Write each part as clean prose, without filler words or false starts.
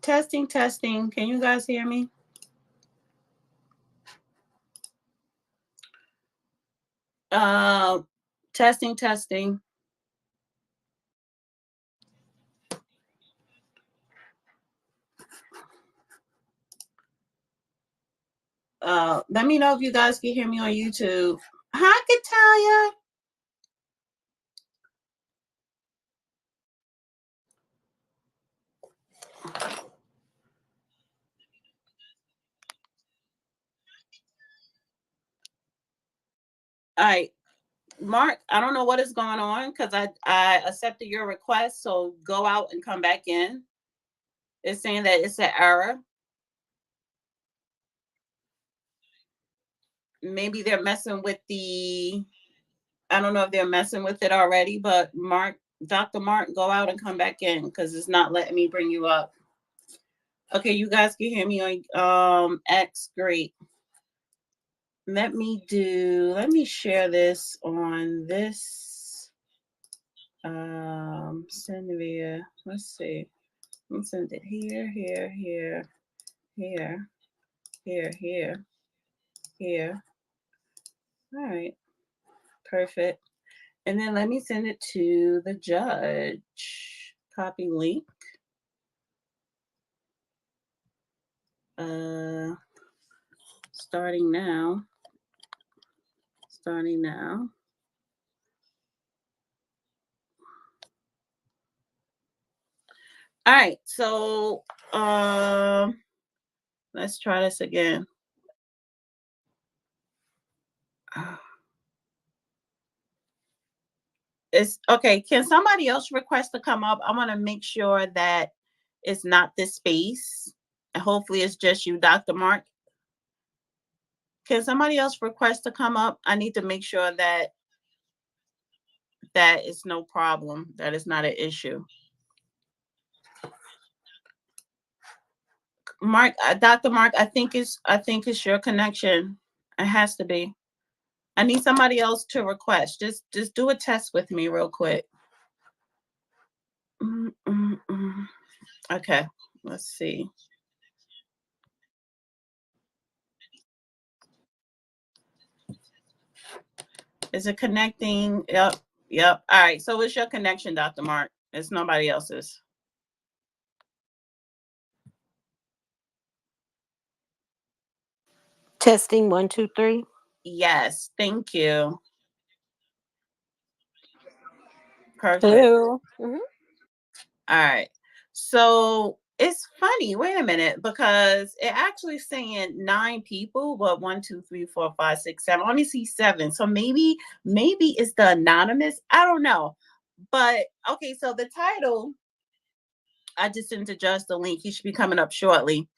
Testing. Can you guys hear me? Testing. Let me know if you guys can hear me on YouTube. Hi, Katalia. All right, Mark, I don't know what is going on because I accepted your request, so go out and come back in. It's saying that it's an error. Maybe they're messing with I don't know if they're messing with it already, but Dr. Mark, go out and come back in because it's not letting me bring you up. Okay, you guys can hear me on X. Great. Let me share this on this send via, let's see. I'm gonna send it here. All right, perfect. And then let me send it to the judge. Copy link. Starting now. All right, so let's try this again. It's okay. Can somebody else request to come up? I want to make sure that it's not this space. And hopefully it's just you, Dr. Mark. Can somebody else request to come up? I need to make sure that is no problem, that is not an issue. Mark, Dr. Mark, I think it's your connection. It has to be. I need somebody else to request. Just do a test with me real quick. Okay, let's see. Is it connecting? Yep. All right, so it's your connection, Dr. Mark. It's nobody else's. Testing 1, 2, 3. Yes, thank you. Perfect. Hello. All right. So it's funny. Wait a minute, because it actually saying 9 people, but 1, 2, 3, 4, 5, 6, 7. I only see 7. So maybe it's the anonymous. I don't know. But okay, so the title, I just sent to Judge the link. He should be coming up shortly.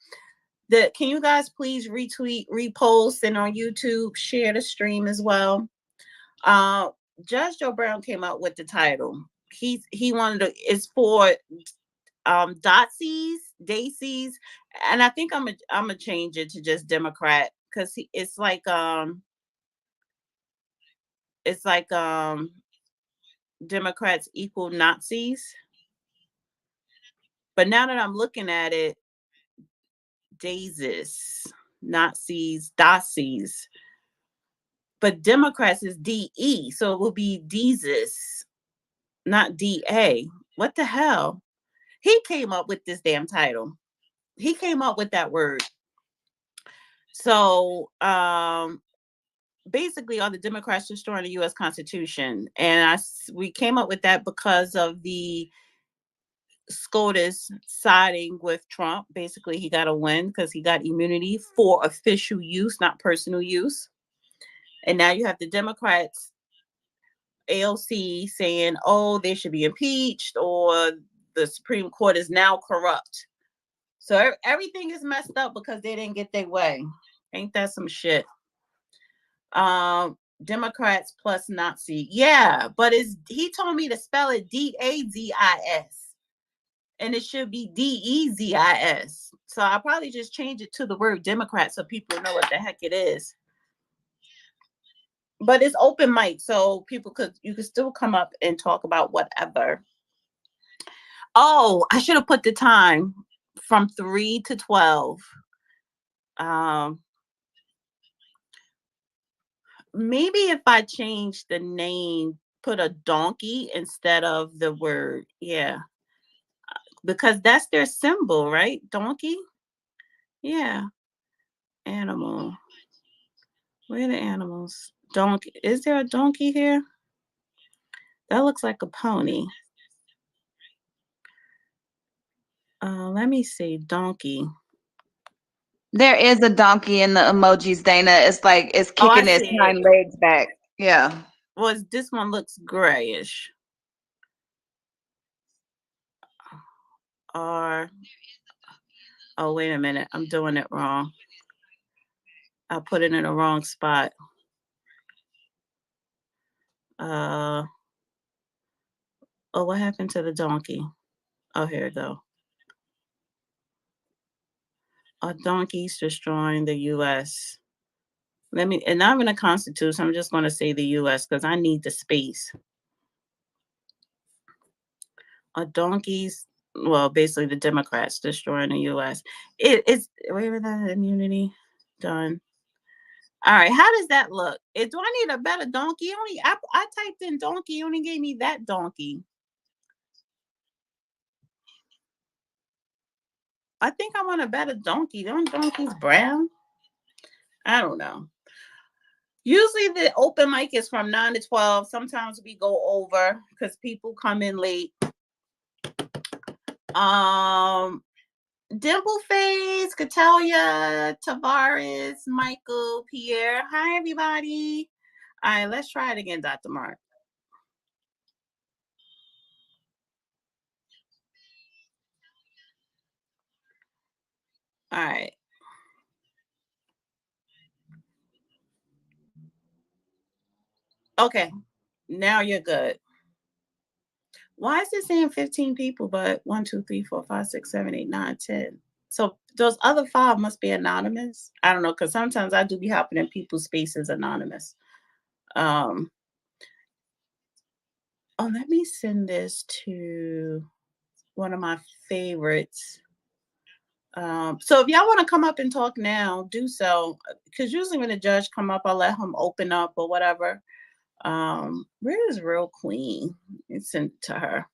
Can you guys please retweet, repost, and on YouTube share the stream as well? Judge Joe Brown came out with the title. He wanted to. It's for Dotsies, Daisies, and I think I'm gonna change it to just Democrat because it's like Democrats equal Nazis. But now that I'm looking at it, Daisies, Nazis, Datsies. But Democrats is DE, so it will be Deezus, not DA. What the hell? He came up with this damn title. He came up with that word. So basically, are the Democrats destroying the U.S. Constitution? And we came up with that because of the SCOTUS siding with Trump. Basically, he got a win because he got immunity for official use, not personal use. And now you have the Democrats, AOC, saying, oh, they should be impeached, or the Supreme Court is now corrupt. So everything is messed up because they didn't get their way. Ain't that some shit? Democrats plus Nazi. Yeah, but he told me to spell it DAZIS. And it should be DEZIS. So I'll probably just change it to the word Democrat so people know what the heck it is. But it's open mic, so you could still come up and talk about whatever. Oh, I should have put the time. from 3 to 12. Maybe if I change the name, put a donkey instead of the word. Yeah. Because that's their symbol, right? Donkey? Yeah. Animal. Where are the animals? Donkey. Is there a donkey here? That looks like a pony. Let me see. Donkey. There is a donkey in the emojis, Dana. It's like it's Oh, I kicking its see it. hind legs back. Yeah. Well, this one looks grayish. Or, oh, wait a minute. I'm doing it wrong. I put it in the wrong spot. Oh, what happened to the donkey? Oh, here we go. Donkeys destroying the U.S. And I'm in the Constitution. I'm just going to say the U.S. because I need the space. Donkeys, well, basically the Democrats destroying the U.S. It's, wait a minute, immunity done. All right, how does that look? Do I need a better donkey? I typed in donkey, only gave me that donkey. I think I want a better donkey. Don't donkeys brown? I don't know. Usually the open mic is from 9 to 12. Sometimes we go over because people come in late. Dimple Face, Catalia, Tavares, Michael, Pierre. Hi, everybody. All right, let's try it again, Dr. Mark. All right. Okay, now you're good. Why is it saying 15 people, but 1, 2, 3, 4, 5, 6, 7, 8, 9, 10? So those other 5 must be anonymous. I don't know, because sometimes I do be hopping in people's spaces anonymous. Oh, let me send this to one of my favorites. So if y'all want to come up and talk now, do so. Because usually when the judge come up, I'll let him open up or whatever. Where is Real Queen? It's sent to her.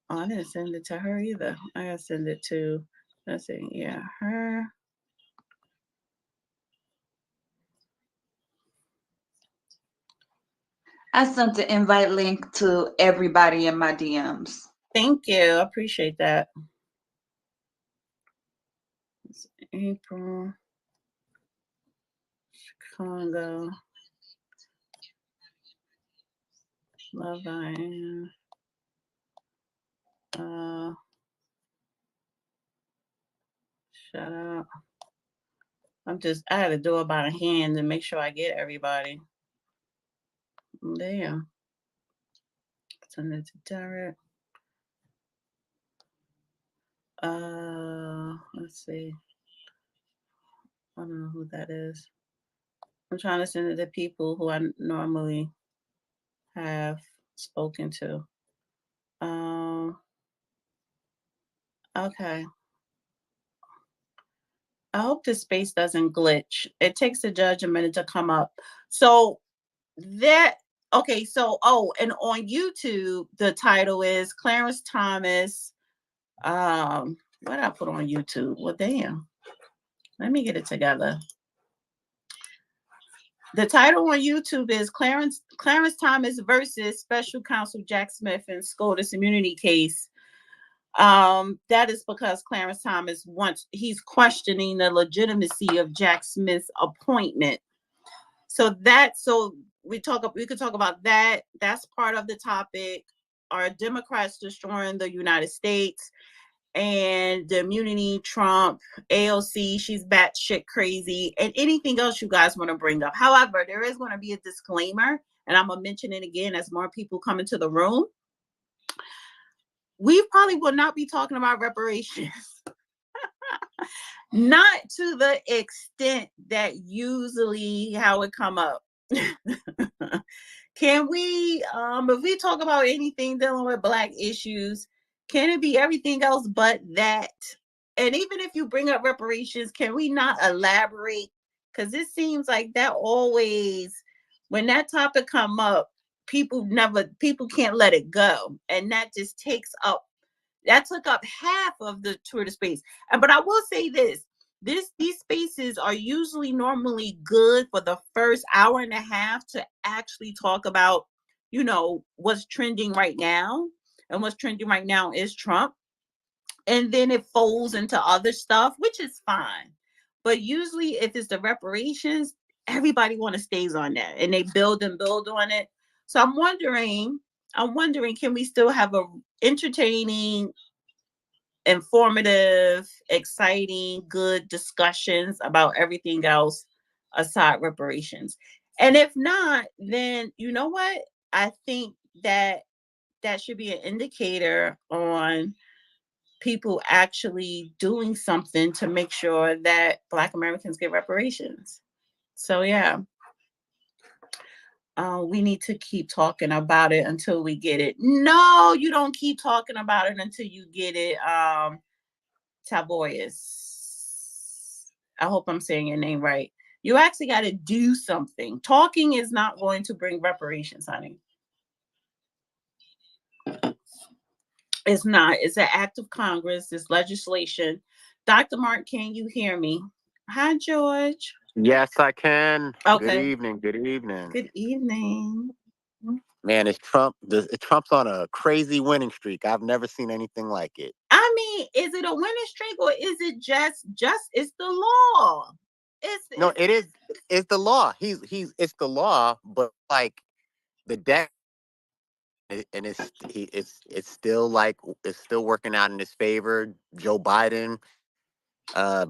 Oh, I didn't send it to her either. I gotta send it to, let's see, yeah, her. I sent the invite link to everybody in my DMs. Thank you. I appreciate that. It's April. Chicago. Love I am. Shut up. I had to do it by hand to make sure I get everybody. There. Send it to Derek. Let's see. I don't know who that is. I'm trying to send it to people who I normally have spoken to. Okay. I hope this space doesn't glitch. It takes the judge a minute to come up. So okay, so and on YouTube, the title is Clarence Thomas. What did I put on YouTube? Well, damn. Let me get it together. The title on YouTube is Clarence Thomas versus Special Counsel Jack Smith in SCOTUS immunity case. That is because Clarence Thomas he's questioning the legitimacy of Jack Smith's appointment. So we could talk about that. That's part of the topic. Are Democrats destroying the United States? And the immunity, Trump, AOC, she's batshit crazy, and anything else you guys want to bring up. However, there is going to be a disclaimer, and I'm going to mention it again as more people come into the room. We probably will not be talking about reparations. Not to the extent that usually how it come up. Can we, if we talk about anything dealing with Black issues, Can it be everything else but that? And even if you bring up reparations, can we not elaborate? Because it seems like that always, when that topic come up, people can't let it go, and that just takes up that took up half of the Twitter space. But I will say these spaces are usually normally good for the first hour and a half to actually talk about, what's trending right now. And what's trending right now is Trump. And then it folds into other stuff, which is fine. But usually if it's the reparations, everybody want to stays on that and they build and build on it. So I'm wondering, can we still have a entertaining, informative, exciting, good discussions about everything else aside reparations? And if not, then you know what? I think that should be an indicator on people actually doing something to make sure that Black Americans get reparations. So yeah, we need to keep talking about it until we get it. No, you don't keep talking about it until you get it. Tavoyas. I hope I'm saying your name right. You actually got to do something. Talking is not going to bring reparations, honey. It's not. It's an act of Congress. It's legislation. Dr. Mark, can you hear me? Hi, George. Yes, I can. Good Okay. evening. Good evening. Good evening. Man, it's Trump. Trump's on a crazy winning streak. I've never seen anything like it. I mean, is it a winning streak or is it just it's the law? No, It's it is. It's the law. It's the law. But like the deck, and it's still like it's still working out in his favor. Joe Biden uh,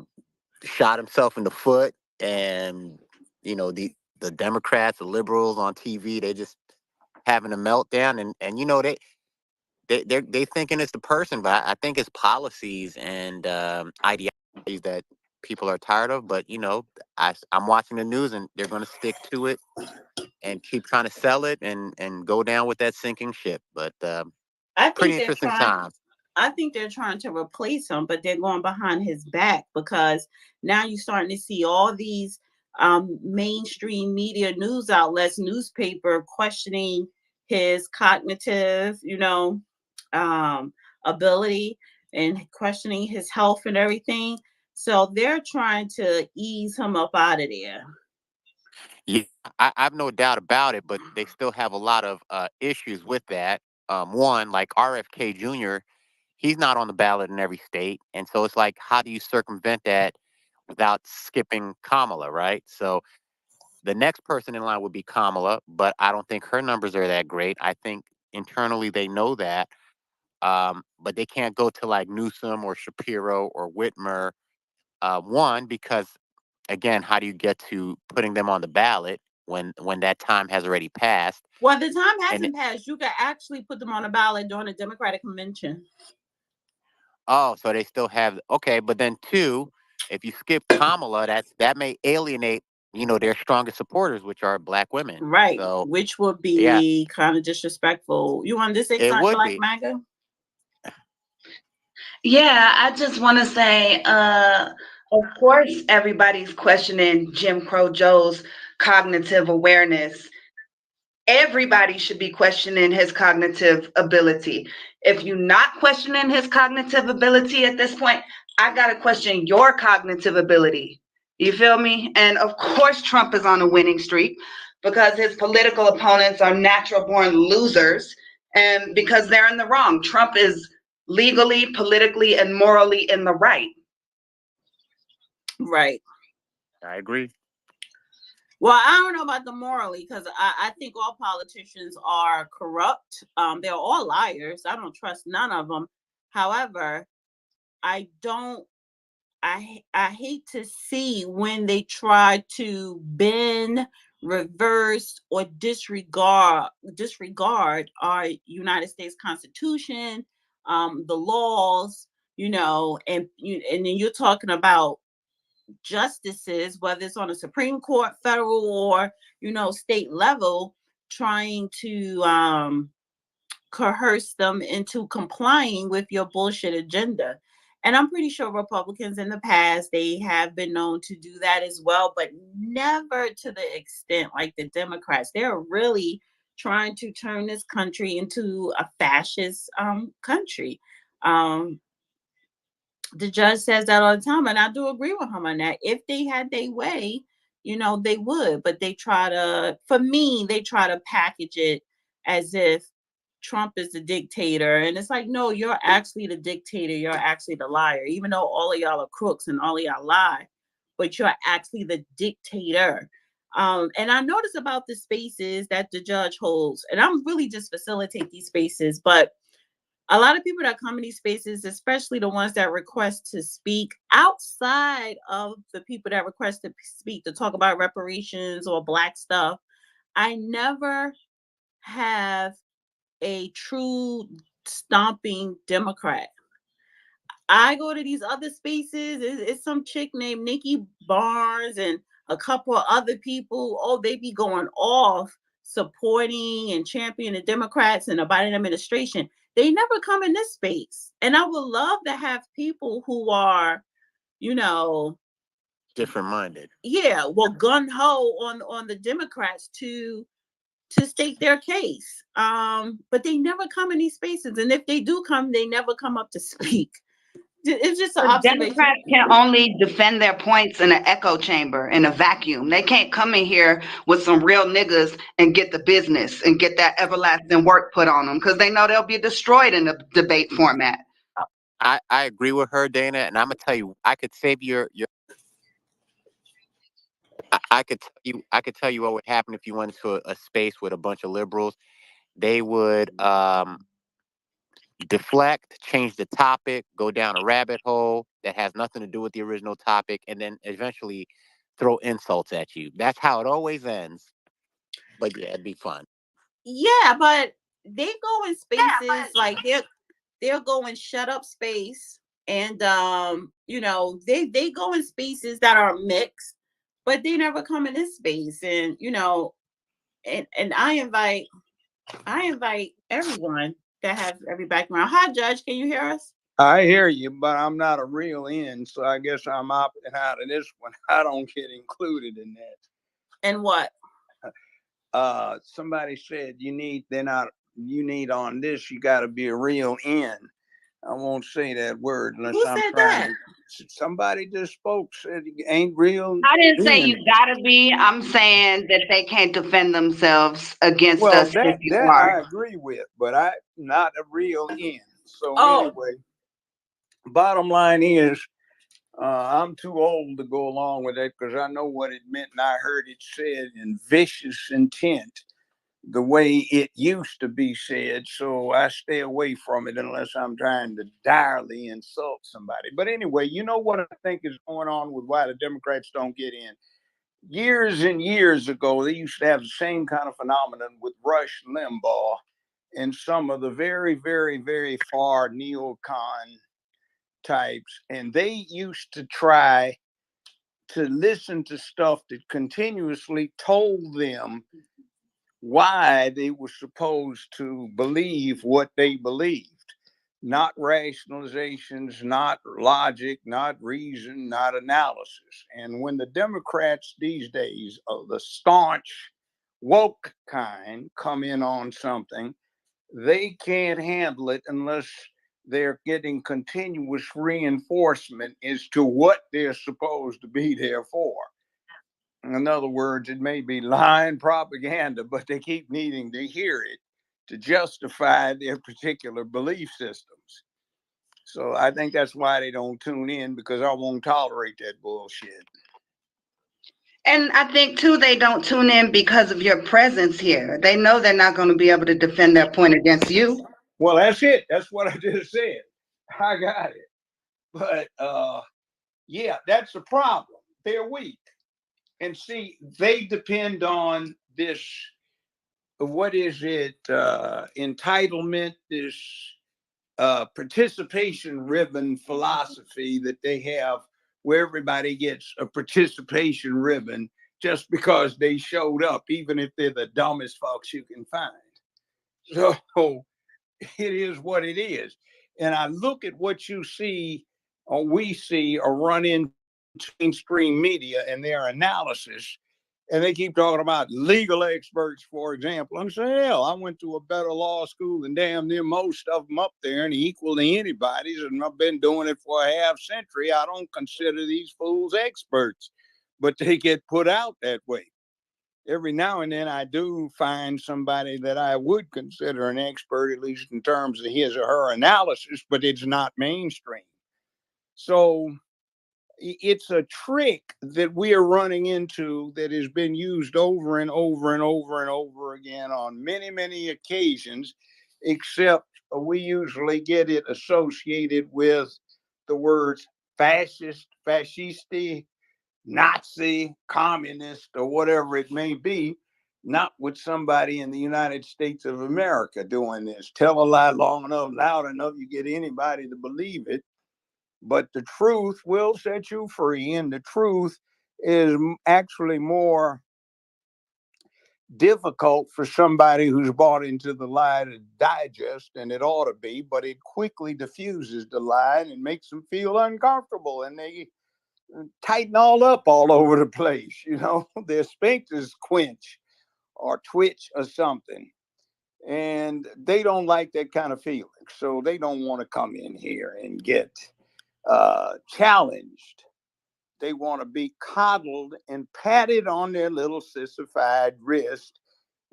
shot himself in the foot, and the Democrats, the liberals on TV, they just having a meltdown, and they thinking it's the person, but I think it's policies and ideologies that people are tired of. But I'm watching the news, and they're going to stick to it and keep trying to sell it and go down with that sinking ship. But I think pretty they're interesting trying time. I think they're trying to replace him, but they're going behind his back because now you're starting to see all these mainstream media news outlets, newspaper questioning his cognitive, ability and questioning his health and everything. So they're trying to ease him up out of there. Yeah, I've no doubt about it, but they still have a lot of issues with that. One, like RFK Jr., he's not on the ballot in every state. And so it's like, how do you circumvent that without skipping Kamala, right? So the next person in line would be Kamala, but I don't think her numbers are that great. I think internally they know that, but they can't go to like Newsom or Shapiro or Whitmer. One, because again, how do you get to putting them on the ballot when that time has already passed? Well, the time And hasn't passed. You can actually put them on a ballot during the Democratic convention. oh, so they still have, okay, but then two, if you skip Kamala, that may alienate their strongest supporters, which are Black women. Right, So which would yeah, be kind of disrespectful. You want to say it something would like be. MAGA? Yeah, I just want to say, of course, everybody's questioning Jim Crow Joe's cognitive awareness. Everybody should be questioning his cognitive ability. If you're not questioning his cognitive ability at this point, I got to question your cognitive ability. You feel me? And of course, Trump is on a winning streak because his political opponents are natural born losers and because they're in the wrong. Trump is legally, politically, and morally in the right. Right. I agree. Well, I don't know about the morally because I think all politicians are corrupt. They're all liars. I don't trust none of them. However, I don't. I hate to see when they try to bend, reverse, or disregard our United States Constitution, the laws, and then you're talking about justices, whether it's on the Supreme Court, federal, or state level, trying to coerce them into complying with your bullshit agenda. And I'm pretty sure Republicans in the past, they have been known to do that as well, but never to the extent like the Democrats. They're really trying to turn this country into a fascist country. Um, the judge says that all the time, and I do agree with him on that. If they had their way, they would, but they try to, for me, they try to package it as if Trump is the dictator. And it's like, no, you're actually the dictator. You're actually the liar, even though all of y'all are crooks and all of y'all lie, but you're actually the dictator. And I noticed about the spaces that the judge holds, and I'm really just facilitate these spaces, but a lot of people that come in these spaces, especially the ones that request to speak outside of the people that request to speak to talk about reparations or Black stuff, I never have a true stomping Democrat. I go to these other spaces. It's some chick named Nikki Barnes and a couple of other people. Oh, they be going off supporting and championing the Democrats and the Biden administration. They never come in this space. And I would love to have people who are, different minded. Yeah, well, gun ho on the Democrats to state their case. But they never come in these spaces. And if they do come, they never come up to speak. It's just an observation. Democrats can only defend their points in an echo chamber, in a vacuum. They can't come in here with some real niggas and get the business and get that everlasting work put on them, because they know they'll be destroyed in the debate format. I agree with her, Dana, and I'm gonna tell you, I could save your. I could tell you what would happen if you went into a space with a bunch of liberals. They would deflect, change the topic, go down a rabbit hole that has nothing to do with the original topic, and then eventually throw insults at you. That's how it always ends. But yeah, it'd be fun. Yeah, but they go in spaces like they'll go in shut up space, and they go in spaces that are mixed, but they never come in this space. And and I invite everyone that has every background. Hi, Judge, can you hear us? I hear you, but I'm not a real in, so I guess I'm opting out of this one. I don't get included in that. And what? Somebody said you need on this, you got to be a real in. I won't say that word unless Who I'm said trying that? Somebody just spoke, said it ain't real. I didn't say you gotta be. I'm saying that they can't defend themselves against Well, us if you that are. I agree with, but I'm not a real in. So Oh. anyway, bottom line is, I'm too old to go along with it because I know what it meant, and I heard it said in vicious intent the way it used to be said. So I stay away from it unless I'm trying to direly insult somebody. But anyway, you know what I think is going on with why the Democrats don't get in? Years and years ago, they used to have the same kind of phenomenon with Rush Limbaugh and some of the very, very, very far neocon types, and they used to try to listen to stuff that continuously told them why they were supposed to believe what they believed. Not rationalizations, not logic, not reason, not analysis. And when the Democrats these days, the staunch woke kind, come in on something, they can't handle it unless they're getting continuous reinforcement as to what they're supposed to be there for. In other words, it may be lying propaganda, but they keep needing to hear it to justify their particular belief systems. So I think that's why they don't tune in, because I won't tolerate that bullshit. And I think, too, they don't tune in because of your presence here. They know they're not going to be able to defend their point against you. Well, that's it. That's what I just said. I got it. But, yeah, that's the problem. They're weak. And see, they depend on this, what is it, entitlement, this participation ribbon philosophy that they have, where everybody gets a participation ribbon just because they showed up, even if they're the dumbest folks you can find. So it is what it is. And I look at what you see or we see or run into mainstream media and their analysis, and they keep talking about legal experts, for example. I'm saying, hell, I went to a better law school than damn near most of them up there and equal to anybody's, and I've been doing it for a half century. I don't consider these fools experts, but they get put out that way. Every now and then I do find somebody that I would consider an expert, at least in terms of his or her analysis, but it's not mainstream. So it's a trick that we are running into that has been used over and over and over and over again on many, many occasions, except we usually get it associated with the words fascist, fascisti, Nazi, communist, or whatever it may be, not with somebody in the United States of America doing this. Tell a lie long enough, loud enough, you get anybody to believe it. But the truth will set you free, and the truth is actually more difficult for somebody who's bought into the lie to digest, and it ought to be, but it quickly diffuses the lie and it makes them feel uncomfortable, and they tighten all up all over the place. Their sphincters quench or twitch or something, and they don't like that kind of feeling, so they don't want to come in here and get challenged. They want to be coddled and patted on their little sissified wrist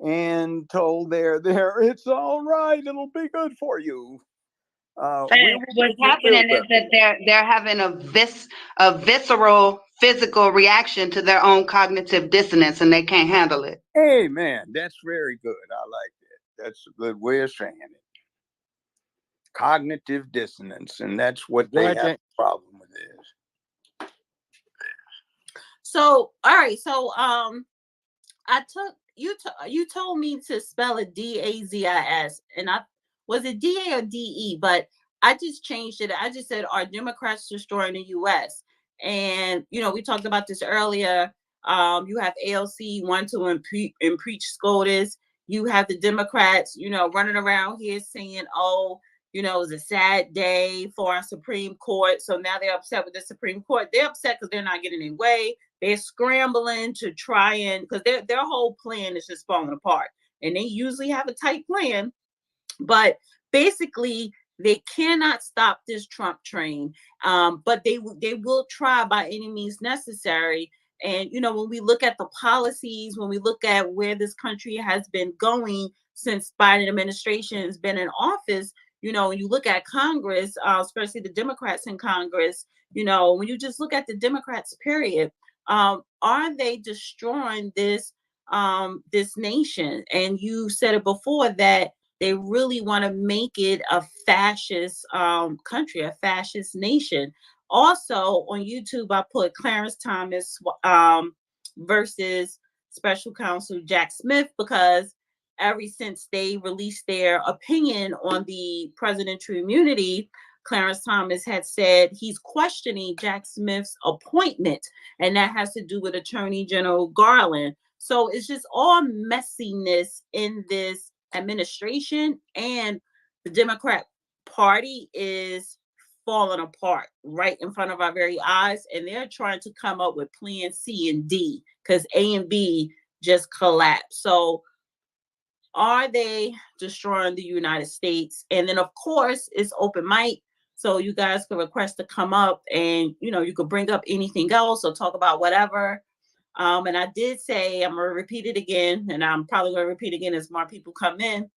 and told it's all right, it'll be good for you. What's happening is that they're having a visceral physical reaction to their own cognitive dissonance, and they can't handle it. Amen. That's very good. I like that. That's a good way of saying it. Cognitive dissonance, and that's what they have a problem with is. So, all right. So, you told me to spell it DAZIS, and was it DA or DE, but I just changed it. I just said, are Democrats destroying the U.S.? And, we talked about this earlier. You have ALC want to impeach SCOTUS. You have the Democrats, running around here saying, oh, it was a sad day for our Supreme Court. So now they're upset with the Supreme Court. They're upset because they're not getting their way. They're scrambling to try because their whole plan is just falling apart. And they usually have a tight plan. But basically, they cannot stop this Trump train. But they will try by any means necessary. And, when we look at the policies, when we look at where this country has been going since Biden administration has been in office, when you look at Congress, especially the Democrats in Congress, when you just look at the Democrats, period, are they destroying this nation? And you said it before that they really want to make it a fascist country, a fascist nation. Also on YouTube, I put Clarence Thomas versus Special Counsel Jack Smith, because ever since they released their opinion on the presidential immunity, Clarence Thomas had said he's questioning Jack Smith's appointment, and that has to do with Attorney General Garland. So it's just all messiness in this administration, and the Democrat Party is falling apart right in front of our very eyes, and they're trying to come up with plan C and D because A and B just collapsed. So are they destroying the United States? And then, of course, it's open mic. So you guys can request to come up and, you could bring up anything else or talk about whatever. And I did say, I'm going to repeat it again, and I'm probably going to repeat again as more people come in.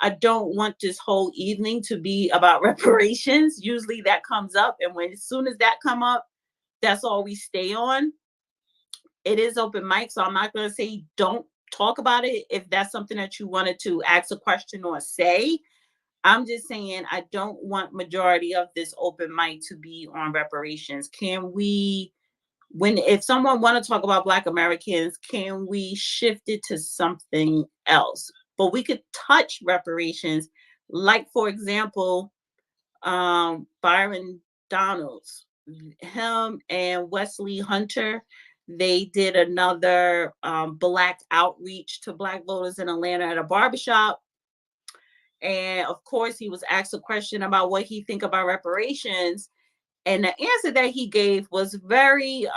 I don't want this whole evening to be about reparations. Usually that comes up. And as soon as that come up, that's all we stay on. It is open mic. So I'm not going to say don't talk about it if that's something that you wanted to ask a question or say. I'm just saying I don't want majority of this open mic to be on reparations. Can we, if someone want to talk about Black Americans, can we shift it to something else? But we could touch reparations, like, for example, Byron Donalds, him and Wesley Hunter, they did another Black outreach to Black voters in Atlanta at a barbershop. And of course, he was asked a question about what he think about reparations. And the answer that he gave was very,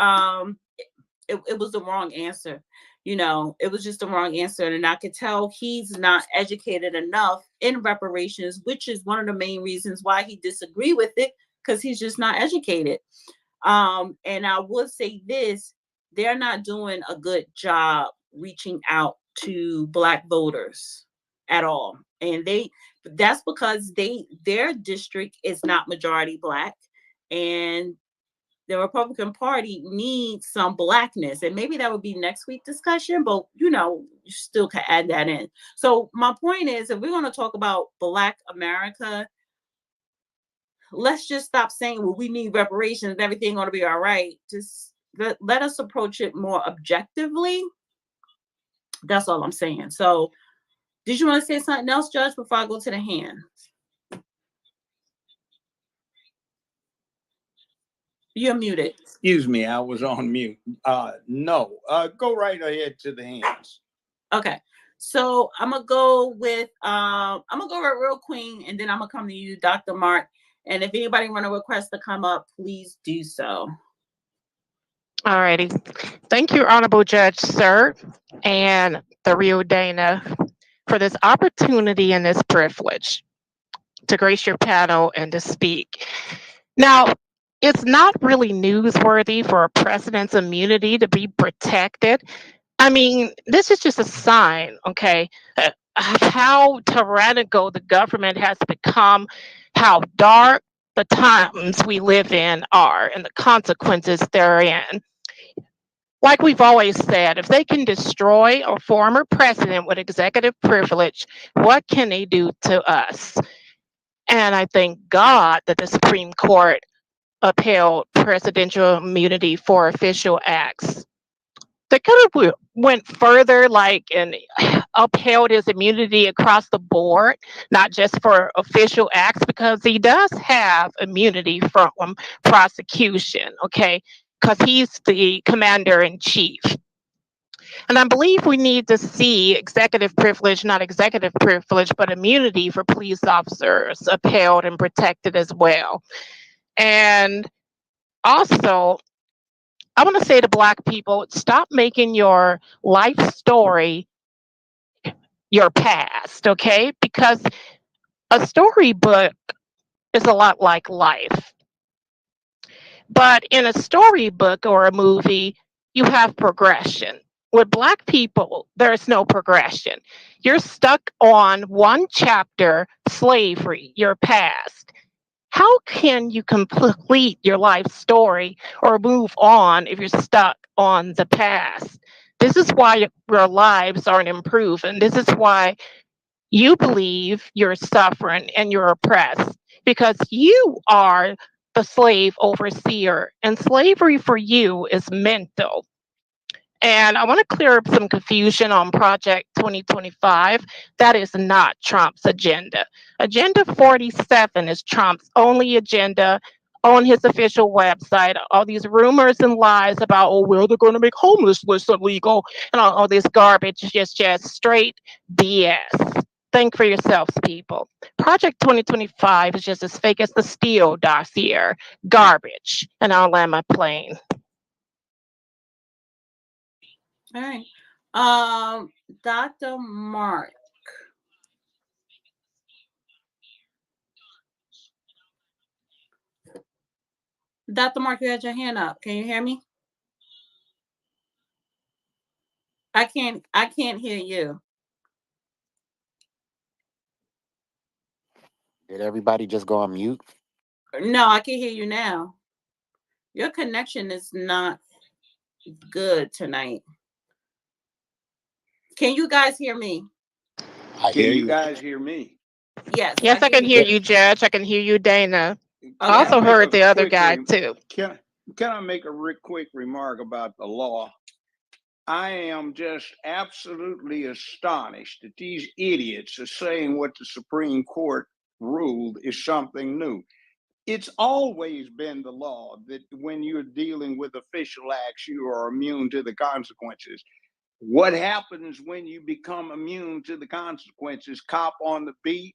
it was the wrong answer. It was just the wrong answer. And I could tell he's not educated enough in reparations, which is one of the main reasons why he disagreed with it, because he's just not educated. And I would say this, they're not doing a good job reaching out to Black voters at all. And that's because their district is not majority Black, and the Republican Party needs some Blackness. And maybe that would be next week's discussion, but you still can add that in. So my point is, if we're going to talk about Black America, let's just stop saying, well, we need reparations, everything going to be all right. Just let us approach it more objectively. That's all I'm saying. So did you want to say something else, Judge, before I go to the hands? You're muted. Excuse me, I was on mute. No, go right ahead to the hands. Okay. So I'm gonna go with Real Queen, and then I'm gonna come to you, Dr. Mark. And if anybody want to request to come up, please do so. All righty. Thank you, Honorable Judge Sir, and the real Dana, for this opportunity and this privilege to grace your panel and to speak. Now, it's not really newsworthy for a president's immunity to be protected. I mean, this is just a sign, okay, of how tyrannical the government has become, how dark the times we live in are, and the consequences therein. Like we've always said, if they can destroy a former president with executive privilege, what can they do to us? And I thank God that the Supreme Court upheld presidential immunity for official acts. They could have went further, and upheld his immunity across the board, not just for official acts, because he does have immunity from prosecution, okay? Because he's the commander in chief. And I believe we need to see executive privilege, not executive privilege, but immunity for police officers upheld and protected as well. And also, I want to say to Black people, stop making your life story your past, okay? Because a storybook is a lot like life. But in a storybook or a movie, you have progression. With Black people, there's no progression. You're stuck on one chapter, slavery, your past. How can you complete your life story or move on if you're stuck on the past? This is why your lives aren't improved. And this is why you believe you're suffering and you're oppressed, because you are the slave overseer, and slavery for you is mental. And I want to clear up some confusion on Project 2025. That is not Trump's agenda. Agenda 47 is Trump's only agenda on his official website. All these rumors and lies about, oh, well, they're going to make homelessness illegal, and all this garbage is just straight BS. Think for yourselves, people. Project 2025 is just as fake as the Steele dossier. Garbage. And I'll land my plane. All right. Dr. Mark. Dr. Mark, you had your hand up. Can you hear me? I can't hear you. Did everybody just go on mute? No, I can hear you now. Your connection is not good tonight. Can you guys hear me? I hear Can you you. guys hear me? Yes. Yes, I can hear you, Judge. I can hear you, Dana. I also heard the other guy, too. Can I make a quick remark about the law? I am just absolutely astonished that these idiots are saying what the Supreme Court ruled is something new. It's always been the law that when you're dealing with official acts, you are immune to the consequences. What happens when you become immune to the consequences? Cop on the beat,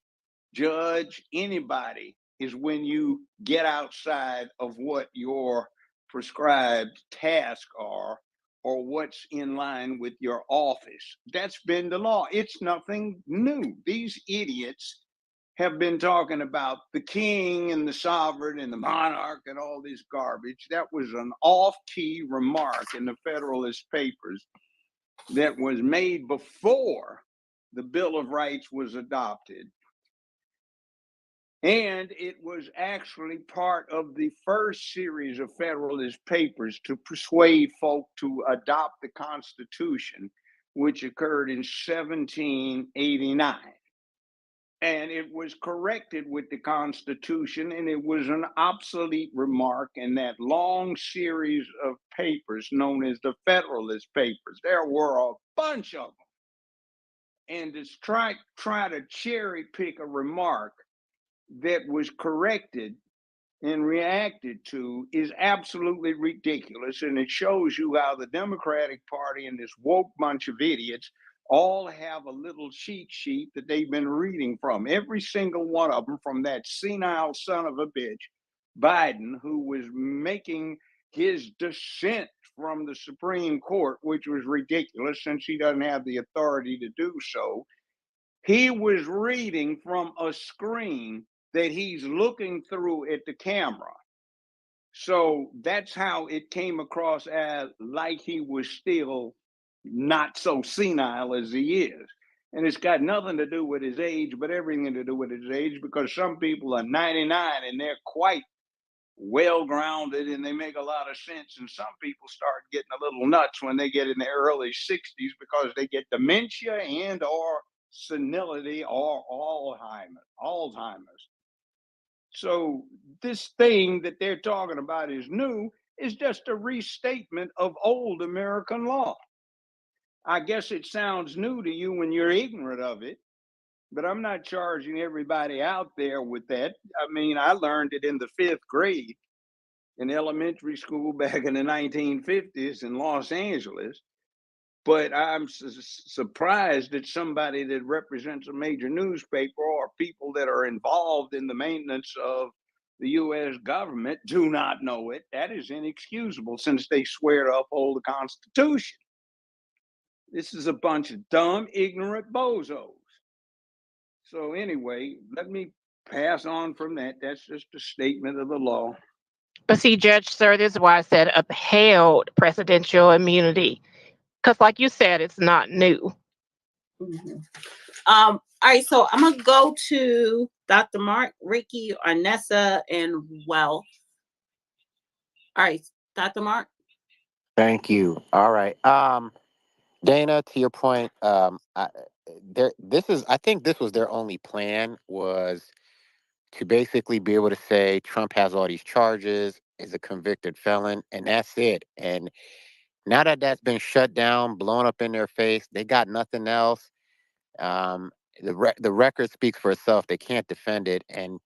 judge, anybody, is when you get outside of what your prescribed tasks are or what's in line with your office. That's been the law. It's nothing new. These idiots have been talking about the king and the sovereign and the monarch and all this garbage. That was an off-key remark in the Federalist Papers that was made before the Bill of Rights was adopted. And it was actually part of the first series of Federalist Papers to persuade folk to adopt the Constitution, which occurred in 1789. And it was corrected with the Constitution, and it was an obsolete remark in that long series of papers known as the Federalist Papers. There were a bunch of them. And to try to cherry pick a remark that was corrected and reacted to is absolutely ridiculous. And it shows you how the Democratic Party and this woke bunch of idiots all have a little cheat sheet that they've been reading from. Every single one of them, from that senile son of a bitch, Biden, who was making his dissent from the Supreme Court, which was ridiculous since he doesn't have the authority to do so. He was reading from a screen that he's looking through at the camera. So that's how it came across as like he was still not so senile as he is. And it's got nothing to do with his age, but everything to do with his age, because some people are 99 and they're quite well grounded and they make a lot of sense. And some people start getting a little nuts when they get in their early 60s because they get dementia and or senility or Alzheimer's. So this thing that they're talking about is new is just a restatement of old American law. I guess it sounds new to you when you're ignorant of it, but I'm not charging everybody out there with that. I mean, I learned it in the 5th grade in elementary school back in the 1950s in Los Angeles. But I'm surprised that somebody that represents a major newspaper or people that are involved in the maintenance of the U.S. government do not know it. That is inexcusable since they swear to uphold the Constitution. This is a bunch of dumb, ignorant bozos. So anyway, let me pass on from that. That's just a statement of the law. But see, Judge, sir, this is why I said upheld presidential immunity. Because, like you said, it's not new. Mm-hmm. All right, so I'm gonna go to Dr. Mark, Ricky, Arnessa, and Wealth. All right, Dr. Mark. Thank you. All right. Dana, to your point, I think this was their only plan, was to basically be able to say Trump has all these charges, is a convicted felon, and that's it. And now that that's been shut down, blown up in their face, they got nothing else. The record speaks for itself. They can't defend it. And,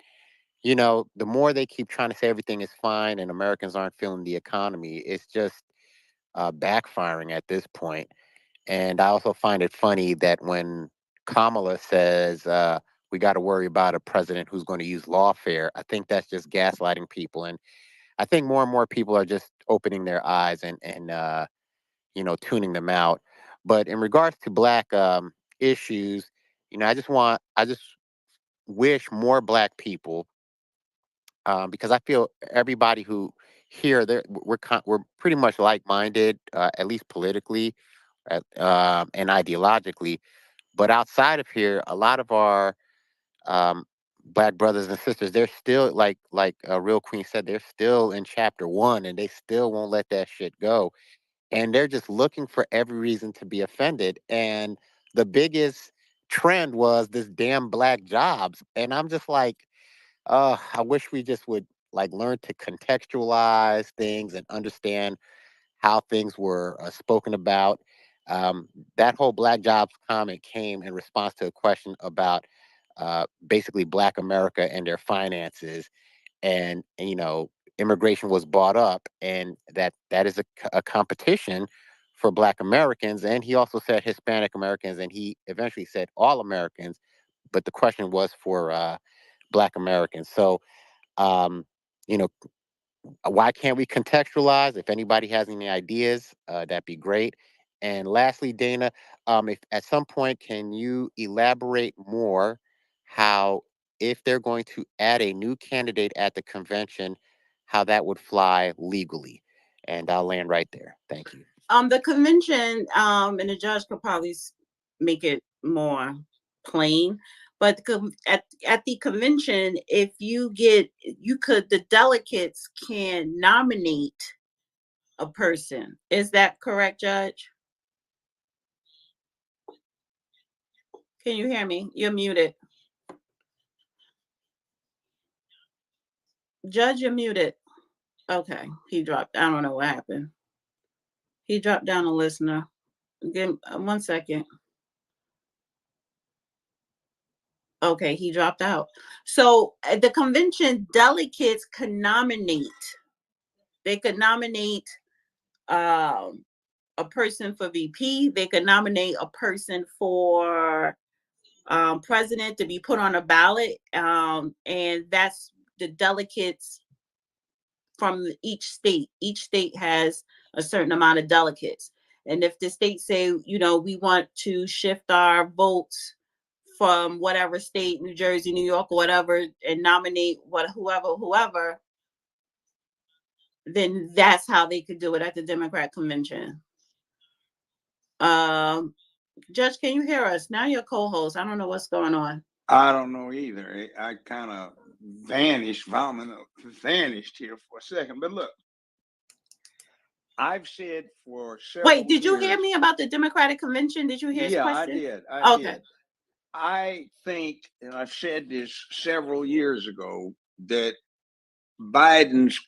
the more they keep trying to say everything is fine and Americans aren't feeling the economy, it's just backfiring at this point. And I also find it funny that when Kamala says we got to worry about a president who's going to use lawfare, I think that's just gaslighting people. And I think more and more people are just opening their eyes and tuning them out. But in regards to Black issues, I just wish more Black people, because I feel everybody who here, we're pretty much like-minded, at least politically, and ideologically. But outside of here, a lot of our Black brothers and sisters, they're still like Real Queen said, they're still in chapter 1, and they still won't let that shit go. And they're just looking for every reason to be offended. And the biggest trend was this damn black jobs. And I'm just like, I wish we just would learn to contextualize things and understand how things were spoken about. That whole Black Jobs comment came in response to a question about basically Black America and their finances, and immigration was brought up, and that is a competition for Black Americans. And he also said Hispanic Americans, and he eventually said all Americans. but the question was for Black Americans. So, you know, why can't we contextualize? If anybody has any ideas, that'd be great. And lastly, Dana, if at some point can you elaborate more how if they're going to add a new candidate at the convention, how that would fly legally? And I'll land right there. Thank you. The convention, and the judge could probably make it more plain, but at the convention, if the delegates can nominate a person. Is that correct, Judge? Can you hear me? You're muted. Judge, you're muted. Okay, he dropped. I don't know what happened. He dropped down a listener. Give 1 second. Okay, he dropped out. So at the convention, delegates could nominate. They could nominate a person for VP. They could nominate a person for president to be put on a ballot. And that's the delegates from each state. Each state has a certain amount of delegates. And if the state say, we want to shift our votes from whatever state, New Jersey, New York, or whatever, and nominate whoever, then that's how they could do it at the Democrat convention. Judge, can you hear us? Now you're co-host. I don't know what's going on. I don't know either. I kind of vanished here for a second. But look, I've said for several Wait, did you years, hear me about the Democratic convention? Did you hear his question? Yeah, I Okay. did. I think, and I've said this several years ago, that Biden's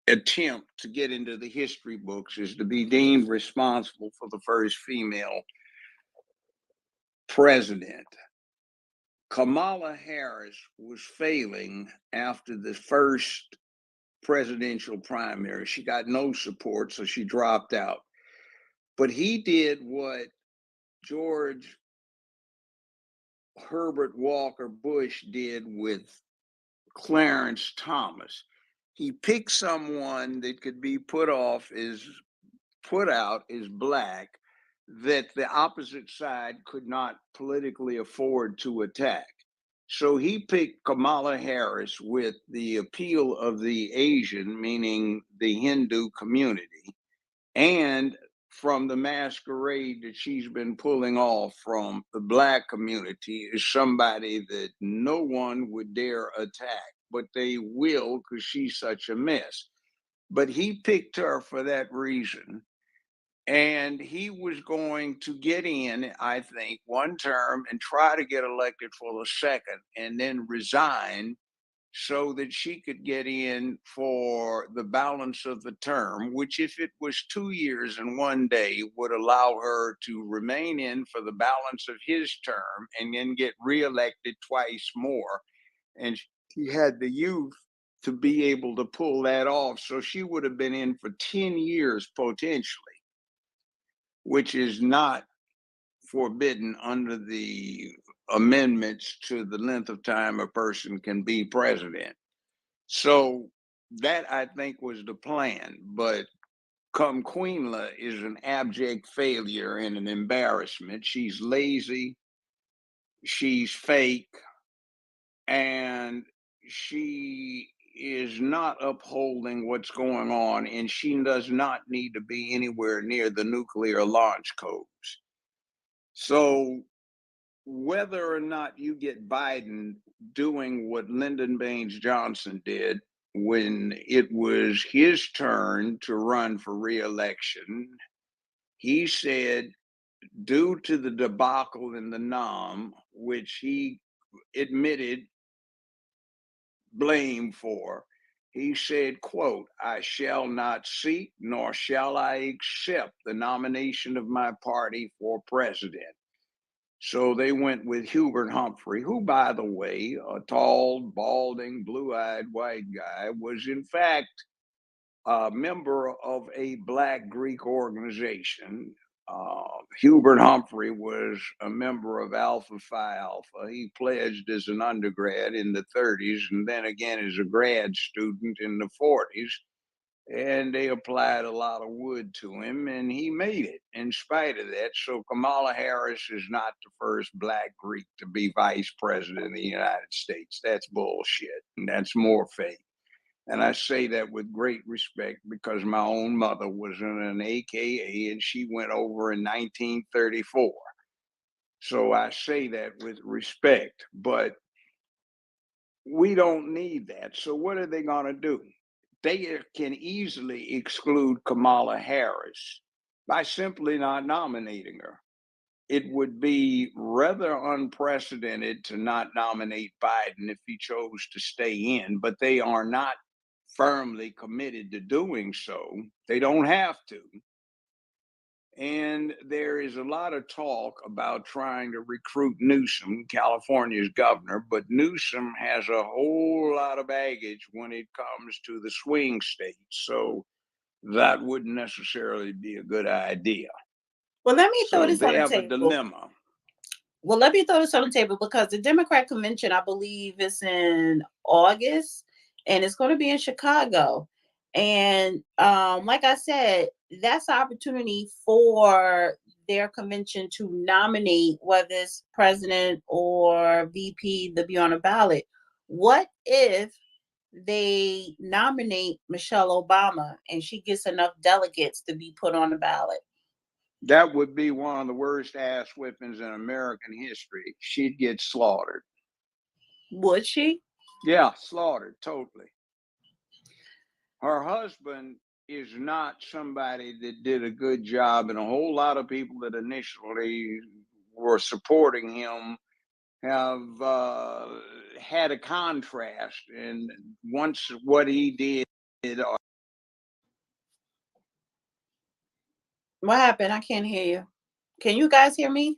attempt to get into the history books is to be deemed responsible for the first female president. Kamala Harris was failing after the first presidential primary. She got no support, so she dropped out. But he did what George Herbert Walker Bush did with Clarence Thomas. He picked someone that could be put out as Black, that the opposite side could not politically afford to attack. So he picked Kamala Harris with the appeal of the Asian, meaning the Hindu community, and from the masquerade that she's been pulling off from the Black community is somebody that no one would dare attack, but they will because she's such a mess. But he picked her for that reason. And he was going to get in, I think, one term and try to get elected for the second and then resign so that she could get in for the balance of the term, which, if it was 2 years and 1 day, would allow her to remain in for the balance of his term and then get reelected twice more. And he had the youth to be able to pull that off. So she would have been in for 10 years potentially, which is not forbidden under the amendments to the length of time a person can be president. So that, I think, was the plan. But Queenla is an abject failure and an embarrassment. She's lazy, she's fake, and she is not upholding what's going on, and she does not need to be anywhere near the nuclear launch codes. So whether or not you get Biden doing what Lyndon Baines Johnson did when it was his turn to run for re-election, he said, due to the debacle in the NAM, which he admitted blame for, he said, quote, "I shall not seek nor shall I accept the nomination of my party for president." So they went with Hubert Humphrey, who, by the way, a tall, balding, blue-eyed white guy, was in fact a member of a Black Greek organization Hubert Humphrey was a member of Alpha Phi Alpha. He pledged as an undergrad in the 30s and then again as a grad student in the 40s. And they applied a lot of wood to him, and he made it in spite of that. So Kamala Harris is not the first Black Greek to be vice president of the United States. That's bullshit, and that's more fake. And I say that with great respect because my own mother was in an AKA and she went over in 1934. So I say that with respect, but we don't need that. So what are they going to do? They can easily exclude Kamala Harris by simply not nominating her. It would be rather unprecedented to not nominate Biden if he chose to stay in, but they are not firmly committed to doing so. They don't have to. And there is a lot of talk about trying to recruit Newsom, California's governor, but Newsom has a whole lot of baggage when it comes to the swing states. So that wouldn't necessarily be a good idea. Well, let me throw So this they on the have a table. dilemma. Well, let me throw this on the table because the Democrat convention, I believe, is in August, and it's going to be in Chicago. And like I said, that's an opportunity for their convention to nominate whether it's president or VP to be on a ballot. What if they nominate Michelle Obama and she gets enough delegates to be put on the ballot? That would be one of the worst ass whippings in American history. She'd get slaughtered. Would she? Yeah, slaughtered, totally. Her husband is not somebody that did a good job, and a whole lot of people that initially were supporting him have had a contrast. And once what he did, What happened? I can't hear you. Can you guys hear me?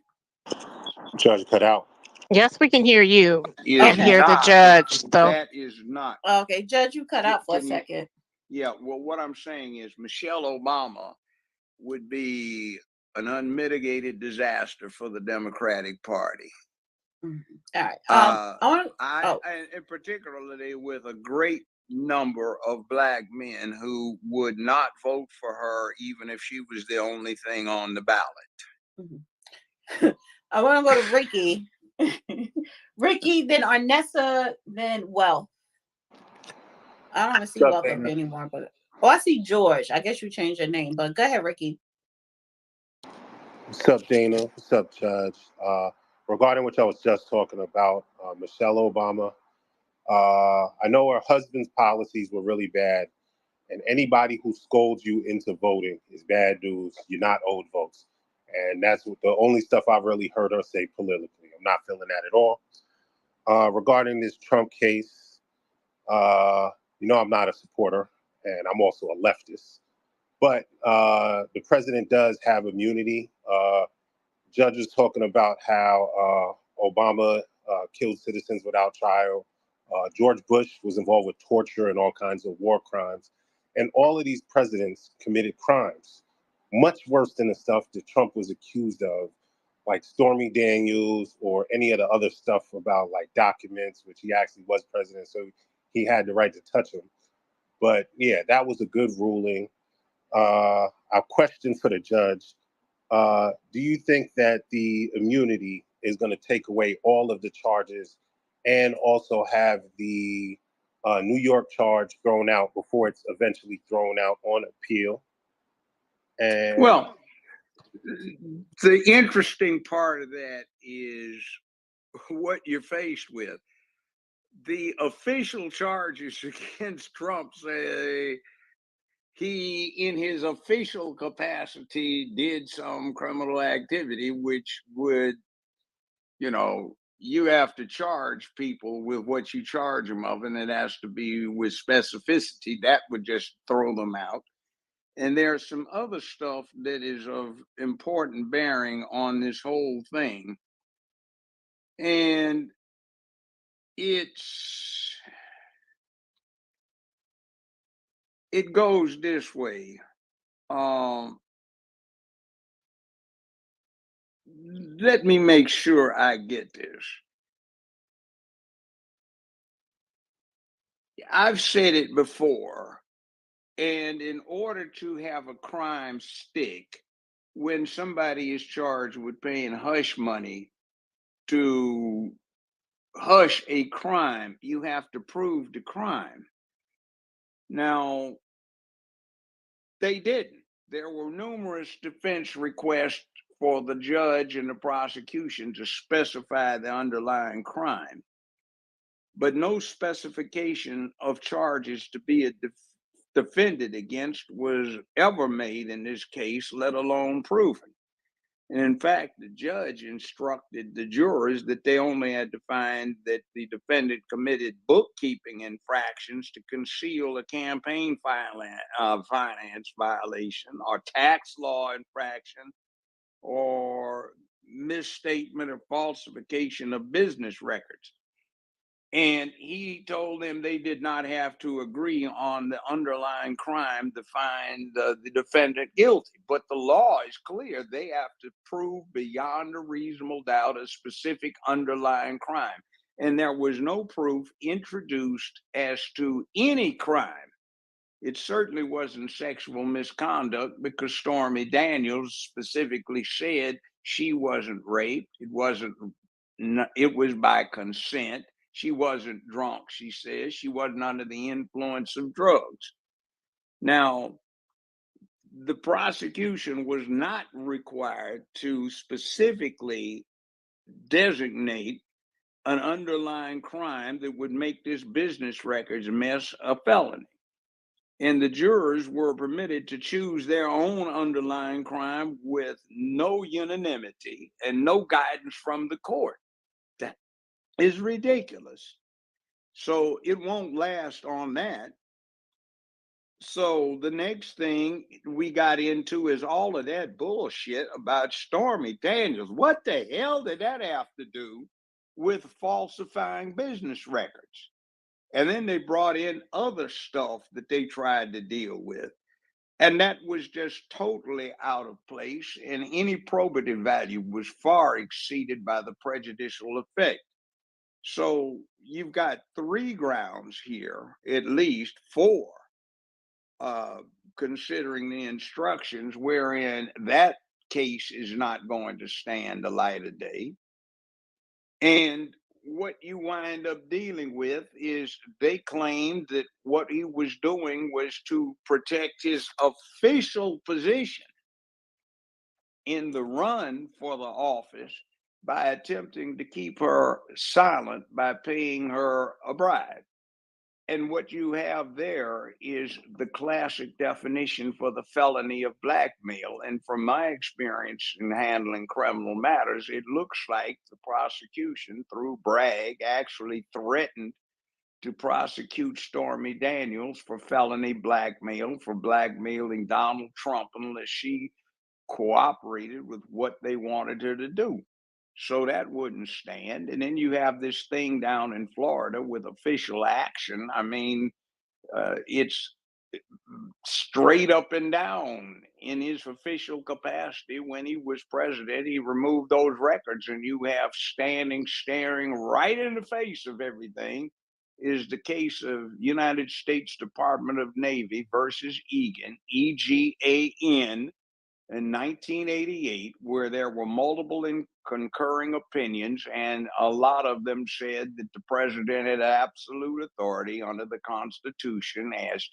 Judge cut out. Yes, we can hear you is and Okay. hear the not, judge. So that is not. Okay, Judge, you cut out for a Can you- second. Yeah, well, what I'm saying is Michelle Obama would be an unmitigated disaster for the Democratic Party. Mhm. All right. I Oh, and particularly with a great number of Black men who would not vote for her even if she was the only thing on the ballot. mhm. I want to go to Ricky. Ricky, then Arnessa, then Wealth. I don't even see Wealth up anymore, but I see George. I guess you changed your name, but go ahead, Ricky. What's up, Dana? What's up, Judge? Regarding what I was just talking about, Michelle Obama, I know her husband's policies were really bad, and anybody who scolds you into voting is bad news. You're not owed votes. And that's the only stuff I've really heard her say politically. I'm not feeling that at all. Regarding this Trump case, I'm not a supporter, and I'm also a leftist. But the president does have immunity. Judges talking about how Obama killed citizens without trial. George Bush was involved with torture and all kinds of war crimes. And all of these presidents committed crimes, much worse than the stuff that Trump was accused of, like Stormy Daniels or any of the other stuff about like documents, which he actually was president, so he had the right to touch them. But yeah, that was a good ruling. A question for the judge. Do you think that the immunity is going to take away all of the charges and also have the New York charge thrown out before it's eventually thrown out on appeal? And Well, the interesting part of that is what you're faced with. The official charges against Trump say he, in his official capacity, did some criminal activity, which would, you have to charge people with what you charge them of, and it has to be with specificity. That would just throw them out. And there's some other stuff that is of important bearing on this whole thing. And it goes this way. let me make sure I get this. I've said it before, and in order to have a crime stick, when somebody is charged with paying hush money to hush a crime, you have to prove the crime. Now, they didn't. There were numerous defense requests for the judge and the prosecution to specify the underlying crime, but no specification of charges to be defended against was ever made in this case, let alone proven. And in fact, the judge instructed the jurors that they only had to find that the defendant committed bookkeeping infractions to conceal a campaign finance violation or tax law infraction or misstatement or falsification of business records. And he told them they did not have to agree on the underlying crime to find the defendant guilty. But the law is clear. They have to prove beyond a reasonable doubt a specific underlying crime. And there was no proof introduced as to any crime. It certainly wasn't sexual misconduct because Stormy Daniels specifically said she wasn't raped. It was by consent. She wasn't drunk, she says. She wasn't under the influence of drugs. Now, the prosecution was not required to specifically designate an underlying crime that would make this business records mess a felony. And the jurors were permitted to choose their own underlying crime with no unanimity and no guidance from the court. That is ridiculous. So it won't last on that. So the next thing we got into is all of that bullshit about Stormy Daniels. What the hell did that have to do with falsifying business records? And then they brought in other stuff that they tried to deal with. And that was just totally out of place. And any probative value was far exceeded by the prejudicial effect. So you've got 3 grounds here, at least 4, considering the instructions, wherein that case is not going to stand the light of day. And what you wind up dealing with is they claimed that what he was doing was to protect his official position in the run for the office by attempting to keep her silent by paying her a bribe. And what you have there is the classic definition for the felony of blackmail. And from my experience in handling criminal matters, it looks like the prosecution, through Bragg, actually threatened to prosecute Stormy Daniels for felony blackmail, for blackmailing Donald Trump unless she cooperated with what they wanted her to do. So that wouldn't stand. And then you have this thing down in Florida with official action. I mean, it's straight up and down in his official capacity. When he was president, he removed those records, and you have standing, staring right in the face of everything is the case of United States Department of Navy versus Egan, EGAN, in 1988, where there were multiple concurring opinions, and a lot of them said that the president had absolute authority under the Constitution as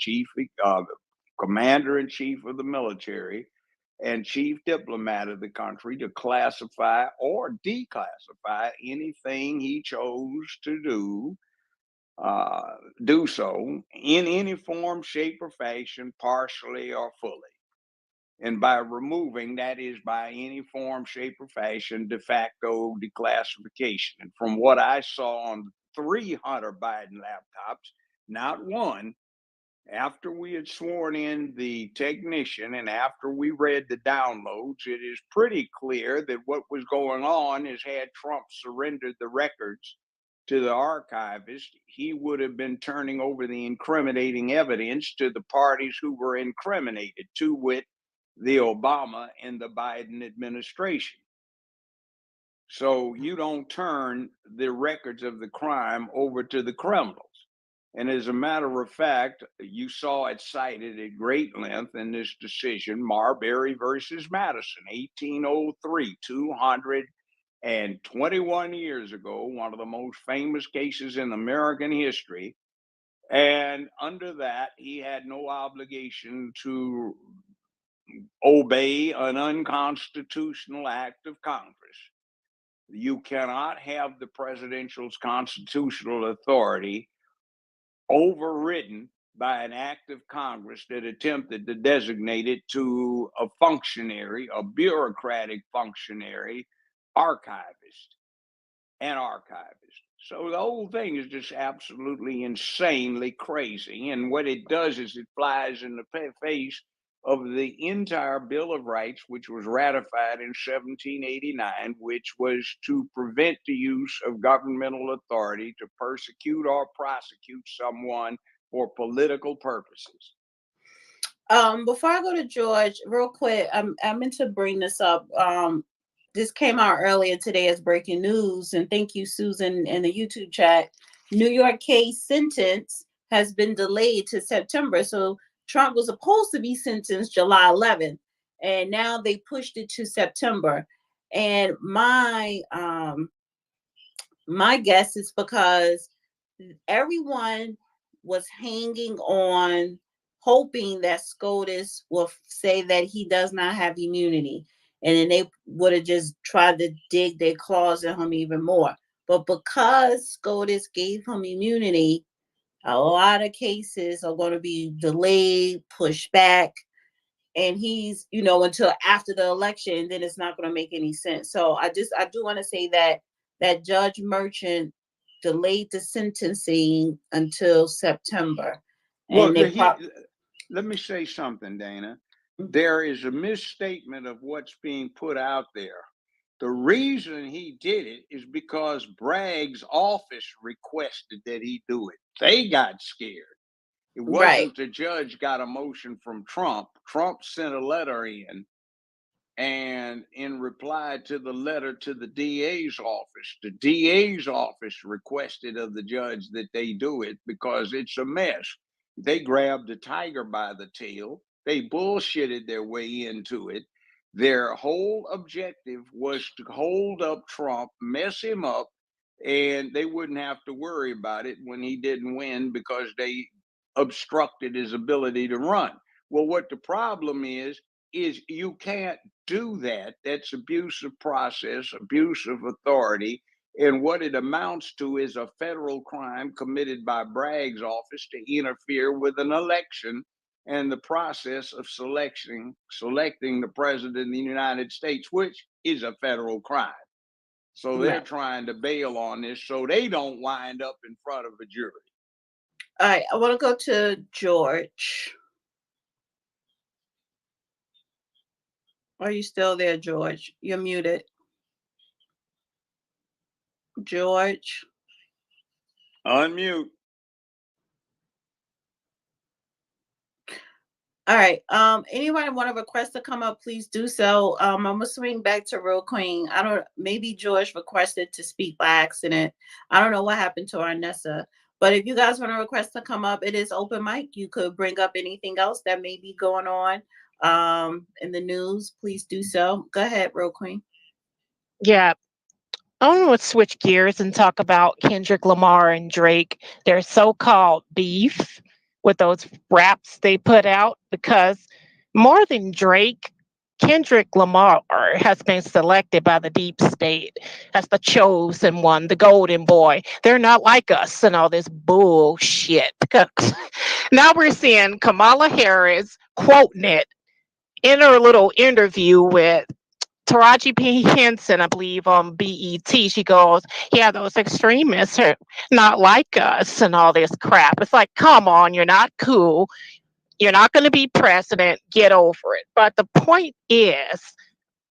commander in chief of the military and chief diplomat of the country to classify or declassify anything he chose to do so in any form, shape, or fashion, partially or fully. And by removing, that is by any form, shape, or fashion, de facto declassification. And from what I saw on 3 Hunter Biden laptops, not one, after we had sworn in the technician and after we read the downloads, it is pretty clear that what was going on is, had Trump surrendered the records to the archivist, he would have been turning over the incriminating evidence to the parties who were incriminated, to wit, the Obama and the Biden administration. So you don't turn the records of the crime over to the criminals. And as a matter of fact, you saw it cited at great length in this decision, Marbury versus Madison, 1803, 221 years ago, one of the most famous cases in American history. And under that, he had no obligation to obey an unconstitutional act of Congress. You cannot have the presidential's constitutional authority overridden by an act of Congress that attempted to designate it to a functionary, a bureaucratic functionary, archivist, an archivist. So the whole thing is just absolutely insanely crazy. And what it does is it flies in the face of the entire Bill of Rights, which was ratified in 1789, which was to prevent the use of governmental authority to persecute or prosecute someone for political purposes. Before I go to George, real quick, I meant to bring this up. This came out earlier today as breaking news, and thank you, Susan, in the YouTube chat. New York case sentence has been delayed to September. So Trump was supposed to be sentenced July 11th, and now they pushed it to September. And my guess is because everyone was hanging on, hoping that SCOTUS will say that he does not have immunity. And then they would have just tried to dig their claws at him even more. But because SCOTUS gave him immunity, a lot of cases are going to be delayed, pushed back, and he's, until after the election, then it's not going to make any sense. So I do want to say that Judge Merchant delayed the sentencing until September. Well, let me say something, Dana. There is a misstatement of what's being put out there. The reason he did it is because Bragg's office requested that he do it. They got scared. It wasn't the judge got a motion from Trump. Trump sent a letter in, and in reply to the letter to the DA's office, the DA's office requested of the judge that they do it because it's a mess. They grabbed the tiger by the tail. They bullshitted their way into it. Their whole objective was to hold up Trump, mess him up, and they wouldn't have to worry about it when he didn't win because they obstructed his ability to run. Well, what the problem is you can't do that. That's abuse of process, abuse of authority. And what it amounts to is a federal crime committed by Bragg's office to interfere with an election and the process of selecting the president of the United States, which is a federal crime. So they're trying to bail on this so they don't wind up in front of a jury. All right, I want to go to George. Are you still there, George? You're muted. George. Unmute. All right. Anybody want to request to come up, please do so. I'm gonna swing back to Real Queen. Maybe George requested to speak by accident. I don't know what happened to Arnessa. But if you guys want to request to come up, it is open mic. You could bring up anything else that may be going on in the news. Please do so. Go ahead, Real Queen. Yeah. I want to switch gears and talk about Kendrick Lamar and Drake, their so-called beef with those raps they put out, because more than Drake, Kendrick Lamar has been selected by the deep state as the chosen one, the golden boy. They're not like us and all this bullshit. Now we're seeing Kamala Harris quoting it in her little interview with Taraji P. Henson, I believe, on BET. She goes, yeah, those extremists are not like us and all this crap. It's like, come on, you're not cool. You're not going to be president. Get over it. But the point is,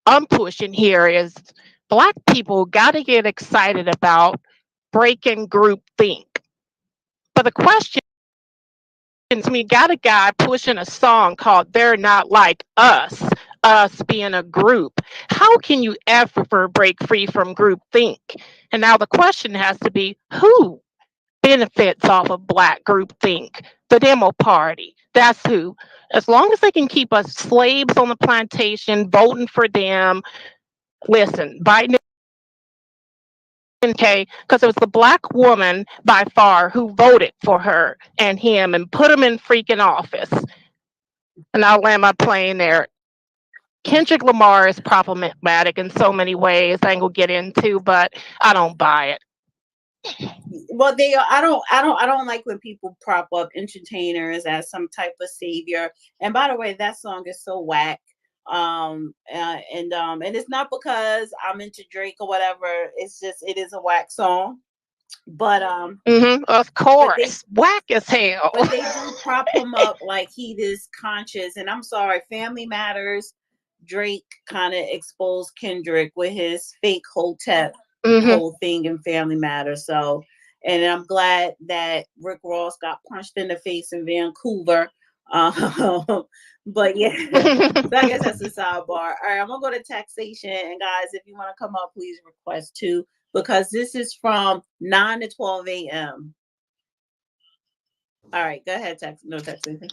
I'm pushing here is Black people got to get excited about breaking groupthink. But the question is, we got a guy pushing a song called They're Not Like Us us being a group. How can you ever break free from group think? And now the question has to be, who benefits off of Black group think? The Demo Party. That's who. As long as they can keep us slaves on the plantation, voting for them. Listen, Biden, okay, because it was the Black woman by far who voted for her and him and put him in freaking office. And I'll land my plane there. Kendrick Lamar is problematic in so many ways. I ain't gonna get into, but I don't buy it. Well, they are. I don't like when people prop up entertainers as some type of savior. And by the way, that song is so whack. And it's not because I'm into Drake or whatever. It's just it is a whack song. But Of but they course, whack as hell. but they do prop him up like he is conscious. And I'm sorry, Family Matters. Drake kind of exposed Kendrick with his fake Hotep whole thing in Family Matters. So, and I'm glad that Rick Ross got punched in the face in Vancouver. But yeah, so I guess that's a sidebar. All right, I'm gonna go to taxation, and guys, if you want to come up, please request too, because this is from 9 to 12 a.m. All right, go ahead, taxation.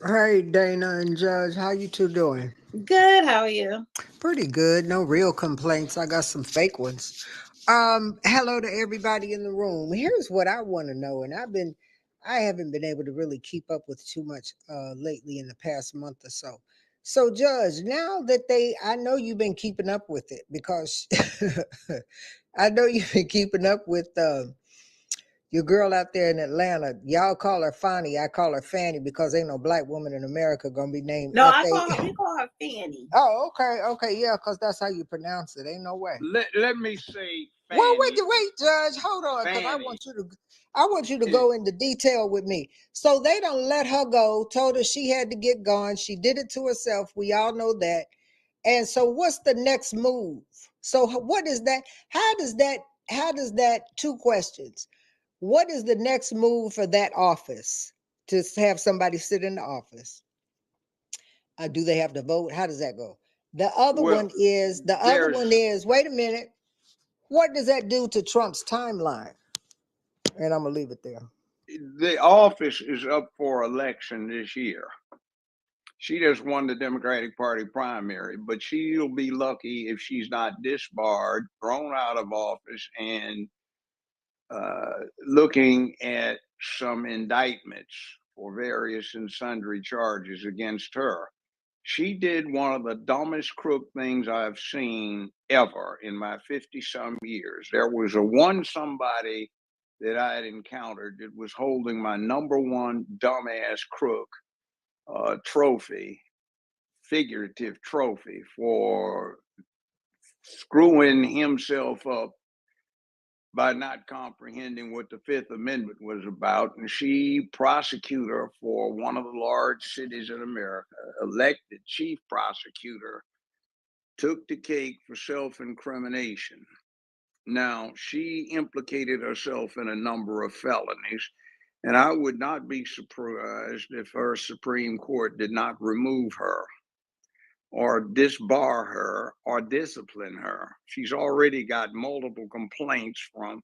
Hey, Dana and Judge, how you two doing? Good. How are you? Pretty good. No real complaints. I got some fake ones. Hello to everybody in the room. Here's what I want to know, and I haven't been able to really keep up with too much lately in the past month or so. So, Judge, now that I know you've been keeping up with it because I know you've been keeping up with your girl out there in Atlanta. Y'all call her Fanny. I call her Fanny because ain't no Black woman in America gonna be named No, F-A. we call her Fanny. Oh, okay, yeah, because that's how you pronounce it. Ain't no way. Let me say, Fanny, Well, wait, Judge, hold on, because I want you to go into detail with me. So they don't let her go. Told her she had to get gone. She did it to herself. We all know that. And so, what's the next move? So, what is that? How does that? Two questions. What is the next move for that office to have somebody sit in the office? Do they have to vote? How does that go? The other one is, wait a minute. What does that do to Trump's timeline? And I'm going to leave it there. The office is up for election this year. She just won the Democratic Party primary, but she'll be lucky if she's not disbarred, thrown out of office, and looking at some indictments for various and sundry charges against her. She did one of the dumbest crook things I've seen ever in my 50-some years. There was somebody that I had encountered that was holding my number one dumbass crook trophy, figurative trophy, for screwing himself up by not comprehending what the Fifth Amendment was about. And she, prosecutor for one of the large cities in America, elected chief prosecutor, took the cake for self-incrimination. Now, she implicated herself in a number of felonies, and I would not be surprised if her Supreme Court did not remove her or disbar her or discipline her. She's already got multiple complaints from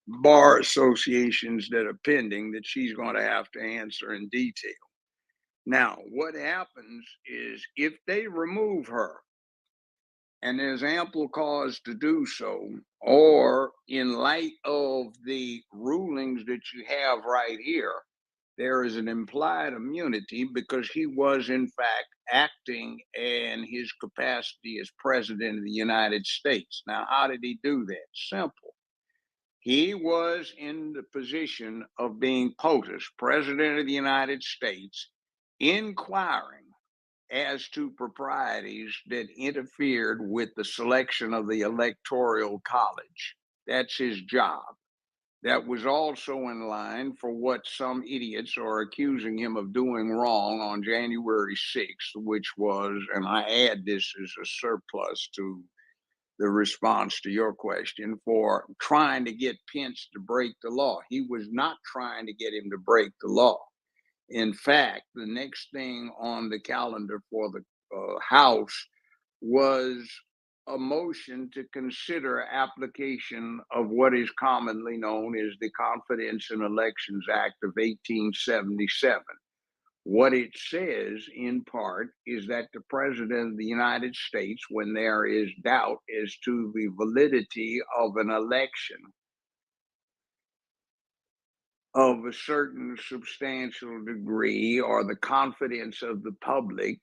bar associations that are pending that she's going to have to answer in detail. Now, what happens is if they remove her, and there's ample cause to do so, or in light of the rulings that you have right here, there is an implied immunity because he was in fact acting in his capacity as president of the United States. Now, how did he do that? Simple. He was in the position of being POTUS, President of the United States, inquiring as to proprieties that interfered with the selection of the Electoral College. That's his job. That was also in line for what some idiots are accusing him of doing wrong on January 6th, which was, and I add this as a surplus to the response to your question, for trying to get Pence to break the law. He was not trying to get him to break the law. In fact, the next thing on the calendar for the House was a motion to consider application of what is commonly known as the Confidence in Elections Act of 1877. What it says, in part, is that the President of the United States, when there is doubt as to the validity of an election of a certain substantial degree, or the confidence of the public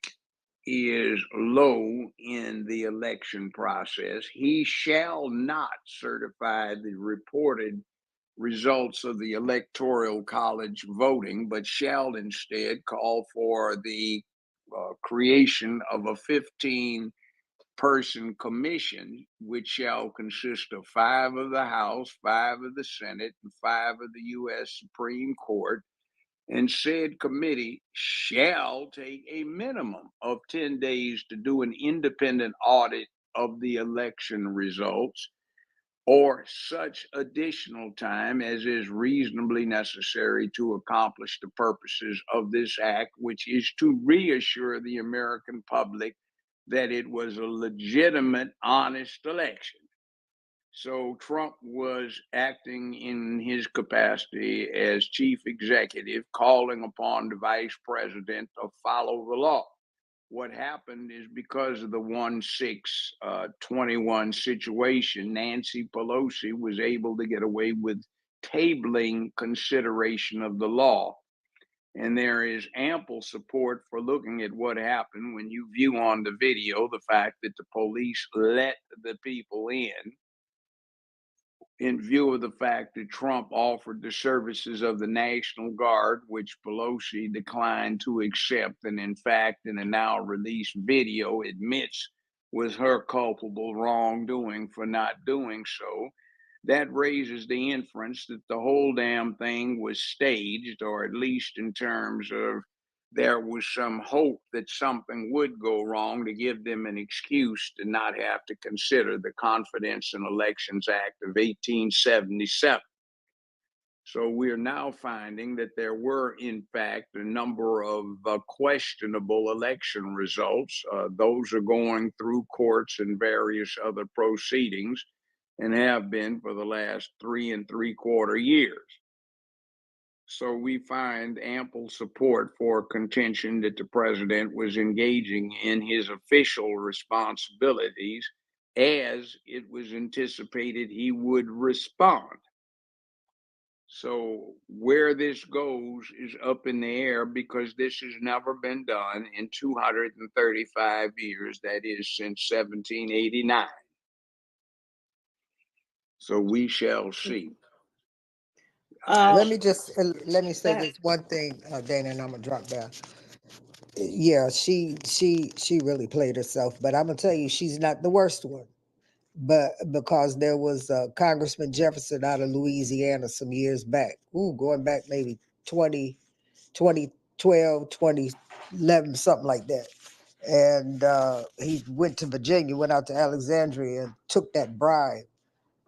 is low in the election process, he shall not certify the reported results of the Electoral College voting, but shall instead call for the creation of a 15-person commission, which shall consist of 5 of the House, 5 of the Senate, and 5 of the U.S. Supreme Court. And said committee shall take a minimum of 10 days to do an independent audit of the election results, or such additional time as is reasonably necessary to accomplish the purposes of this act, which is to reassure the American public that it was a legitimate, honest election. So Trump was acting in his capacity as chief executive, calling upon the vice president to follow the law. What happened is, because of the 1-6-21 situation, Nancy Pelosi was able to get away with tabling consideration of the law. And there is ample support for looking at what happened when you view on the video the fact that the police let the people in view of the fact that Trump offered the services of the National Guard, which Pelosi declined to accept, and in fact, in a now released video, admits was her culpable wrongdoing for not doing so. That raises the inference that the whole damn thing was staged, or at least in terms of there was some hope that something would go wrong to give them an excuse to not have to consider the Confidence in Elections Act of 1877. So we're now finding that there were, in fact, a number of questionable election results. Those are going through courts and various other proceedings, and have been for the last 3 3/4 years. So we find ample support for contention that the president was engaging in his official responsibilities as it was anticipated he would respond. So where this goes is up in the air, because this has never been done in 235 years, that is, since 1789. So we shall see. Let me say this one thing, Dana, and I'm gonna drop down. Yeah, she really played herself, but I'm gonna tell you, she's not the worst one. But because there was Congressman Jefferson out of Louisiana some years back, going back maybe 2012, 2011, something like that. And he went to Virginia, went out to Alexandria, and took that bribe.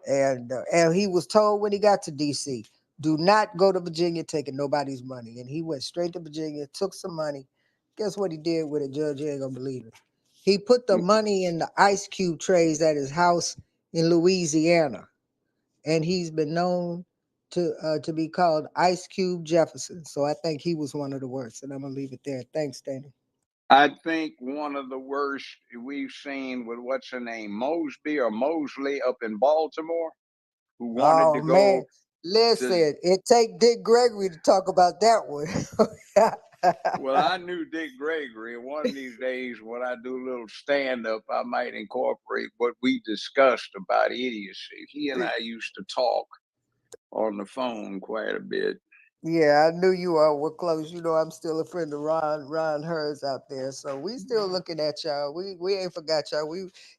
And he was told when he got to D.C., do not go to Virginia taking nobody's money. And he went straight to Virginia, took some money. Guess what he did with it, Judge? You ain't gonna believe it. He put the money in the ice cube trays at his house in Louisiana. And he's been known to be called Ice Cube Jefferson. So I think he was one of the worst. And I'm gonna leave it there. Thanks, Dana. I think one of the worst we've seen with, what's her name, Mosby or Mosley up in Baltimore, who wanted to go. Man. Listen, it take Dick Gregory to talk about that one. Well, I knew Dick Gregory, and one of these days when I do a little stand-up, I might incorporate what we discussed about idiocy. He and I used to talk on the phone quite a bit. Yeah, I knew you all were close. You know, I'm still a friend of Ron Hurds out there. So we still looking at y'all. We ain't forgot y'all.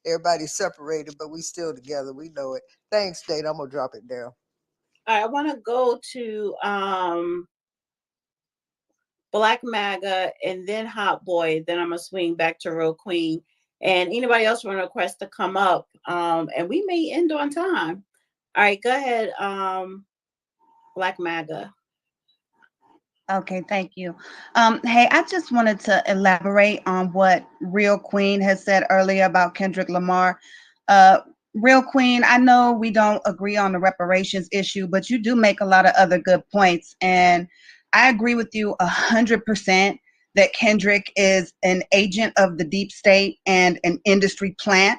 Everybody's separated, but we still together. We know it. Thanks, Dana. I'm gonna drop it down. I want to go to Black MAGA and then Hot Boy. Then I'm gonna swing back to Real Queen. And anybody else want to request to come up? And we may end on time. All right, go ahead, Black MAGA. Okay, thank you. Hey, I just wanted to elaborate on what Real Queen has said earlier about Kendrick Lamar. Uh, Real Queen, I know we don't agree on the reparations issue, but you do make a lot of other good points. And I agree with you 100% that Kendrick is an agent of the deep state and an industry plant.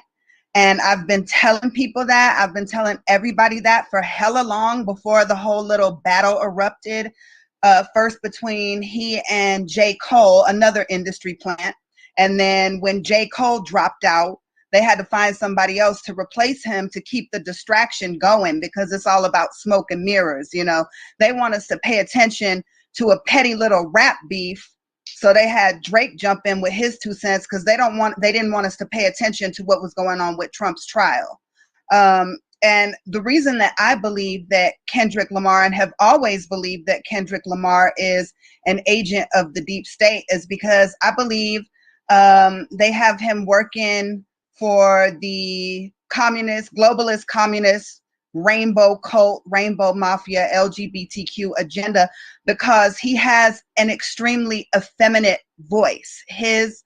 And I've been telling people that. I've been telling everybody that for hella long before the whole little battle erupted, first between he and J. Cole, another industry plant. And then when J. Cole dropped out, they had to find somebody else to replace him to keep the distraction going, because it's all about smoke and mirrors. You know, they want us to pay attention to a petty little rap beef. So they had Drake jump in with his 2 cents because they didn't want us to pay attention to what was going on with Trump's trial. And the reason that I believe that Kendrick Lamar, and have always believed that Kendrick Lamar is an agent of the deep state, is because I believe they have him working for the globalist communist, rainbow cult, rainbow mafia, LGBTQ agenda, because he has an extremely effeminate voice. His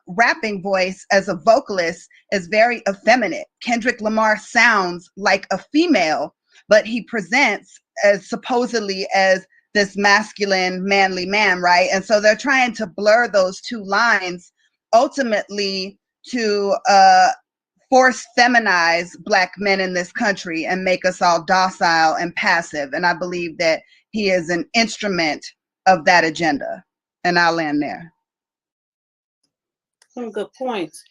rapping voice as a vocalist is very effeminate. Kendrick Lamar sounds like a female, but he presents as supposedly as this masculine, manly man, right? And so they're trying to blur those two lines, ultimately to force feminize Black men in this country and make us all docile and passive. And I believe that he is an instrument of that agenda. And I'll land there. Some good points.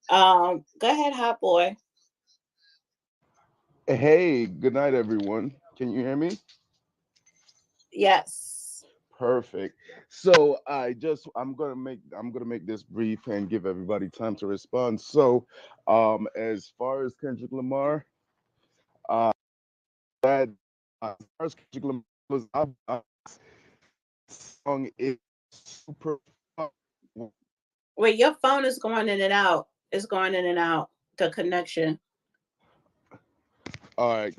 Go ahead, Hot Boy. Hey, good night, everyone. Can you hear me? Yes. Perfect. So I'm gonna make this brief and give everybody time to respond. So, as far as Kendrick Lamar, uh, that as far as Kendrick Lamar was, song is super. Wait, your phone is going in and out. It's going in and out. The connection. All right,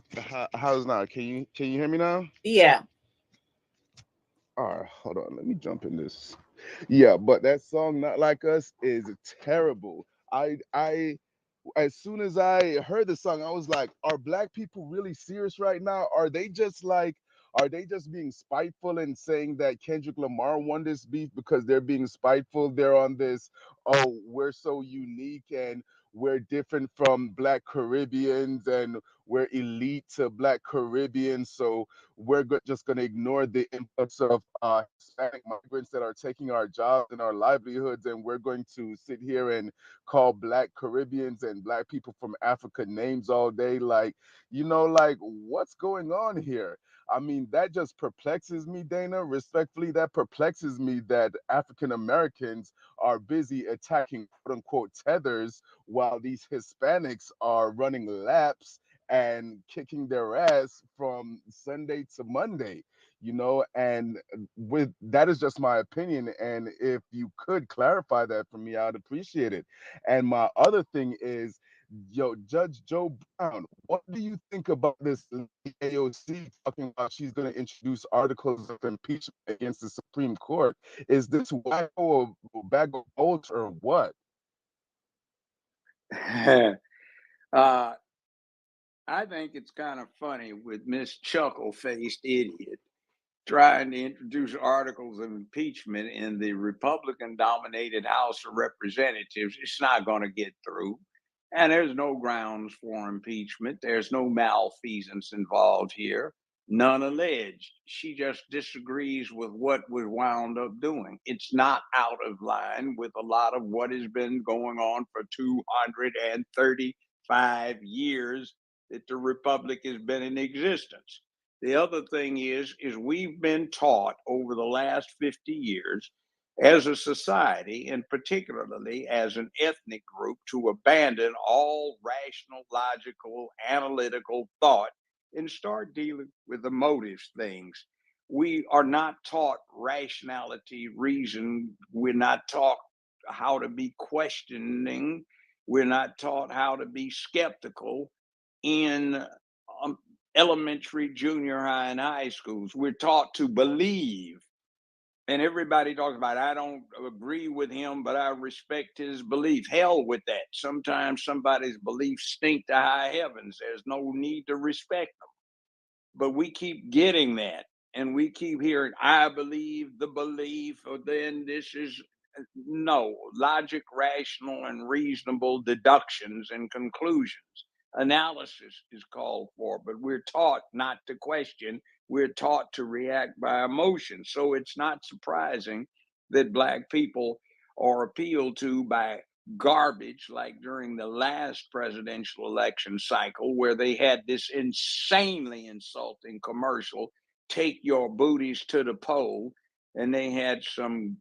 how's now? Can you hear me now? Yeah. All right, hold on. Let me jump in this. Yeah, but that song "Not Like Us" is terrible. I as soon as I heard the song, I was like, are Black people really serious right now? Are they just being spiteful and saying that Kendrick Lamar won this beef because they're being spiteful? They're on this, oh, we're so unique and we're different from Black Caribbeans and we're elite to Black Caribbeans. So we're just going to ignore the influx of Hispanic migrants that are taking our jobs and our livelihoods. And we're going to sit here and call Black Caribbeans and Black people from Africa names all day. Like, like what's going on here? I mean, that just perplexes me, Dana. Respectfully, that perplexes me that African Americans are busy attacking quote unquote tethers while these Hispanics are running laps and kicking their ass from Sunday to Monday, and with that is just my opinion. And if you could clarify that for me, I'd appreciate it. And my other thing is, Judge Joe Brown, what do you think about this AOC talking about she's going to introduce articles of impeachment against the Supreme Court? Is this wacko a bag of bolts or what? I think it's kind of funny with Miss Chuckle-faced idiot trying to introduce articles of impeachment in the Republican-dominated House of Representatives. It's not going to get through. And there's no grounds for impeachment. There's no malfeasance involved here. None alleged. She just disagrees with what was wound up doing. It's not out of line with a lot of what has been going on for 235 years that the Republic has been in existence. The other thing is we've been taught over the last 50 years as a society, and particularly as an ethnic group, to abandon all rational, logical, analytical thought and start dealing with the motives things. We are not taught rationality, reason. We're not taught how to be questioning. We're not taught how to be skeptical in elementary, junior high, and high schools. We're taught to believe And everybody talks about, I don't agree with him, but I respect his belief. Hell with that. Sometimes somebody's beliefs stink to high heavens. There's no need to respect them. But we keep getting that. And we keep hearing, I believe the belief, or then this is no logic, rational, and reasonable deductions and conclusions. Analysis is called for, but we're taught not to question. We're taught to react by emotion. So it's not surprising that Black people are appealed to by garbage like during the last presidential election cycle, where they had this insanely insulting commercial, take your booties to the poll, and they had some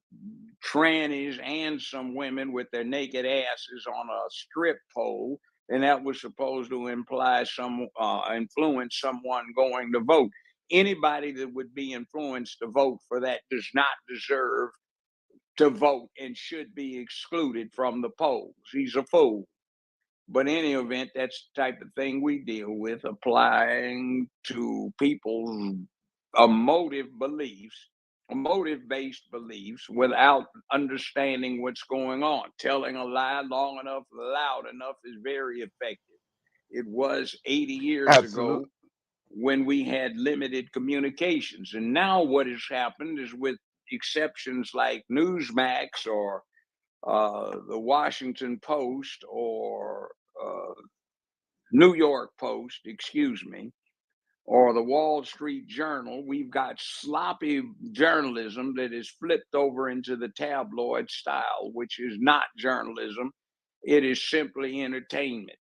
trannies and some women with their naked asses on a strip pole, and that was supposed to imply some influence someone going to vote. Anybody that would be influenced to vote for that does not deserve to vote and should be excluded from the polls. He's a fool. But in any event, that's the type of thing we deal with, applying to people's emotive beliefs, motive-based beliefs, without understanding what's going on. Telling a lie long enough, loud enough is very effective. It was 80 years Absolutely. ago when we had limited communications. And now what has happened is, with exceptions like Newsmax or the Washington Post or New York Post, excuse me, or the Wall Street Journal, we've got sloppy journalism that is flipped over into the tabloid style, which is not journalism. It is simply entertainment.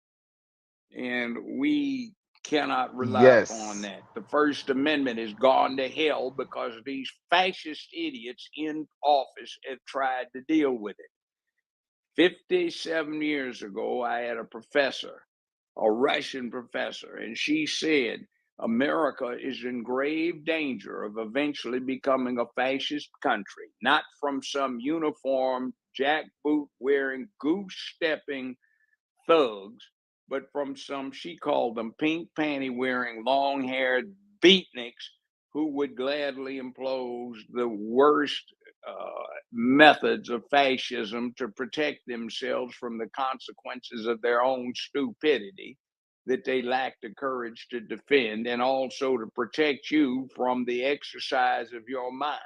And we cannot rely upon Yes. that. The First Amendment has gone to hell because these fascist idiots in office have tried to deal with it. 57 years ago, I had a professor, a Russian professor, and she said, America is in grave danger of eventually becoming a fascist country, not from some uniformed, jackboot wearing, goose stepping thugs, but from some, she called them pink panty wearing, long haired beatniks who would gladly impose the worst methods of fascism to protect themselves from the consequences of their own stupidity that they lack the courage to defend, and also to protect you from the exercise of your mind.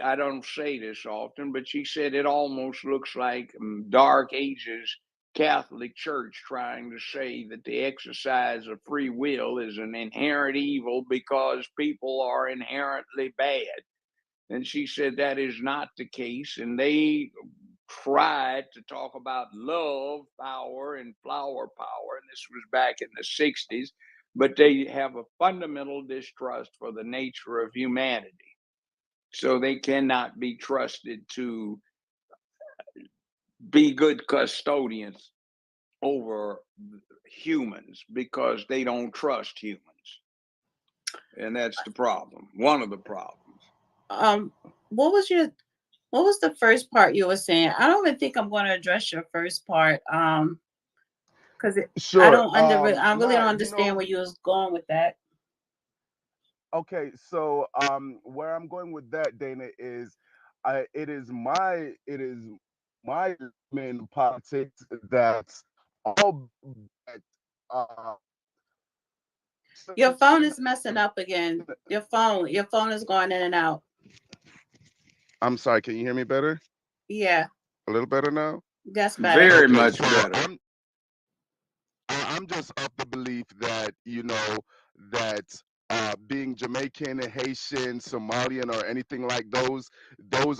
I don't say this often, but she said it almost looks like Dark Ages Catholic Church trying to say that the exercise of free will is an inherent evil because people are inherently bad. And she said that is not the case. And they tried to talk about love power and flower power, and this was back in the 60s, but they have a fundamental distrust for the nature of humanity. So they cannot be trusted to be good custodians over humans because they don't trust humans. And that's the problem. One of the problems. What was the first part you were saying? I don't even think I'm going to address your first part. Because I Sure. I really don't Nah, understand where you was going with that. okay, so where I'm going with that, Dana, is it is my main politics that all that uh Your phone is messing up again. Your phone is going in and out. I'm sorry, can you hear me better? Yeah, A little better now? that's better. Very Okay, much so better. I'm just of the belief that that being Jamaican, Haitian, Somalian, or anything like those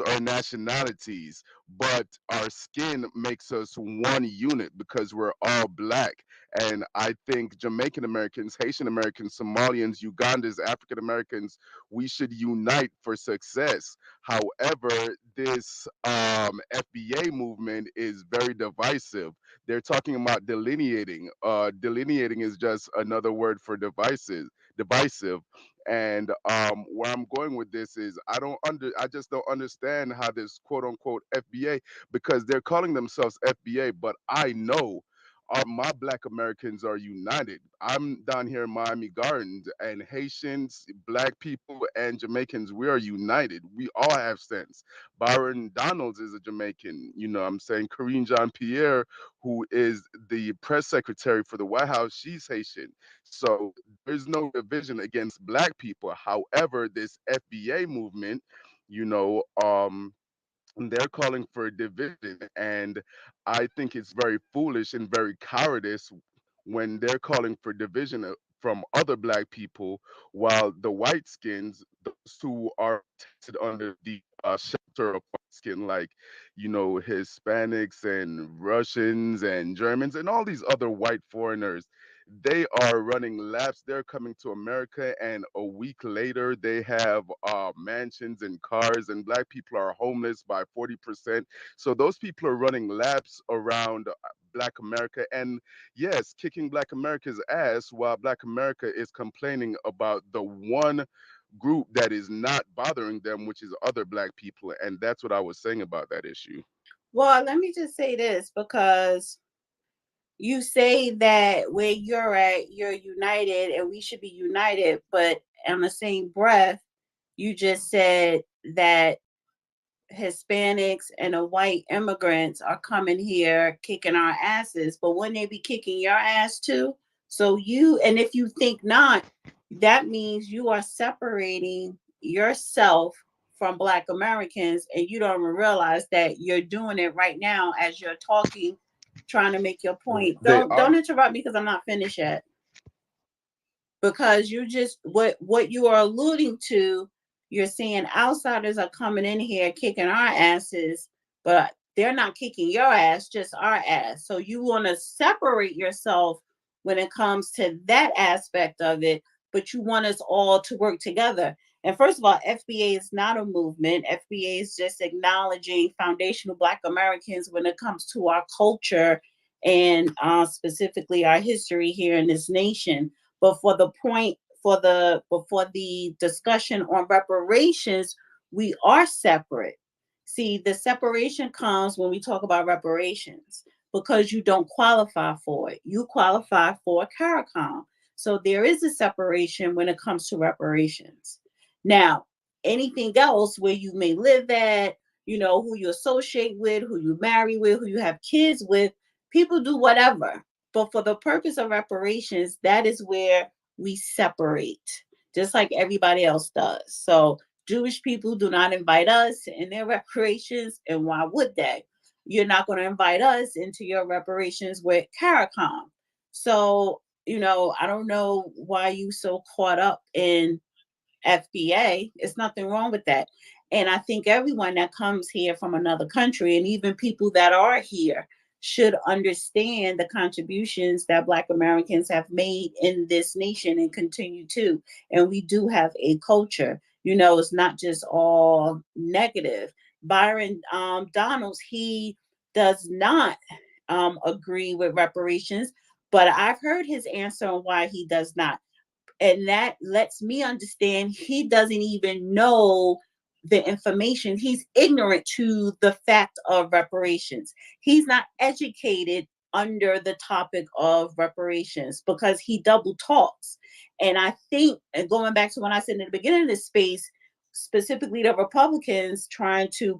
are nationalities, but our skin makes us one unit because we're all black. And I think Jamaican Americans, Haitian Americans, Somalians, Ugandans, African Americans, we should unite for success. However, this FBA movement is very divisive. They're talking about delineating. Delineating is just another word for divisive. And where I'm going with this is I just don't understand how this quote unquote FBA, because they're calling themselves FBA, but I know my Black Americans are united. I'm down here in Miami Gardens, and Haitians, Black people, and Jamaicans, we are united. We all have sense. Byron Donalds is a Jamaican. You know, I'm saying Karine Jean-Pierre, who is the press secretary for the White House, she's Haitian. So there's no division against Black people. However, this FBA movement, you know, they're calling for division, and I think it's very foolish and very cowardice when they're calling for division from other Black people, while the white skins, those who are tested under the shelter of white skin, like, you know, Hispanics and Russians and Germans and all these other white foreigners, they are running laps. They're coming to America, and a week later, they have mansions and cars, and Black people are homeless by 40%. So those people are running laps around Black America, and yes, kicking Black America's ass, while Black America is complaining about the one group that is not bothering them, which is other Black people. And that's what I was saying about that issue. Well, let me just say this, because you say that where you're at, you're united and we should be united. But in the same breath, you just said that Hispanics and the white immigrants are coming here kicking our asses. But wouldn't they be kicking your ass too? So and if you think not, that means you are separating yourself from Black Americans, and you don't even realize that you're doing it right now as you're talking, trying to make your point. Don't interrupt me, because I'm not finished yet. Because you just what you are alluding to, you're saying outsiders are coming in here kicking our asses, but they're not kicking your ass, just our ass. So you want to separate yourself when it comes to that aspect of it, but you want us all to work together. And first of all, FBA is not a movement. FBA is just acknowledging foundational Black Americans when it comes to our culture and specifically our history here in this nation. But for the point, for the discussion on reparations, we are separate. See, the separation comes when we talk about reparations, because you don't qualify for it. You qualify for CARICOM. So there is a separation when it comes to reparations. Now, anything else where you may live at, you know, who you associate with, who you marry with, who you have kids with, people do whatever. But for the purpose of reparations, that is where we separate, just like everybody else does. So Jewish people do not invite us in their reparations, and why would they? You're not going to invite us into your reparations with CARICOM. So, you know, I don't know why you so caught up in FBA. It's nothing wrong with that. And I think everyone that comes here from another country, and even people that are here, should understand the contributions that Black Americans have made in this nation and continue to. And we do have a culture. You know, it's not just all negative. Byron Donalds, he does not agree with reparations, but I've heard his answer on why he does not. And that lets me understand he doesn't even know the information. He's ignorant to the fact of reparations. He's not educated under the topic of reparations, because he double talks. And I think, and going back to when I said in the beginning of this space, specifically the Republicans trying to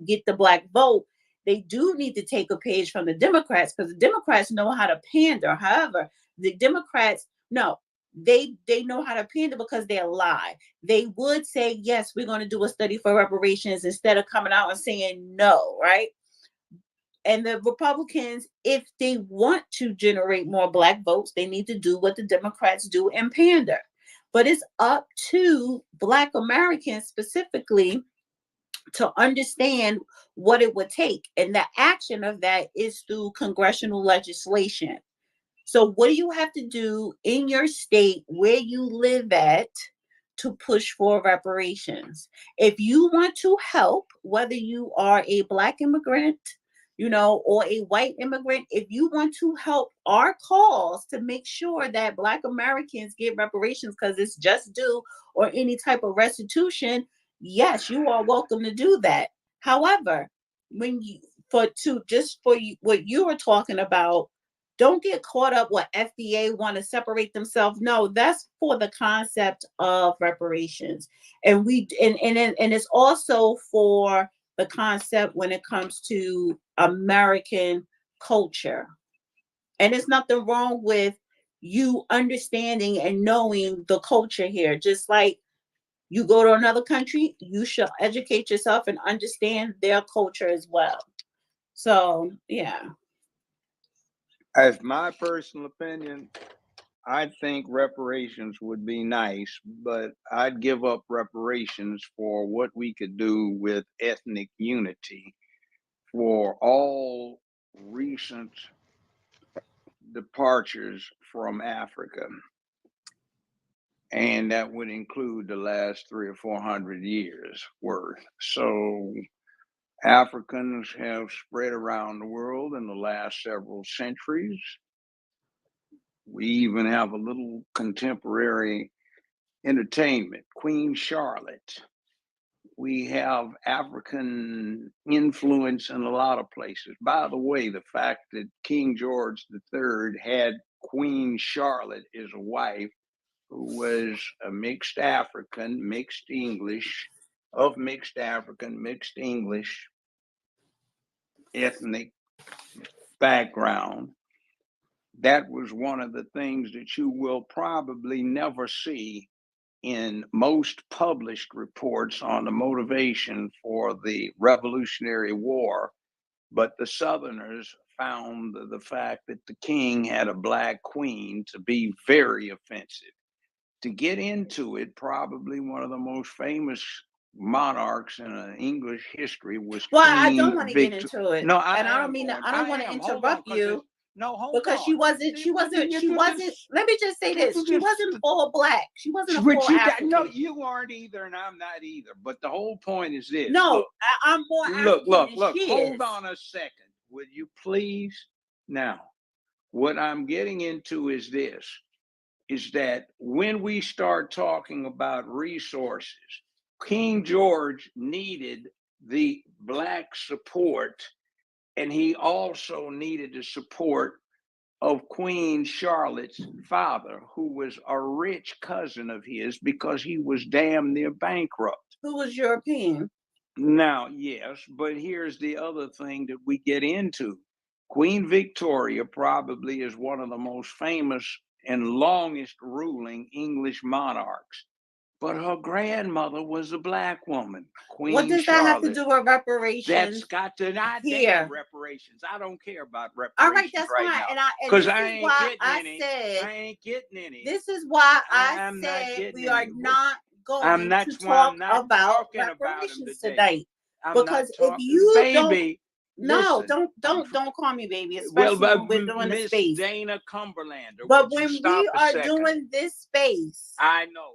get the Black vote, they do need to take a page from the Democrats, because the Democrats know how to pander. However, the Democrats, no, they know how to pander because they lie. They would say, yes, we're going to do a study for reparations, instead of coming out and saying no, right? And the Republicans, if they want to generate more Black votes, they need to do what the Democrats do and pander. But it's up to Black Americans specifically to understand what it would take. And the action of that is through congressional legislation. So what do you have to do in your state where you live at to push for reparations? If you want to help, whether you are a Black immigrant, you know, or a white immigrant, if you want to help our cause to make sure that Black Americans get reparations because it's just due, or any type of restitution, yes, you are welcome to do that. However, for you, what you were talking about, don't get caught up what FDA want to separate themselves. No, that's for the concept of reparations. And it's also for the concept when it comes to American culture. And there's nothing wrong with you understanding and knowing the culture here. Just like you go to another country, you should educate yourself and understand their culture as well. So, yeah. As my personal opinion, I think reparations would be nice, but I'd give up reparations for what we could do with ethnic unity for all recent departures from Africa. And that would include the last 300 or 400 years worth. So Africans have spread around the world in the last several centuries. We even have a little contemporary entertainment, Queen Charlotte. We have African influence in a lot of places. By the way, the fact that King George III had Queen Charlotte as a wife, who was a mixed African, mixed English, of mixed African, mixed English ethnic background. That was one of the things that you will probably never see in most published reports on the motivation for the Revolutionary War. But the Southerners found the fact that the king had a black queen to be very offensive. To get into it, probably one of the most famous monarchs in English history was Well, Queen I don't want to get Victoria. into it. No, and I don't mean to, I don't want to interrupt you. No, hold because on. she wasn't. Let me just say this: she wasn't full black. She wasn't a full African. No, you aren't either, and I'm not either. But the whole point is this. No, look, I'm more African look. than she Hold is. on a second, would you please? Now, what I'm getting into is this: is that when we start talking about resources, King George needed the black support, and he also needed the support of Queen Charlotte's father, who was a rich cousin of his because he was damn near bankrupt. Who was European? Now, yes, but here's the other thing that we get into. Queen Victoria probably is one of the most famous and longest ruling English monarchs. But her grandmother was a black woman, Queen What does Charlotte. that have to do with reparations? That's got to not damn reparations. I don't care about reparations. All right, that's right fine. now. Because I ain't getting any. This is why I said we are not going to talk about reparations tonight. Because if you baby, don't call me baby, especially when we're doing the space. Miss Dana Cumberland. But when we are doing this space, I know.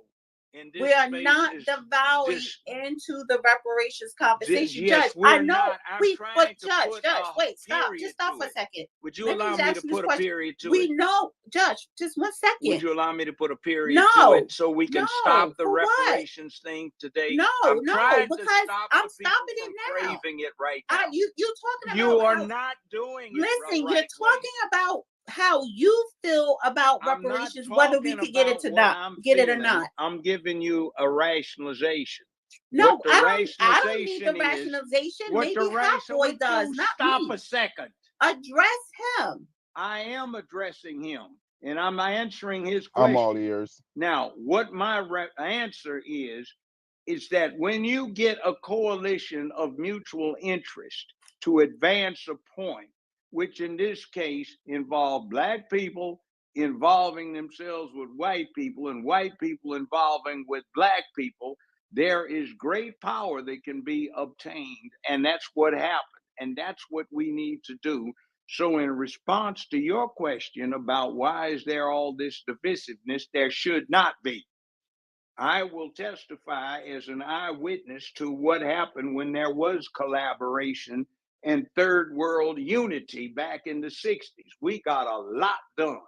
We are not devolving into the reparations conversation. Judge, I know. Judge, wait, stop. Just stop for a second. Would you allow me to put a period to it? We know, Judge, just 1 second. Would you allow me to put a period to it so we can stop the reparations thing today? I'm stopping it now. Craving it right now. You talking about you are not doing it. Listen, you're talking about how you feel about reparations, whether we could get it or not. I'm giving you a rationalization. No, I don't need the rationalization. Maybe Hot Boy does. Stop a second. Address him. I am addressing him, and I'm answering his question. I'm all ears. Now, what my answer is that when you get a coalition of mutual interest to advance a point, which in this case involved black people involving themselves with white people and white people involving with black people, there is great power that can be obtained. And that's what happened. And that's what we need to do. So in response to your question about why is there all this divisiveness, there should not be. I will testify as an eyewitness to what happened when there was collaboration and third world unity back in the 60s. We got a lot done.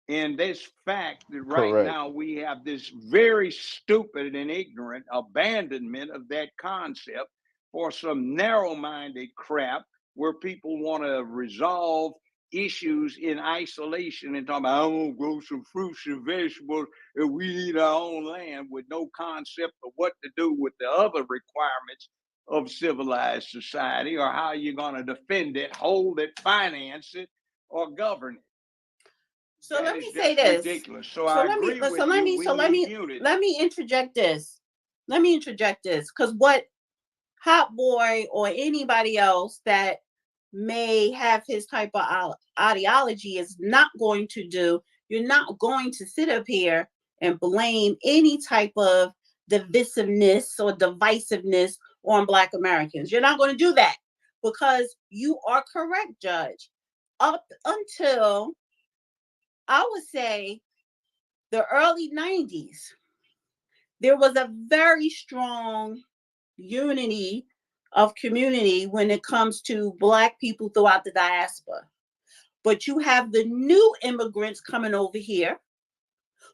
And this fact that right now we have this very stupid and ignorant abandonment of that concept for some narrow-minded crap where people want to resolve issues in isolation and talk about, I want to grow some fruits and vegetables and we need our own land, with no concept of what to do with the other requirements of civilized society, or how you're going to defend it, hold it, finance it, or govern it. So let me say this. Ridiculous. So I agree with you. Let me interject this. Because what Hot Boy or anybody else that may have his type of ideology is not going to do, you're not going to sit up here and blame any type of divisiveness or divisiveness on Black Americans. You're not going to do that, because you are correct, Judge. Up until, I would say, the early 90s, there was a very strong unity of community when it comes to Black people throughout the diaspora. But you have the new immigrants coming over here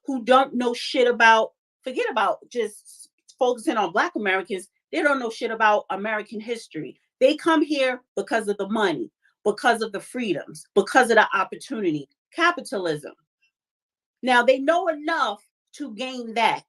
who don't know shit about, forget about just focusing on Black Americans. They don't know shit about American history. They come here because of the money, because of the freedoms, because of the opportunity, capitalism. Now they know enough to gain that.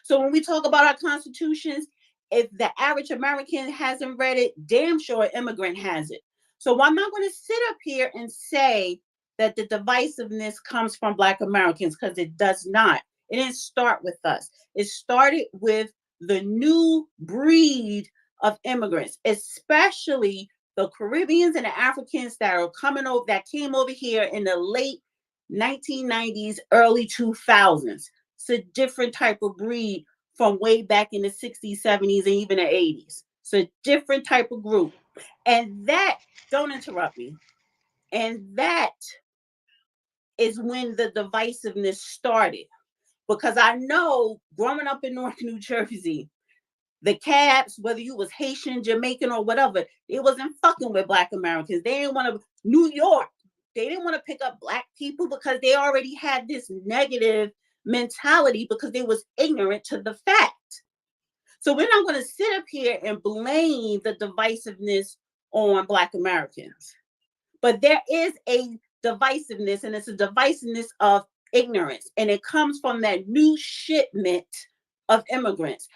So when we talk about our constitutions, if the average American hasn't read it, damn sure an immigrant has it. So I'm not going to sit up here and say that the divisiveness comes from Black Americans, because it does not. It didn't start with us. It started with the new breed of immigrants, especially the Caribbeans and the Africans that are coming over, that came over here in the late 1990s, early 2000s. It's a different type of breed from way back in the 60s, 70s, and even the 80s. It's a different type of group. And that, don't interrupt me, and that is when the divisiveness started. Because I know, growing up in North New Jersey, the cabs, whether you was Haitian, Jamaican, or whatever, it wasn't fucking with Black Americans. They didn't want to, New York, they didn't want to pick up Black people because they already had this negative mentality because they was ignorant to the fact. So we're not going to sit up here and blame the divisiveness on Black Americans. But there is a divisiveness, and it's a divisiveness of ignorance. And it comes from that new shipment of immigrants.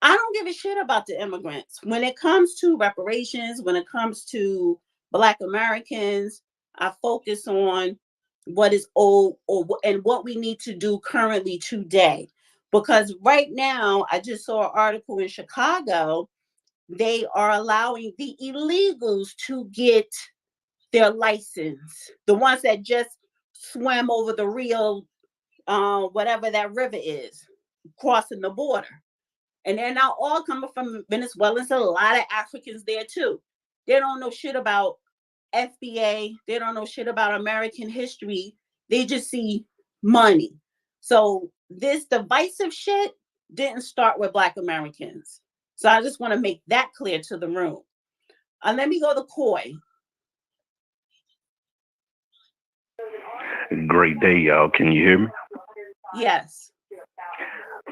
I don't give a shit about the immigrants. When it comes to reparations, when it comes to Black Americans, I focus on what is old and what we need to do currently today. Because right now, I just saw an article in Chicago, they are allowing the illegals to get their license. The ones that just swam over the Rio, whatever that river is, crossing the border. And they're not all coming from Venezuelans. A lot of Africans there too. They don't know shit about FBA. They don't know shit about American history. They just see money. So this divisive shit didn't start with Black Americans. So I just want to make that clear to the room. And let me go to Coy. Great day, y'all. Can you hear me? Yes.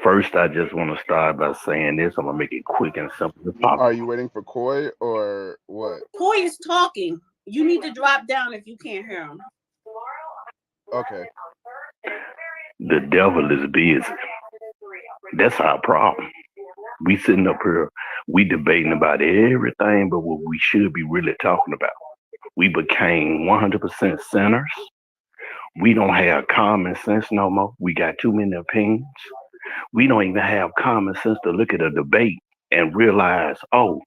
First, I just want to start by saying this. I'm going to make it quick and simple. Are you waiting for Coy or what? Coy is talking. You need to drop down if you can't hear him. Okay. The devil is busy. That's our problem. We sitting up here, we debating about everything but what we should be really talking about. We became 100% sinners. We don't have common sense no more. We got too many opinions. We don't even have common sense to look at a debate and realize, oh,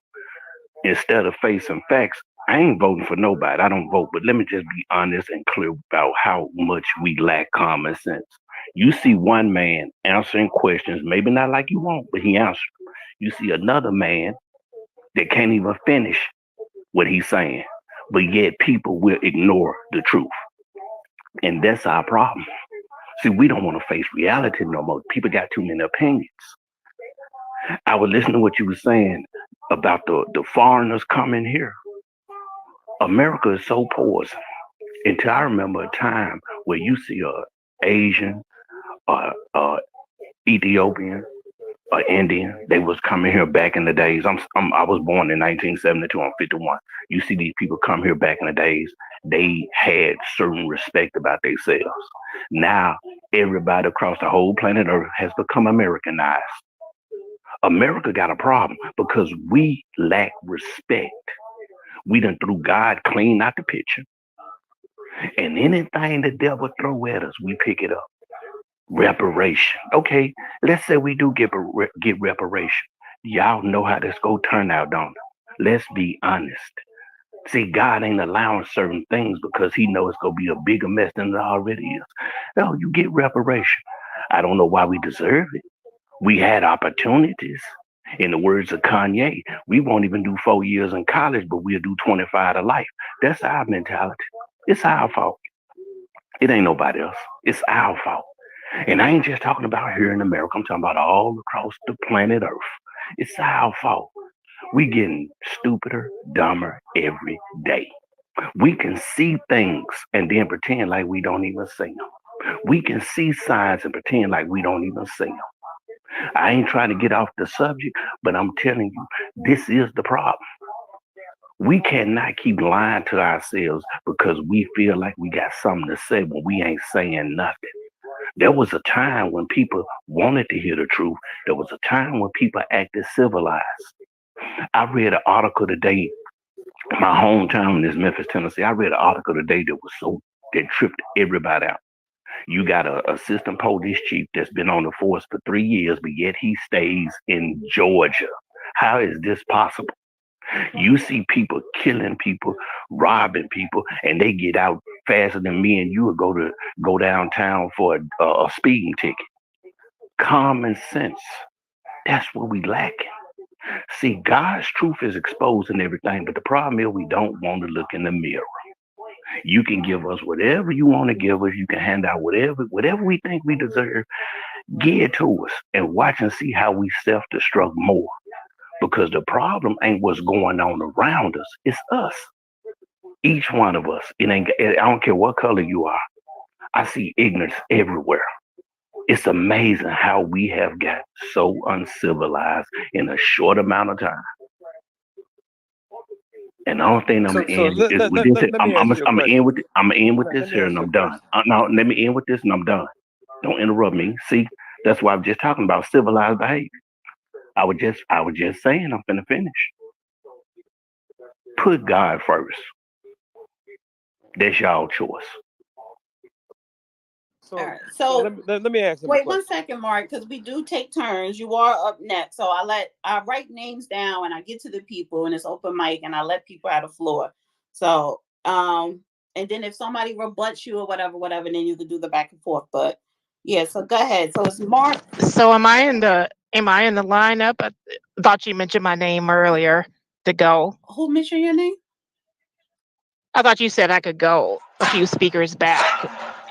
instead of facing facts, I ain't voting for nobody. I don't vote, but let me just be honest and clear about how much we lack common sense. You see one man answering questions, maybe not like you want, but he answered. You see another man that can't even finish what he's saying, but yet people will ignore the truth. And that's our problem. See, we don't want to face reality no more. People got too many opinions. I was listening to what you were saying about the foreigners coming here. America is so poison. Until I remember a time where you see a Asian, Ethiopian, Indian. They was coming here back in the days. I was born in 1972. I'm 51. You see these people come here back in the days. They had certain respect about themselves. Now everybody across the whole planet Earth has become Americanized. America got a problem because we lack respect. We done threw God clean out the picture, and anything the devil throw at us, we pick it up. Reparation. Okay, let's say we do get reparation. Y'all know how this go turn out, don't it? Let's be honest. See, God ain't allowing certain things because he knows it's going to be a bigger mess than it already is. No, you get reparation. I don't know why we deserve it. We had opportunities. In the words of Kanye, we won't even do 4 years in college, but we'll do 25 to life. That's our mentality. It's our fault. It ain't nobody else. It's our fault. And I ain't just talking about here in America. I'm talking about all across the planet Earth. It's our fault. We getting stupider, dumber every day. We can see things and then pretend like we don't even see them. We can see signs and pretend like we don't even see them. I ain't trying to get off the subject, but I'm telling you, this is the problem. We cannot keep lying to ourselves because we feel like we got something to say when we ain't saying nothing. There was a time when people wanted to hear the truth. There was a time when people acted civilized. I read an article today, my hometown is Memphis, Tennessee. I read an article today that tripped everybody out. You got an assistant police chief that's been on the force for 3 years, but yet he stays in Georgia. How is this possible? You see people killing people, robbing people, and they get out faster than me and you would go downtown for a speeding ticket. Common sense. That's what we lacking. See, God's truth is exposing everything, but the problem is we don't want to look in the mirror. You can give us whatever you want to give us. You can hand out whatever we think we deserve. Give it to us and watch and see how we self-destruct more. Because the problem ain't what's going on around us. It's us. Each one of us. I don't care what color you are. I see ignorance everywhere. It's amazing how we have got so uncivilized in a short amount of time. And the only thing I'm gonna end with this here, and I'm done. No, let me end with this, and I'm done. Don't interrupt me. See, that's why I'm just talking about civilized behavior. I was just saying I'm finna finish. Put God first. That's y'all choice. All right. So let me ask you. Wait 1 second, Mark, because we do take turns. You are up next. So I write names down and I get to the people and it's open mic and I let people have the floor. So and then if somebody rebuts you or whatever, then you can do the back and forth. But yeah, so go ahead. So it's Mark. So am I in the lineup? I thought you mentioned my name earlier to go. Who mentioned your name? I thought you said I could go a few speakers back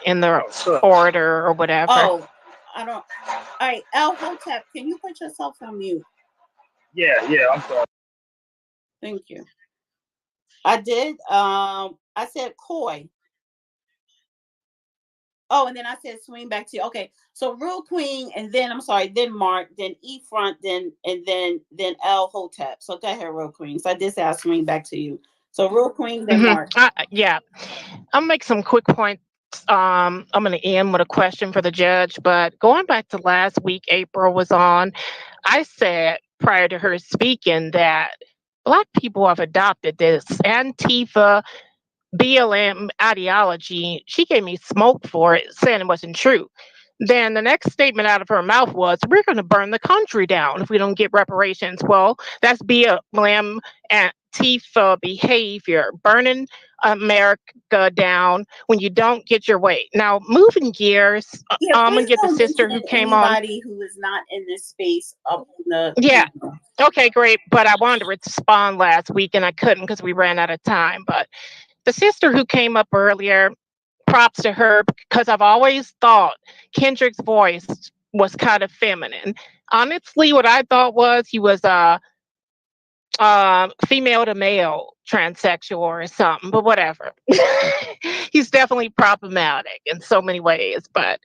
in the order or whatever. Oh, I don't. All right, El Hotep, can you put yourself on mute? Yeah, I'm sorry. Thank you. I did. I said Coy. Oh, and then I said swing back to you. Okay, so Real Queen, and then then Mark, then E Front, then El Hotep. So go ahead, Real Queen. So I did say I'll swing back to you. So Real Queen, then Mark. Yeah, I'll make some quick points. I'm going to end with a question for the judge, but going back to last week, April was on. I said prior to her speaking that Black people have adopted this Antifa BLM ideology. She gave me smoke for it, saying it wasn't true. Then the next statement out of her mouth was, we're going to burn the country down if we don't get reparations. Well, that's BLM Antifa behavior, burning America down when you don't get your way. Now, moving gears, I'm going to get the sister who came on. Anybody who is not in this space up in the panel. Okay, great. But I wanted to respond last week and I couldn't because we ran out of time. But the sister who came up earlier, props to her, because I've always thought Kendrick's voice was kind of feminine. Honestly, what I thought was he was a female to male transsexual or something, but whatever. He's definitely problematic in so many ways, but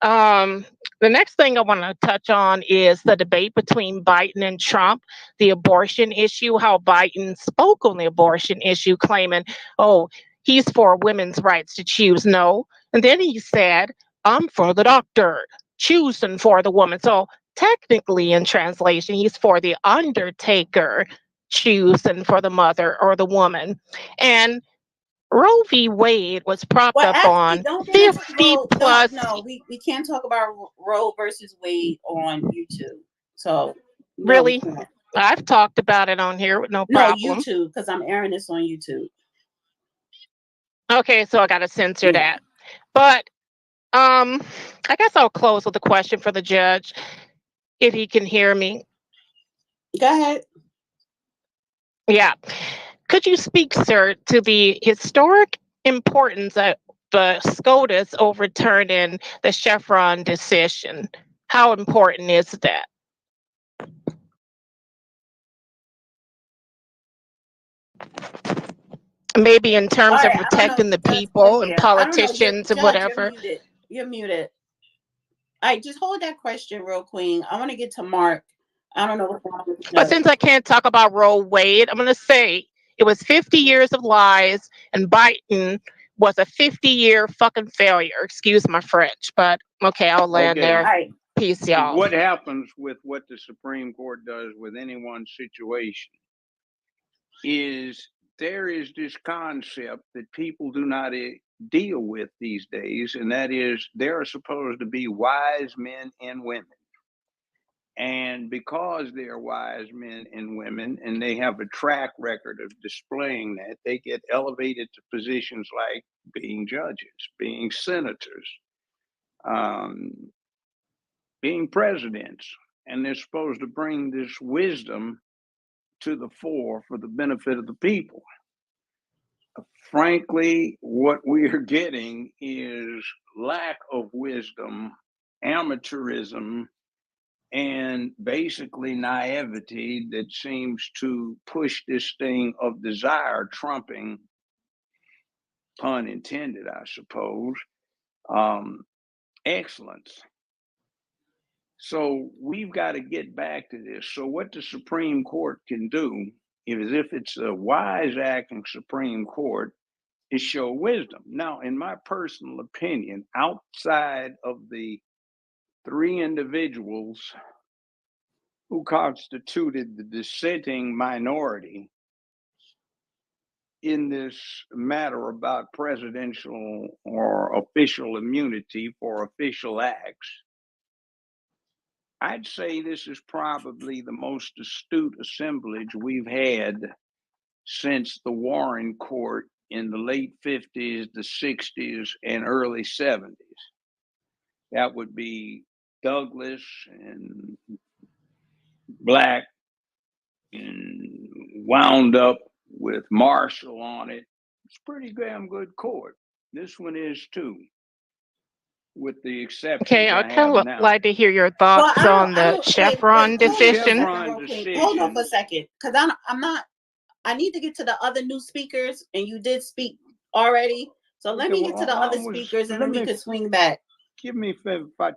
The next thing I want to touch on is the debate between Biden and Trump, the abortion issue, how Biden spoke on the abortion issue, claiming, oh, he's for women's rights to choose. No. And then he said, I'm for the doctor, choosing for the woman. So technically, in translation, he's for the undertaker, choosing for the mother or the woman. And Roe v. Wade was propped Well, up actually, on don't get into 50 Roe. plus. No, we can't talk about Roe versus Wade on YouTube. So no, Really? we can't. I've talked about it on here with no No, problem. YouTube, because I'm airing this on YouTube. Okay, so I got to censor Yeah. that. But I guess I'll close with a question for the judge, if he can hear me. Go ahead. Yeah. Could you speak, sir, to the historic importance of the SCOTUS overturning the Chevron decision? How important is that? Maybe in All terms of right, I don't know protecting if the Judge is people and there. I don't know. politicians and Judge, whatever. you're muted. You're muted. All right, just hold that question real quick. I want to get to Mark. I don't know what's wrong with But Judge. since I can't talk about Roe Wade, I'm going to say it was 50 years of lies, and Biden was a 50-year fucking failure. Excuse my French, but okay, I'll land Okay. there. All right. Peace, y'all. What happens with what the Supreme Court does with any one situation is there is this concept that people do not deal with these days, and that is there are supposed to be wise men and women. And because they are wise men and women, and they have a track record of displaying that, they get elevated to positions like being judges, being senators, being presidents. And they're supposed to bring this wisdom to the fore for the benefit of the people. Frankly, what we are getting is lack of wisdom, amateurism, and basically naivety that seems to push this thing of desire trumping, pun intended, I suppose, excellence. So we've got to get back to this. So what the Supreme Court can do is, if it's a wise acting Supreme Court, is show wisdom. Now, in my personal opinion, outside of the three individuals who constituted the dissenting minority in this matter about presidential or official immunity for official acts, I'd say this is probably the most astute assemblage we've had since the Warren Court in the late 50s, the 60s, and early 70s. That would be Douglas and Black, and wound up with Marshall on it. It's a pretty damn good court. This one is too, with the exceptions Okay, I I kind have of now. like to hear your Well, thoughts on the Chevron wait, decision. Hold on for a second, because I'm not. I need to get to the other new speakers, and you did speak already. So let me get to the other speakers, and then we could swing back. Give me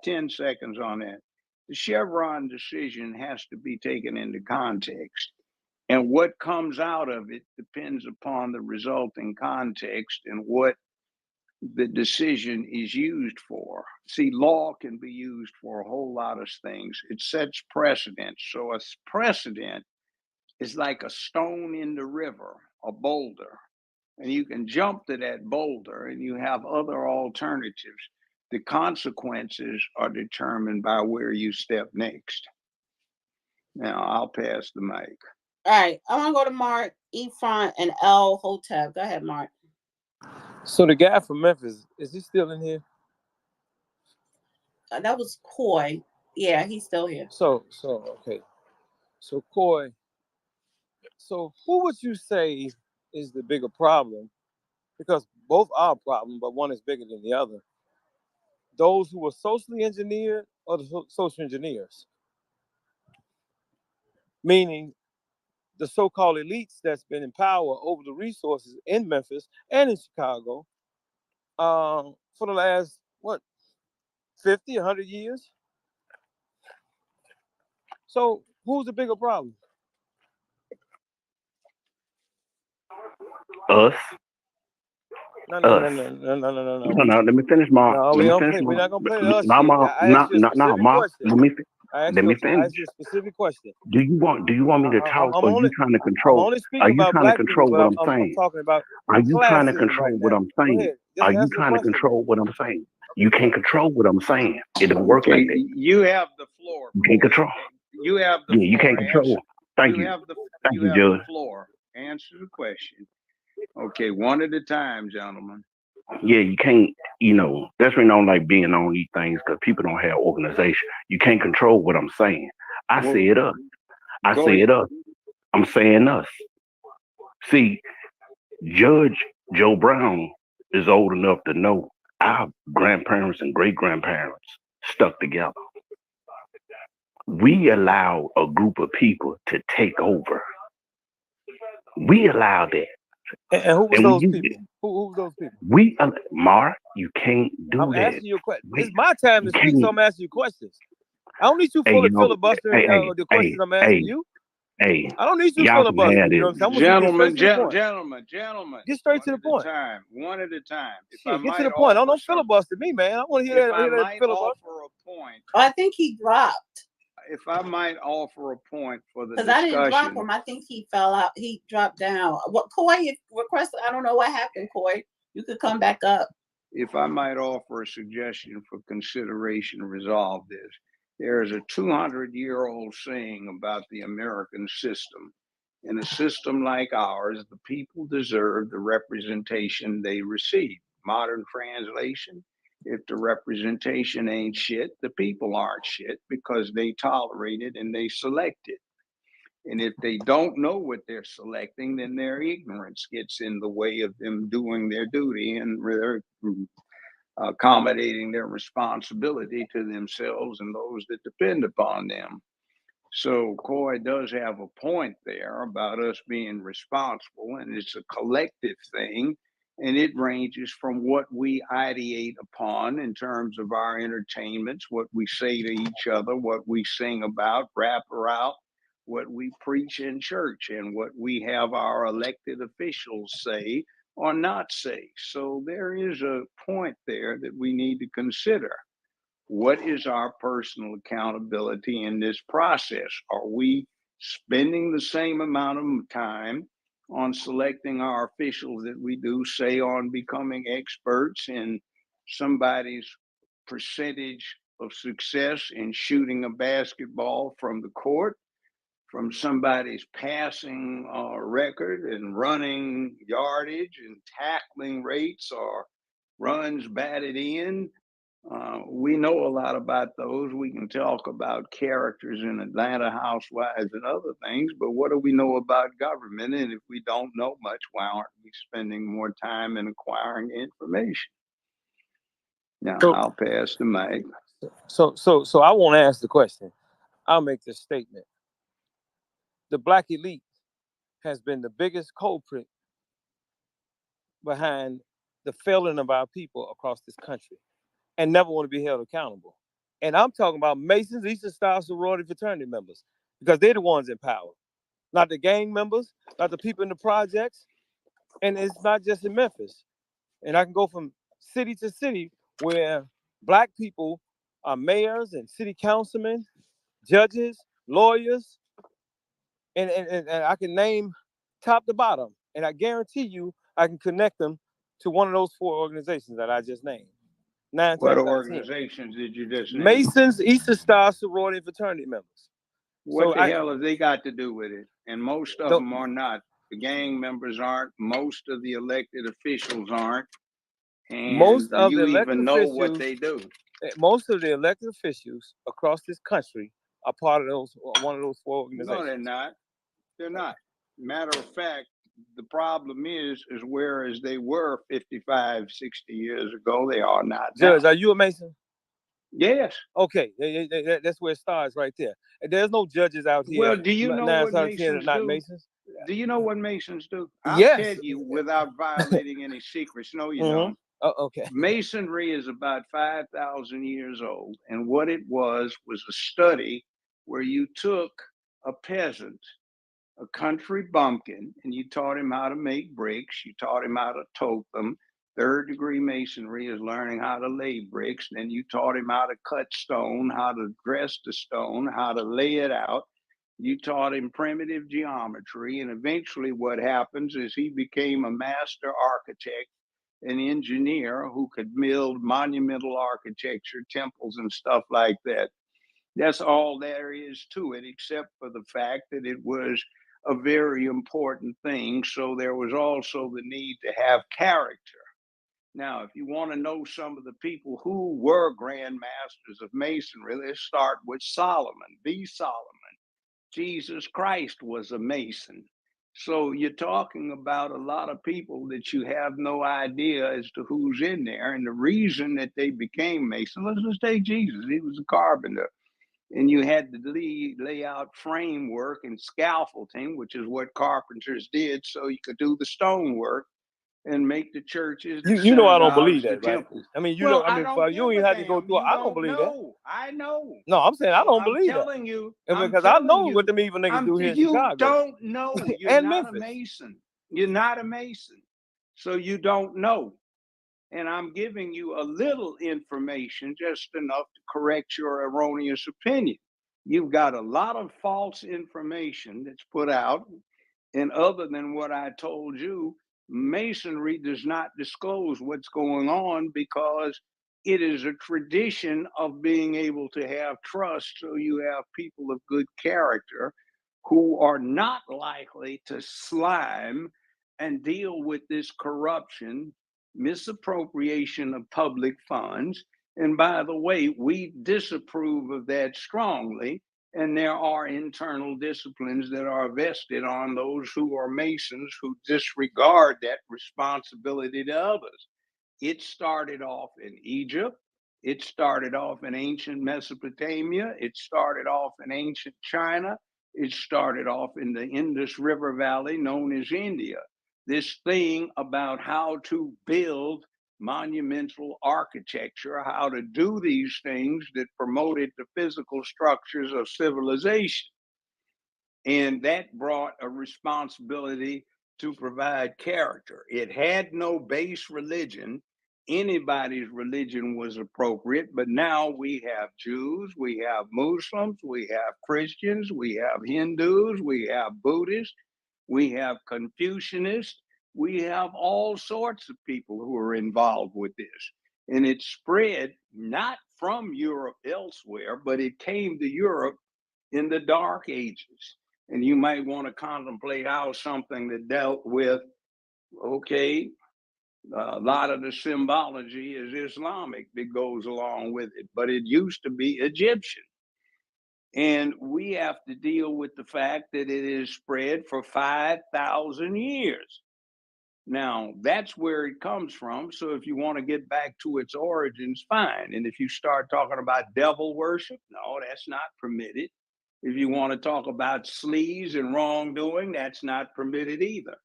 10 seconds on that. The Chevron decision has to be taken into context. And what comes out of it depends upon the resulting context and what the decision is used for. See, law can be used for a whole lot of things. It sets precedents. So a precedent is like a stone in the river, a boulder. And you can jump to that boulder and you have other alternatives. The consequences are determined by where you step next. Now, I'll pass the mic. All right, I want to go to Mark, Efron, and L. Hotep. Go ahead, Mark. So the guy from Memphis, is he still in here? That was Coy. Yeah, he's still here. So okay. So Coy, so who would you say is the bigger problem? Because both are a problem, but one is bigger than the other. Those who were socially engineered or the social engineers? Meaning the so-called elites that's been in power over the resources in Memphis and in Chicago for the last, 50, 100 years. So who's the bigger problem? Us. No. No, let me finish my. No, Let we me don't finish play. my. We're not gonna play No, us shit. ma. I asked you a specific Ma. question. Let me I finish. asked you a specific question. Do you want me to talk, I'm or are you only trying to I'm control? only Are speaking you about trying to black people, control but what I'm I'm saying? talking about Are you trying to classism control right what now. I'm Go saying? ahead. Just Are you answer the trying to question. control what I'm saying? You can't control what I'm saying. It don't work Okay, like that. you have the floor. You can't control. You have the Yeah, you floor. can't control. Thank you. Thank You you, have Judge. the floor. Answer the question. Okay, one at a time, gentlemen. Yeah, you can't, that's when I don't like being on these things because people don't have organization. You can't control what I'm saying. I Well, said us. I go said ahead. us. I'm saying us. See, Judge Joe Brown is old enough to know our grandparents and great grandparents stuck together. We allow a group of people to take over. We allow that. And who was And those we people? Who was those people? Mark, you can't do I'm that. asking you a question. It's my time to speak, so I'm asking you questions. I don't need you Hey, filibustering the questions I'm asking you. Hey, I don't need you y'all can filibustering. have You know what it. I'm saying? Gentlemen. Get straight to the point. One at a time. Shit, get to the point. Don't filibuster me, man. I want to hear that filibuster. Offer a point. Oh, I think he dropped. If I might offer a point for the Because I didn't drop him. I think he fell out. He dropped down. What Coy requested? I don't know what happened, Coy. You could come back up. If I might offer a suggestion for consideration to resolve this, there is a 200-year-old saying about the American system. In a system like ours, the people deserve the representation they receive. Modern translation, if the representation ain't shit, the people aren't shit because they tolerate it and they select it. And if they don't know what they're selecting, then their ignorance gets in the way of them doing their duty and accommodating their responsibility to themselves and those that depend upon them. So Coy does have a point there about us being responsible, and it's a collective thing, and it ranges from what we ideate upon in terms of our entertainments, what we say to each other, what we sing about, rap out, what we preach in church, and what we have our elected officials say or not say. So there is a point there that we need to consider. What is our personal accountability in this process? Are we spending the same amount of time on selecting our officials that we do, say, on becoming experts in somebody's percentage of success in shooting a basketball from the court, from somebody's passing record and running yardage and tackling rates or runs batted in? We know a lot about those. We can talk about characters in Atlanta Housewives and other things, but what do we know about government? And if we don't know much, why aren't we spending more time in acquiring information? Now, I'll pass the mic. So I won't ask the question. I'll make this statement. The black elite has been the biggest culprit behind the failing of our people across this country and never want to be held accountable. And I'm talking about Masons, Eastern Star sorority fraternity members, because they're the ones in power, not the gang members, not the people in the projects. And it's not just in Memphis. And I can go from city to city where black people are mayors and city councilmen, judges, lawyers, and I can name top to bottom. And I guarantee you I can connect them to one of those four organizations that I just named. What organizations did you just name? Masons, Eastern Star sorority fraternity members. What the hell have they got to do with it? And most of them are not. The gang members aren't. Most of the elected officials aren't. And most of you the elected even know officials, what they do. Most of the elected officials across this country are part of one of those four organizations. No, they're not. They're not. Matter of fact, the problem is whereas they were 55, 60 years ago, they are not now. Judge, are you a Mason? Yes. Okay, that's where it starts right there. And there's no judges out here. Well, do you know what Masons do? Masons? Do you know what Masons do? I'll tell you without violating any secrets. No, you don't. Okay. Masonry is about 5,000 years old. And what it was a study where you took a peasant, a country bumpkin, and you taught him how to make bricks. You taught him how to tote them. Third degree masonry is learning how to lay bricks. Then you taught him how to cut stone, how to dress the stone, how to lay it out. You taught him primitive geometry. And eventually what happens is he became a master architect, an engineer who could build monumental architecture, temples and stuff like that. That's all there is to it, except for the fact that it was a very important thing. So there was also the need to have character. Now, if you want to know some of the people who were grand masters of masonry, let's start with Solomon, the Solomon. Jesus Christ was a Mason. So you're talking about a lot of people that you have no idea as to who's in there. And the reason that they became Masons, let's just take Jesus. He was a carpenter. And you had to lay out framework and scaffolding, which is what carpenters did, so you could do the stonework and make the churches, the You know I don't synagogues, believe the that, right? temples. I mean, you Well, know, I I mean, don't you don't give even a have to go damn. through. You I don't don't believe that. know. I know. No, I'm saying I So don't I'm believe that. telling you, And I'm because I know telling what you, them evil niggas do here in you Chicago don't know. You're and not a Memphis. Mason. You're not a Mason. So you don't know. And I'm giving you a little information, just enough to correct your erroneous opinion. You've got a lot of false information that's put out. And other than what I told you, Masonry does not disclose what's going on because it is a tradition of being able to have trust. So you have people of good character who are not likely to slime and deal with this corruption, misappropriation of public funds. And by the way, we disapprove of that strongly. And there are internal disciplines that are vested on those who are Masons who disregard that responsibility to others. It started off in Egypt. It started off in ancient Mesopotamia. It started off in ancient China. It started off in the Indus River Valley, known as India. This thing about how to build monumental architecture, how to do these things that promoted the physical structures of civilization. And that brought a responsibility to provide character. It had no base religion. Anybody's religion was appropriate, but now we have Jews, we have Muslims, we have Christians, we have Hindus, we have Buddhists, we have Confucianists, we have all sorts of people who are involved with this. And it spread not from Europe elsewhere, but it came to Europe in the Dark Ages. And you might want to contemplate how something that dealt with, okay, a lot of the symbology is Islamic that goes along with it, but it used to be Egyptian. And we have to deal with the fact that it is spread for 5,000 years. Now, that's where it comes from. So if you want to get back to its origins, fine. And if you start talking about devil worship, no, that's not permitted. If you want to talk about sleaze and wrongdoing, that's not permitted either.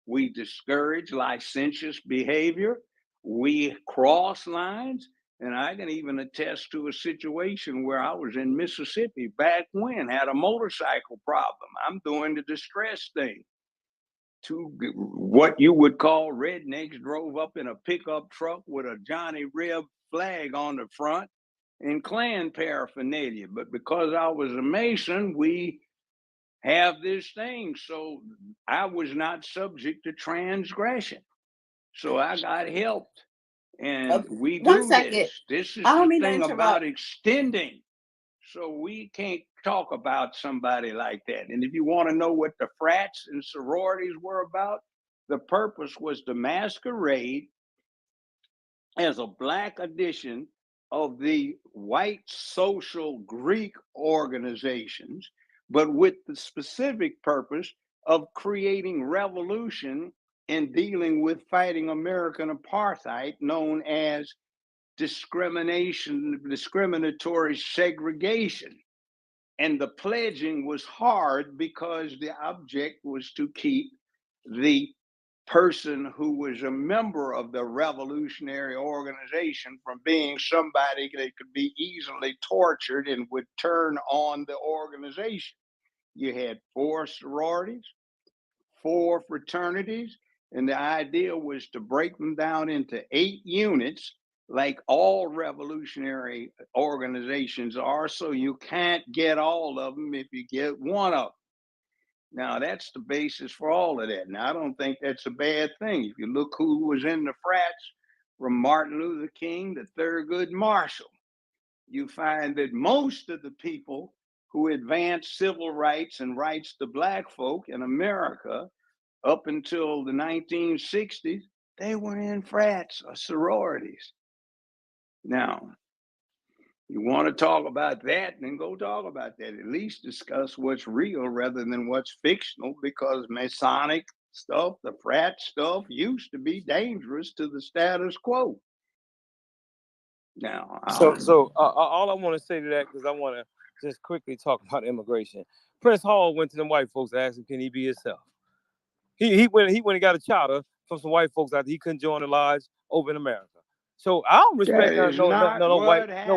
We discourage licentious behavior. We cross lines. And I can even attest to a situation where I was in Mississippi back when, had a motorcycle problem. I'm doing the distress thing. Two what you would call rednecks drove up in a pickup truck with a Johnny Reb flag on the front and Klan paraphernalia. But because I was a Mason, we have this thing. So I was not subject to transgression. So I got helped. And we One do second. this. This is I don't the mean to thing interrupt. about extending. So we can't talk about somebody like that. And if you want to know what the frats and sororities were about, the purpose was to masquerade as a black edition of the white social Greek organizations, but with the specific purpose of creating revolution and dealing with fighting American apartheid, known as discriminatory segregation. And the pledging was hard because the object was to keep the person who was a member of the revolutionary organization from being somebody that could be easily tortured and would turn on the organization. You had 4 sororities, 4 fraternities, and the idea was to break them down into 8 units, like all revolutionary organizations are, so you can't get all of them if you get one of them. Now, that's the basis for all of that. Now, I don't think that's a bad thing. If you look who was in the frats, from Martin Luther King to Thurgood Marshall, you find that most of the people who advanced civil rights and rights to Black folk in America up until the 1960s, they were in frats or sororities. Now, you want to talk about that, then go talk about that. At least discuss what's real rather than what's fictional, because Masonic stuff, the frat stuff, used to be dangerous to the status quo. Now, all I want to say to that, because I want to just quickly talk about immigration. Prince Hall went to them white folks and asked him, can he be himself? He went and got a charter from some white folks after he couldn't join the lodge over in America. So I don't respect no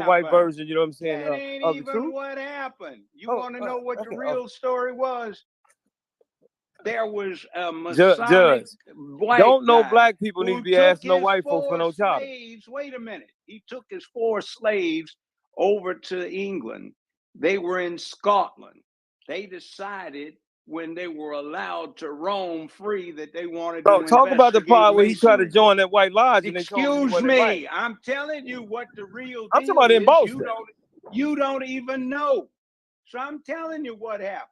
white version, you know what I'm saying? That ain't even what happened. You want to know what the real story was? There was a Masonic white don't know guy Black people need to be asking no white folks for no charter. Wait a minute. He took his 4 slaves over to England. They were in Scotland. They decided when they were allowed to roam free that they wanted to talk about the part where he tried to join that white lodge. And excuse me, I'm telling you what the real I'm talking about in Boston. You don't even know. So I'm telling you what happened.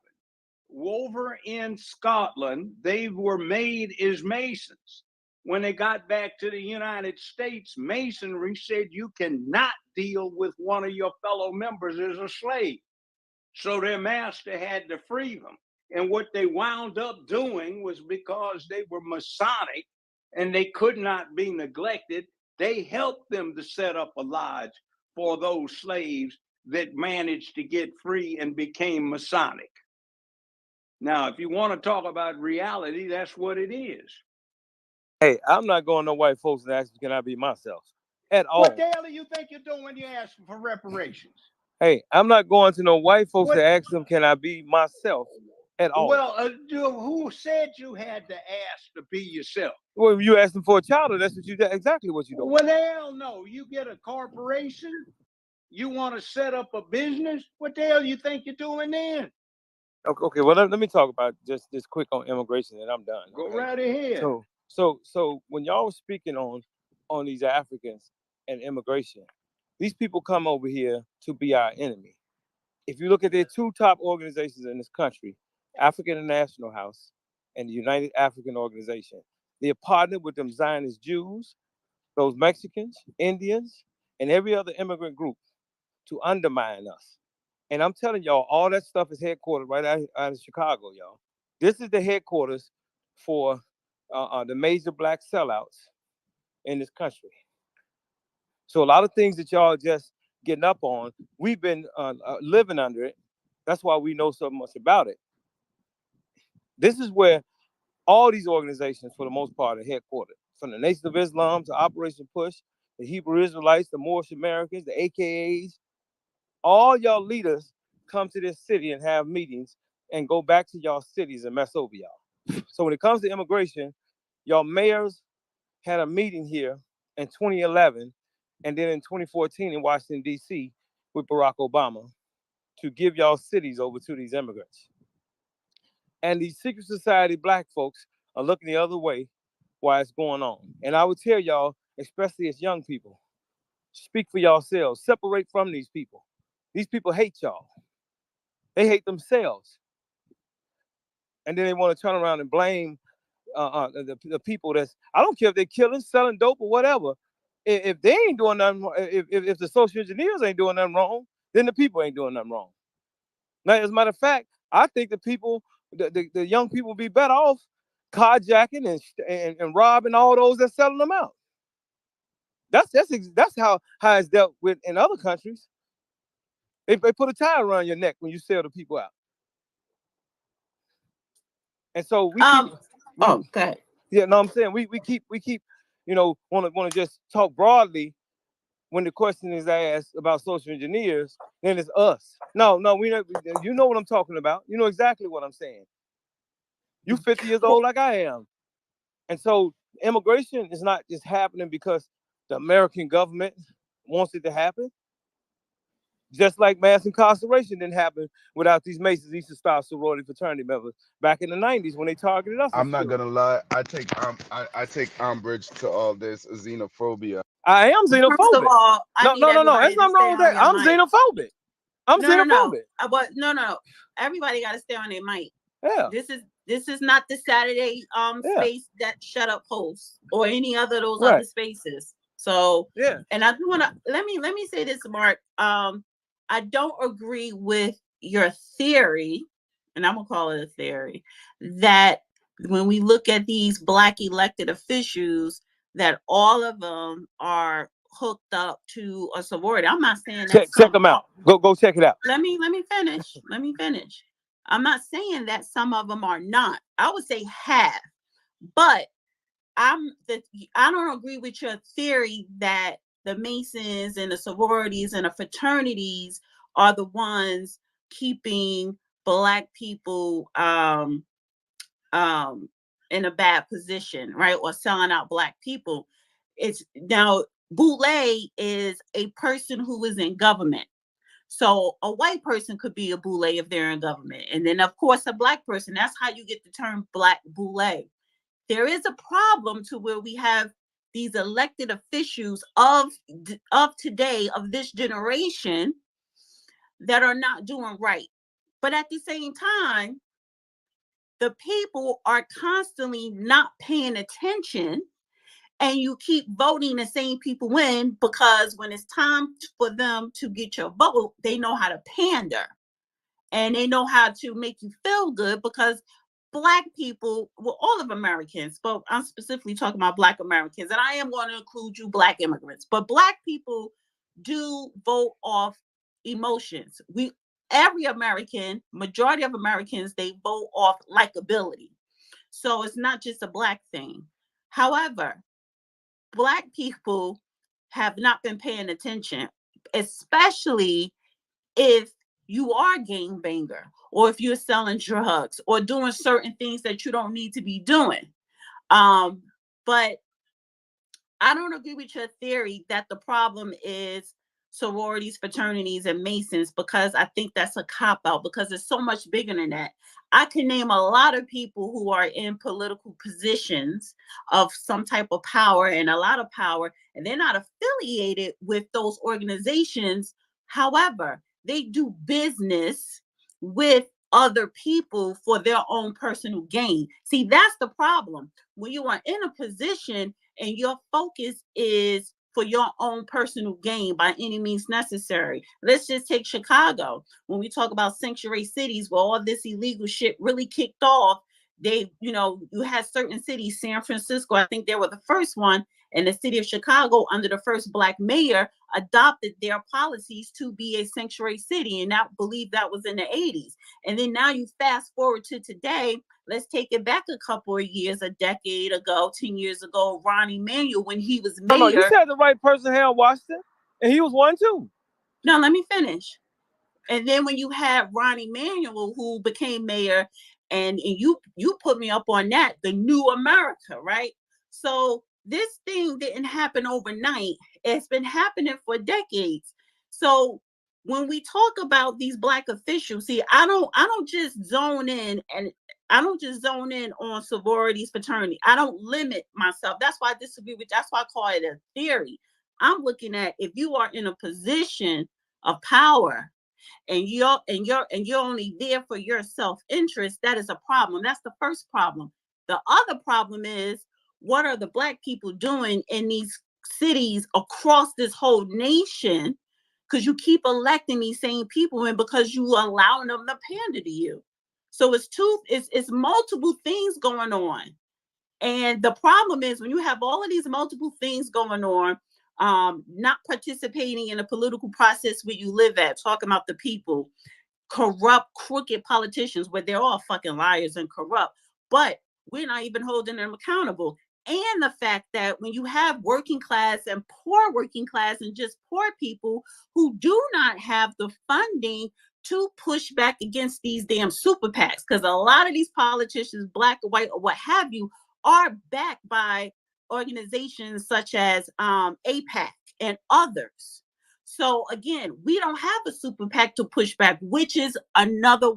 Over in Scotland, they were made as Masons. When they got back to the United States, Masonry said you cannot deal with one of your fellow members as a slave. So their master had to free them. And what they wound up doing was, because they were Masonic and they could not be neglected, they helped them to set up a lodge for those slaves that managed to get free and became Masonic. Now, if you want to talk about reality, that's what it is. Hey, I'm not going to white folks and asking, can I be myself? At all. What the hell do you think you're doing when you ask for reparations? Hey, I'm not going to no white folks to ask them, can I be myself? At all. Well, who said you had to ask to be yourself? Well, if you ask them for a charter, that's what you do. Exactly what you do. Well, hell no. You get a corporation, you want to set up a business. What the hell you think you're doing then? Okay. Well, let me talk about just quick on immigration, and I'm done. Go right ahead. So when y'all were speaking on these Africans and immigration, these people come over here to be our enemy. If you look at their 2 top organizations in this country, African International House and the United African Organization, they're partnered with them Zionist Jews, those Mexicans, Indians, and every other immigrant group to undermine us. And I'm telling y'all, all that stuff is headquartered right out of Chicago, y'all. This is the headquarters for the major Black sellouts in this country. So a lot of things that y'all just getting up on, we've been living under it. That's why we know so much about it. This is where all these organizations, for the most part, are headquartered. From the Nation of Islam to Operation Push, the Hebrew Israelites, the Moorish Americans, the AKAs, all y'all leaders come to this city and have meetings and go back to y'all cities and mess over y'all. So when it comes to immigration, y'all mayors had a meeting here in 2011 and then in 2014 in Washington, D.C. with Barack Obama to give y'all cities over to these immigrants. And these secret society Black folks are looking the other way while it's going on. And I would tell y'all, especially as young people, speak for yourselves. Separate from these people. These people hate y'all. They hate themselves. And then they want to turn around and blame the people that's, I don't care if they're killing, selling dope or whatever. If they ain't doing nothing, if the social engineers ain't doing nothing wrong, then the people ain't doing nothing wrong. Now, as a matter of fact, I think the people, the young people be better off carjacking and robbing all those that's selling them out. That's how it's dealt with in other countries. They put a tie around your neck when you sell the people out. And so go ahead. Yeah, no, I'm saying we keep, you know, want to just talk broadly when the question is asked about social engineers, then it's us. No, we know, you know what I'm talking about. You know exactly what I'm saying. You 50 years old like I am. And so immigration is not just happening because the American government wants it to happen. Just like mass incarceration didn't happen without these Masons, Eastern Star sorority fraternity members back in the 90s when they targeted us. I'm not gonna lie. I take umbrage to all this xenophobia. I am xenophobic. First of all, no. There's nothing wrong with that. I'm xenophobic. I'm xenophobic. But no. Everybody got to stay on their mic. Yeah. This is not the Saturday space that Shut Up hosts or any other of those other spaces. So yeah. And I do want to let me say this, Mark. I don't agree with your theory, and I'm gonna call it a theory, that when we look at these Black elected officials, that all of them are hooked up to a sorority. I'm not saying that. Check them out. Go check it out. Let me finish. I'm not saying that some of them are not. I would say half, but I don't agree with your theory that the Masons and the sororities and the fraternities are the ones keeping Black people in a bad position, right? Or selling out Black people. It's now boule is a person who is in government. So a white person could be a boule if they're in government. And then of course a Black person, that's how you get the term Black boule. There is a problem to where we have these elected officials of today, of this generation, that are not doing right. But at the same time, the people are constantly not paying attention, and you keep voting the same people in because when it's time for them to get your vote, they know how to pander and they know how to make you feel good because Black people, well, all of Americans, but I'm specifically talking about Black Americans, and I am going to include you Black immigrants, but Black people do vote off emotions. Every American, majority of Americans, they vote off likability. So it's not just a Black thing. However, Black people have not been paying attention, especially if you are a gangbanger or if you're selling drugs or doing certain things that you don't need to be doing. But I don't agree with your theory that the problem is sororities, fraternities, and Masons, because I think that's a cop-out because it's so much bigger than that. I can name a lot of people who are in political positions of some type of power and a lot of power, and they're not affiliated with those organizations. However, they do business with other people for their own personal gain. See, that's the problem. When you are in a position and your focus is for your own personal gain by any means necessary. Let's just take Chicago. When we talk about sanctuary cities where all this illegal shit really kicked off, you had certain cities, San Francisco, I think they were the first one, and the city of Chicago under the first Black mayor adopted their policies to be a sanctuary city. And I believe that was in the 80s. And then now you fast forward to today, let's take it back a couple of years, a decade ago, 10 years ago, Ron Emanuel, when he was mayor. No, you said the right person here in Washington, and he was one too. No, let me finish. And then when you had Ron Emanuel, who became mayor, and you put me up on that, the new America, right? So this thing didn't happen overnight. It's been happening for decades. So when we talk about these Black officials, see, I don't just zone in on sororities, fraternity. I don't limit myself. That's why I disagree with. That's why I call it a theory. I'm looking at if you are in a position of power and you're only there for your self-interest, that is a problem. That's the first problem. The other problem is, what are the Black people doing in these cities across this whole nation? Because you keep electing these same people and because you allowing them to pander to you. So it's multiple things going on. And the problem is when you have all of these multiple things going on, not participating in a political process where you live at, talking about the people, corrupt, crooked politicians, where they're all fucking liars and corrupt. But we're not even holding them accountable. And the fact that when you have working class and poor working class and just poor people who do not have the funding to push back against these damn super PACs, because a lot of these politicians, black or white or what have you, are backed by organizations such as APAC and others. So again, we don't have a super PAC to push back, which is another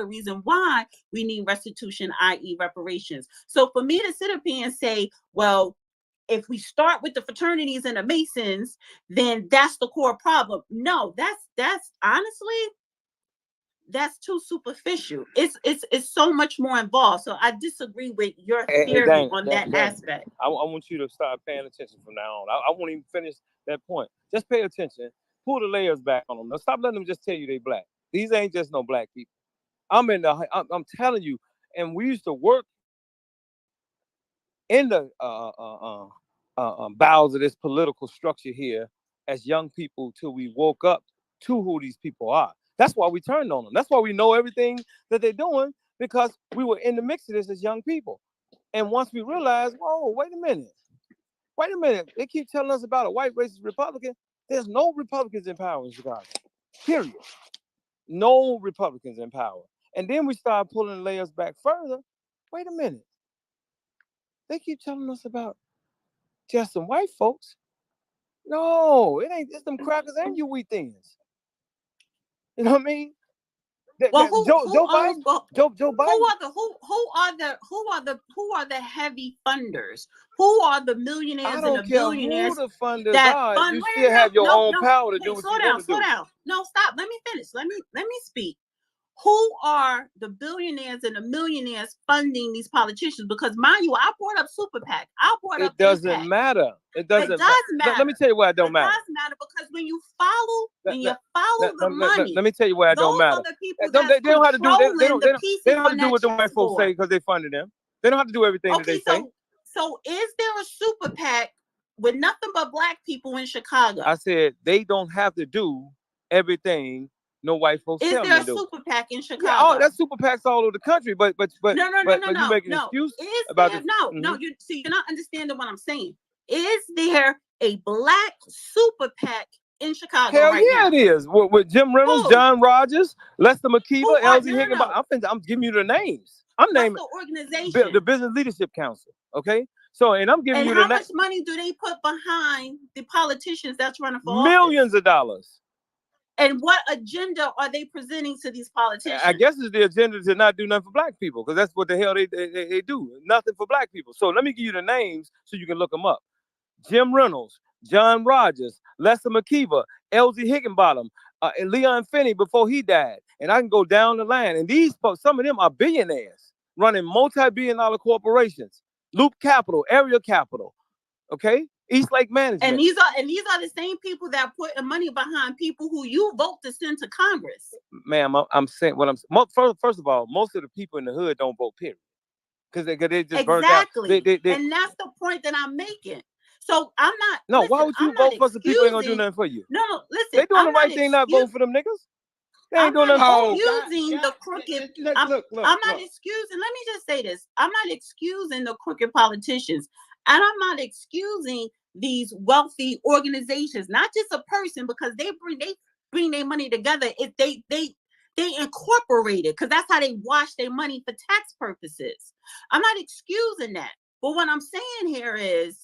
reason why we need restitution, i.e. reparations. So for me to sit up here and say, well, if we start with the fraternities and the Masons, then that's the core problem. No, that's honestly, that's too superficial. It's so much more involved. So I disagree with your theory on that aspect. I want you to start paying attention from now on. I won't even finish that point. Just pay attention. Pull the layers back on them. Now stop letting them just tell you they black. These ain't just no black people. I'm telling you. And we used to work in the bowels of this political structure here as young people till we woke up to who these people are. That's why we turned on them. That's why we know everything that they're doing, because we were in the mix of this as young people. And once we realized, whoa, wait a minute. They keep telling us about a white racist Republican. There's no Republicans in power in Chicago, period. No Republicans in power. And then we start pulling layers back further. Wait a minute. They keep telling us about just some white folks. No, it ain't just them crackers and you wheat thins. You know what I mean? Well, Joe Biden. Who are the heavy funders? Who are the millionaires and the billionaires? Who the funders are. You still have your own power to do what you want to do. Slow down. No, stop. Let me finish. Let me speak. Who are the billionaires and the millionaires funding these politicians? Because mind you, I brought up super PAC. It doesn't matter. It does matter. Let me tell you why it don't matter. It does matter because when you follow the money. Let me tell you why it don't matter. They don't have to do. They don't have to do what the white folks say because they funded them. They don't have to do everything that they say. So is there a super PAC with nothing but black people in Chicago? I said they don't have to do everything no white folks tell them to do. Is there a super PAC in Chicago? Yeah, that's super PACs all over the country, but you make an excuse about this. No, you're not understanding what I'm saying. Is there a black super PAC in Chicago? Hell right yeah, now? It is. With Jim Reynolds, Who? John Rogers, Lester McKeever, Elsie Higginbotham. No. I'm giving you the names. I'm naming the organization. The Business Leadership Council. Okay. So, and I'm giving you the how much money do they put behind the politicians that's running for millions office? of dollars. And what agenda are they presenting to these politicians? I guess it's the agenda to not do nothing for black people, because that's what the hell they do. Nothing for black people. So let me give you the names so you can look them up. Jim Reynolds, John Rogers, Lester McKeever, Elsie Higginbotham, and Leon Finney before he died. And I can go down the line. And these folks, some of them are billionaires running multi-billion-dollar corporations. Loop Capital, Area Capital, okay? East Lake Management. And these are the same people that put money behind people who you vote to send to Congress. Ma'am, I'm saying first of all, most of the people in the hood don't vote, period. Because they just burned out. And that's the point that I'm making. So I'm not. No, why would you vote for some people who ain't gonna do nothing for you? No, listen. They doing the right thing, not voting for them niggas. They ain't doing nothing. Excusing the crooked. I'm not excusing. Let me just say this. I'm not excusing the crooked politicians, and I'm not excusing these wealthy organizations. Not just a person, because they bring their money together. If they incorporate it, because that's how they wash their money for tax purposes. I'm not excusing that. But what I'm saying here is,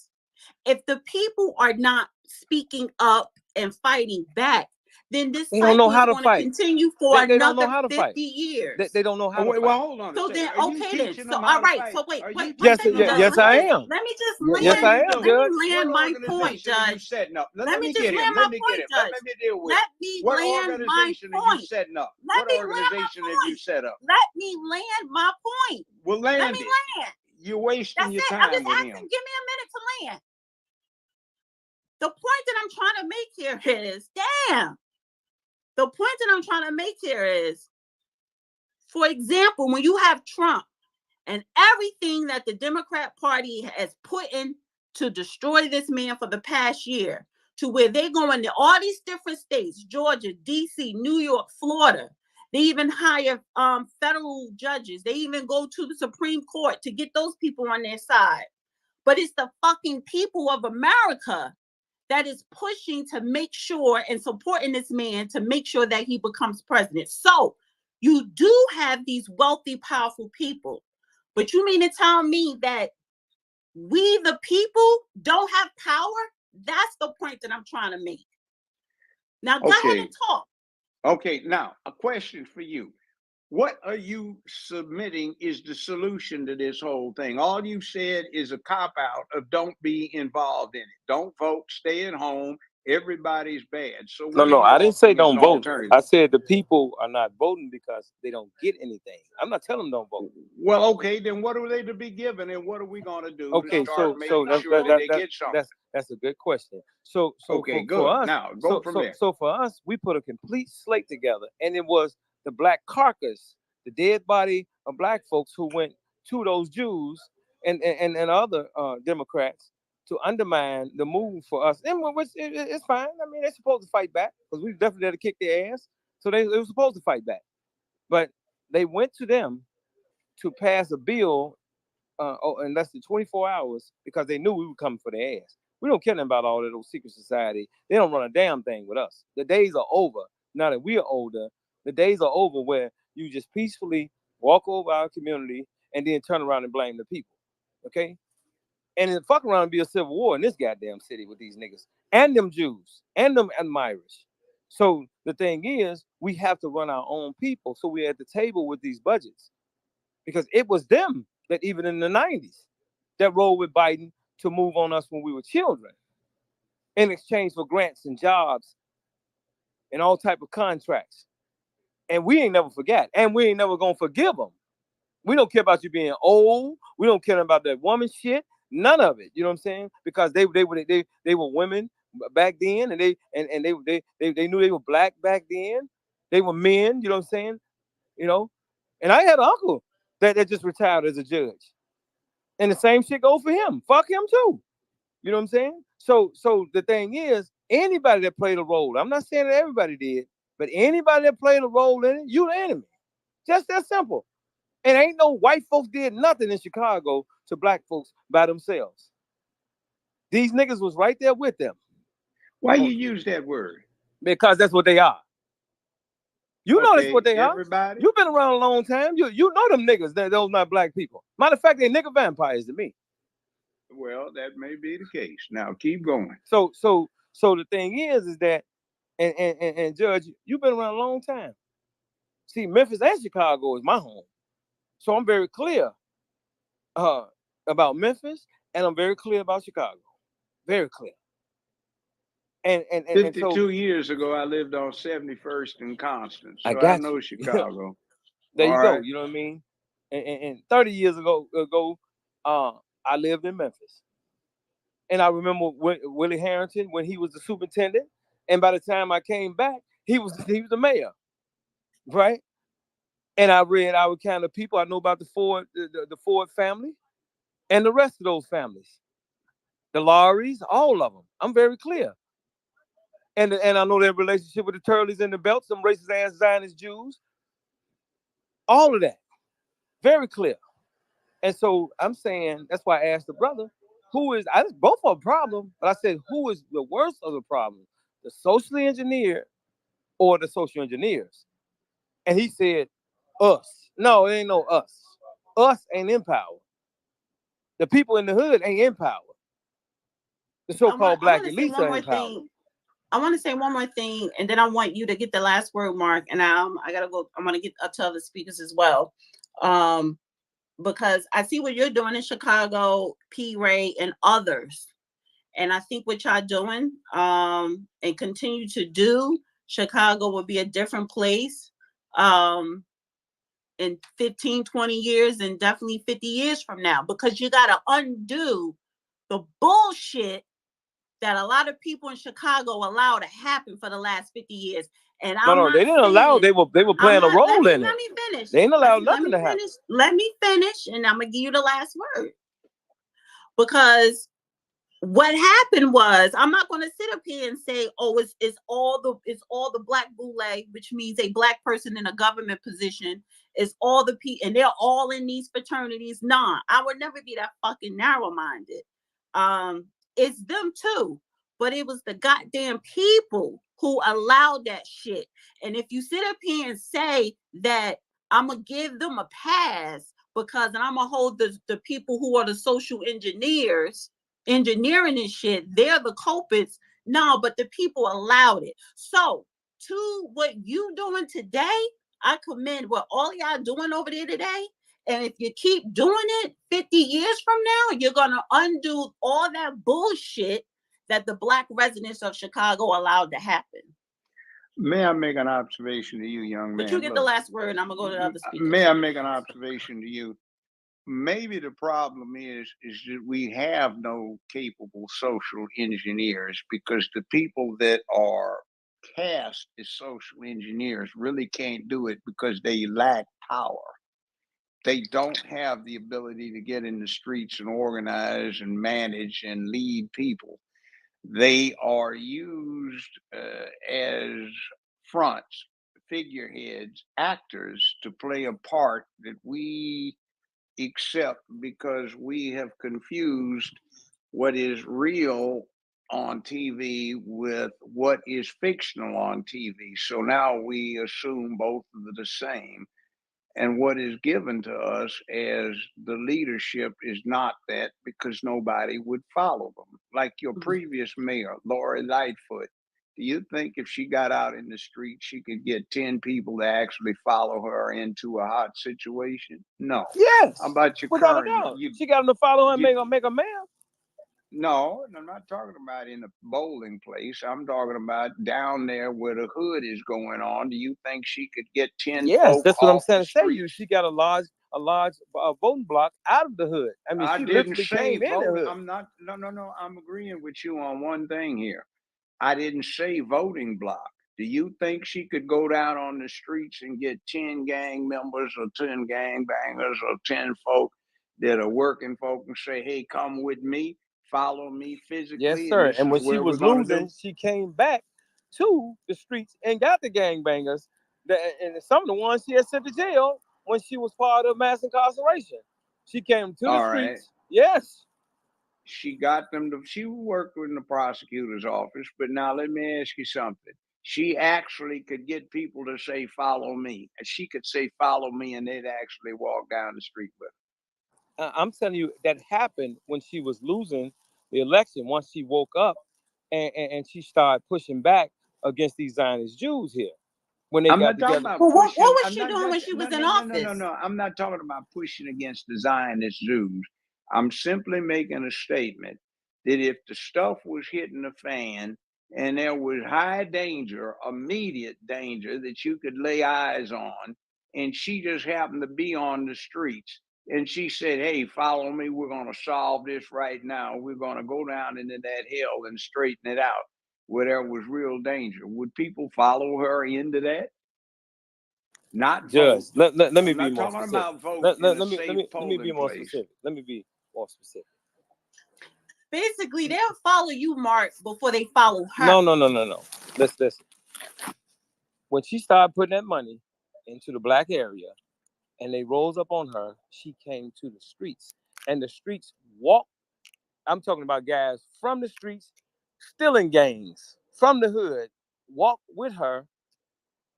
if the people are not speaking up and fighting back, then this cycle is going to continue for another 50 years. They don't know how to fight. Well, hold on. So then, okay then. So all right. So wait. Yes, I am. Let me just land. Yes, I am, Let me land my point, Judge. Let me just land my point, Judge. Let me land my point. What organization have you set up? Let me land my point. Well, land Let me land. You're wasting your time. I'm just asking. Give me a minute to land. The point that I'm trying to make here is, the point that I'm trying to make here is, for example, when you have Trump and everything that the Democrat Party has put in to destroy this man for the past year, to where they're going to all these different states, Georgia, DC, New York, Florida, They even hire federal judges. They even go to the Supreme Court to get those people on their side. But it's the fucking people of America that is pushing to make sure and supporting this man to make sure that he becomes president. So you do have these wealthy, powerful people. But you mean to tell me that we, the people, don't have power? That's the point that I'm trying to make. Now, go ahead and talk. Okay, now a question for you. What are you submitting is the solution to this whole thing? All you said is a cop-out of don't be involved in it. Don't vote, stay at home. Everybody's bad. So No, I didn't say don't vote. I said the people are not voting because they don't get anything. I'm not telling them don't vote. Well, okay, then what are they to be given, and what are we going to do? Okay, to that's a good question. So okay, for us, now go from there. So for us, we put a complete slate together, and it was the black carcass, the dead body of black folks who went to those Jews and other Democrats to undermine the move for us. And it's fine. I mean, they're supposed to fight back because we definitely had to kick their ass. So they were supposed to fight back. But they went to them to pass a bill in less than 24 hours because they knew we were coming for their ass. We don't care about all of those secret society. They don't run a damn thing with us. The days are over. Now that we are older, the days are over where you just peacefully walk over our community and then turn around and blame the people. Okay? And then fuck around and be a civil war in this goddamn city with these niggas and them Jews and them Irish. So the thing is, we have to run our own people. So we're at the table with these budgets because it was them that even in the 90s that rolled with Biden to move on us when we were children in exchange for grants and jobs and all type of contracts. And we ain't never forgot. And we ain't never gonna forgive them. We don't care about you being old. We don't care about that woman shit. None of it. You know what I'm saying? Because they were women back then, and they knew they were black back then. They were men. You know what I'm saying? You know. And I had an uncle that just retired as a judge, and the same shit goes for him. Fuck him too. You know what I'm saying? So the thing is, anybody that played a role. I'm not saying that everybody did, but anybody that played a role in it, you the enemy. Just that simple. And ain't no white folks did nothing in Chicago to black folks by themselves. These niggas was right there with them. Why you use that word? Because that's what they are. You know that's what they everybody? are. You've been around a long time. You know them niggas. Those not black people. Matter of fact, they're nigga vampires to me. Well, that may be the case. Now keep going. So the thing is that, and Judge, you've been around a long time. See, Memphis and Chicago is my home. So I'm very clear about Memphis, and I'm very clear about Chicago. Very clear. And 52 years ago, I lived on 71st and Constance. So I know Chicago. There you go. You know what I mean? And 30 years ago, I lived in Memphis. And I remember Willie Harrington when he was the superintendent. And by the time I came back, he was the mayor. Right? And I read our kind of people. I know about the Ford family and the rest of those families. The Lowrys, all of them. I'm very clear. And I know their relationship with the Turleys and the Belts, some racist ass Zionist Jews. All of that. Very clear. And so I'm saying, that's why I asked the brother, both are a problem, but I said, who is the worst of the problem? The socially engineered or the social engineers? And he said, us. No, it ain't no us. Us ain't in power. The people in the hood ain't in power. The so-called black elites are in power. I want to say one more thing, and then I want you to get the last word, Mark. And I gotta go. I'm gonna get to other speakers as well, because I see what you're doing in Chicago, P. Ray, and others. And I think what y'all doing, and continue to do, Chicago will be a different place. In 15, 20 years, and definitely 50 years from now, because you got to undo the bullshit that a lot of people in Chicago allowed to happen for the last 50 years. And no, they didn't allow. They were playing a role in it. Let me finish. They didn't allow nothing to happen. Let me finish, and I'm gonna give you the last word. Because what happened was, I'm not going to sit up here and say, oh, it's all the black boule, which means a black person in a government position is all the people, and they're all in these fraternities. Nah, I would never be that fucking narrow-minded. It's them too, but it was the goddamn people who allowed that shit. And if you sit up here and say that I'm gonna give them a pass because I'm gonna hold the people who are the social engineering and shit, they're the culprits. No, but the people allowed it. So to what you doing today, I commend what all y'all doing over there today. And if you keep doing it 50 years from now, you're gonna undo all that bullshit that the black residents of Chicago allowed to happen. May I make an observation to you, young man? But you get the last word, and I'm gonna go to the other speakers. May I make an observation to you? Maybe the problem is that we have no capable social engineers, because the people that are cast as social engineers really can't do it because they lack power. They don't have the ability to get in the streets and organize and manage and lead people. They are used as fronts, figureheads, actors to play a part that we accept because we have confused what is real on TV with what is fictional on TV. So now we assume both of the same. And what is given to us as the leadership is not that, because nobody would follow them. Like your previous mayor, Lori Lightfoot. Do you think if she got out in the street, she could get 10 people to actually follow her into a hot situation? No. Yes. How about your without current? a doubt. She got them to follow her and make a mayor. No, I'm not talking about in a bowling place. I'm talking about down there where the hood is going on. Do you think she could get 10 Yes, folk that's what I'm off saying the to say street? you. She got a large voting block out of the hood. I mean, I she didn't literally say came in the voting. hood. I'm not. No. I'm agreeing with you on one thing here. I didn't say voting block. Do you think she could go down on the streets and get 10 gang members or 10 gang bangers or 10 folk that are working folk and say, hey, come with me, follow me physically? Yes, sir. And when she was losing, do? she came back to the streets and got the gangbangers. And some of the ones she had sent to jail when she was part of mass incarceration. She came to the All streets. right. Yes. She got them to, she worked in the prosecutor's office, but now let me ask you something. She actually could get people to say, follow me. And she could say, follow me, and they'd actually walk down the street with her. I'm telling you, that happened when she was losing the election. Once she woke up and she started pushing back against these Zionist Jews here. When they I'm got not talking together. about Well, what pushing. was I'm she not, doing when she was in office? No. I'm not talking about pushing against the Zionist Jews. I'm simply making a statement that if the stuff was hitting the fan and there was high danger, immediate danger that you could lay eyes on, and she just happened to be on the streets, and she said, hey, follow me, we're going to solve this right now. We're going to go down into that hell and straighten it out, where there was real danger. Would people follow her into that? Not Judge, vote. let me I'm be not more talking specific. about vote Let in a me safe be polling more place. specific. Let me be more specific. Basically, they'll follow you, Mark, before they follow her. No. Listen. When she started putting that money into the black area and they rose up on her, she came to the streets. And the streets walked. I'm talking about guys from the streets, still in gangs, from the hood, walked with her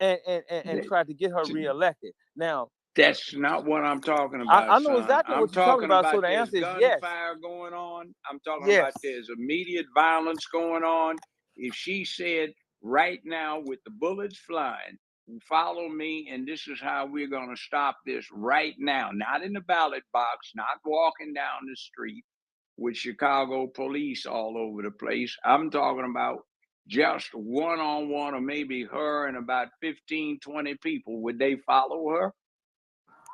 and tried to get her reelected. Now, that's not what I'm talking about. I know son. exactly I'm what you're talking about. So the there's answer is yes. gunfire going on. I'm talking Yes. about there's immediate violence going on. If she said right now with the bullets flying, follow me, and this is how we're going to stop this right now, not in the ballot box, not walking down the street with Chicago police all over the place. I'm talking about just one-on-one, or maybe her and about 15, 20 people. Would they follow her?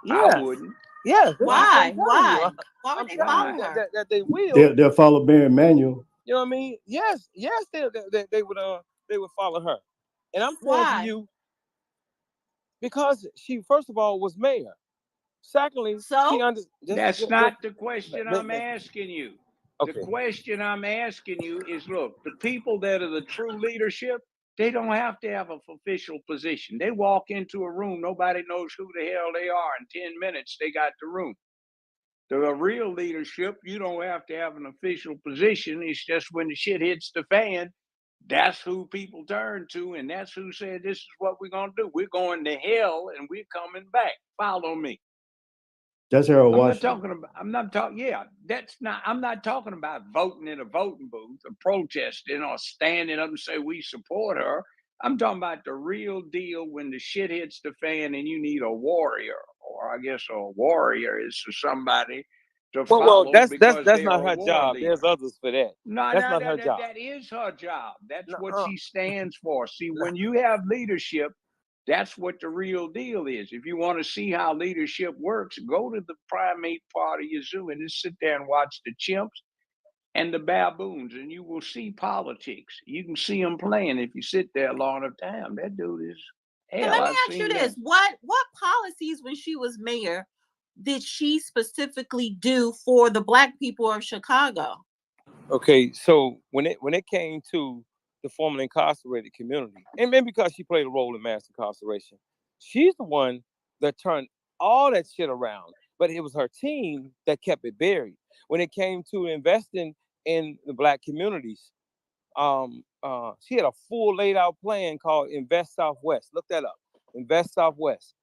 Yes. I wouldn't. Yes. Why? Why would they follow you her? that they will. They'll follow Barry Manuel. You know what I mean? Yes, they would follow her. And I'm saying to you, because she first of all was mayor. Secondly, so that's not the question I'm asking you. Okay. The question I'm asking you is, look, the people that are the true leadership, they don't have to have an official position. They walk into a room, nobody knows who the hell they are. In 10 minutes, they got the room. The real leadership, you don't have to have an official position. It's just when the shit hits the fan, that's who people turn to, and that's who said, this is what we're going to do. We're going to hell, and we're coming back. Follow me. That's Harold I'm not Washington. talking about, I'm not talking, yeah, that's not, I'm not talking about voting in a voting booth or protesting or standing up and say we support her. I'm talking about the real deal when the shit hits the fan and you need a warrior, or I guess a warrior is somebody to Well, follow that's because that's they're not a her war job. leader. There's others for that. No, That's no, not her job. that is her job. That's what Nuh-uh. she stands for. See, when you have leadership, that's what the real deal is. If you want to see how leadership works, go to the primate part of your zoo and just sit there and watch the chimps and the baboons, and you will see politics. You can see them playing if you sit there long enough time. That dude is So hell. let me I've ask you seen this: that. what policies when she was mayor did she specifically do for the Black people of Chicago? Okay, so when it came to the formerly incarcerated community, and maybe because she played a role in mass incarceration, she's the one that turned all that shit around. But it was her team that kept it buried. When it came to investing in the Black communities, she had a full laid out plan called Invest Southwest. Look that up, Invest Southwest.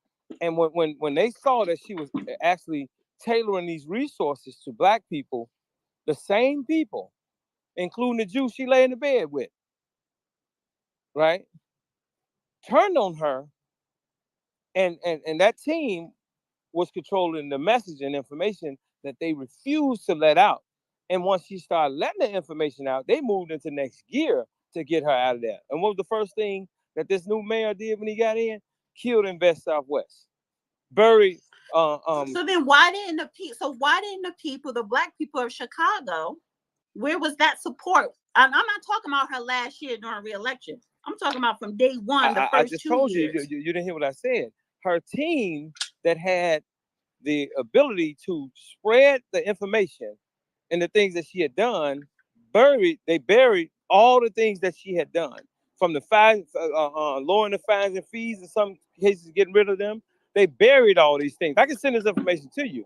And when they saw that she was actually tailoring these resources to Black people, the same people, including the Jew she lay in the bed with, right, turned on her, and that team was controlling the message and information that they refused to let out. And once she started letting the information out, they moved into next gear to get her out of there. And what was the first thing that this new mayor did when he got in? Killed Invest Southwest, buried. So then why didn't the people, the Black people of Chicago, where was that support? And I'm not talking about her last year during re-election. I'm talking about from day one, the I first just 2 told years. you didn't hear what I said. Her team that had the ability to spread the information and the things that she had done, they buried all the things that she had done, from the fines, lowering the fines and fees, in some cases getting rid of them. They buried all these things. I can send this information to you.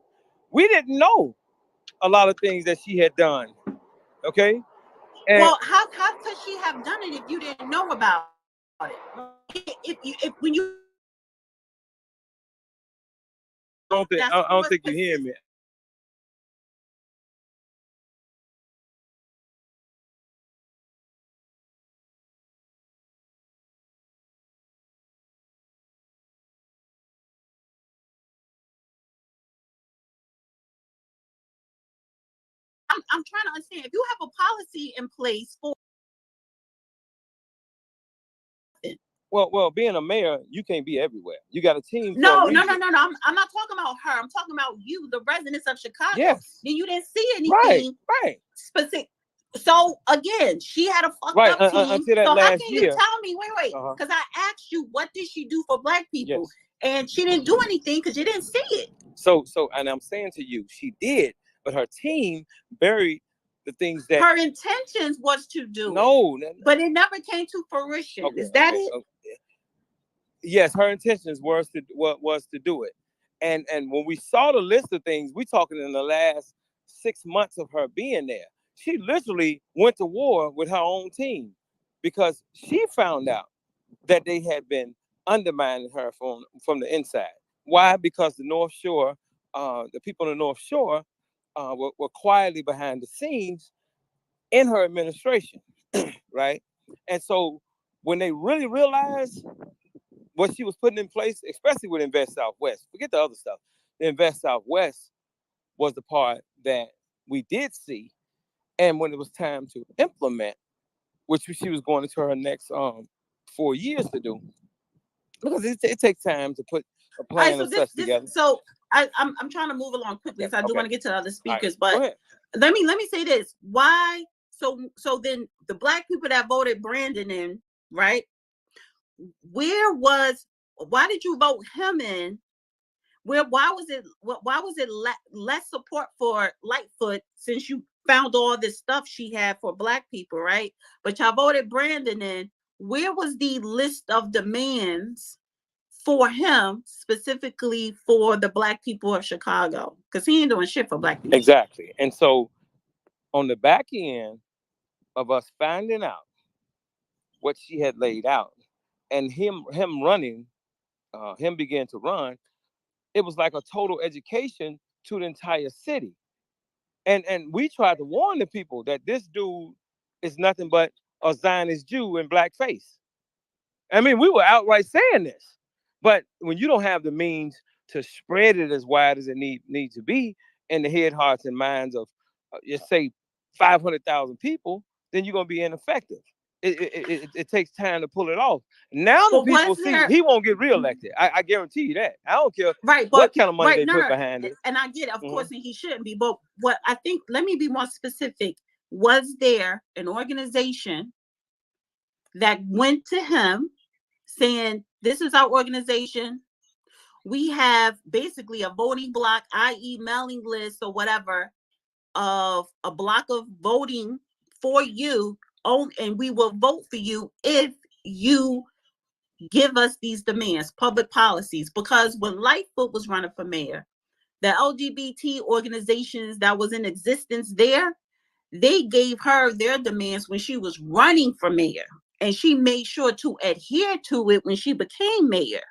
We didn't know a lot of things that she had done. Okay. And Well, how could she have done it if you didn't know about it? If when you I don't think you hear me. I'm trying to understand, if you have a policy in place for Well, being a mayor, you can't be everywhere. You got a team. No. I'm not talking about her. I'm talking about you, the residents of Chicago. Yes. Then you didn't see anything right. specific. So again, she had a fucked Right, up team. until that So how last can year. you tell me? Wait, because I asked you, what did she do for Black people? Yes. And she didn't do anything because you didn't see it. So, and I'm saying to you, she did, but her team buried the things that her intentions was to do it. But it never came to fruition. Okay, Is that it? Okay. Yes, her intentions was to do it. And when we saw the list of things, we talking in the last 6 months of her being there. She literally went to war with her own team because she found out that they had been undermining her from the inside. Why? Because the North Shore, the people in the North Shore were quietly behind the scenes in her administration, right? And so when they really realized what she was putting in place, especially with Invest Southwest, forget the other stuff. The Invest Southwest was the part that we did see. And when it was time to implement, which she was going into her next 4 years to do, because it takes time to put a plan of such together. So I'm trying to move along quickly, so I do want to get to the other speakers. But let me say this: why? So then the Black people that voted Brandon in, right? Why did you vote him in? Why was it less support for Lightfoot, since you found all this stuff she had for Black people, right? But y'all voted Brandon in. Where was the list of demands for him, specifically for the Black people of Chicago? Because he ain't doing shit for Black people. Exactly. And so on the back end of us finding out what she had laid out and him running, him began to run, it was like a total education to the entire city. And we tried to warn the people that this dude is nothing but a Zionist Jew in blackface. I mean, we were outright saying this. But when you don't have the means to spread it as wide as it needs to be in the head, hearts, and minds of, just say, 500,000 people, then you're going to be ineffective. It takes time to pull it off. Now the people see he won't get reelected. I guarantee you that. I don't care what kind of money they put behind it. And I get it, of course, and he shouldn't be. But what I think, let me be more specific. Was there an organization that went to him saying, this is our organization. We have basically a voting block, i.e. mailing list or whatever, of a block of voting for you, and we will vote for you if you give us these demands, public policies. Because when Lightfoot was running for mayor, the LGBT organizations that was in existence there, they gave her their demands when she was running for mayor, and she made sure to adhere to it when she became mayor.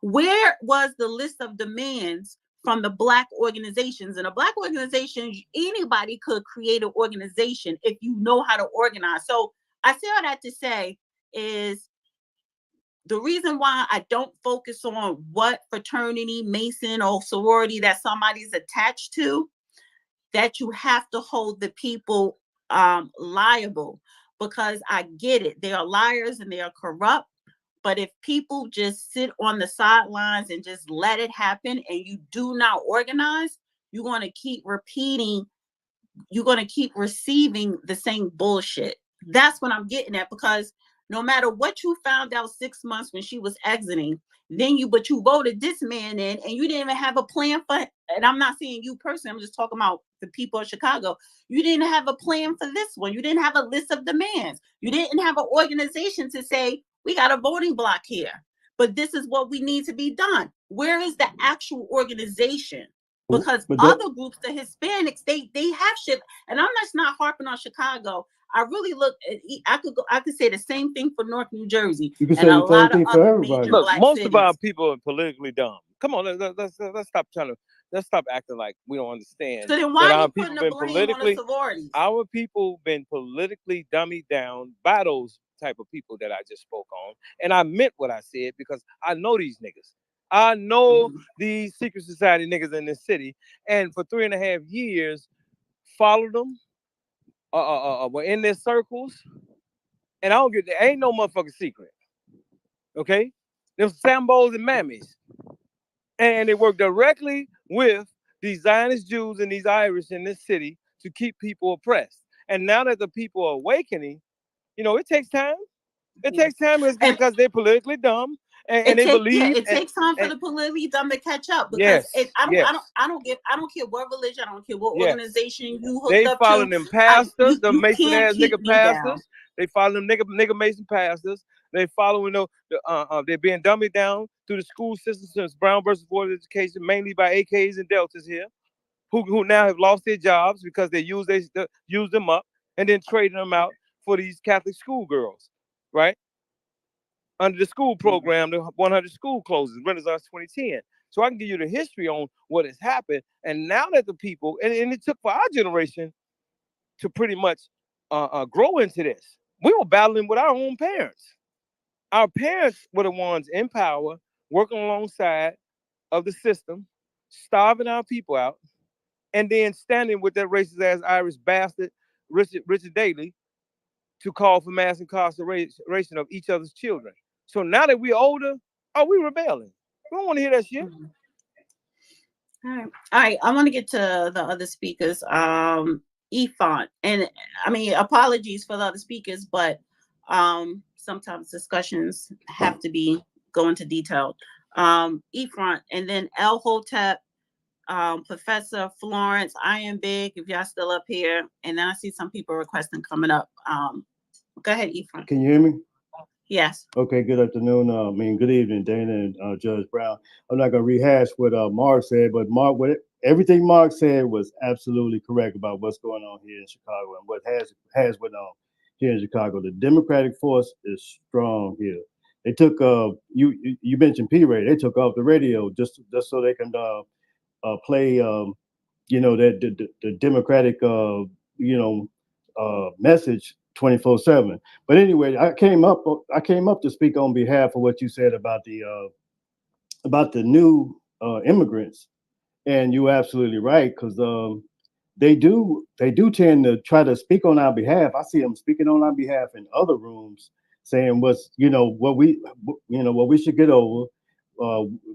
Where was the list of demands from the Black organizations? And a Black organization, anybody could create an organization if you know how to organize. So I say all that to say is the reason why I don't focus on what fraternity, Mason, or sorority that somebody's attached to, that you have to hold the people liable, because I get it. They are liars and they are corrupt. But if people just sit on the sidelines and just let it happen and you do not organize, you're going to keep repeating, you're going to keep receiving the same bullshit. That's what I'm getting at, because no matter what you found out 6 months when she was exiting, but you voted this man in and you didn't even have a plan for, and I'm not saying you personally, I'm just talking about the people of Chicago. You didn't have a plan for this one. You didn't have a list of demands. You didn't have an organization to say, we got a voting block here, but this is what we need to be done. Where is the actual organization? Because other groups, the Hispanics, they have shit. And I'm just not harping on Chicago. I really look at, I could say the same thing for North New Jersey. You can say the same thing for everybody. Look, most of our people are politically dumb. Come on, let's stop let's stop acting like we don't understand. So then why are you putting the blame on the sororities? Our people been politically dummied down by those type of people that I just spoke on. And I meant what I said, because I know these niggas. I know these secret society niggas in this city. And for 3.5 years, followed them, were in their circles. And I don't get there. Ain't no motherfucking secret. Okay? Them Sambos and Mammies. And they work directly with these Zionist Jews and these Irish in this city to keep people oppressed. And now that the people are awakening, you know, it takes time. It takes time because they're politically dumb and they believe. It takes time for the politically dumb to catch up. Because I don't care what religion, I don't care what organization you hooked up to. They follow them pastors, the Mason ass nigga pastors. They follow them nigga Mason pastors. They following they're being dummied down through the school system since Brown versus Board of Education, mainly by AKs and Deltas here, who now have lost their jobs because they use them up and then trading them out for these Catholic schoolgirls, right? Under the school program, the 100 school closes, Renaissance 2010. So I can give you the history on what has happened. And now that the people, and it took for our generation to pretty much grow into this. We were battling with our own parents. Our parents were the ones in power, working alongside of the system, starving our people out, and then standing with that racist ass Irish bastard, Richard Daley, to call for mass incarceration of each other's children. So now that we're older, we rebelling. We don't want to hear that shit. All right. I want to get to the other speakers. Efont, and I mean, apologies for the other speakers, but sometimes discussions have to go into detail. Efont, and then El Hotep, Professor Florence, I am big. If y'all still up here, and then I see some people requesting coming up. Go ahead, Ephraim. Can you hear me? Yes. Okay, good afternoon. Good evening, Dana and Judge Brown. I'm not going to rehash what Mark said, but everything Mark said was absolutely correct about what's going on here in Chicago and what has went on here in Chicago. The Democratic force is strong here. They took you mentioned P-Ray. They took off the radio just so they can play the Democratic message 24/7. But anyway, I came up to speak on behalf of what you said about the new immigrants, and you're absolutely right, because they do tend to try to speak on our behalf. I see them speaking on our behalf in other rooms, saying what we should get over.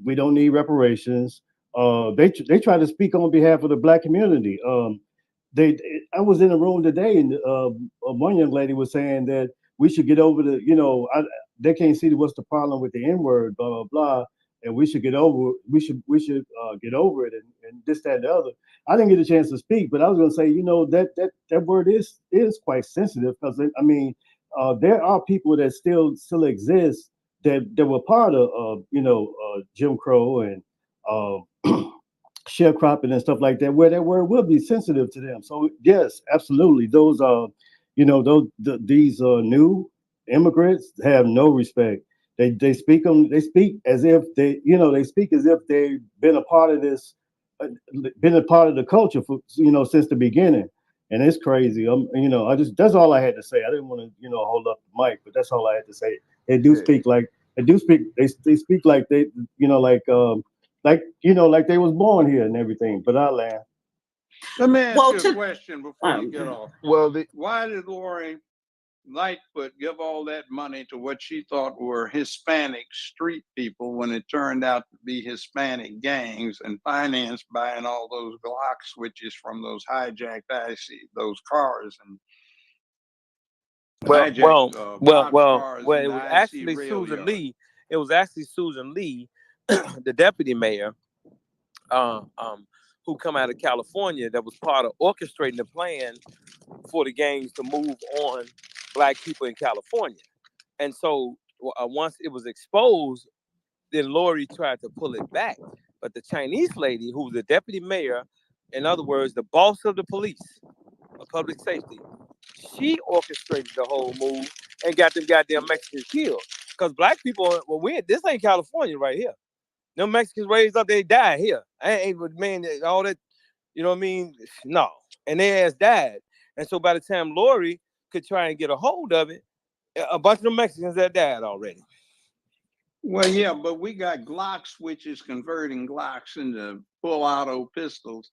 We don't need reparations. They try to speak on behalf of the Black community. I was in a room today, and one young lady was saying that we should get over they can't see what's the problem with the N-word, blah blah blah, and we should get over get over it, and this, that, and the other. I didn't get a chance to speak, but I was going to say, that word is quite sensitive, because there are people that still exist that were part of Jim Crow and sharecropping and stuff like that, where that word will be sensitive to them. So yes, absolutely, those these new immigrants have no respect. They speak as if they've been a part of this, been a part of the culture for since the beginning, and it's crazy. That's all I had to say. I didn't want to hold up the mic, but that's all I had to say. They speak like they speak like they like they was born here and everything. But I laugh. Let me ask you a question before you get off. Well, why did Lori Lightfoot give all that money to what she thought were Hispanic street people when it turned out to be Hispanic gangs, and financed buying all those Glock switches from those hijacked those cars and Well, cars it in was the actually IC rail Susan yard? Lee. It was actually Susan Lee, the deputy mayor, who come out of California, that was part of orchestrating the plan for the gangs to move on Black people in California. And so once it was exposed, then Lori tried to pull it back. But the Chinese lady, who was the deputy mayor, in other words, the boss of the police of public safety, she orchestrated the whole move and got them goddamn Mexicans killed. Because Black people, this ain't California right here. Them Mexicans raised up, they died here. I ain't with all that, you know what I mean? No. And their ass died. And so by the time Lori could try and get a hold of it, a bunch of the Mexicans that died already. Well, yeah, but we got Glock switches converting Glocks into full auto pistols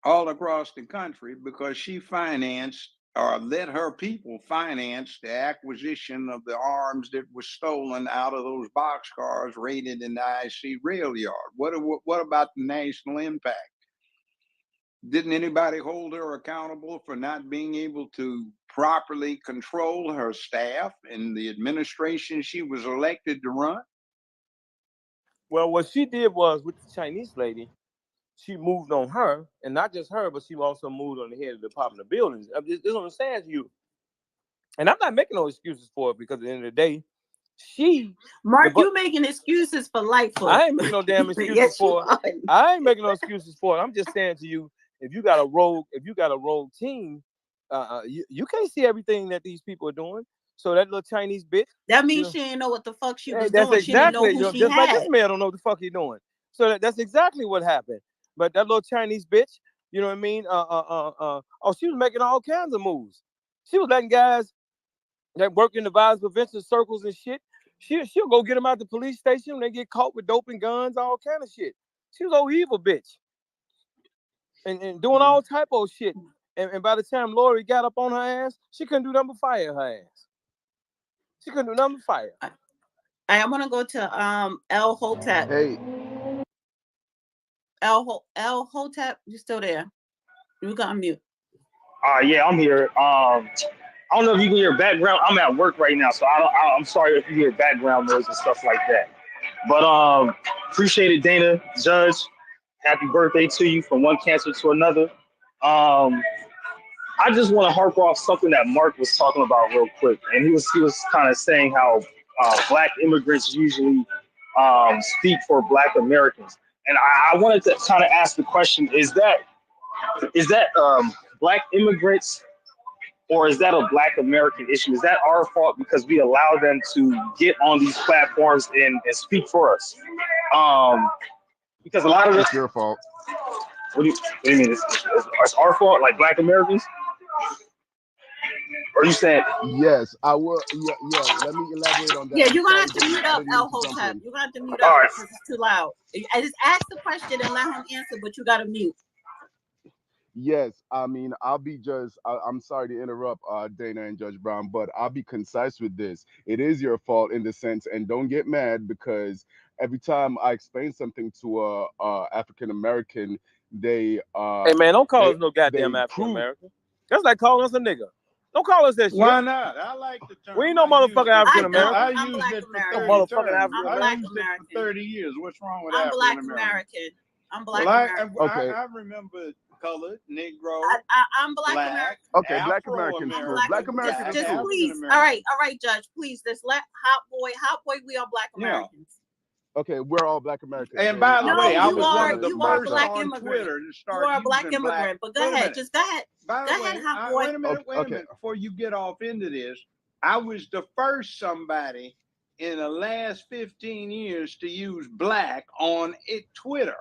all across the country because she financed, or let her people finance, the acquisition of the arms that was stolen out of those boxcars raided in the IC rail yard. What about the national impact? Didn't anybody hold her accountable for not being able to properly control her staff and the administration she was elected to run? Well, what she did was, with the Chinese lady, she moved on her, and not just her, but she also moved on the head of the Department of Buildings. This is what I'm saying to you. And I'm not making no excuses for it, because at the end of the day, Mark, you making excuses for Lightfoot. I ain't making no damn excuses Yes, for it. I ain't making no excuses for it. I'm just saying to you, if you got a rogue team, you can't see everything that these people are doing. So that little Chinese bitch, that means she didn't know what the fuck she was that's doing. Exactly, she didn't know who she just had. like this man don't know what the fuck he doing. So that's exactly what happened. But that little Chinese bitch, you know what I mean? She was making all kinds of moves. She was letting guys that work in the violence prevention circles and shit. She'll go get them out the police station when they get caught with dope and guns, all kind of shit. She was old evil bitch. And doing all type of shit. And by the time Lori got up on her ass, she couldn't do nothing but fire her ass. She couldn't do nothing but fire. I want to go to El Hotep. Hey. El Hotep, you still there? You got mute. Yeah, I'm here. I don't know if you can hear background. I'm at work right now, so I'm sorry if you hear background noise and stuff like that. But appreciate it, Dana, Judge, Happy birthday to you from one cancer to another. I just want to harp off something that Mark was talking about real quick, and he was kind of saying how Black immigrants usually speak for Black Americans, and I wanted to kind of ask the question: Is that Black immigrants, or is that a Black American issue? Is that our fault because we allow them to get on these platforms and speak for us? Because a lot of It's your fault. what do you mean? It's our fault, like Black Americans? Or you saying? Yes, I will. Yeah. Let me elaborate on that. Yeah, I'm you're gonna sorry, have to Dana. mute I up didn't mean El to jump Hotep. in. You're gonna have to mute All up right. because it's too loud. I just ask the question and let him answer, but you gotta mute. Yes, I mean, I'm sorry to interrupt, Dana and Judge Brown, but I'll be concise with this. It is your fault in the sense, and don't get mad because every time I explain something to a African American, they Hey man, don't call us no they goddamn African prove. American. That's like calling us a nigga. Don't call us that shit. Why not? I like the term. We ain't no I use motherfucking it. African I American. don't. I I'm used Black it for American. 30 motherfucking terms. African I'm I Black used it American. for 30 years. What's wrong with I'm Black African American? American. I'm Black Well, American. Okay, I remember colored, Negro, I'm Black Black, American. okay, Black I'm Americans, cool. Black. Black American is Just cool. African please. All American. right, Judge. Please, just let Hot Boy. We are Black Yeah. Americans. Okay, we're all Black Americans. And So by the No, way, I you was one are of the you are a first Black on immigrant. Twitter to You start are a Black using Black. immigrant. But go Wait a ahead. minute. Just go ahead. By Go the way, ahead, Hot Boy. wait a minute. Okay. Before you get off into this, I was the first somebody in the last 15 years to use Black on Twitter.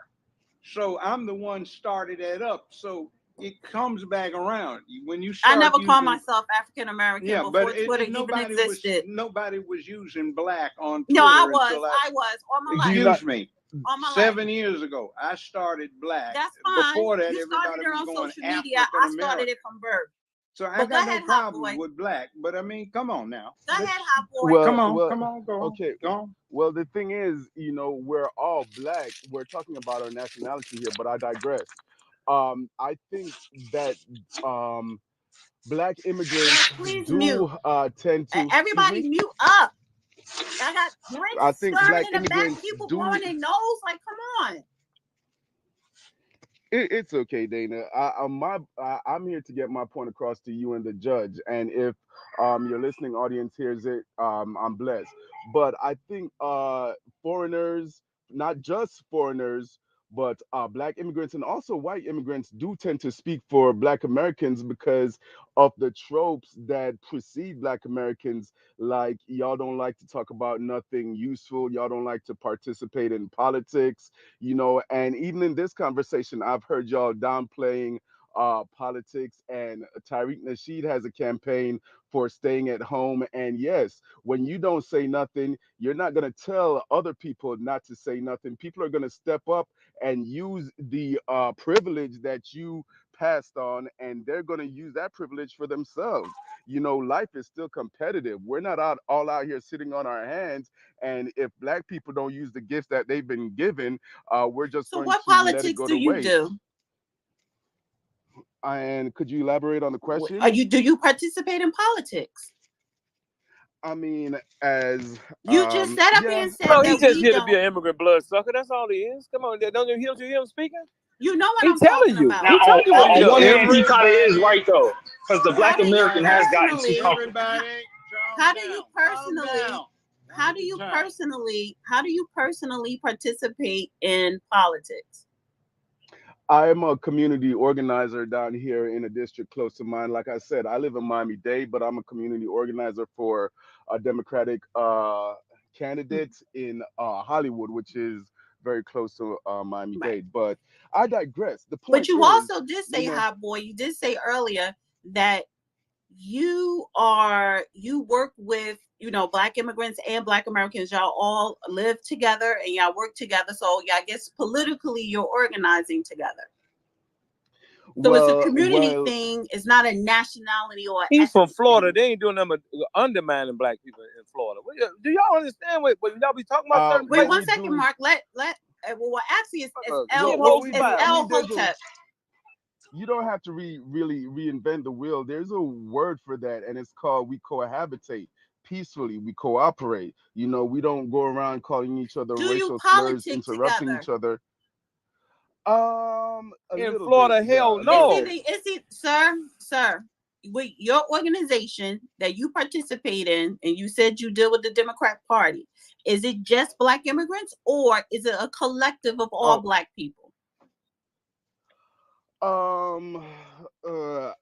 So I'm the one started that up. So it comes back around when you start. I never using, called myself African American before Twitter even existed. Nobody was using Black on Twitter. No, I until was all my life. Excuse me. All my life. 7 years ago, I started Black. That's fine. Before that, You started everybody it was on going social media. I African started American. it from birth. So I But go got no ahead, Hot problem Boy. with Black. But I mean, come on now. Go ahead, Hot Boy. Well, Come on, well, come on, go on. okay. Go on. Well, the thing is, we're all Black. We're talking about our nationality here, but I digress. I think that Black immigrants Please do mute. tend to. Everybody Excuse me? mute up. I got drinks I think stirring Black in the back. immigrants People do. blowing their nose. Like, come on. It's okay, Dana. I'm here to get my point across to you and the judge. And if your listening audience hears it, I'm blessed. But I think foreigners, not just foreigners, but Black immigrants and also white immigrants do tend to speak for Black Americans because of the tropes that precede Black Americans. Like, y'all don't like to talk about nothing useful. Y'all don't like to participate in politics, and even in this conversation, I've heard y'all downplaying politics, and Tariq Nasheed has a campaign for staying at home. And yes, when you don't say nothing, you're not going to tell other people not to say nothing. People are going to step up and use the privilege that you passed on, and they're going to use that privilege for themselves. Life is still competitive. We're not all out here sitting on our hands. And if Black people don't use the gifts that they've been given, we're just So going what to let it politics go do to you waste. do? And could you elaborate on the question? Do you participate in politics? I mean, as You just sat up here and said Bro, that he just we here to don't. be an immigrant bloodsucker. That's all he is. Come on, don't you hear him speaking? You know what He I'm telling talking you. about. He telling you what he On one does. hand, he kind of is right though, because the Black American has gotten too comfortable. Everybody, How do you personally participate in politics? I'm a community organizer down here in a district close to mine. Like I said, I live in Miami-Dade, but I'm a community organizer for a Democratic candidate in Hollywood, which is very close to Miami-Dade. But I digress. The point But you is, also did say, Hot Boy, you did say earlier that you work with, Black immigrants and Black Americans. Y'all all live together and y'all work together. So I guess politically you're organizing together. So it's a community thing. It's not a nationality or. He's from Florida. They ain't doing nothing but undermining Black people in Florida. Do y'all understand what y'all be talking about? Wait 1 second, Mark. Well, actually, it's El Hotep. You don't have to really reinvent the wheel. There's a word for that, and it's called we cohabitate peacefully. We cooperate. We don't go around calling each other racial slurs, interrupting each other. A In little Florida, bit, yeah, hell a no. little bit. Is it, sir, with your organization that you participate in, and you said you deal with the Democrat Party, is it just Black immigrants, or is it a collective of all Oh, Black people?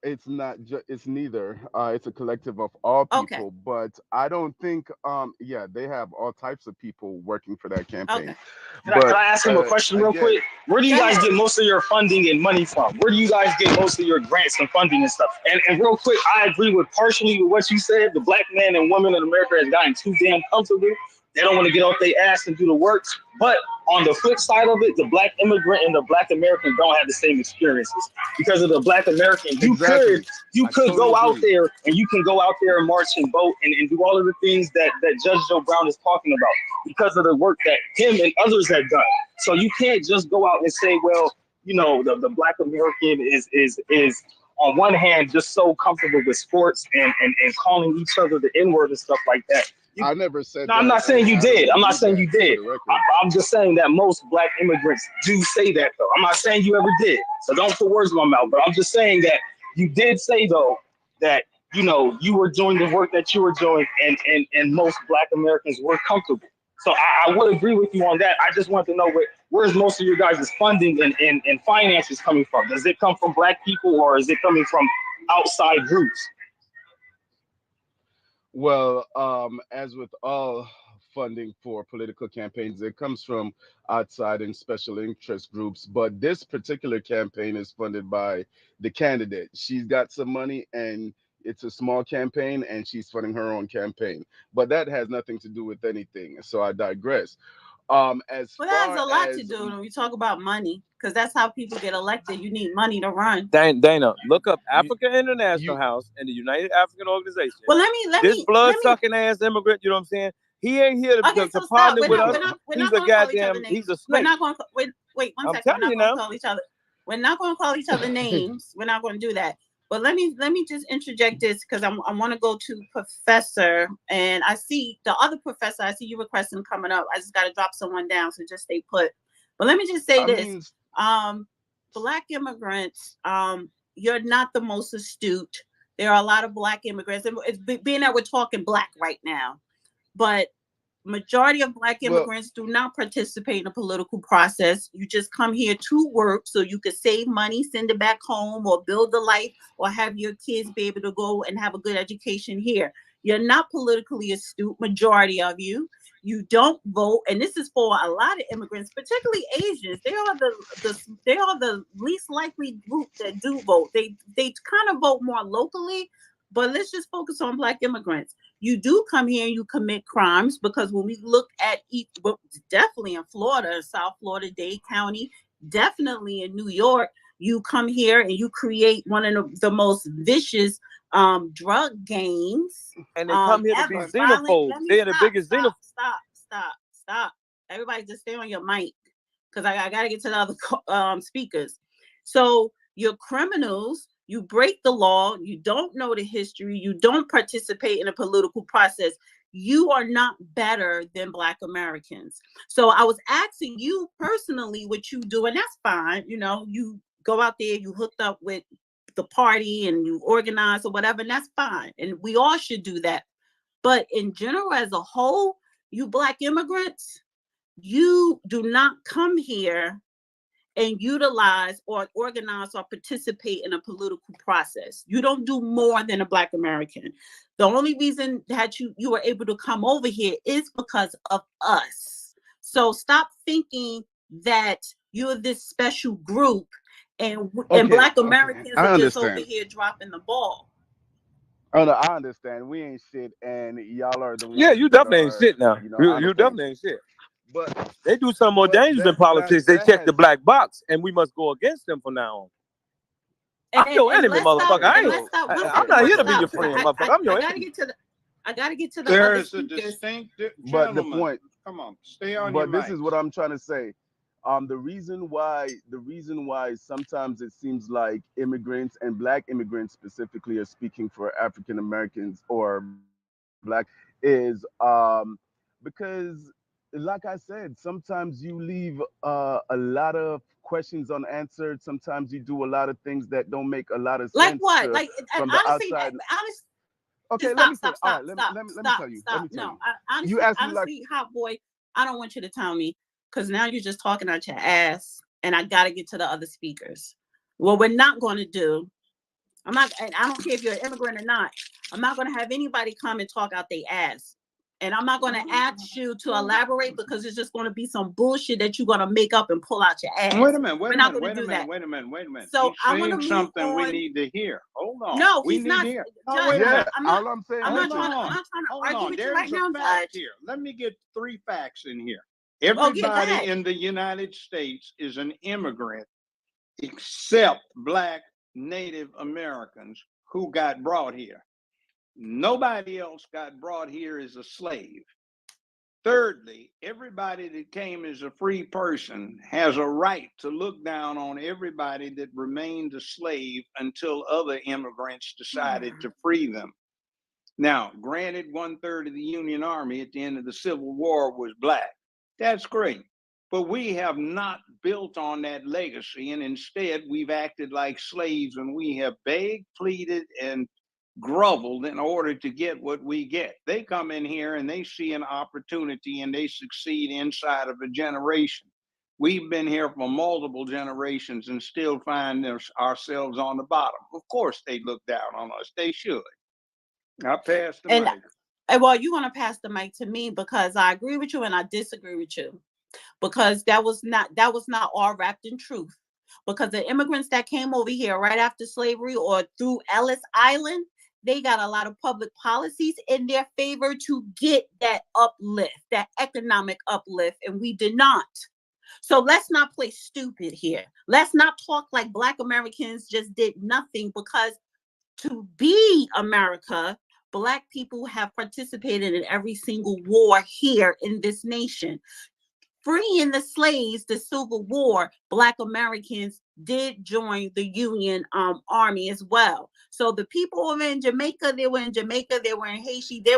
it's not just, it's neither. It's a collective of all Okay, people, but I don't think, yeah, they have all types of people working for that campaign. okay. Can But I ask him a question real again, quick? Where do you Go guys ahead. get most of your funding and money from? Where do you guys get most of your grants and funding and stuff? And real quick, I agree with partially with what you said. The Black man and woman in America has gotten too damn comfortable. They don't want to get off their ass and do the work. But on the flip side of it, the Black immigrant and the Black American don't have the same experiences. Because of the Black American, you exactly. could Totally go out agree. there and you can go out there and march and vote and do all of the things that Judge Joe Brown is talking about because of the work that him and others have done. So you can't just go out and say, well, the Black American is on one hand just so comfortable with sports and calling each other the N-word and stuff like that. I never said No, that, I'm not saying you I did. don't I'm not believe saying that, you did. for the record. I'm just saying that most Black immigrants do say that, though. I'm not saying you ever did. So don't put words in my mouth. But I'm just saying that you did say, though, that, you were doing the work that you were doing and most Black Americans were comfortable. So I would agree with you on that. I just want to know where's most of your guys' funding and finances coming from? Does it come from Black people or is it coming from outside groups? Well, as with all funding for political campaigns, it comes from outside and special interest groups. But this particular campaign is funded by the candidate. She's got some money and it's a small campaign and she's funding her own campaign. But that has nothing to do with anything. So I digress. As Well, that has far a lot to as do when we talk about money, because that's how people get elected. You need money to run. Dana, look up you, African International you House and the United African Organization. Well, This blood sucking ass immigrant, you know what I'm saying? He ain't here Okay, to so stop. partner with us. We're He's not a going to call each other goddamn, names. he's a We're snake. not going to wait one I'm second. We're telling you not going now. to call each other. We're not going to call each other names. We're not going to do that. But let me just interject this because I want to go to Professor, and I see the other professor. I see you requesting coming up. I just got to drop someone down, so just stay put. But let me just say this: Black immigrants, you're not the most astute. There are a lot of Black immigrants, and it's being that we're talking Black right now, but majority of Black immigrants do not participate in the political process. You just come here to work so you could save money, send it back home, or build a life, or have your kids be able to go and have a good education here. You're not politically astute, majority of you. You don't vote, and this is for a lot of immigrants, particularly Asians. They are the least likely group that do vote. They kind of vote more locally, but let's just focus on Black immigrants. You do come here and you commit crimes because when we look at definitely in Florida, South Florida, Dade County, definitely in New York, you come here and you create one of the most vicious drug gangs. And they come here to be xenophobes. They're the biggest xenophobes. Stop. Everybody just stay on your mic because I got to get to the other speakers. So you're criminals. You break the law. You don't know the history. You don't participate in a political process. You are not better than Black Americans. So I was asking you personally what you do, and that's fine. You go out there, you hooked up with the party and you organize or whatever, and that's fine. And we all should do that. But in general, as a whole, you Black immigrants, you do not come here and utilize or organize or participate in a political process. You don't do more than a Black American. The only reason that you were able to come over here is because of us. So stop thinking that you're this special group and Black Americans are just over here dropping the ball. Oh no, I understand. We ain't shit, and y'all are the ones. Yeah, you definitely ain't shit now. You definitely ain't shit. But they do something more dangerous in politics. They check the black box, and we must go against them from now on. I'm your enemy, motherfucker. I'm not here to be your friend, motherfucker. I'm your enemy. I gotta get to the there other is a distinct gentleman. But the point, come on, stay on but your this mic. is what I'm trying to say. The reason why sometimes it seems like immigrants and Black immigrants specifically are speaking for African Americans or Black is because like I said, sometimes you leave a lot of questions unanswered. Sometimes you do a lot of things that don't make a lot of Like sense what? Like from the honestly, outside. honest. Okay, let Stop, me stop, finish. All stop, right, stop, let me stop, tell you. Let stop. me tell No, you. You honestly, asked me like, honestly, hot boy, I don't want you to tell me because now you're just talking out your ass, and I got to get to the other speakers. What we're not going to do, I'm not, and I don't care if you're an immigrant or not, I'm not going to have anybody come and talk out their ass. And I'm not going to ask you to elaborate because it's just going to be some bullshit that you're going to make up and pull out your ass. Wait a minute, We're not going to do that. wait a minute. So He's I want to saying move something we on. need to hear. Hold on. No, we he's need not. to hear. Judge, Oh, wait a minute. yeah, all I'm saying, I'm not listen, trying to Hold argue on. with you There's right a now, fact Judge. here. Let me get 3 facts in here. Oh, get Everybody back. in the United States is an immigrant except Black Native Americans who got brought here. Nobody else got brought here as a slave. Thirdly, everybody that came as a free person has a right to look down on everybody that remained a slave until other immigrants decided to free them. Now, granted, 1/3 of the Union Army at the end of the Civil War was Black. That's great. But we have not built on that legacy, and instead we've acted like slaves, and we have begged, pleaded, and groveled in order to get what we get. They come in here and they see an opportunity and they succeed inside of a generation. We've been here for multiple generations and still find ourselves on the bottom. Of course, they look down on us. They should. I pass the And mic. well, you want to pass the mic to me because I agree with you and I disagree with you because that was not all wrapped in truth. Because the immigrants that came over here right after slavery or through Ellis Island, they got a lot of public policies in their favor to get that uplift, that economic uplift, and we did not. So let's not play stupid here. Let's not talk like Black Americans just did nothing because to be America, Black people have participated in every single war here in this nation. Freeing the slaves, the Civil War, Black Americans did join the Union Army as well. So the people were in Jamaica, they were in Jamaica, they were in Haiti, they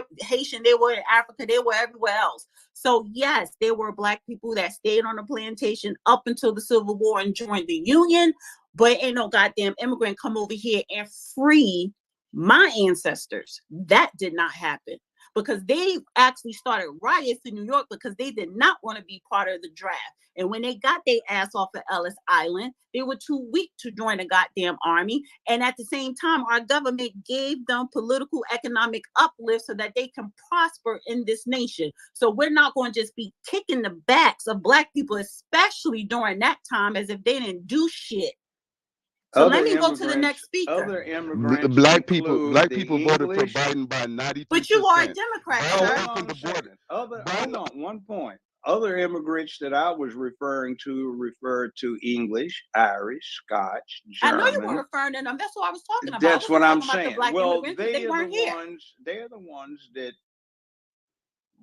were in Africa, they were everywhere else. So yes, there were Black people that stayed on the plantation up until the Civil War and joined the Union, but ain't no goddamn immigrant come over here and free my ancestors. That did not happen. Because they actually started riots in New York because they did not want to be part of the draft. And when they got their ass off of Ellis Island, they were too weak to join the goddamn army. And at the same time, our government gave them political, economic uplift so that they can prosper in this nation. So we're not going to just be kicking the backs of Black people, especially during that time, as if they didn't do shit. So let me go to the next speaker. Other immigrants Black people voted for English, Biden by 93%. But you are a Democrat, sir. Hold on a second. Hold on, one point. Other immigrants that I was referring to referred to English, Irish, Scotch, German. I know you were referring to them. That's what I was talking about. That's what I'm saying. The Black Well, immigrants, they weren't here. They're the ones that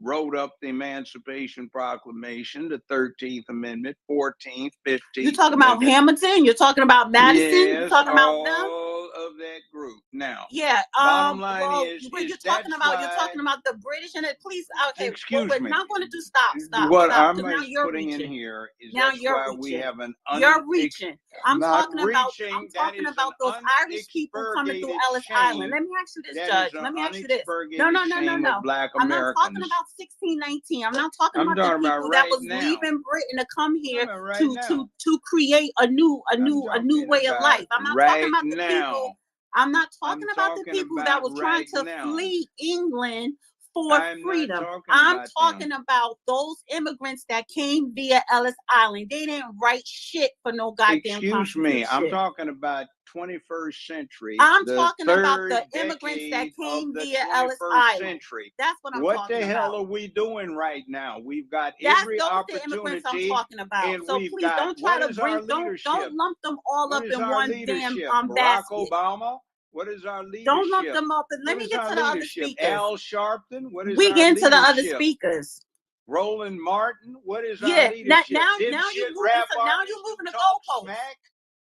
wrote up the Emancipation Proclamation, the 13th Amendment, 14th, 15th. You're talking about Hamilton? You're talking about Madison? Yes, you're talking about them? all of that group. Now, yeah. Bottom line is you're talking about the British and it. Please, okay. Excuse we're me. not going to do stop. What stop, I'm now you're putting reaching. in here is Now that's you're why reaching. we have an You're reaching. I'm talking about those Irish people coming through Ellis Island. Let me ask you this, Judge. Let me ask you this. No. Black I'm not Americans. talking about 1619. I'm not talking about the people that was leaving Britain to come here to create a new way of life. I'm not talking about the people. I'm not talking about the people that was trying to flee England for freedom. I'm talking about those immigrants that came via Ellis Island. They didn't write shit for no goddamn Excuse me, I'm talking about 21st century. I'm talking about the immigrants that came via Ellis Island. Century. That's what I'm talking about. What the hell are we doing right now? We've got every opportunity. That's the immigrants I'm talking about. So please don't try to don't lump them all up in one damn Barack basket. Obama. What is our leadership? Don't lump them up. Let me get to the other speakers. Al Sharpton. What is we our get into leadership? the other speakers. Roland Martin. What is our leadership? Now you're moving the goalposts.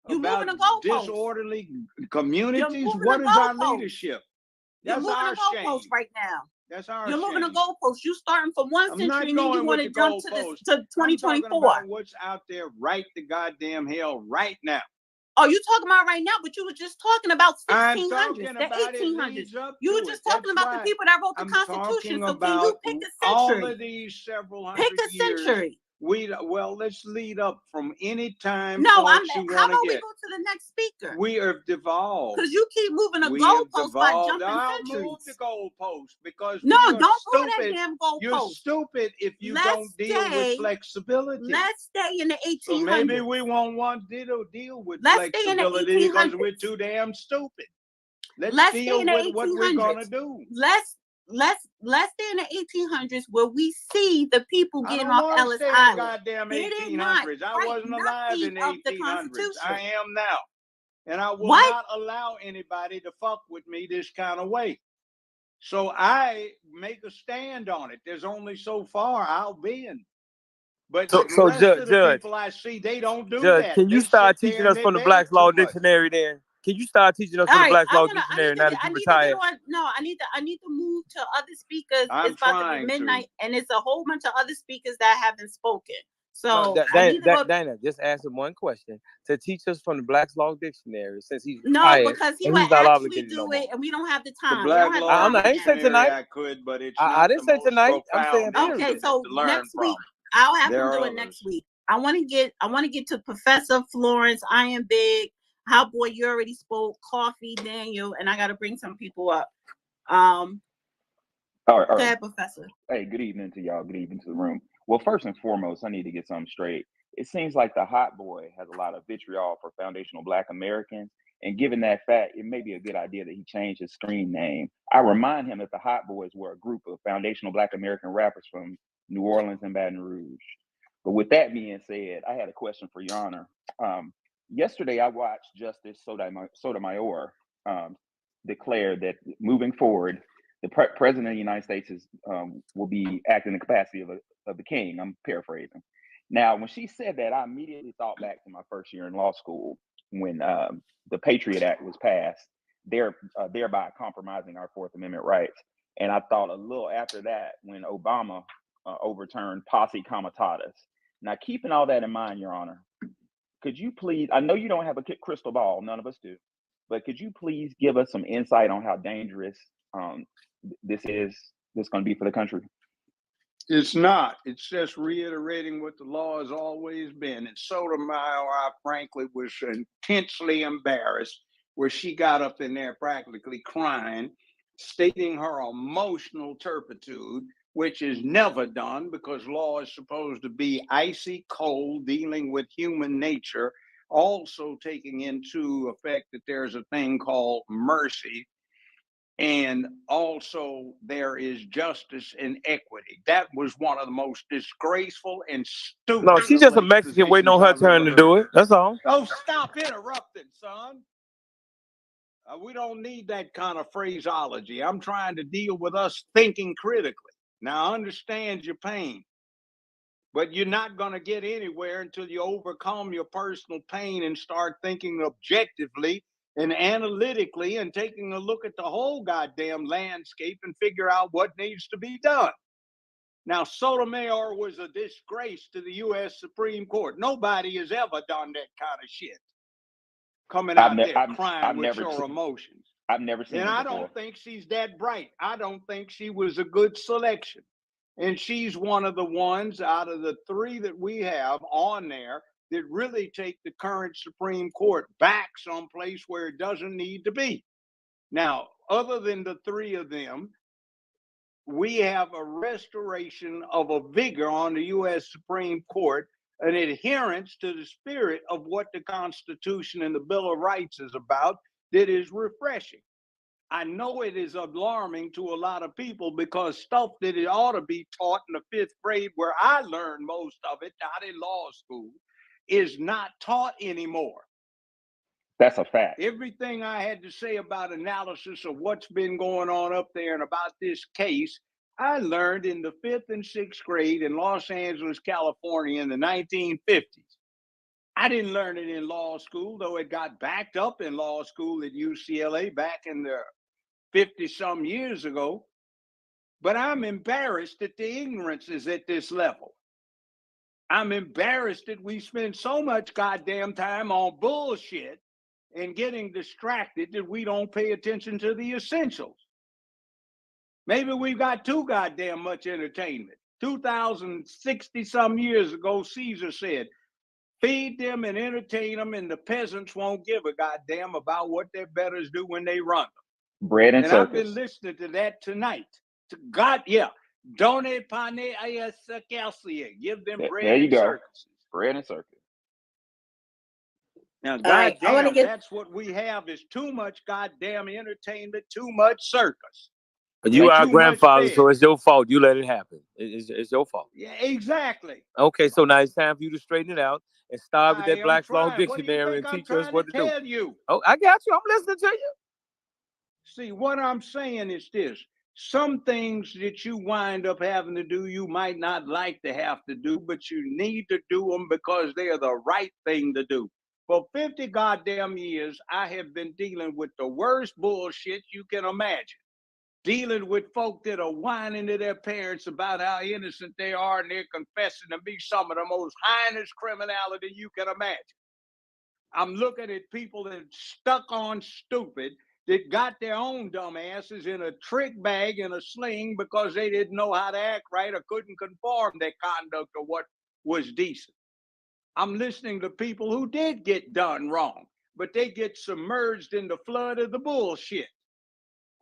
You're moving the goalposts. Disorderly communities. What is our leadership? You're moving the goalposts right now. That's our You're moving the shame. goalposts. You starting from one I'm century not and then you going want with to the jump to goalposts. to I'm talking 2024. about what's out there right to goddamn hell right now. Oh, you talking about right now, but you were just talking about I'm 1600s, talking the about it 1800s. leads up You were to just it. talking That's about the why people that wrote the I'm Constitution. talking So can you about pick a all century? of these several Pick hundred a years. century. Well, let's lead up from any time No, point you how want to about we get. go to the next speaker? We have devolved. Because you keep moving the We have goalposts by devolved. jumping I'll move centuries. the goalpost because No, we are don't pull that stupid. damn You're goalpost. stupid if you Let's don't deal with stay. flexibility. Let's stay in the 1800s. So maybe we won't want to deal with Let's stay in the flexibility because 1800s. we're too damn stupid. Let's stay deal in the with what we're 1800s. gonna do. Let's stay in the 1800s where we see the people I getting don't off want to Ellis stay in the Island. goddamn They did not 1800s. I write wasn't alive in nothing the of the 1800s. Constitution. I am now. And I will What? not allow anybody to fuck with me this kind of way. So I make a stand on it. There's only so far I'll bend. But the So rest of the Judge, people I see, they don't do Judge, that. can you They start sit there teaching and us they from the beg Black's Law too much. Dictionary then? Can you start teaching us All from the right, Black's Law I Dictionary need now to that you get retired? on. No, I need to move to other speakers. I'm It's about to trying be to. midnight, and it's a whole bunch of other speakers that haven't spoken. No, So I need to go. Dana, just answer one question to teach us from the Black's Law Dictionary since he's No, retired because he and would he's not actually obligated no do more. it, and we don't have the The time. We Black don't have Law time I right ain't say now. tonight. I could, but it's I not didn't the say most tonight. I'm saying profound period. Okay, instrument so to learn next from. week I'll have There him do are it next others. week. I want to get to Professor Florence, I Am Big, How Boy You Already Spoke, Coffee, Daniel, and I got to bring some people up. All right. Go ahead, Professor. Hey, good evening to y'all. Good evening to the room. Well, first and foremost, I need to get something straight. It seems like the hot boy has a lot of vitriol for foundational Black Americans. And given that fact, it may be a good idea that he change his screen name. I remind him that the Hot Boys were a group of foundational Black American rappers from New Orleans and Baton Rouge. But with that being said, I had a question for Your Honor. Yesterday, I watched Justice Sotomayor declare that moving forward, the president of the United States will be acting in the capacity of the king. I'm paraphrasing. Now, when she said that, I immediately thought back to my first year in law school when the Patriot Act was passed, thereby compromising our Fourth Amendment rights. And I thought a little after that when Obama overturned posse comitatus. Now, keeping all that in mind, Your Honor, could you please, I know you don't have a crystal ball, none of us do, but could you please give us some insight on how dangerous this going to be for the country? It's not. It's just reiterating what the law has always been. And Sotomayor, I frankly was intensely embarrassed where she got up in there practically crying, stating her emotional turpitude, which is never done because law is supposed to be icy cold, dealing with human nature, also taking into effect that there's a thing called mercy. And also there is justice and equity. That was one of the most disgraceful and stupid. No, she's just a Mexican waiting on her turn to do it. That's all. Oh, stop interrupting, son. We don't need that kind of phraseology. I'm trying to deal with us thinking critically. Now, I understand your pain, but you're not going to get anywhere until you overcome your personal pain and start thinking objectively and analytically and taking a look at the whole goddamn landscape and figure out what needs to be done. Now, Sotomayor was a disgrace to the U.S. Supreme Court. Nobody has ever done that kind of shit. Coming out there crying with your emotions. I've never seen it before. And I don't think she's that bright. I don't think she was a good selection. And she's one of the ones out of the three that we have on there that really take the current Supreme Court back someplace where it doesn't need to be. Now, other than the three of them, we have a restoration of a vigor on the U.S. Supreme Court, an adherence to the spirit of what the Constitution and the Bill of Rights is about that is refreshing. I know it is alarming to a lot of people because stuff that it ought to be taught in the fifth grade, where I learned most of it, not in law school, is not taught anymore. That's a fact. Everything I had to say about analysis of what's been going on up there and about this case, I learned in the fifth and sixth grade in Los Angeles, California in the 1950s. I didn't learn it in law school, though it got backed up in law school at UCLA back in the 50 some years ago. But I'm embarrassed that the ignorance is at this level. I'm embarrassed that we spend so much goddamn time on bullshit and getting distracted that we don't pay attention to the essentials. Maybe we've got too goddamn much entertainment. 2060 some years ago, Caesar said, feed them and entertain them, and the peasants won't give a goddamn about what their betters do when they run them. Bread and And circus. I've been listening to that tonight. To God, yeah. Done pane calcia. Give them bread There you and go. circuses. Bread and circus. Now, right, I wanna goddamn, get- that's what we have is too much goddamn entertainment, too much circus. But you and are too grandfather, much so bed. it's your fault. You let it happen. It's your fault. Yeah, exactly. Okay, so now it's time for you to straighten it out and start with I that am Black's Law trying. What do you Dictionary think and I'm teach us trying what to to do. tell you? Oh, I got you. I'm listening to you. See, what I'm saying is this. Some things that you wind up having to do, you might not like to have to do, but you need to do them because they are the right thing to do. For 50 goddamn years, I have been dealing with the worst bullshit you can imagine. Dealing with folk that are whining to their parents about how innocent they are, and they're confessing to be some of the most heinous criminality you can imagine. I'm looking at people that stuck on stupid, that got their own dumb asses in a trick bag and a sling because they didn't know how to act right or couldn't conform their conduct to what was decent. I'm listening to people who did get done wrong, but they get submerged in the flood of the bullshit.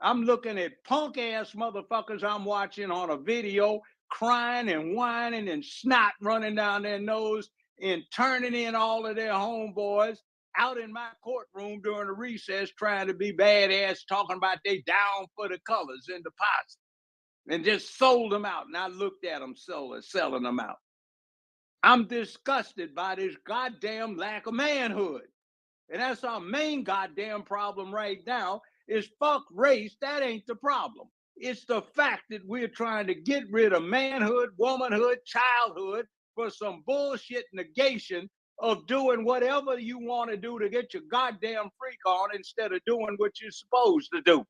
I'm looking at punk ass motherfuckers I'm watching on a video crying and whining and snot running down their nose and turning in all of their homeboys out in my courtroom during the recess trying to be badass, talking about they down for the colors in the posse, and just sold them out. And I looked at them selling them out. I'm disgusted by this goddamn lack of manhood. And that's our main goddamn problem right now is fuck race. That ain't the problem. It's the fact that we're trying to get rid of manhood, womanhood, childhood for some bullshit negation of doing whatever you want to do to get your goddamn freak on instead of doing what you're supposed to do.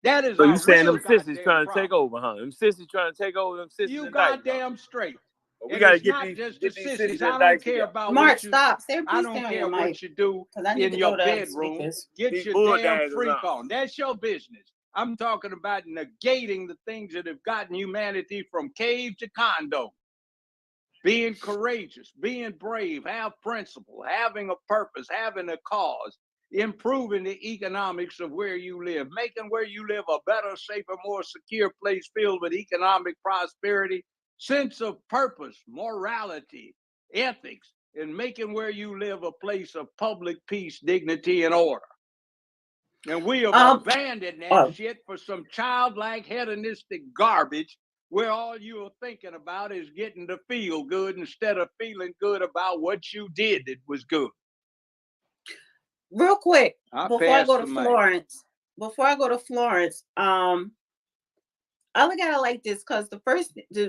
That is So a you saying real them sissies goddamn trying to take problem. over, huh? Them sissies trying to take over, them sissies You indicted, huh? goddamn straight. But we And gotta it's get not these just the sissies sissies. I don't indicted care together. about Mark, what you. stop. Say, I please don't stay on care your mic what you do because I need in to your go to other bedroom. speakers. Get These your bull damn daggers freak on. on. That's your business. I'm talking about negating the things that have gotten humanity from cave to condo. Being courageous, being brave, have principle, having a purpose, having a cause, improving the economics of where you live, making where you live a better, safer, more secure place filled with economic prosperity, sense of purpose, morality, ethics, and making where you live a place of public peace, dignity, and order. And we have abandoned that shit for some childlike hedonistic garbage where all you're thinking about is getting to feel good instead of feeling good about what you did that was good. Real quick, before I go to Florence, I look at it like this because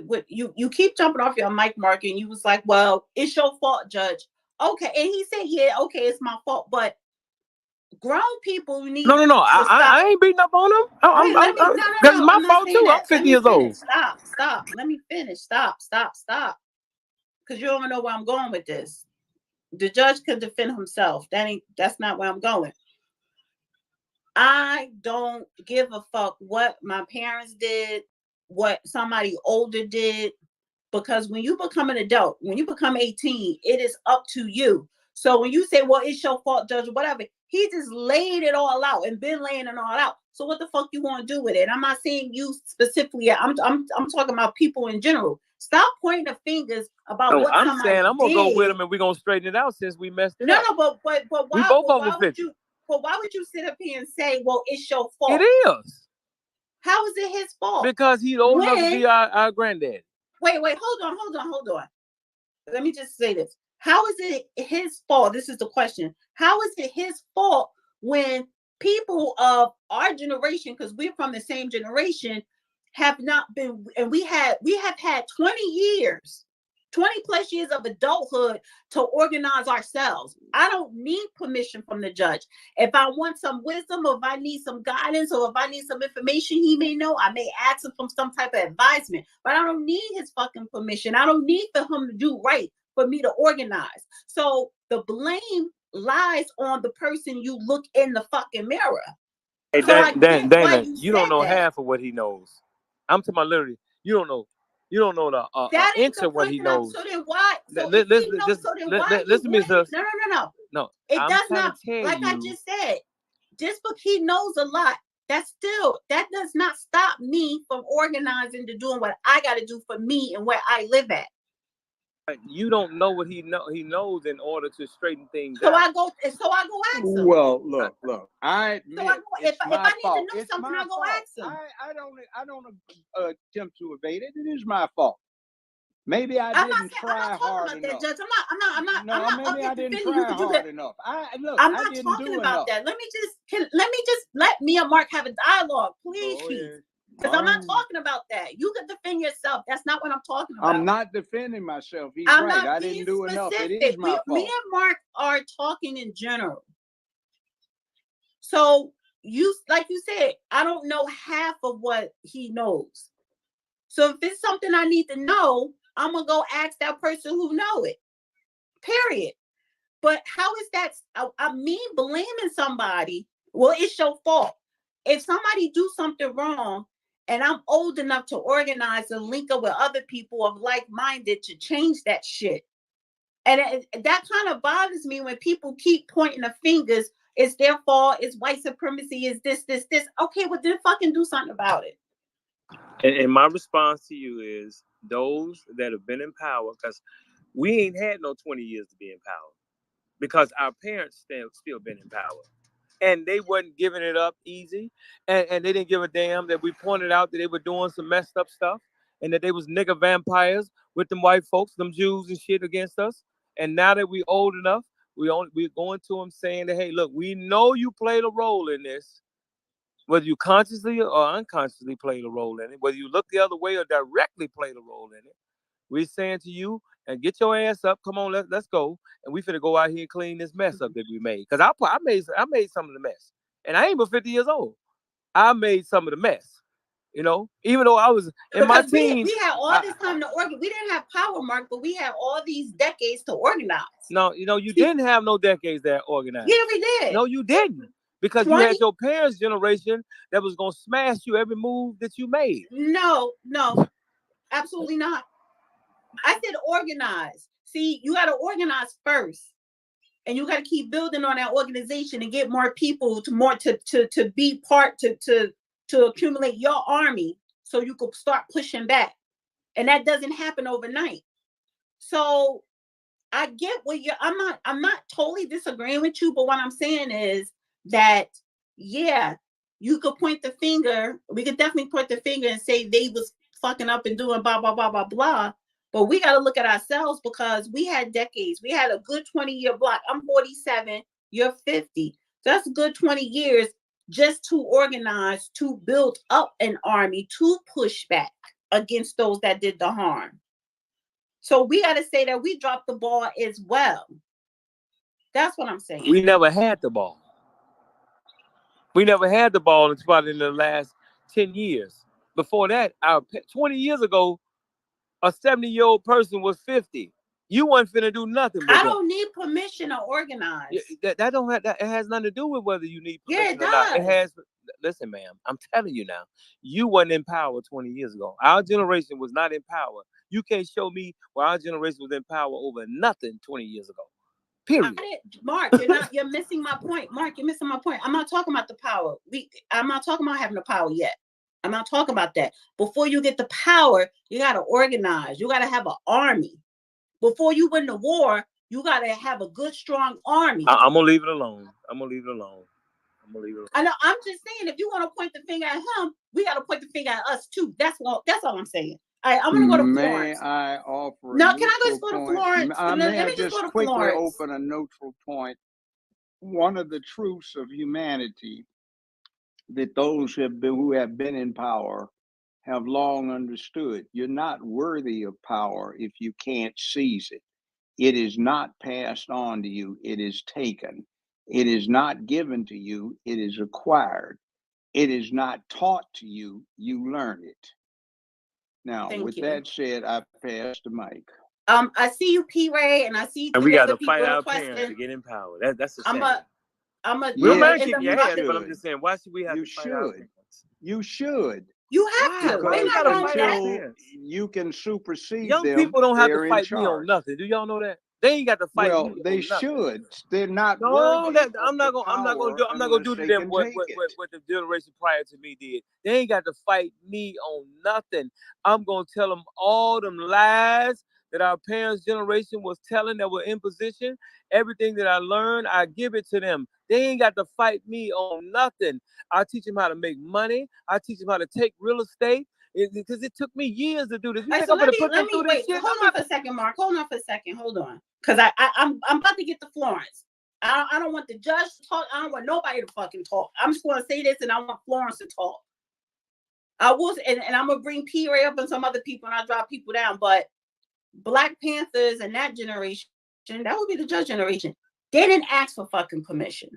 what you keep jumping off your mic, Mark, and you was like, well, it's your fault, Judge. Okay. And he said, yeah, okay, it's my fault. But grown people need No. to stop. I ain't beating up on them. Because it's my fault too. I'm 50 years old. Stop. Let me finish. Stop. Because you don't know where I'm going with this. The judge can defend himself. That's not where I'm going. I don't give a fuck what my parents did, what somebody older did, because when you become an adult, when you become 18, it is up to you. So when you say, well, it's your fault, Judge, or whatever, he just laid it all out and been laying it all out. So what the fuck you want to do with it? I'm not saying you specifically. I'm talking about people in general. Stop pointing the fingers about what I'm somebody saying I'm gonna go did. with him and we're gonna straighten it out since we messed it No, up. but why? We both But over why 50. would you? But why would you sit up here and say, well, it's your fault? It is. How is it his fault? Because he's old enough to be our granddad. Wait, hold on. Let me just say this. How is it his fault? This is the question. How is it his fault when people of our generation, because we're from the same generation, have not been, and we have had 20 years 20 plus years of adulthood to organize ourselves. I don't need permission from the judge. If I want some wisdom, or if I need some guidance, or if I need some information he may know, I may ask him for some type of advisement, but I don't need his fucking permission. I don't need for him to do right for me to organize. So the blame lies on the person you look in the fucking mirror. Hey, So Dana, you don't know half of what he knows. I'm talking about literally, you don't know the inch of what he knows. So then why? So if he knows, so then why? Listen to me, sis. No. It I'm does trying not. to tell Like you, I just said, just because he knows a lot, that does not stop me from organizing to doing what I got to do for me and where I live at. you don't know what he knows in order to straighten things So out. I go ask him. Well, look. I admit if I need fault. to know something, I go ask him. I don't attempt to evade it. It is my fault. Maybe I didn't try hard enough. Judge. I'm not maybe I didn't defending try hard enough. I'm not talking about that. Let me just let me and Mark have a dialogue, please, chief. Because I'm not talking about that. You can defend yourself. That's not what I'm talking about. I'm not defending myself. He's right. I didn't do enough. It is my fault. Me and Mark are talking in general. So like you said, I don't know half of what he knows. So if it's something I need to know, I'm gonna go ask that person who know it. Period. But how is that? I mean, blaming somebody. Well, it's your fault. If somebody do something wrong, and I'm old enough to organize and link up with other people of like-minded to change that shit. And that kind of bothers me when people keep pointing the fingers. It's their fault. It's white supremacy. It's this. Okay, well, then fucking do something about it. And my response to you is those that have been in power, because we ain't had no 20 years to be in power, because our parents still been in power. And they wasn't giving it up easy. And they didn't give a damn that we pointed out that they were doing some messed up stuff and that they was nigger vampires with them white folks, them Jews and shit against us. And now that we old enough, we're going to them saying that, hey, look, we know you played a role in this. Whether you consciously or unconsciously played a role in it, whether you look the other way or directly played a role in it, we're saying to you, and get your ass up. Come on, let's go. And we finna go out here and clean this mess up that we made. Because I made some of the mess. And I ain't but 50 years old. I made some of the mess. You know, even though I was in my teens. We had all this time to organize. We didn't have power, Mark, but we had all these decades to organize. No, you didn't have no decades that organized. Yeah, we did. No, you didn't. Because you had your parents' generation that was gonna smash you every move that you made. No, absolutely not. I said organize. See, you got to organize first, and you got to keep building on that organization and get more people to be part to accumulate your army, so you could start pushing back. And that doesn't happen overnight. So I get what I'm not totally disagreeing with you, but what I'm saying is that, yeah, you could point the finger. We could definitely point the finger and say they was fucking up and doing blah, blah, blah, blah, blah. But we got to look at ourselves, because we had decades. We had a good 20-year block. I'm 47, you're 50. That's a good 20 years just to organize, to build up an army, to push back against those that did the harm. So we got to say that we dropped the ball as well. That's what I'm saying. We never had the ball. We never had the ball until in the last 10 years. Before that, 20 years ago, a 70-year-old person was 50. You wasn't finna do nothing. I don't need permission to organize. That don't have that. It has nothing to do with whether you need permission. Yeah, it or does. not. It has. Listen, ma'am, I'm telling you now. You wasn't in power 20 years ago. Our generation was not in power. You can't show me where our generation was in power over nothing 20 years ago. Period. Mark, you're missing my point. Mark, you're missing my point. I'm not talking about the power. I'm not talking about having the power yet. I'm not talking about that. Before you get the power, you got to organize. You got to have an army. Before you win the war, you got to have a good, strong army. I'm going to leave it alone. I know. I'm just saying, if you want to point the finger at him, we got to point the finger at us too. That's all I'm saying. All right, I'm going to go to Florence. May I offer No, can I just go to Florence? Let me just quickly open a neutral point. One of the truths of humanity that those who have been in power have long understood. You're not worthy of power if you can't seize it. It is not passed on to you, it is taken. It is not given to you, it is acquired. It is not taught to you, you learn it. Now, Thank with you. that said, I pass the mic. I see you, P. Ray, and I see And we three got other to fight people our parents to requesting. get in power. That's the I'm shame. a We don't Yes, mind end up kicking your you ass, but I'm talking. just saying, why should we have You to fight our should. parents? You should. You have Why? to. Why They're we not gotta gonna fight do our that. Until parents? you can supersede Young them, people don't have to they're in fight me on charge. nothing. Do y'all know that? They ain't got to fight Well, me they on nothing. should. They're not No, worthy that of the I'm not gonna power do unless to they them can what, take what it. what what the generation prior to me did. They ain't got to fight me on nothing. I'm gonna tell them all them lies that our parents' generation was telling that were in position. Everything that I learned, I give it to them. They ain't got to fight me on nothing. I teach them how to make money. I teach them how to take real estate. Because it took me years to do this. You All right, think so I'm gonna put them through this wait. shit? Hold on for a second, Mark. Hold on for a second. Hold on, because I'm about to get to Florence. I don't want the judge to talk. I don't want nobody to fucking talk. I'm just going to say this, and I want Florence to talk. I will, and I'm gonna bring P. Ray up and some other people, and I'll drop people down. But Black Panthers and that generation, that would be the judge generation. They didn't ask for fucking permission.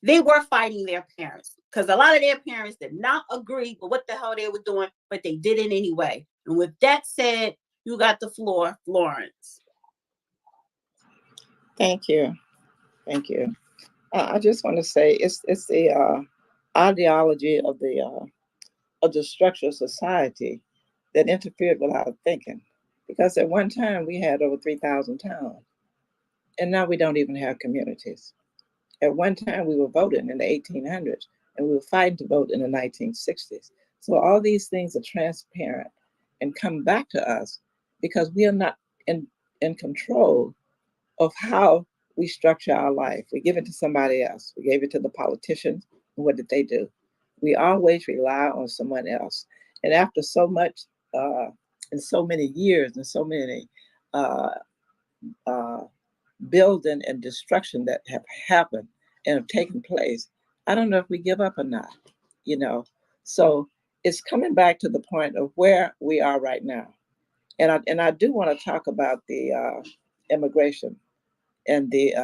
They were fighting their parents because a lot of their parents did not agree with what the hell they were doing, but they did it anyway. And with that said, you got the floor, Florence. Thank you. Thank you. I just want to say it's the ideology of the structure of society that interfered with our thinking. Because at one time we had over 3,000 towns, and now we don't even have communities. At one time we were voting in the 1800s, and we were fighting to vote in the 1960s. So all these things are transparent and come back to us because we are not in control of how we structure our life. We give it to somebody else. We gave it to the politicians. And what did they do? We always rely on someone else. And after so much, and so many years, and so many uh, uh, building and destruction that have happened and have taken place, I don't know if we give up or not, you know. So it's coming back to the point of where we are right now. And I do want to talk about the immigration and the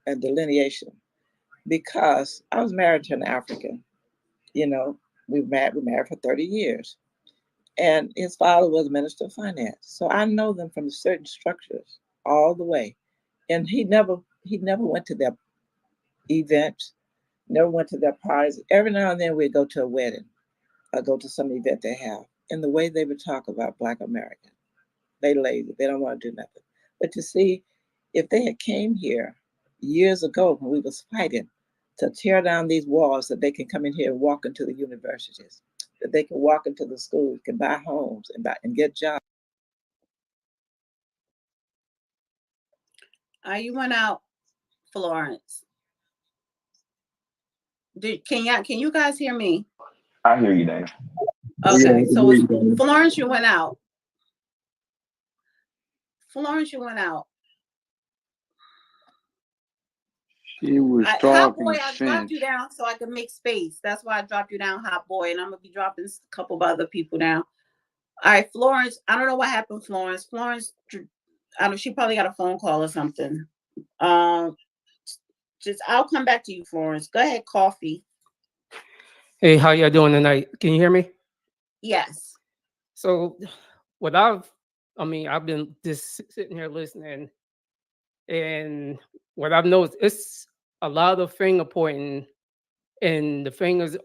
and delineation, because I was married to an African. You know, we married for 30 years, and his father was Minister of Finance, so I know them from certain structures all the way. And he never went to their events, never went to their parties. Every now and then we'd go to a wedding or go to some event they have. And the way they would talk about Black America, they lazy, they don't want to do nothing. But to see, if they had came here years ago when we was fighting to tear down these walls, that they can come in here and walk into the universities, that they can walk into the schools, can buy homes and get jobs. You went out, Florence. Can you guys hear me? I hear you, Dave. Okay, so it's Florence, you went out. Florence, you went out. She was Hot talking Boy, I dropped sense. you down so I could make space. That's why I dropped you down, Hot Boy, and I'm gonna be dropping a couple of other people down. All right, Florence. I don't know what happened, Florence. Florence, I don't. She probably got a phone call or something. I'll come back to you, Florence. Go ahead, Coffee. Hey, how y'all doing tonight? Can you hear me? Yes. So, I've been just sitting here listening, and what I've noticed, it's a lot of finger pointing, and the fingers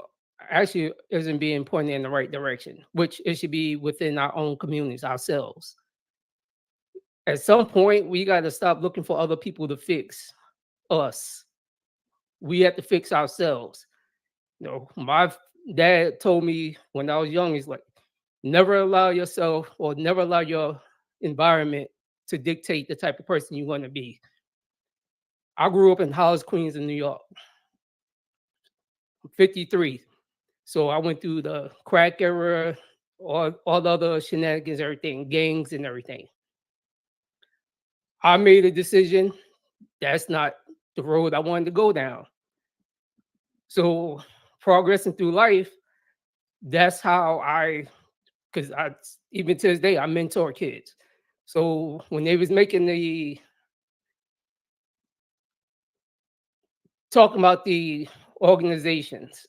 actually isn't being pointed in the right direction, which it should be within our own communities, ourselves. At some point, we got to stop looking for other people to fix us. We have to fix ourselves. You know, my dad told me when I was young, he's like, never allow yourself or never allow your environment to dictate the type of person you want to be. I grew up in Hollis, Queens, in New York. I'm 53. So I went through the crack era, all the other shenanigans, everything, gangs and everything. I made a decision. That's not the road I wanted to go down. So progressing through life, that's how because even to this day, I mentor kids. So when they was talking about the organizations,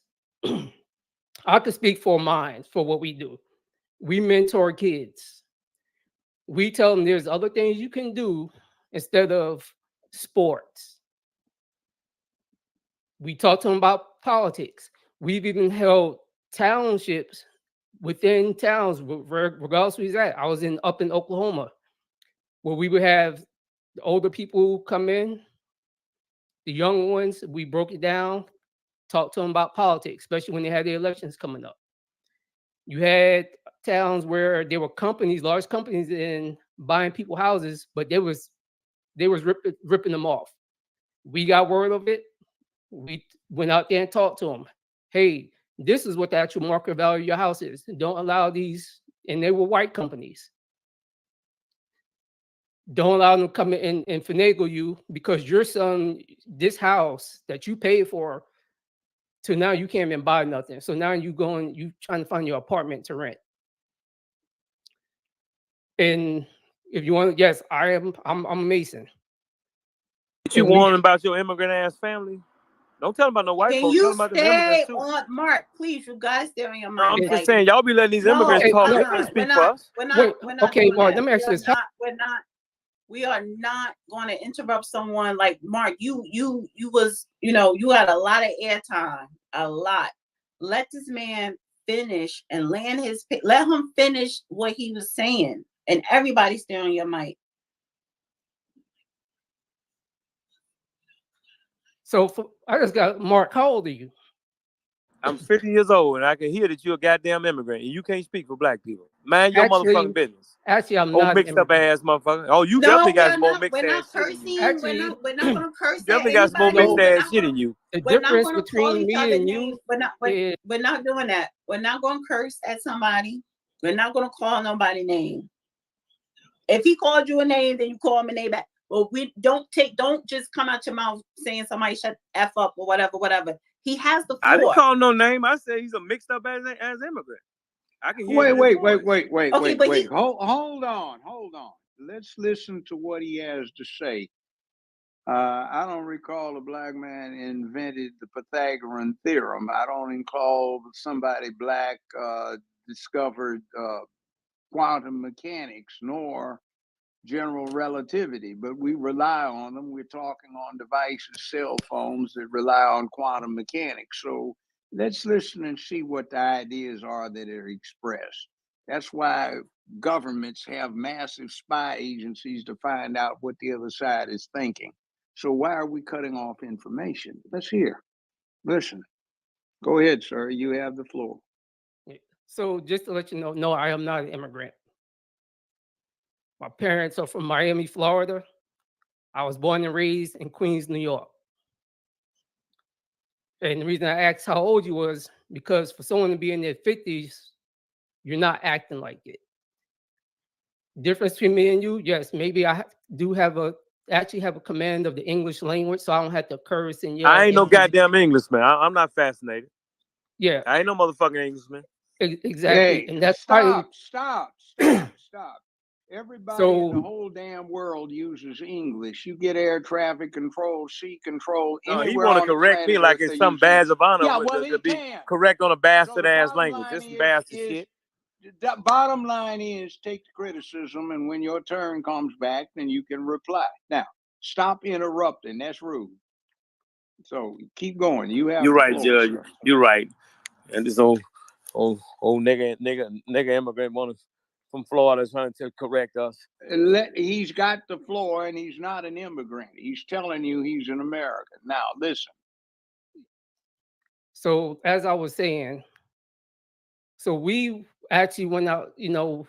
I could speak for mine, for what we do. We mentor kids. We tell them there's other things you can do instead of sports. We talk to them about politics. We've even held townships within towns, regardless where he's at. I was up in Oklahoma, where we would have the older people come in, the young ones. We broke it down, talked to them about politics, especially when they had the elections coming up. You had towns where there were companies, large companies, in buying people houses, but they was ripping them off. We got word of it. We went out there and talked to them. Hey, this is what the actual market value of your house is. Don't allow these, and they were white companies. Don't allow them to come in and finagle you because you're selling this house that you paid for to now you can't even buy nothing. So now you trying to find your apartment to rent. And if you want, yes, I'm a Mason. What you warning about your immigrant ass family? Don't tell them about no white Can folks. Tell them you about the immigrants stay too. on Mark? Please, you guys stay on your No, I'm mic. just saying, y'all be letting these immigrants talk. They can't speak for us. We're not okay, doing Mark, that. let me ask you this. We are not going to interrupt someone like Mark. You had a lot of airtime, a lot. Let this man finish and let him finish what he was saying, and everybody stay on your mic. So I just got Mark. How old are you? I'm 50 years old, and I can hear that you're a goddamn immigrant, and you can't speak for black people. Mind your motherfucking business. Actually, I'm old not mixed up ass motherfucker. Oh, you definitely got some old mixed ass shit in you. Actually, we're not going to curse. You definitely got some old mixed ass shit in you. The We're not difference going to call between each me other and names. you We're not doing that. We're not going to curse at somebody. We're not going to call nobody name. If he called you a name, then you call him a name back. Well, we don't just come out your mouth saying somebody shut the F up or whatever. He has the floor. I didn't call him no name. I said he's a mixed up as immigrant. I can hear Wait. Okay, Hold on. Let's listen to what he has to say. I don't recall a black man invented the Pythagorean theorem. I don't recall somebody black discovered quantum mechanics nor general relativity, but we rely on them. We're talking on devices, cell phones that rely on quantum mechanics. So let's listen and see what the ideas are that are expressed. That's why governments have massive spy agencies to find out what the other side is thinking. So why are we cutting off information? Let's hear. Listen. Go ahead, sir. You have the floor. So just to let you know, no, I am not an immigrant. My parents are from Miami, Florida. I was born and raised in Queens, New York. And the reason I asked how old you was because for someone to be in their 50s, you're not acting like it. Difference between me and you, yes, maybe I do actually have a command of the English language, so I don't have to curse and yell. I ain't no goddamn Englishman. I'm not fascinated. Yeah, I ain't no motherfucking Englishman. Exactly, Hey, and that's stop. Everybody in the whole damn world uses English. You get air traffic control, sea control, No, he anywhere want to on the correct me planet like Earth, it's they some use badge English. of honor Yeah, well, to he be can. correct on a So bastard the ass bottom language. line This is bastard shit. The bottom line is take the criticism, and when your turn comes back, then you can reply. Now, stop interrupting. That's rude. So keep going. You have You're the right, floor, Judge. sir. You're right. And this old nigga immigrant from Florida is trying to correct us. He's got the floor, and he's not an immigrant. He's telling you he's an American. Now, listen. So as I was saying, so we actually went out,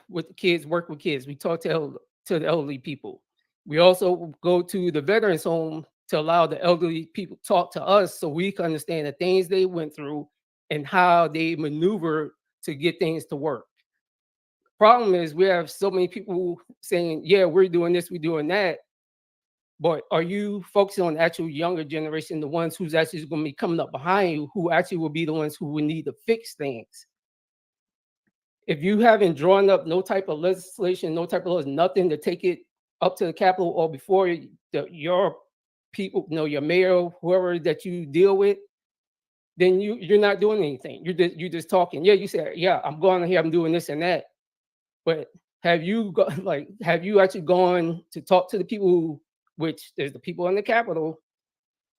with the kids, work with kids. We talk to the elderly people. We also go to the veterans home to allow the elderly people talk to us so we can understand the things they went through and how they maneuver to get things to work. Problem is we have so many people saying, yeah, we're doing this, we're doing that. But are you focusing on the actual younger generation, the ones who's actually going to be coming up behind you, who actually will be the ones who will need to fix things? if you haven't drawn up no type of legislation, no type of laws, nothing to take it up to the Capitol or before your people, your mayor, whoever that you deal with, then you're not doing anything. You're just talking. Yeah, you say, yeah, I'm going here, I'm doing this and that. But have you actually gone to talk to the people, which there's the people in the Capitol,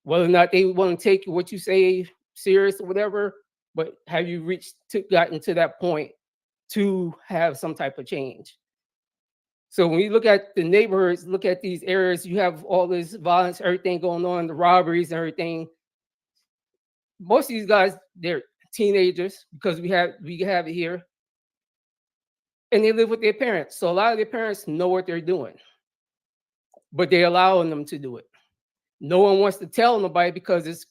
whether or not they want to take what you say serious or whatever, but have you gotten to that point to have some type of change? So when you look at the neighborhoods, look at these areas, you have all this violence, everything going on, the robberies and everything. Most of these guys, they're teenagers because we have it here. And they live with their parents. So a lot of their parents know what they're doing, but they're allowing them to do it. No one wants to tell nobody because it's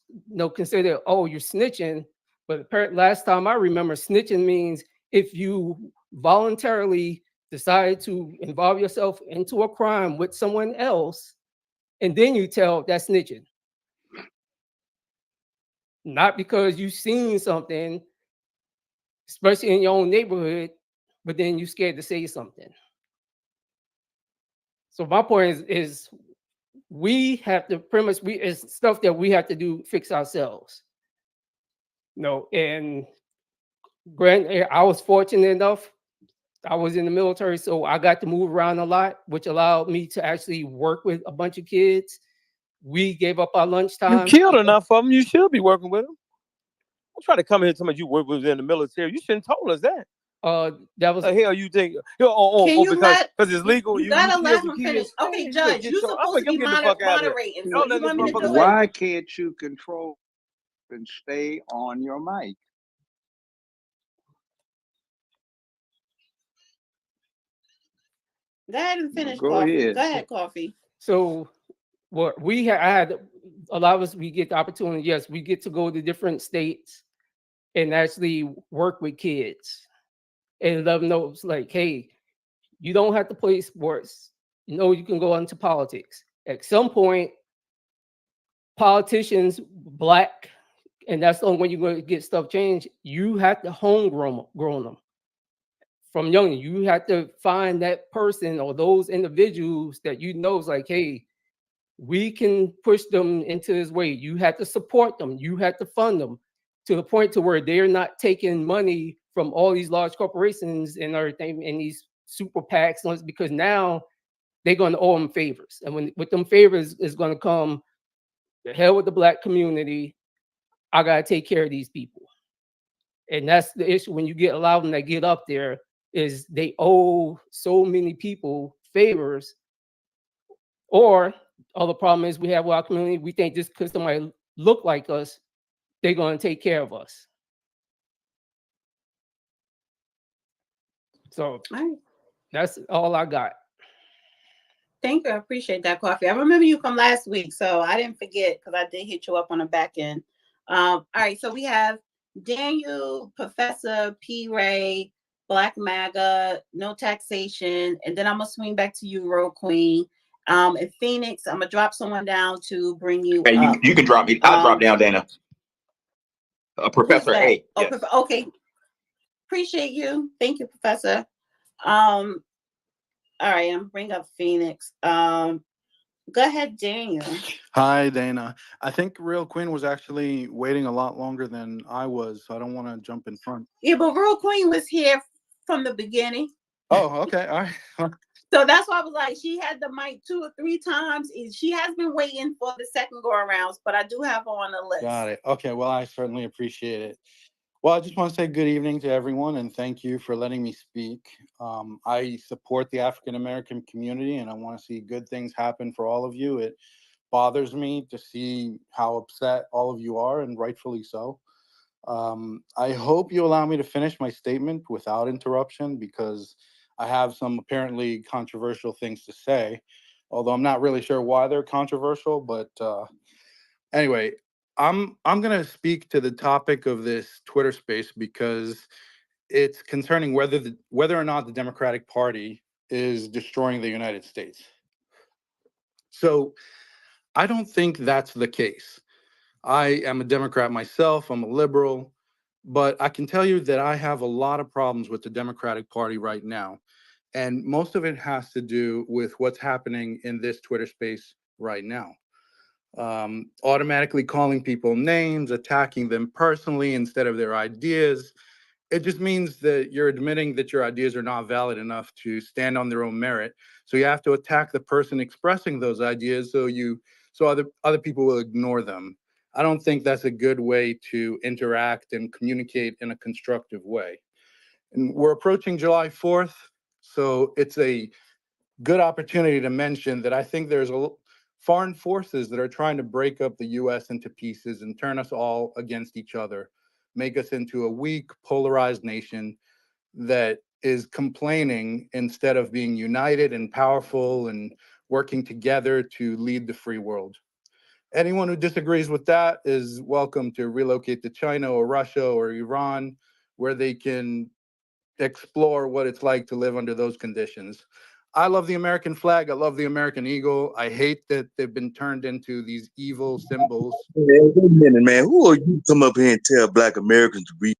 considered, oh, you're snitching. But last time I remember, snitching means if you voluntarily decide to involve yourself into a crime with someone else, and then you tell, that's snitching. Not because you've seen something, especially in your own neighborhood, but then you're scared to say something. So my point is we have to it's stuff that we have to do, fix ourselves. And I was fortunate enough, I was in the military, so I got to move around a lot, which allowed me to actually work with a bunch of kids. We gave up our lunchtime. You killed enough of them. You should be working with them. I'm trying to come here and tell me you work with in the military. You shouldn't have told us that. That was the hell you think? Because it's legal. You gotta let him finish. Okay, Judge, you're supposed to be moderating. So you want me to do it? Why can't you control and stay on your mic? Go ahead and finish. Go Coffee. ahead. Go ahead, Coffee. So what I had a lot of us, we get the opportunity. Yes, we get to go to different states and actually work with kids and let them know it's like, hey, you don't have to play sports. You can go into politics. At some point, politicians, Black, and that's the only way you're going to get stuff changed. You have to homegrown them. From young, you have to find that person or those individuals that is like, hey, we can push them into this way. You have to support them. You have to fund them to the point to where they're not taking money from all these large corporations and everything and these super PACs, because now they're going to owe them favors. And with them favors is going to come the hell with the Black community. I got to take care of these people. And that's the issue when you allow them to get up there, is they owe so many people favors. Or other problem is we have with our community, we think just because somebody look like us, they're going to take care of us. So that's all I got. Thank you. I appreciate that, Coffee. I remember you from last week, so I didn't forget because I did hit you up on the back end. All right, so we have Daniel, Professor P. Ray, Black MAGA, No Taxation, and then I'm gonna swing back to you, Royal Queen. In Phoenix, I'm gonna drop someone down to bring you Hey, up. you can drop me. I'll drop down, Dana. Professor A. Yes. Okay. Appreciate you. Thank you, Professor. All right, I'm bring up Phoenix. Go ahead, Daniel. Hi, Dana. I think Real Queen was actually waiting a lot longer than I was, so I don't want to jump in front. Yeah, but Real Queen was here from the beginning. Oh, okay. All right. So that's why I was like, she had the mic 2 or 3 times. She has been waiting for the second go arounds, but I do have her on the list. Got it. Okay. Well, I certainly appreciate it. Well, I just want to say good evening to everyone and thank you for letting me speak. I support the African American community and I want to see good things happen for all of you. It bothers me to see how upset all of you are, and rightfully so. I hope you allow me to finish my statement without interruption, because I have some apparently controversial things to say, although I'm not really sure why they're controversial. But anyway, I'm going to speak to the topic of this Twitter space because it's concerning whether or not the Democratic Party is destroying the United States. So I don't think that's the case. I am a Democrat myself. I'm a liberal. But I can tell you that I have a lot of problems with the Democratic Party right now. And most of it has to do with what's happening in this Twitter space right now. Automatically calling people names, attacking them personally instead of their ideas. It just means that you're admitting that your ideas are not valid enough to stand on their own merit. So you have to attack the person expressing those ideas so other people will ignore them. I don't think that's a good way to interact and communicate in a constructive way. And we're approaching July 4th, so it's a good opportunity to mention that I think there's foreign forces that are trying to break up the US into pieces and turn us all against each other, make us into a weak, polarized nation that is complaining instead of being united and powerful and working together to lead the free world. Anyone who disagrees with that is welcome to relocate to China or Russia or Iran, where they can explore what it's like to live under those conditions. I love the American flag. I love the American eagle. I hate that they've been turned into these evil symbols. Wait a minute, man. Who are you to come up here and tell Black Americans to read?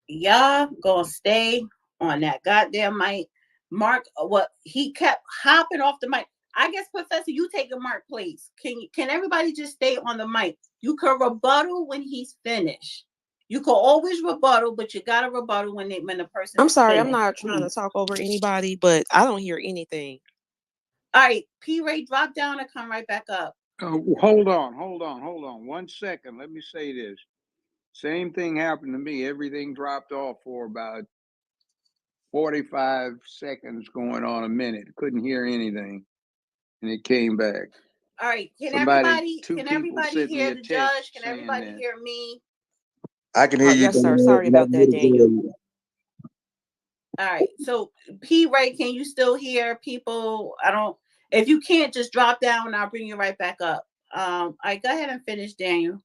Y'all gonna stay on that goddamn mic. Mark, what he kept hopping off the mic. I guess, Professor, you take a mark, please. Can everybody just stay on the mic? You can rebuttal when he's finished. You can always rebuttal, but you gotta rebuttal when the person. I'm is sorry, I'm finished. not trying to talk over anybody, but I don't hear anything. All right, P. Ray, drop down and come right back up. Hold on. 1 second. Let me say this. Same thing happened to me. Everything dropped off for about 45 seconds, going on a minute. Couldn't hear anything, and it came back. All right, can Two people everybody sent me hear a the judge? Can text saying everybody that. hear me? I can hear you. Yes, sir. Sorry about that, Daniel. All right, so P. Ray, can you still hear people? If you can't, just drop down and I'll bring you right back up. All right, go ahead and finish, Daniel.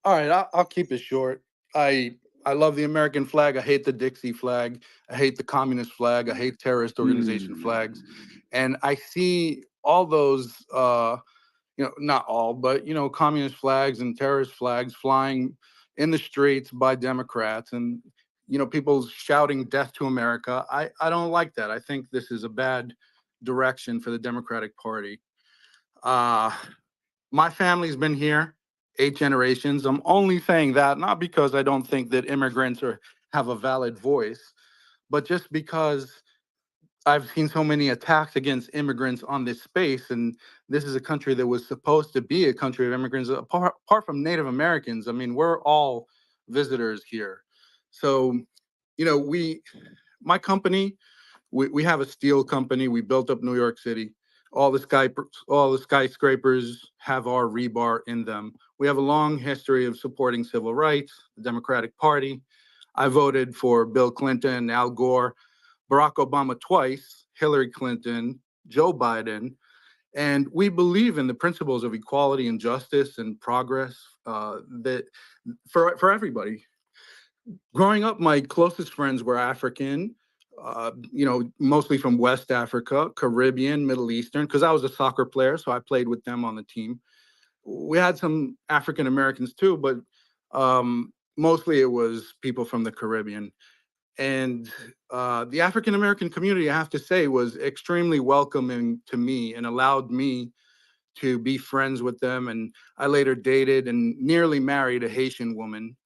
All right, I'll keep it short. I love the American flag. I hate the Dixie flag. I hate the communist flag. I hate terrorist organization flags. And I see all those, not all, but, communist flags and terrorist flags flying in the streets by Democrats and, people shouting death to America. I don't like that. I think this is a bad direction for the Democratic Party. My family's been here 8 generations. I'm only saying that not because I don't think that immigrants have a valid voice, but just because I've seen so many attacks against immigrants on this space, and this is a country that was supposed to be a country of immigrants. Apart from Native Americans, I mean, we're all visitors here. So, my company, we have a steel company. We built up New York City. All the skyscrapers have our rebar in them. We have a long history of supporting civil rights, the Democratic Party. I voted for Bill Clinton, Al Gore, Barack Obama twice, Hillary Clinton, Joe Biden. And we believe in the principles of equality and justice and progress that for everybody. Growing up, my closest friends were African, mostly from West Africa, Caribbean, Middle Eastern, because I was a soccer player, so I played with them on the team. We had some African Americans too, but mostly it was people from the Caribbean. And the African American community, I have to say, was extremely welcoming to me and allowed me to be friends with them. And I later dated and nearly married a Haitian woman.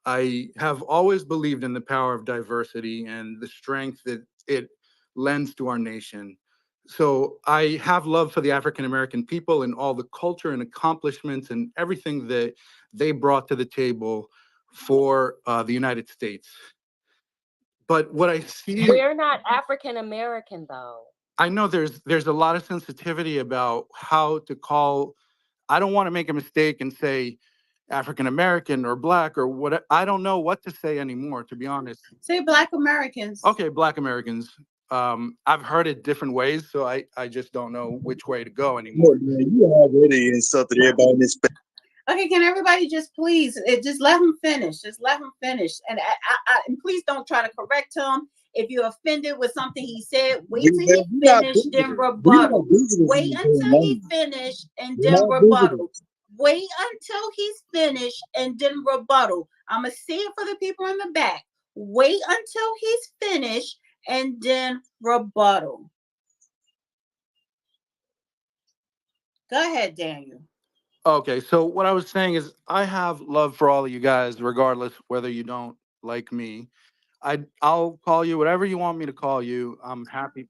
I have always believed in the power of diversity and the strength that it lends to our nation. So I have love for the African American people and all the culture and accomplishments and everything that they brought to the table for the United States. But what I see, We're not African American, though. I know there's a lot of sensitivity about how to call. I don't want to make a mistake and say African American or Black or what. I don't know what to say anymore, to be honest. Say Black Americans. Okay, Black Americans. I've heard it different ways, so I just don't know which way to go anymore. Man, you already insulted everybody in this space. Okay, can everybody just please just let him finish? Just let him finish, and and please don't try to correct him. If you're offended with something he said, wait till he finish, then rebuttal. Wait until he finish and then rebuttal. wait until he's finished and then rebuttal. I'm going to say it for the people in the back. Wait until he's finished and then rebuttal. Go ahead, Daniel. Okay, so what I was saying is I have love for all of you guys, regardless whether you don't like me. I'll call you whatever you want me to call you. I'm happy.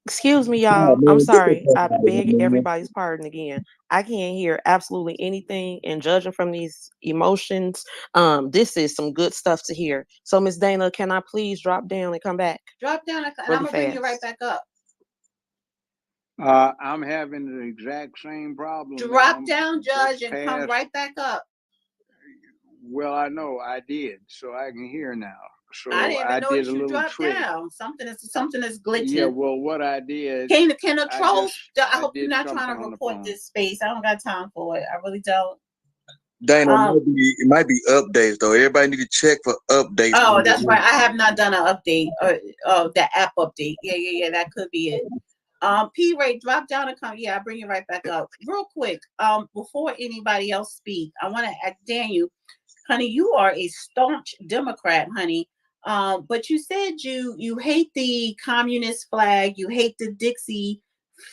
Excuse me, Oh, y'all. I'm man, get the sorry. fuck I out of here, beg man. everybody's pardon again. I can't hear absolutely anything, and judging from these emotions, this is some good stuff to hear. So, Miss Dana, can I please drop down and come back? Drop down, and I'm Really going to bring you right fast. back up. I'm having the exact same problem, Drop ma'am. down, Just Judge, and come past. right back up. Well, I know I did, so I can hear now. I So didn't I even did notice a you little dropped trick. down. Something is Yeah, glitching. well, what I did, Can a I troll? just I I hope you're did not something trying to on the report phone. this space. I don't got time for it. I really don't. Dana, Um. it might be updates though. Everybody need to check for updates. Oh, that's right. I have not done an update. The app update. Yeah. That could be it. P Ray, drop down and come. Yeah, I'll bring you right back up. Real quick. Before anybody else speak, I want to ask Daniel, honey, you are a staunch Democrat, honey. But you said you hate the communist flag, you hate the Dixie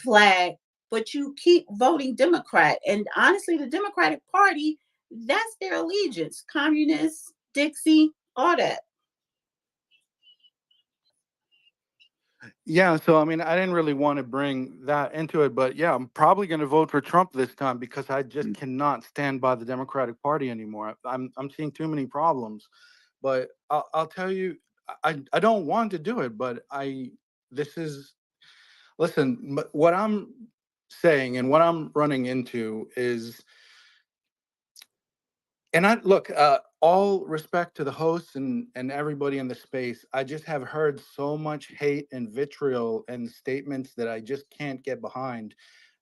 flag, but you keep voting Democrat. And honestly, the Democratic Party, that's their allegiance. Communist, Dixie, all that. Yeah, so I mean, I didn't really want to bring that into it, but yeah, I'm probably going to vote for Trump this time because I just cannot stand by the Democratic Party anymore. I'm seeing too many problems. But I'll tell you, I don't want to do it, but this is listen. What I'm saying and what I'm running into is, and I look, all respect to the hosts and everybody in the space. I just have heard so much hate and vitriol and statements that I just can't get behind.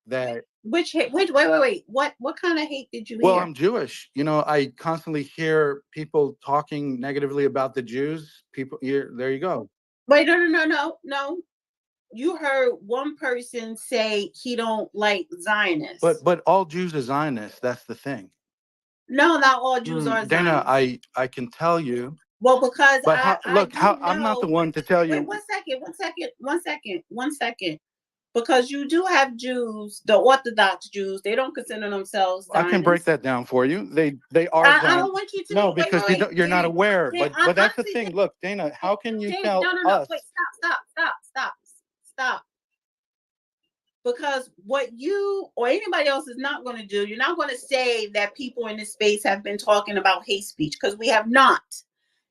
That Which hate? Wait. What kind of hate did you well, hear? I'm Jewish. You know, I constantly hear people talking negatively about the Jews. People, there you go. Wait, no. You heard one person say he don't like Zionists. But all Jews are Zionists. That's the thing. No, not all Jews are Dana, Zionists. I can tell you. Well, because But I'm not the know. one to tell you. Wait, one second. Because you do have Jews, the Orthodox Jews, they don't consider themselves Zionists. I can break that down for you. They are. I don't want you to. No, because you're not aware. Dana, But that's the thing. Look, Dana, how can you tell us? Wait, stop. Because what you or anybody else is not going to do, you're not going to say that people in this space have been talking about hate speech, because we have not.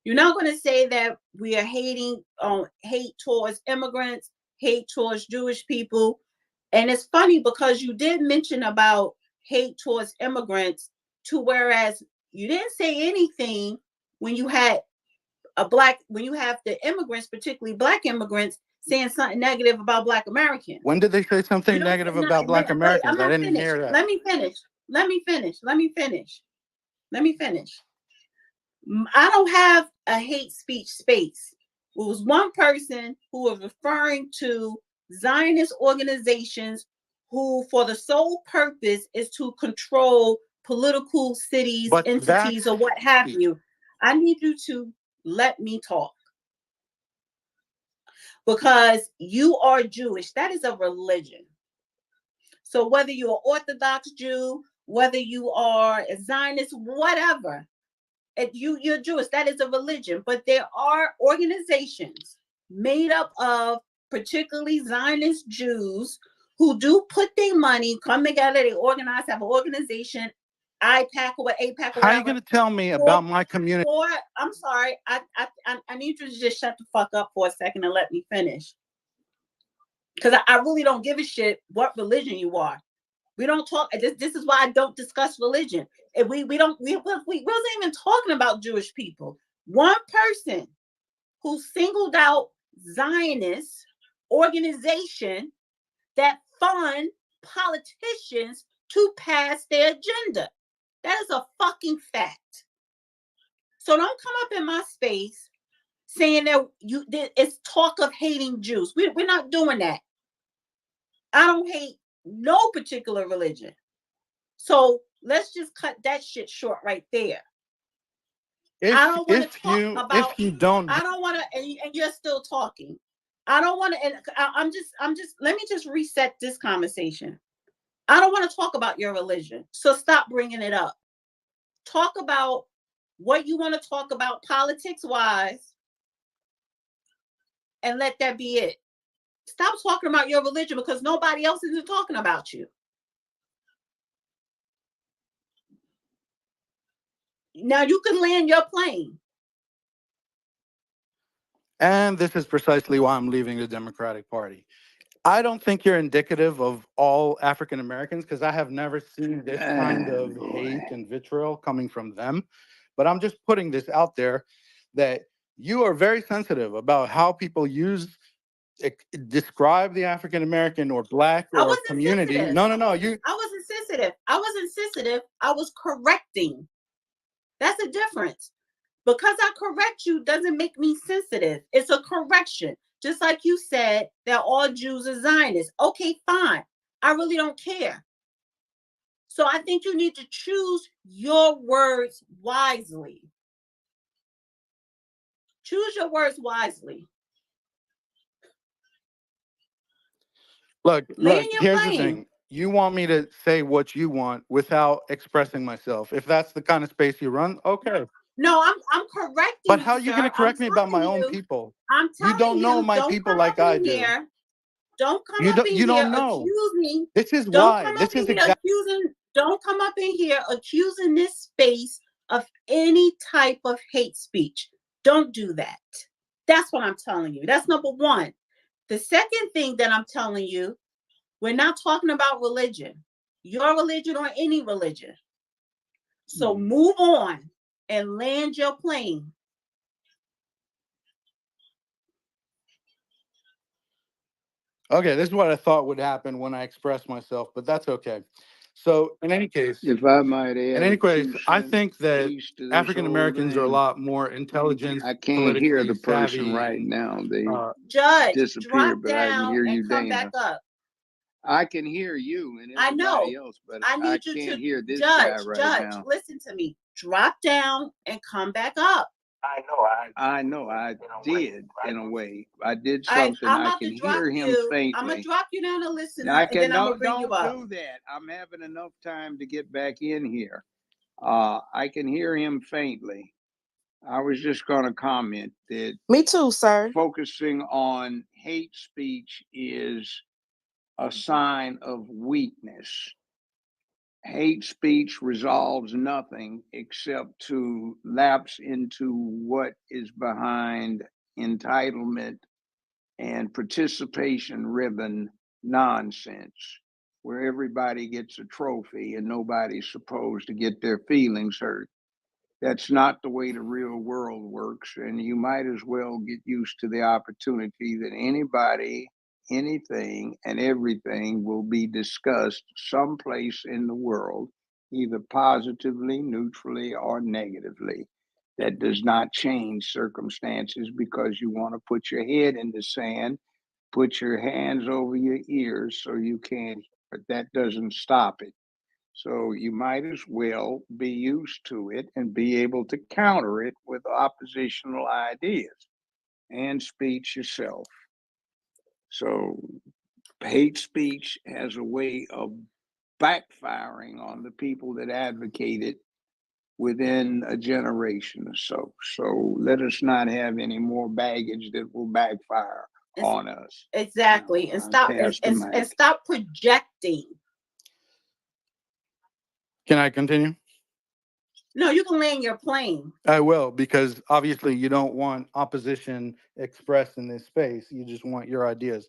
You're not going to say that we are hate towards immigrants, hate towards Jewish people. And it's funny because you did mention about hate towards immigrants, whereas you didn't say anything when you have the immigrants, particularly Black immigrants, saying something negative about Black Americans. When did they say something negative about Black Americans? I didn't hear that. Let me finish. I don't have a hate speech space. It was one person who was referring to Zionist organizations who, for the sole purpose, is to control political cities, entities, or what have you. I need you to let me talk. Because you are Jewish. That is a religion. So whether you're an Orthodox Jew, whether you are a Zionist, whatever, you're Jewish. That is a religion. But there are organizations made up of particularly Zionist Jews who do put their money, come together, they organize, have an organization, IPAC or APAC or How are you going to tell me about my community? I'm sorry. I need you to just shut the fuck up for a second and let me finish. Because I really don't give a shit what religion you are. We don't talk. This is why I don't discuss religion. And we wasn't even talking about Jewish people. One person who singled out Zionist organization that fund politicians to pass their agenda. That is a fucking fact. So don't come up in my space saying that it's talk of hating Jews. We're not doing that. I don't hate no particular religion. So Let's just cut that shit short right there. If I don't want to if talk you about. if you don't, I don't want to, and you're still talking. I don't want to. And I'm just. Let me just reset this conversation. I don't want to talk about your religion, so stop bringing it up. Talk about what you want to talk about politics wise, and let that be it. Stop talking about your religion because nobody else is talking about you. Now you can land your plane. and this is precisely why I'm leaving the Democratic Party. I don't think you're indicative of all African Americans because I have never seen this kind of hate and vitriol coming from them. But I'm just putting this out there that you are very sensitive about how people describe the African American or Black I or wasn't community. sensitive. No. I wasn't sensitive. I wasn't sensitive. I was correcting. That's a difference. Because I correct you doesn't make me sensitive. It's a correction. Just like you said that all Jews are Zionists. Okay, fine. I really don't care. So I think you need to choose your words wisely. Choose your words wisely. Look, Land your here's the plane. thing. You want me to say what you want without expressing myself. If that's the kind of space you run, okay. No, I'm correcting But you, how are you sir. going to correct I'm me about my telling own you. people? I'm You telling don't know you, my don't people come like up I in do. here. Don't come You up in here don't know. accuse me. This is Don't why. come This up in is here exactly. accusing. Don't come up in here accusing this space of any type of hate speech. Don't do that. That's what I'm telling you. That's number one. The second thing that I'm telling you, we're not talking about religion, your religion or any religion. So move on and land your plane. Okay, this is what I thought would happen when I expressed myself, but that's okay. So, in any case, If I might add in any case, I think that piece to this African whole Americans are a thing, lot more intelligent, I can't hear politically the person savvy, right and now. They Judge, drop disappeared, but I can down hear and you, come Dana. back up. I can hear you and I know. everybody else, but I I need you can't to hear this guy right Judge, now. listen to me. Drop down and come back up. I know I did in a way. I did All right, something. I'm I about can to drop hear him you. I'm gonna faintly. drop you down to listener, I and can then I'm gonna bring you up. don't do that. I'm having enough time to get back in here. I can hear him faintly. I was just going to comment that Me too, sir. focusing on hate speech is a sign of weakness. Hate speech resolves nothing except to lapse into what is behind entitlement and participation ribbon nonsense, where everybody gets a trophy and nobody's supposed to get their feelings hurt. That's not the way the real world works, and you might as well get used to the opportunity that anybody, anything, and everything will be discussed someplace in the world, either positively, neutrally, or negatively. That does not change circumstances because you want to put your head in the sand, put your hands over your ears so you can't, but that doesn't stop it. So you might as well be used to it and be able to counter it with oppositional ideas and speech yourself. So hate speech has a way of backfiring on the people that advocate it within a generation or so. So let us not have any more baggage that will backfire on us. Exactly, and stop and stop projecting. Can I continue? No, you can land your plane. I will, because obviously you don't want opposition expressed in this space. You just want your ideas.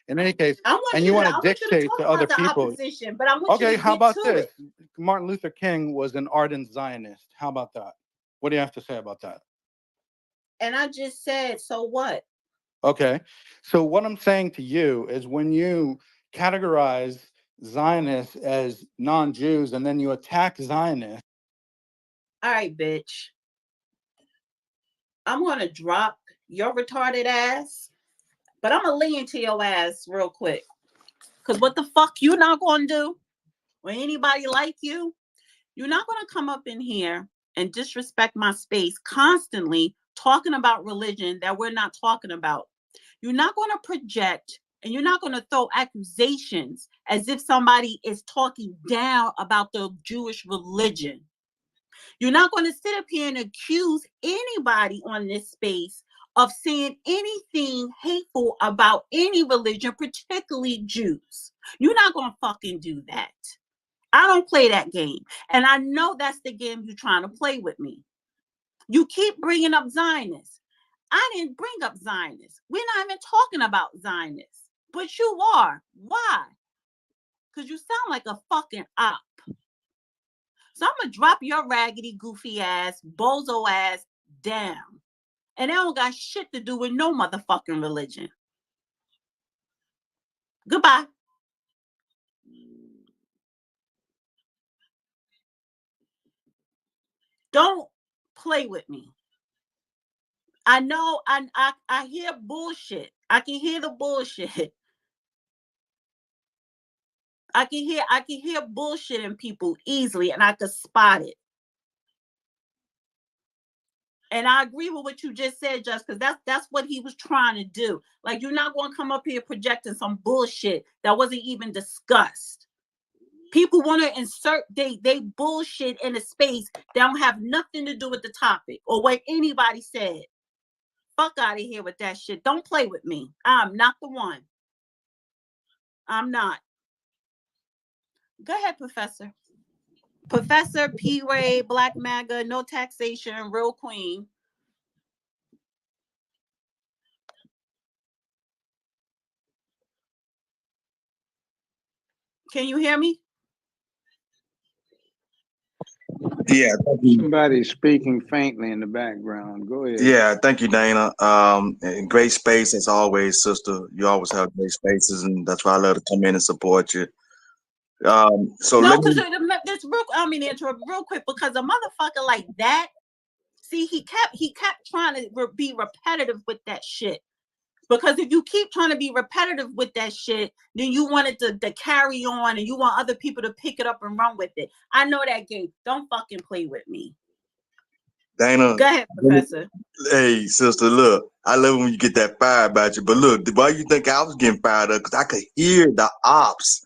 In any case, and you want to dictate to other people. Opposition, but I want you Okay, to how get about to this? it. Martin Luther King was an ardent Zionist. How about that? What do you have to say about that? And I just said, so what? Okay, so what I'm saying to you is when you categorize Zionists as non-Jews and then you attack Zionists. All right, bitch. I'm going to drop your retarded ass, but I'm going to lean to your ass real quick. Because what the fuck you not going to do when anybody like you You're not going to come up in here and disrespect my space constantly talking about religion that we're not talking about. You're not going to project and you're not going to throw accusations as if somebody is talking down about the Jewish religion. You're not going to sit up here and accuse anybody on this space of saying anything hateful about any religion, particularly Jews. You're not going to fucking do that. I don't play that game. And I know that's the game you're trying to play with me. You keep bringing up Zionists. I didn't bring up Zionists. We're not even talking about Zionists. But you are. Why? Because you sound like a fucking op. So I'm going to drop your raggedy, goofy ass, bozo ass down. And that don't got shit to do with no motherfucking religion. Goodbye. Don't play with me. I know I hear bullshit. I can hear the bullshit. I can hear bullshit in people easily, and I can spot it. And I agree with what you just said, just because that's what he was trying to do. Like, you're not going to come up here projecting some bullshit that wasn't even discussed. People want to insert they bullshit in a space that don't have nothing to do with the topic or what anybody said. Fuck out of here with that shit. Don't play with me. I'm not the one. I'm not. Go ahead, Professor. Professor P. Ray, Black MAGA, no taxation, real queen. Can you hear me? Yeah, Somebody's speaking faintly in the background. Go ahead. yeah. Thank you, Dana. And great space as always, sister. You always have great spaces, and that's why I love to come in and support you. So No, let because me. this real. I mean, interrupt real quick because a motherfucker like that. See, he kept trying to be repetitive with that shit. Because if you keep trying to be repetitive with that shit, then you want it to carry on and you want other people to pick it up and run with it. I know that game. Don't fucking play with me. Dana. Go ahead, Professor. Hey, sister, look, I love when you get that fire about you. But look, why you think I was getting fired up? Because I could hear the ops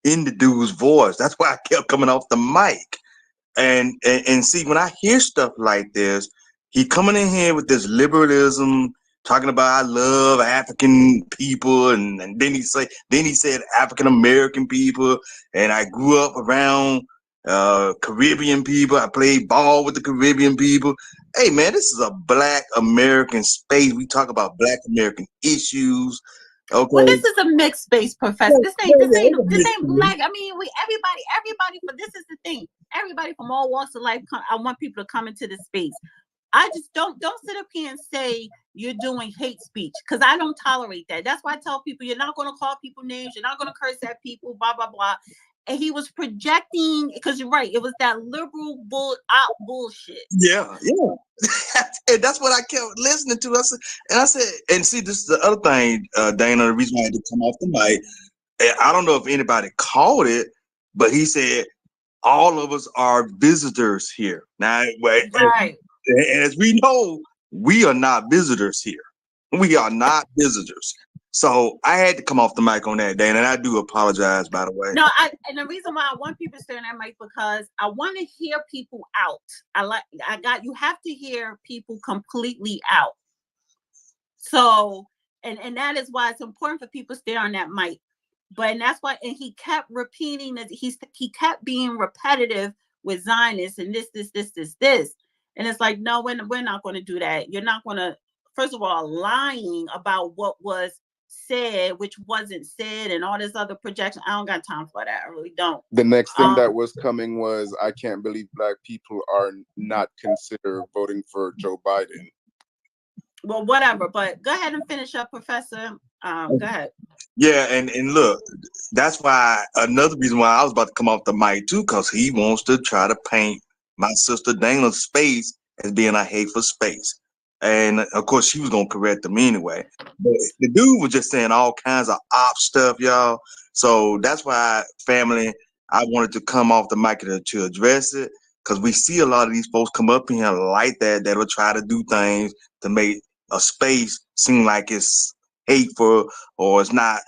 in the dude's voice. That's why I kept coming off the mic. And see, when I hear stuff like this, he coming in here with this liberalism, talking about I love African people, and then he said African American people, and I grew up around Caribbean people. I played ball with the Caribbean people. Hey man, this is a Black American space. We talk about Black American issues. Okay. Well, this is a mixed space, Professor. This ain't Black. I mean, everybody. But this is the thing. Everybody from all walks of life. I want people to come into this space. I just don't sit up here and say you're doing hate speech because I don't tolerate that. That's why I tell people you're not going to call people names. You're not going to curse at people. Blah blah blah. And he was projecting because you're right. It was that liberal bullshit. Yeah. And that's what I kept listening to. I said, and see, this is the other thing, Dana. The reason why I had to come off the mic, I don't know if anybody called it, but he said all of us are visitors here. Now, right. As we know, we are not visitors here. We are not visitors. So I had to come off the mic on that, Dana, and I do apologize, by the way. No, and the reason why I want people to stay on that mic because I want to hear people out. You have to hear people completely out. So, and that is why it's important for people to stay on that mic. And that's why, and he kept repeating that he kept being repetitive with Zionists and this. And it's like, no, we're not going to do that. You're not going to, first of all, lying about what was said, which wasn't said, and all this other projection. I don't got time for that. I really don't. The next thing that was coming was, I can't believe Black people are not considered voting for Joe Biden. Well, whatever, but go ahead and finish up, Professor. Go ahead. Yeah, and look, that's why another reason why I was about to come off the mic too, because he wants to try to paint my sister Dana's space as being a hateful space. And of course, she was gonna correct him anyway. But the dude was just saying all kinds of op stuff, y'all. So that's why, family, I wanted to come off the mic to address it, because we see a lot of these folks come up in here like that'll try to do things to make a space seem like it's hateful or it's not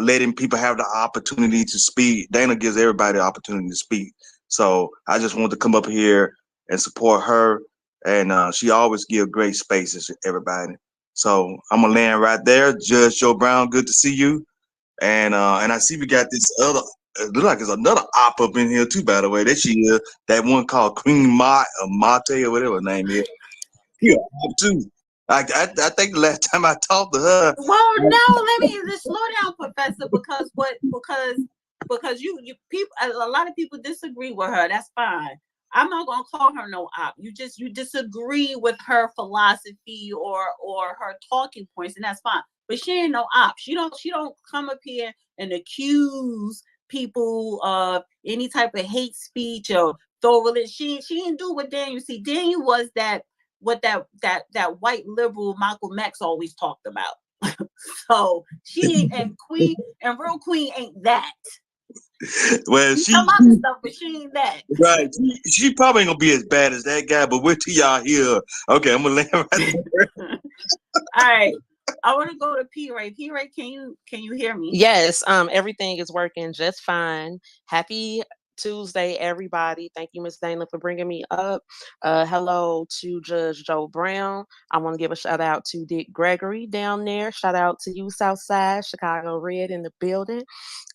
letting people have the opportunity to speak. Dana gives everybody the opportunity to speak. So I just wanted to come up here and support her. And she always gives great spaces to everybody. So I'm gonna land right there. Judge Joe Brown, good to see you. And I see we got this other, it look like there's another op up in here too, by the way. That she is, that one called Queen Mate or whatever her name is. Yeah, too. I think the last time I talked to her. Well, no, let me just slow down, Professor, because you people, a lot of people disagree with her. That's fine. I'm not gonna call her no op. You disagree with her philosophy or her talking points, and that's fine. But she ain't no op. She don't come up here and accuse people of any type of hate speech or thoroughly. She didn't do what Daniel. See, Daniel was that white liberal Malcolm X always talked about. So she and real Queen ain't that. Well, she some other stuff, but she ain't that. Right. She probably ain't gonna be as bad as that guy, but wait till y'all here. Okay, I'm gonna land right there. All right. I want to go to P Ray. P Ray, can you hear me? Yes, everything is working just fine. Happy Tuesday, everybody. Thank you, Miss Dana, for bringing me up. Hello to Judge Joe Brown. I want to give a shout out to Dick Gregory down there. Shout out to you, Southside, Chicago Red in the building.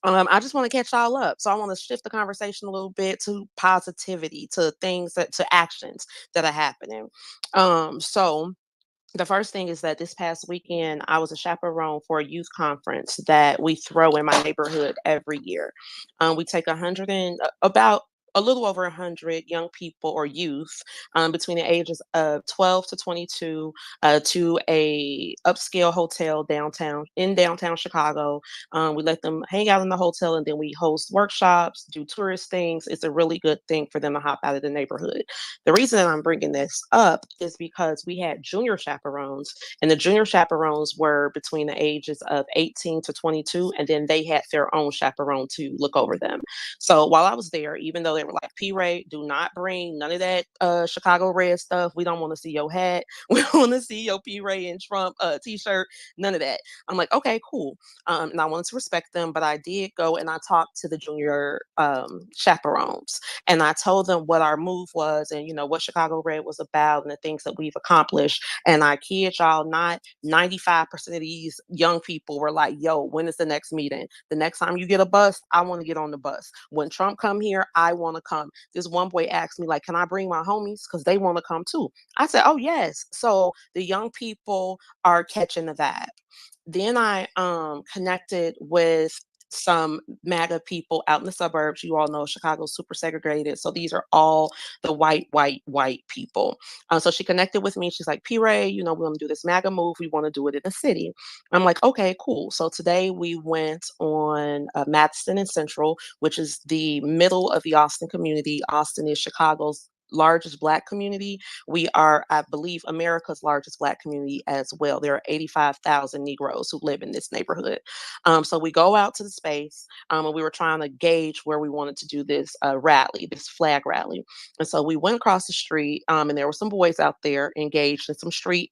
I just want to catch y'all up. So I want to shift the conversation a little bit to positivity, to things to actions that are happening. So the first thing is that this past weekend, I was a chaperone for a youth conference that we throw in my neighborhood every year. We take about a little over 100 young people or youth between the ages of 12 to 22 to a upscale hotel in downtown Chicago. We let them hang out in the hotel, and then we host workshops, do tourist things. It's a really good thing for them to hop out of the neighborhood. The reason I'm bringing this up is because we had junior chaperones, and the junior chaperones were between the ages of 18 to 22, and then they had their own chaperone to look over them. So while I was there, even though they were like, P-Ray, do not bring none of that Chicago Red stuff. We don't want to see your hat. We don't want to see your P-Ray and Trump t-shirt. None of that. I'm like, okay, cool. And I wanted to respect them, but I did go and I talked to the junior chaperones, and I told them what our move was and, what Chicago Red was about and the things that we've accomplished. And I kid y'all not, 95% of these young people were like, yo, when is the next meeting? The next time you get a bus, I want to get on the bus. When Trump come here, I want to come. This one boy asked me, like, can I bring my homies? Because they want to come too. I said, oh, yes. So the young people are catching the vibe. Then I connected with some MAGA people out in the suburbs. You all know Chicago's super segregated. So these are all the white people. So she connected with me. She's like, P-Ray, we want to do this MAGA move. We want to do it in the city. I'm like, okay, cool. So today we went on Madison and Central, which is the middle of the Austin community. Austin is Chicago's largest Black community. We are, I believe, America's largest Black community as well. There are 85,000 Negroes who live in this neighborhood. So we go out to the space, and we were trying to gauge where we wanted to do this rally, this flag rally. And so we went across the street, and there were some boys out there engaged in some street,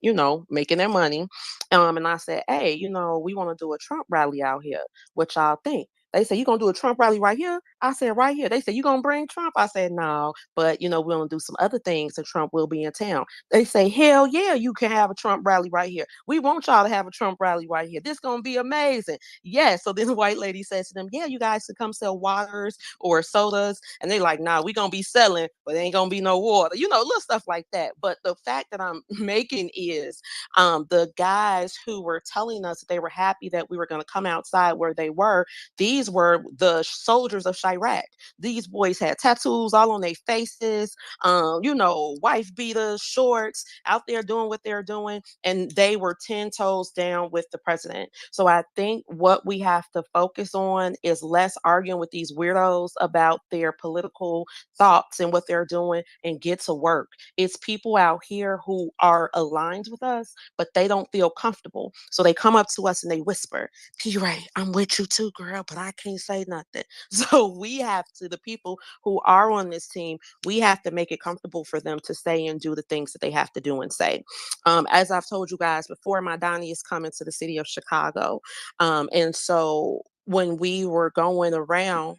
making their money. And I said, hey, we want to do a Trump rally out here. What y'all think? They said, you going to do a Trump rally right here? I said, right here. They said, you going to bring Trump? I said, no, but, we're going to do some other things and Trump will be in town. They say, hell yeah, you can have a Trump rally right here. We want y'all to have a Trump rally right here. This going to be amazing. Yeah. So then the white lady says to them, yeah, you guys can come sell waters or sodas. And they're like, nah, we going to be selling, but there ain't going to be no water, little stuff like that. But the fact that I'm making is the guys who were telling us that they were happy that we were going to come outside where they were, these were the soldiers of Chirac. These boys had tattoos all on their faces, wife beaters, shorts, out there doing what they're doing. And they were 10 toes down with the president. So I think what we have to focus on is less arguing with these weirdos about their political thoughts and what they're doing and get to work. It's people out here who are aligned with us, but they don't feel comfortable. So they come up to us and they whisper, P-Ray, I'm with you too, girl, but I I can't say nothing. So we have to, the people who are on this team, we have to make it comfortable for them to say and do the things that they have to do and say. As I've told you guys before, my Donnie is coming to the city of Chicago. And so when we were going around,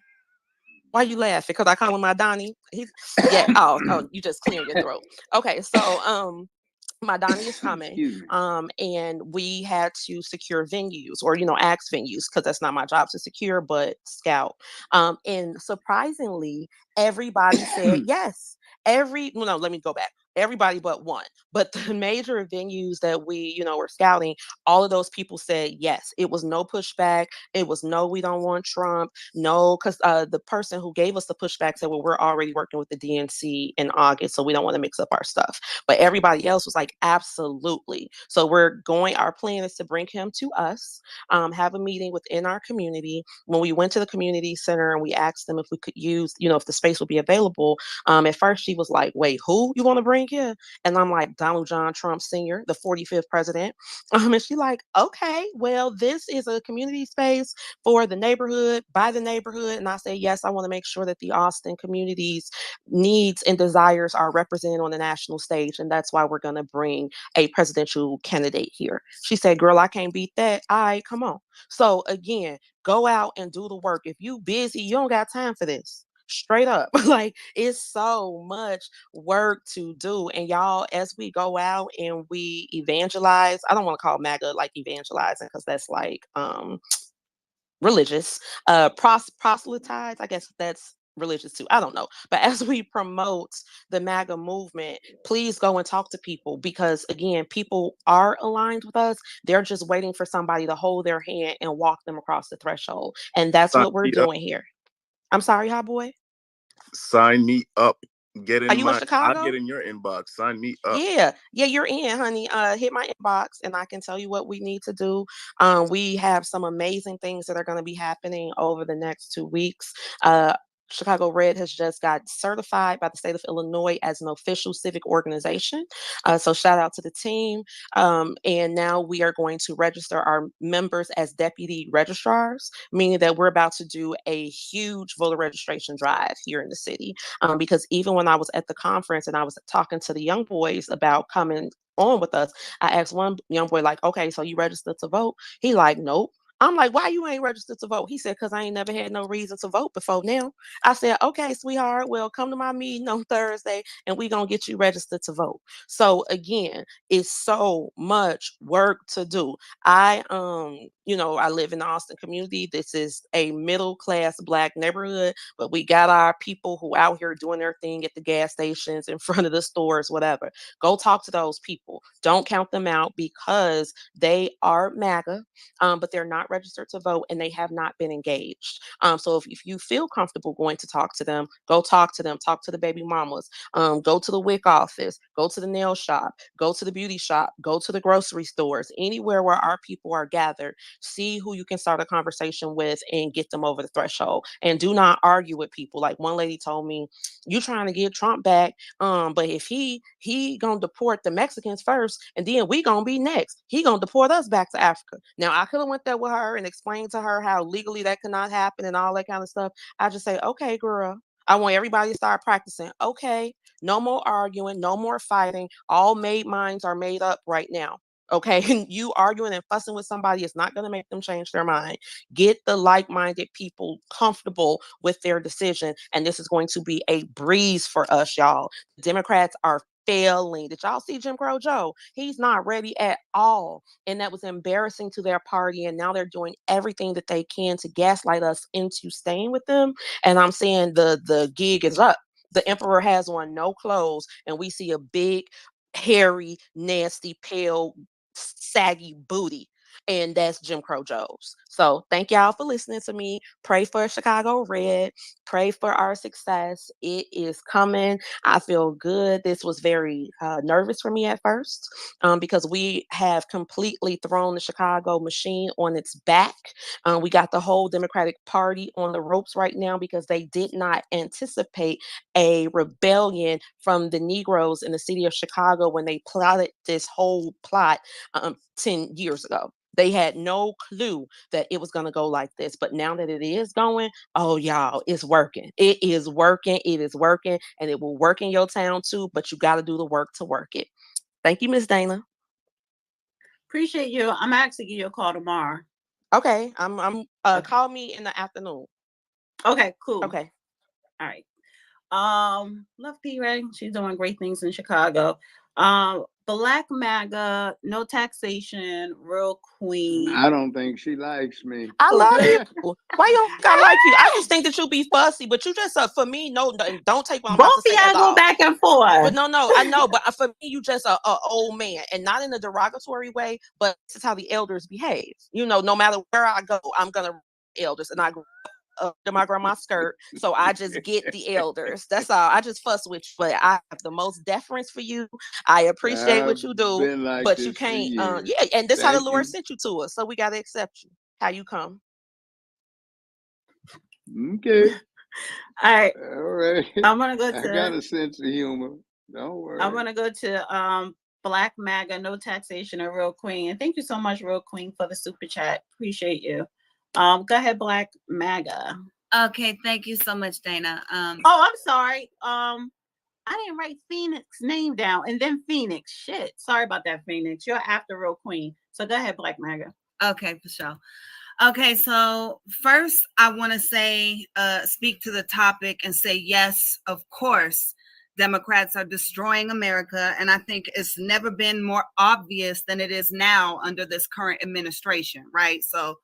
why you laughing? Because I call him my Donnie. Yeah. Oh, you just clearing your throat. Okay, so my Donnie is coming. And we had to secure venues or, ask venues because that's not my job to secure, but scout. And surprisingly, everybody said yes. No, let me go back. Everybody but one. But the major venues that we, were scouting, all of those people said yes. It was no pushback. It was no, we don't want Trump. No, because the person who gave us the pushback said, well, we're already working with the DNC in August, so we don't want to mix up our stuff. But everybody else was like, absolutely. So our plan is to bring him to us, have a meeting within our community. When we went to the community center and we asked them if we could use, if the space would be available, at first she was like, wait, who you want to bring here? And I'm like, Donald John Trump Sr., the 45th president. And she's like, okay, well, this is a community space for the neighborhood, by the neighborhood. And I say, yes, I want to make sure that the Austin community's needs and desires are represented on the national stage. And that's why we're going to bring a presidential candidate here. She said, girl, I can't beat that. All right, come on. So again, go out and do the work. If you busy, you don't got time for this. Straight up. Like, it's so much work to do. And y'all, as we go out and we evangelize, I don't want to call MAGA like evangelizing because that's like religious. Proselytize, I guess that's religious too. I don't know. But as we promote the MAGA movement, please go and talk to people because again, people are aligned with us. They're just waiting for somebody to hold their hand and walk them across the threshold. And that's Sign what we're me up. doing here. I'm sorry, Hot Boy. Sign me up. Are you in I'll Chicago? get in your inbox. Sign me up. Yeah, you're in, honey. Hit my inbox and I can tell you what we need to do. We have some amazing things that are going to be happening over the next 2 weeks. Chicago Red has just got certified by the state of Illinois as an official civic organization. So shout out to the team. And now we are going to register our members as deputy registrars, meaning that we're about to do a huge voter registration drive here in the city. Because even when I was at the conference and I was talking to the young boys about coming on with us, I asked one young boy, like, okay, so you registered to vote? He like, nope. I'm like, why you ain't registered to vote? He said, because I ain't never had no reason to vote before now. I said, okay, sweetheart, well, come to my meeting on Thursday and we going to get you registered to vote. So again, it's so much work to do. I live in the Austin community. This is a middle class Black neighborhood, but we got our people who out here doing their thing at the gas stations, in front of the stores, whatever. Go talk to those people. Don't count them out because they are MAGA, but they're not registered to vote and they have not been engaged. So if you feel comfortable going to talk to them, go talk to them, talk to the baby mamas, go to the WIC office, go to the nail shop, go to the beauty shop, go to the grocery stores, anywhere where our people are gathered, see who you can start a conversation with and get them over the threshold. And do not argue with people. Like one lady told me, you trying to get Trump back, but if he gonna deport the Mexicans first and then we gonna be next, he gonna deport us back to Africa. Now I could have went there with her and explained to her how legally that could not happen and all that kind of stuff. I just say, okay, girl, I want everybody to start practicing. Okay, no more arguing, no more fighting. All made minds are made up right now. Okay, and you arguing and fussing with somebody is not going to make them change their mind. Get the like-minded people comfortable with their decision, and this is going to be a breeze for us, y'all. Democrats are failing. Did y'all see Jim Crow Joe? He's not ready at all, and that was embarrassing to their party. And now they're doing everything that they can to gaslight us into staying with them. And I'm saying the gig is up. The emperor has on no clothes, and we see a big, hairy, nasty, pale, saggy booty. And that's Jim Crow Joe's. So thank y'all for listening to me. Pray for Chicago Red. Pray for our success. It is coming. I feel good. This was very nervous for me at first because we have completely thrown the Chicago machine on its back. We got the whole Democratic Party on the ropes right now because they did not anticipate a rebellion from the Negroes in the city of Chicago when they plotted this whole plot 10 years ago. They had no clue that it was going to go like this. But now that it is going, oh, y'all, it's working. It is working. It is working. And it will work in your town too. But you got to do the work to work it. Thank you, Miss Dana. Appreciate you. I'm actually give you a call tomorrow. Okay. Call me in the afternoon. Okay, cool. Okay. All right. Love P-Ray. She's doing great things in Chicago. Black MAGA, no taxation, real queen. I don't think she likes me. I love you. Why you don't think I like you? I just think that you be fussy, but you just for me, no, don't take what I'm about to say at all. Go back and forth. But no, I know. But for me, you just a old man, and not in a derogatory way. But this is how the elders behave. You know, no matter where I go, I'm gonna elders, and I grew up to my grandma's skirt, so I just get the elders. That's all. I just fuss with you, but I have the most deference for you. I appreciate what you do, like but you can't. Yeah, and this how the Lord sent you to us, so we gotta accept you. How you come? Okay. All right. All right. I'm gonna go to. I got a sense of humor. Don't worry. I'm gonna go to Black MAGA, no taxation, a real queen. And thank you so much, real queen, for the super chat. Appreciate you. Go ahead, Black MAGA. Okay, thank you so much, Dana. Oh, I'm sorry. I didn't write Phoenix name down, and then Phoenix. Shit. Sorry about that, Phoenix. You're after real queen. So go ahead, Black MAGA. Okay, for sure. Okay, so first I want to say, speak to the topic and say, yes, of course, Democrats are destroying America. And I think it's never been more obvious than it is now under this current administration, right? So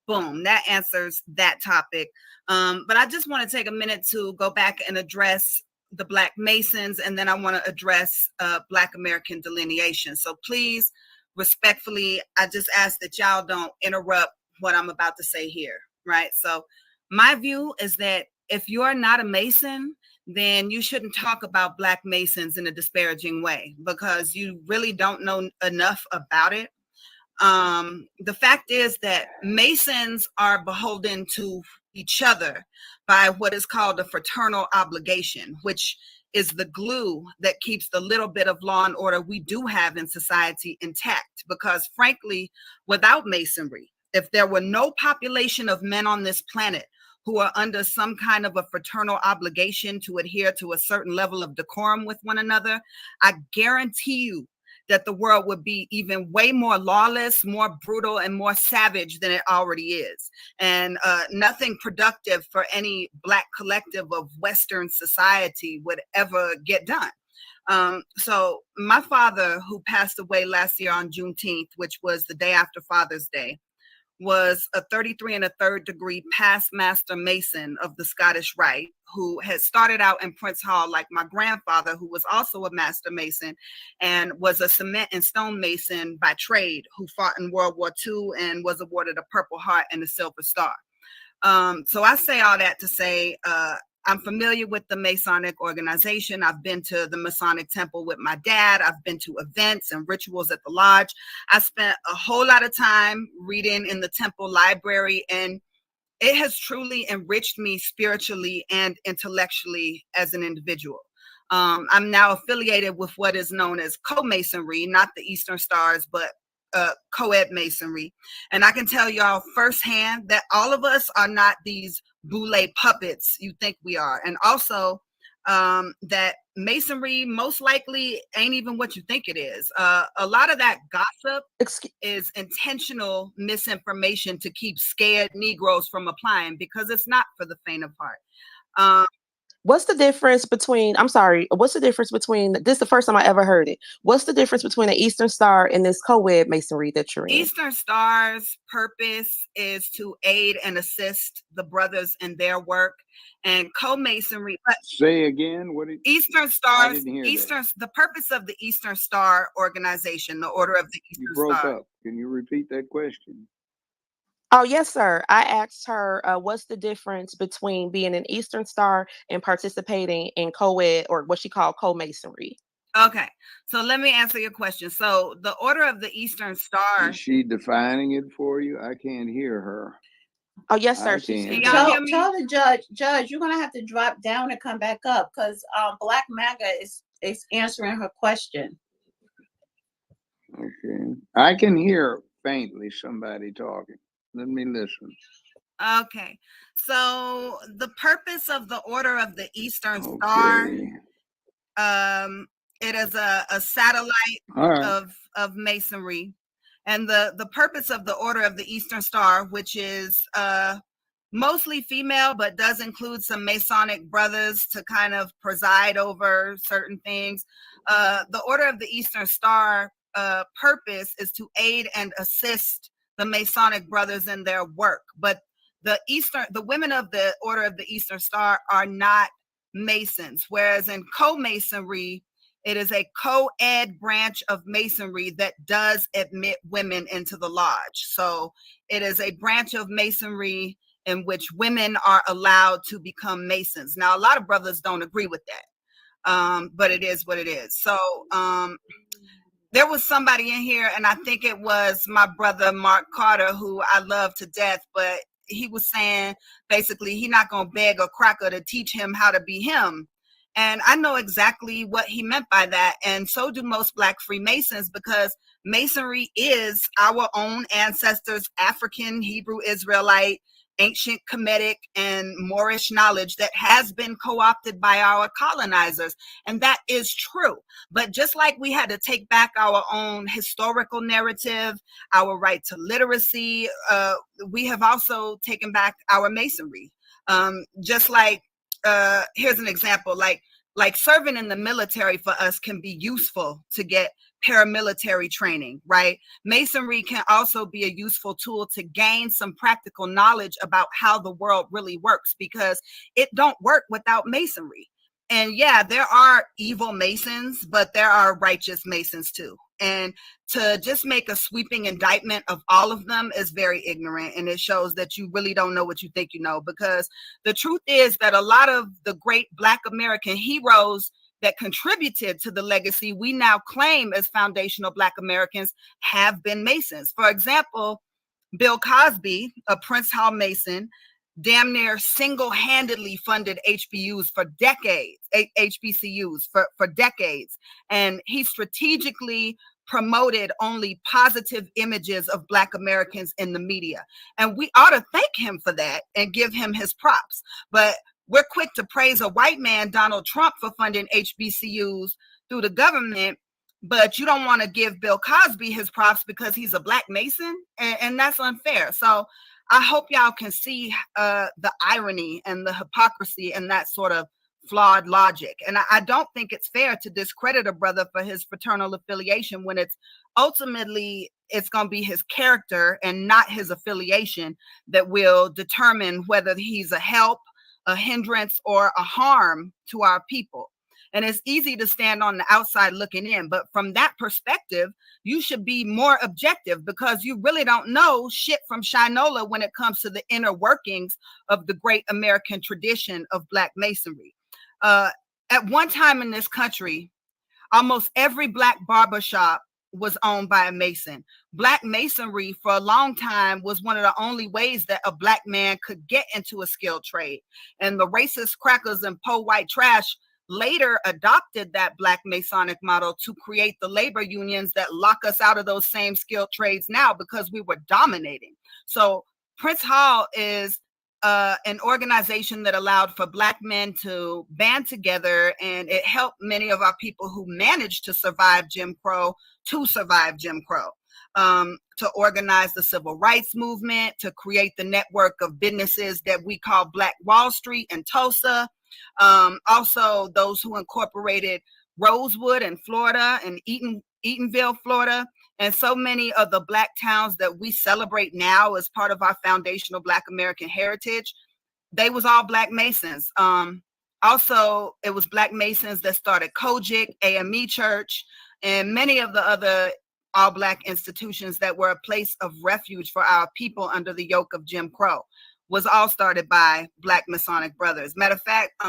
boom, that answers that topic. But I just want to take a minute to go back and address the Black Masons, and then I want to address Black American delineation. So please, respectfully, I just ask that y'all don't interrupt what I'm about to say here, right? So my view is that if you're not a Mason, then you shouldn't talk about Black Masons in a disparaging way, because you really don't know enough about it. The fact is that Masons are beholden to each other by what is called a fraternal obligation, which is the glue that keeps the little bit of law and order we do have in society intact. Because frankly, without Masonry, if there were no population of men on this planet who are under some kind of a fraternal obligation to adhere to a certain level of decorum with one another, I guarantee you that the world would be even way more lawless, more brutal, and more savage than it already is. And nothing productive for any Black collective of Western society would ever get done. So my father, who passed away last year on Juneteenth, which was the day after Father's Day, was a 33 1/3 degree past master mason of the Scottish Rite, who had started out in Prince Hall like my grandfather, who was also a master mason and was a cement and stone mason by trade, who fought in World War II and was awarded a Purple Heart and a Silver Star. So I say all that to say, I'm familiar with the Masonic organization. I've been to the Masonic Temple with my dad. I've been to events and rituals at the lodge. I spent a whole lot of time reading in the temple library, and it has truly enriched me spiritually and intellectually as an individual. I'm now affiliated with what is known as co-masonry, not the Eastern Stars, but co-ed masonry. And I can tell y'all firsthand that all of us are not these boule puppets you think we are. And also that masonry most likely ain't even what you think it is. A lot of that gossip is intentional misinformation to keep scared Negroes from applying, because it's not for the faint of heart. What's the difference between, I'm sorry, what's the difference between, this is the first time I ever heard it. What's the difference between the Eastern Star and this co-ed masonry that you're in? Eastern Star's purpose is to aid and assist the brothers in their work, and co-masonry. Say again, what did Eastern Stars, the purpose of the Eastern Star organization, the Order of the Eastern You broke Star. up. Can you repeat that question? Oh, yes, sir. I asked her, what's the difference between being an Eastern Star and participating in co-ed, or what she called co-masonry? Okay, so let me answer your question. So the Order of the Eastern Star. Is she defining it for you? I can't hear her. Oh, yes, sir. Tell the judge, you're gonna have to drop down and come back up, because Black MAGA is answering her question. Okay, I can hear faintly somebody talking. Let me listen. Okay. So the purpose of the Order of the Eastern Star, it is a satellite of Masonry. And the purpose of the Order of the Eastern Star, which is mostly female, but does include some Masonic brothers to kind of preside over certain things. The Order of the Eastern Star purpose is to aid and assist the Masonic brothers in their work. But the women of the Order of the Eastern Star are not Masons, whereas in co-Masonry, it is a co-ed branch of Masonry that does admit women into the lodge. So it is a branch of Masonry in which women are allowed to become Masons. Now, a lot of brothers don't agree with that, but it is what it is. So there was somebody in here, and I think it was my brother, Mark Carter, who I love to death, but he was saying basically he's not going to beg a cracker to teach him how to be him. And I know exactly what he meant by that. And so do most Black Freemasons, because Masonry is our own ancestors' African, Hebrew, Israelite, ancient Kemetic, and Moorish knowledge that has been co-opted by our colonizers. And that is true. But just like we had to take back our own historical narrative, our right to literacy, we have also taken back our Masonry. Just like, here's an example, like serving in the military for us can be useful to get paramilitary training, right? Masonry can also be a useful tool to gain some practical knowledge about how the world really works, because it don't work without Masonry. And yeah, there are evil Masons, but there are righteous Masons too. And to just make a sweeping indictment of all of them is very ignorant. And it shows that you really don't know what you think you know, because the truth is that a lot of the great Black American heroes that contributed to the legacy we now claim as foundational Black Americans have been Masons. For example, Bill Cosby, a Prince Hall Mason, damn near single-handedly funded HBCUs for decades. And he strategically promoted only positive images of Black Americans in the media. And we ought to thank him for that and give him his props. But we're quick to praise a white man, Donald Trump, for funding HBCUs through the government, but you don't want to give Bill Cosby his props because he's a Black Mason, and that's unfair. So I hope y'all can see the irony and the hypocrisy and that sort of flawed logic. And I don't think it's fair to discredit a brother for his fraternal affiliation when it's ultimately going to be his character and not his affiliation that will determine whether he's a help, a hindrance, or a harm to our people. And it's easy to stand on the outside looking in, but from that perspective, you should be more objective, because you really don't know shit from Shinola when it comes to the inner workings of the great American tradition of Black Masonry. At one time in this country, almost every Black barbershop was owned by a Mason. Black Masonry for a long time was one of the only ways that a Black man could get into a skilled trade. And the racist crackers and po-white trash later adopted that Black Masonic model to create the labor unions that lock us out of those same skilled trades now, because we were dominating. So Prince Hall is an organization that allowed for Black men to band together, and it helped many of our people who managed to survive Jim Crow to survive Jim Crow, to organize the civil rights movement, to create the network of businesses that we call Black Wall Street in Tulsa. Also, those who incorporated Rosewood in Florida and Eatonville, Florida, and so many of the Black towns that we celebrate now as part of our foundational Black American heritage, they was all Black Masons. Also, it was Black Masons that started Kojic, AME Church, and many of the other all Black institutions that were a place of refuge for our people under the yoke of Jim Crow, was all started by Black Masonic brothers. Matter of fact,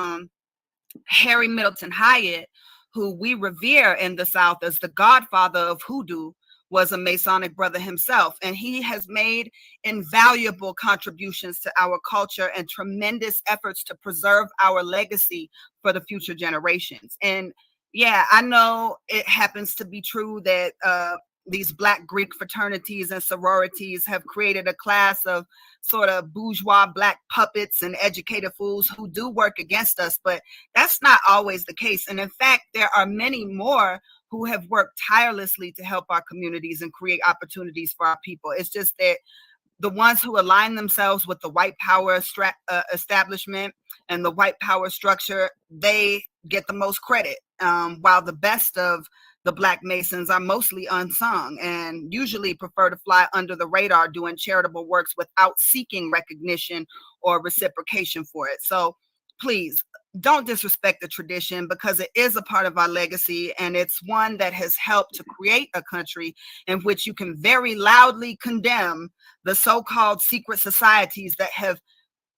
Harry Middleton Hyatt, who we revere in the South as the godfather of hoodoo, was a Masonic brother himself. And he has made invaluable contributions to our culture and tremendous efforts to preserve our legacy for the future generations. And yeah, I know it happens to be true that these Black Greek fraternities and sororities have created a class of sort of bourgeois Black puppets and educated fools who do work against us, but that's not always the case. And in fact, there are many more who have worked tirelessly to help our communities and create opportunities for our people. It's just that the ones who align themselves with the white power establishment and the white power structure, they get the most credit, while the best of the Black Masons are mostly unsung and usually prefer to fly under the radar doing charitable works without seeking recognition or reciprocation for it. So please don't disrespect the tradition, because it is a part of our legacy, and it's one that has helped to create a country in which you can very loudly condemn the so-called secret societies that have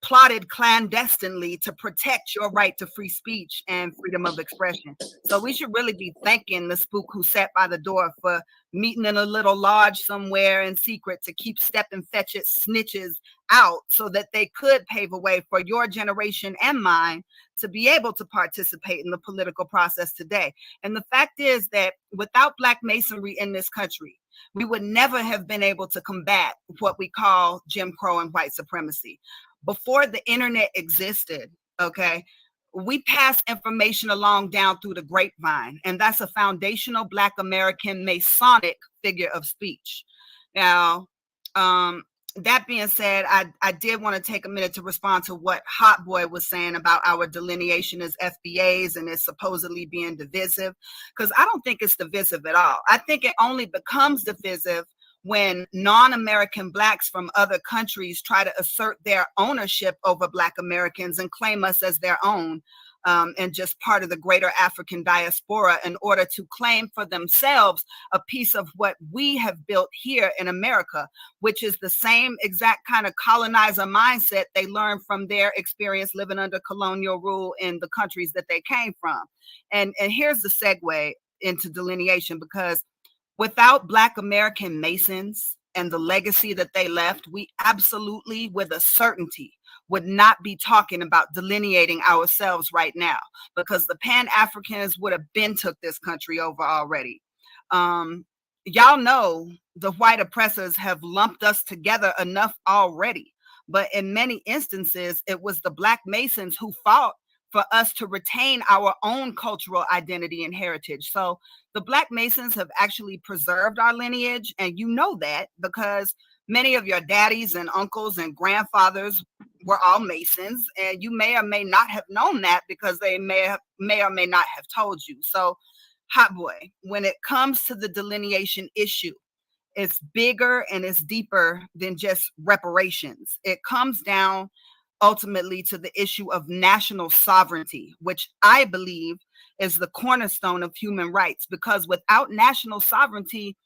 plotted clandestinely to protect your right to free speech and freedom of expression. So we should really be thanking the spook who sat by the door for meeting in a little lodge somewhere in secret to keep stepping fetchit snitches out so that they could pave a way for your generation and mine to be able to participate in the political process today. And the fact is that without Black Masonry in this country, we would never have been able to combat what we call Jim Crow and white supremacy. Before the internet existed, okay, we passed information along down through the grapevine, and that's a foundational Black American Masonic figure of speech. Now, that being said, I did want to take a minute to respond to what Hot Boy was saying about our delineation as FBAs and it's supposedly being divisive, because I don't think it's divisive at all. I think it only becomes divisive when non-American Blacks from other countries try to assert their ownership over Black Americans and claim us as their own, and just part of the greater African diaspora in order to claim for themselves a piece of what we have built here in America, which is the same exact kind of colonizer mindset they learned from their experience living under colonial rule in the countries that they came from. And here's the segue into delineation, because without Black American Masons and the legacy that they left, we absolutely, with a certainty, would not be talking about delineating ourselves right now, because the Pan-Africans would have been took this country over already. Y'all know the white oppressors have lumped us together enough already, but in many instances, it was the Black Masons who fought for us to retain our own cultural identity and heritage. So the Black Masons have actually preserved our lineage, and you know that because many of your daddies and uncles and grandfathers were all Masons, and you may or may not have known that because they may or may not have told you. So, Hot Boy, when it comes to the delineation issue, it's bigger and it's deeper than just reparations. It comes down ultimately to the issue of national sovereignty, which I believe is the cornerstone of human rights, because without national sovereignty,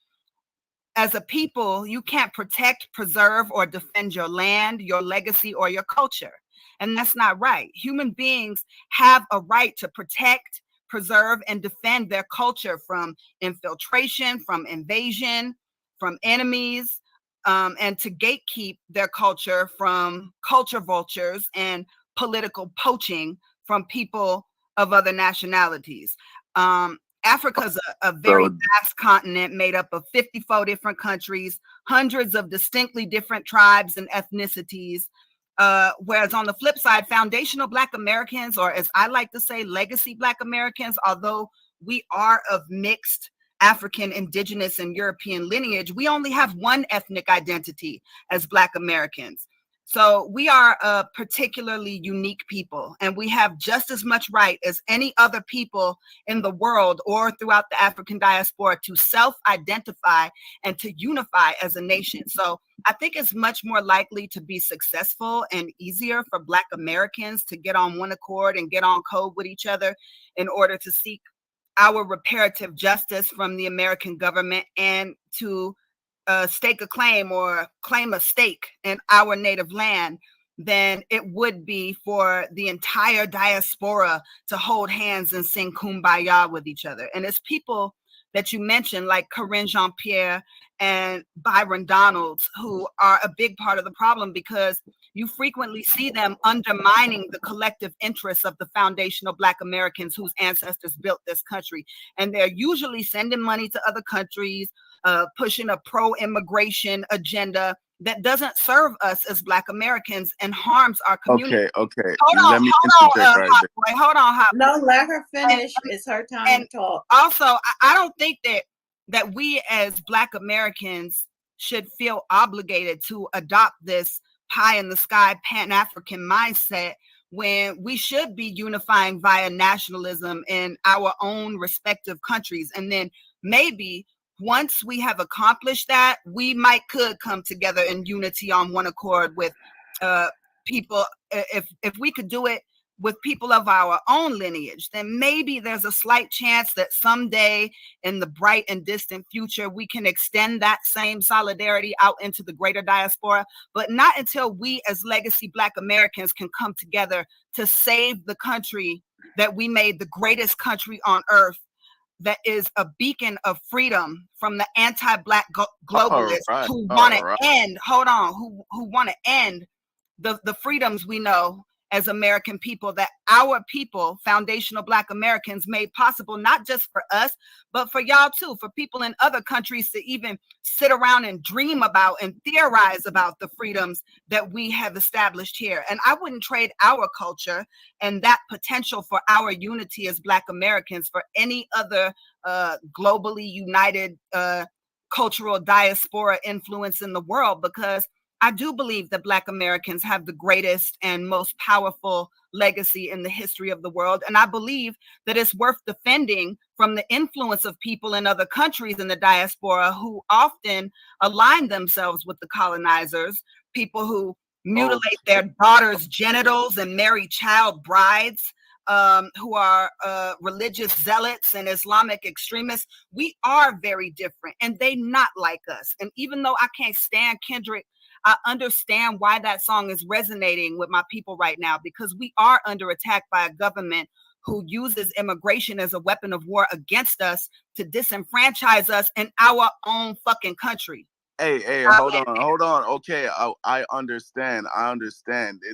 as a people, you can't protect, preserve, or defend your land, your legacy, or your culture. And that's not right. Human beings have a right to protect, preserve, and defend their culture from infiltration, from invasion, from enemies, and to gatekeep their culture from culture vultures and political poaching from people of other nationalities. Africa's a very vast continent made up of 54 different countries, hundreds of distinctly different tribes and ethnicities. Whereas on the flip side, foundational Black Americans, or as I like to say, legacy Black Americans, although we are of mixed African, indigenous, and European lineage, we only have one ethnic identity as Black Americans. So we are a particularly unique people, and we have just as much right as any other people in the world or throughout the African diaspora to self-identify and to unify as a nation. So I think it's much more likely to be successful and easier for Black Americans to get on one accord and get on code with each other in order to seek our reparative justice from the American government and to stake a claim or claim a stake in our native land than it would be for the entire diaspora to hold hands and sing Kumbaya with each other. And it's people that you mentioned, like Corinne Jean-Pierre and Byron Donalds, who are a big part of the problem, because you frequently see them undermining the collective interests of the foundational Black Americans whose ancestors built this country. And they're usually sending money to other countries, pushing a pro-immigration agenda that doesn't serve us as Black Americans and harms our community. Okay. Hold Let on, me hold on, interject right Hot there. Boy, hold on, Hot Boy. No, let her finish. It's her time to talk. Also, I don't think that we as Black Americans should feel obligated to adopt this pie in the sky Pan-African mindset when we should be unifying via nationalism in our own respective countries. And then maybe once we have accomplished that, we could come together in unity on one accord with people. If we could do it with people of our own lineage, then maybe there's a slight chance that someday in the bright and distant future, we can extend that same solidarity out into the greater diaspora, but not until we as legacy Black Americans can come together to save the country that we made the greatest country on earth, that is a beacon of freedom from the anti-Black globalists who want to end, who want to end the freedoms we know as American people, that our people, foundational Black Americans, made possible, not just for us, but for y'all too, for people in other countries to even sit around and dream about and theorize about the freedoms that we have established here. And I wouldn't trade our culture and that potential for our unity as Black Americans for any other globally united cultural diaspora influence in the world, because I do believe that Black Americans have the greatest and most powerful legacy in the history of the world. And I believe that it's worth defending from the influence of people in other countries in the diaspora who often align themselves with the colonizers, people who mutilate their daughters' genitals and marry child brides, who are religious zealots and Islamic extremists. We are very different and they not like us. And even though I can't stand Kendrick, I understand why that song is resonating with my people right now, because we are under attack by a government who uses immigration as a weapon of war against us to disenfranchise us in our own fucking country. Hey, hold on. Okay, I understand.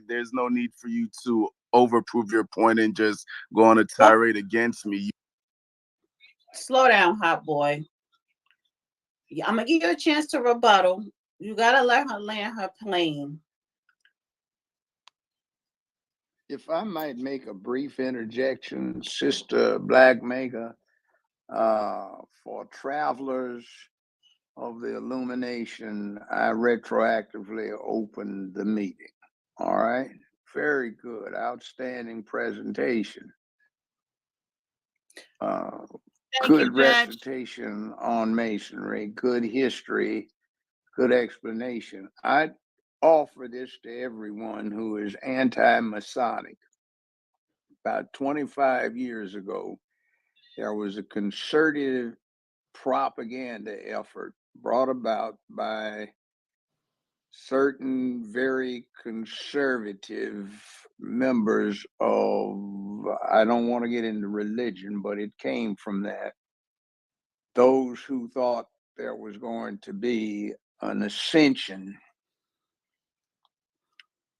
There's no need for you to overprove your point and just go on a tirade against me. Slow down, Hot Boy. I'm gonna give you a chance to rebuttal. You gotta let her land her plane. If I might make a brief interjection, Sister Black Mega, for travelers of the illumination, I retroactively opened the meeting. All right. Very good. Outstanding presentation. Good recitation on masonry, good history, good explanation. I'd offer this to everyone who is anti-Masonic. About 25 years ago, there was a concerted propaganda effort brought about by certain very conservative members of, I don't want to get into religion, but it came from that. Those who thought there was going to be an ascension,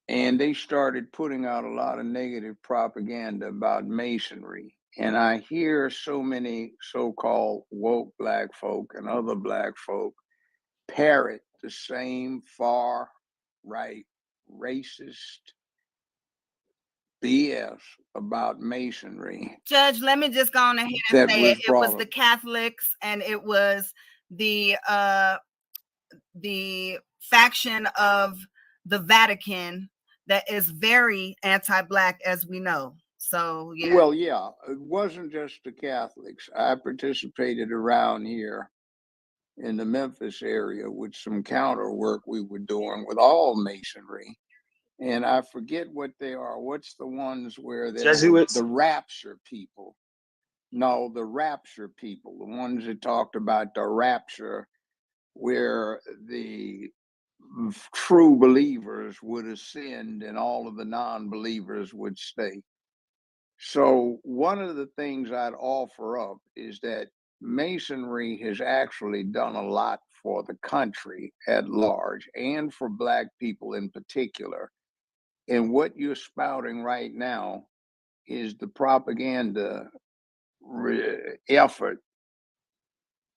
and they started putting out a lot of negative propaganda about Masonry. And I hear so many so-called woke Black folk and other Black folk parrot the same far right racist BS about Masonry. Judge, let me just go on ahead and say it was the Catholics and it was the faction of the Vatican that is very anti-Black, as we know. So yeah. Well, yeah, it wasn't just the Catholics. I participated around here in the Memphis area with some counter work we were doing with all Masonry. And I forget what they are. What's the ones where they're the rapture people? No, the rapture people, the ones that talked about the rapture, where the true believers would ascend and all of the non-believers would stay. So one of the things I'd offer up is that Masonry has actually done a lot for the country at large and for Black people in particular. And what you're spouting right now is the propaganda effort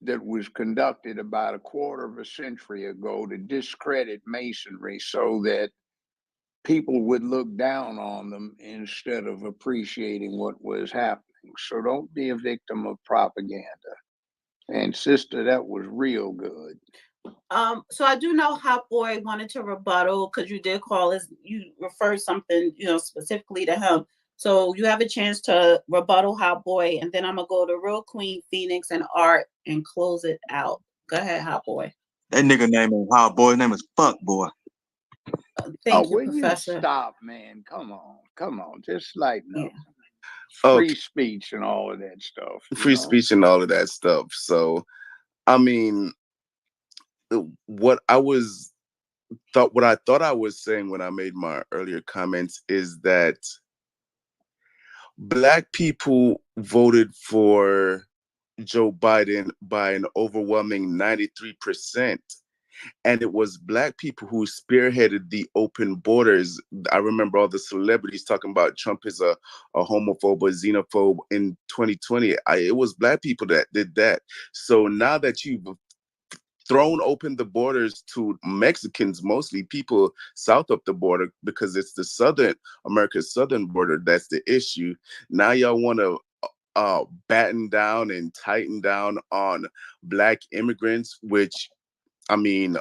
that was conducted about a quarter of a century ago to discredit Masonry so that people would look down on them instead of appreciating what was happening. So don't be a victim of propaganda. And sister, that was real good. So I do know Hot Boy wanted to rebuttal because you did call us, you referred something, specifically to him. So you have a chance to rebuttal Hot Boy, and then I'm gonna go to Real Queen, Phoenix, and Art and close it out. Go ahead, Hot Boy. That nigga name ain't Hot Boy. His name is Fuck Boy. Thank you, will Professor. You stop, man. Come on. Just lighten up. Okay. Free speech and all of that stuff. Free speech and all of that stuff. So, I mean, what I thought I was saying when I made my earlier comments is that Black people voted for Joe Biden by an overwhelming 93%. And it was Black people who spearheaded the open borders. I remember all the celebrities talking about Trump is a homophobe or xenophobe in 2020. It was Black people that did that. So now that you've thrown open the borders to Mexicans, mostly people south of the border, because it's the America's southern border that's the issue. Now y'all want to batten down and tighten down on Black immigrants, which, I mean,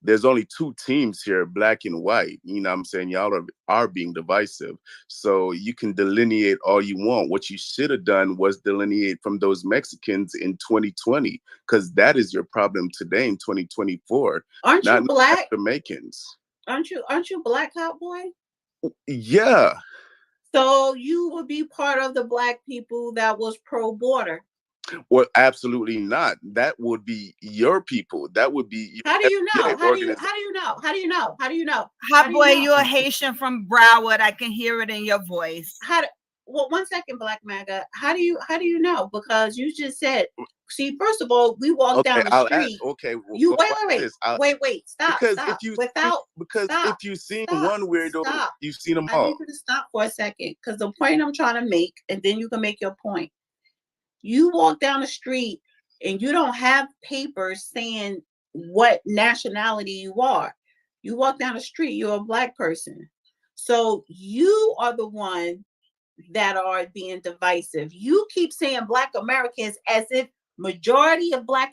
there's only two teams here, Black and white. You know what I'm saying? Y'all are being divisive. So you can delineate all you want. What you should have done was delineate from those Mexicans in 2020, because that is your problem today in 2024. Aren't you Black? Jamaicans. Aren't you Black, Hot Boy? Yeah. So you would be part of the Black people that was pro-border. Well, absolutely not. That would be your people. That would be. How do you know? How do you know? Hot Boy, you're a Haitian from Broward. I can hear it in your voice. Well, 1 second, Black MAGA. How do you know? Because you just said. See, first of all, we walk down the street. Wait. Stop. If you've seen one weirdo, you've seen them all. I need you to stop for a second, because the point I'm trying to make, and then you can make your point. You walk down the street and you don't have papers saying what nationality you are. You walk down the street, you're a Black person. So you are the one that are being divisive. You keep saying Black Americans as if majority of Black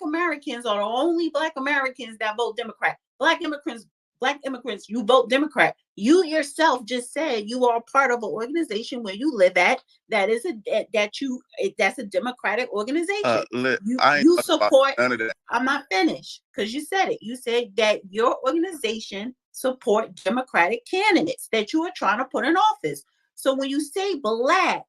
Americans are the only Black Americans that vote Democrat. Black immigrants, you vote Democrat. You yourself just said you are part of an organization where you live at that's a Democratic organization. You support. None of that. I'm not finished, because you said it. You said that your organization support Democratic candidates that you are trying to put in office. So when you say Black,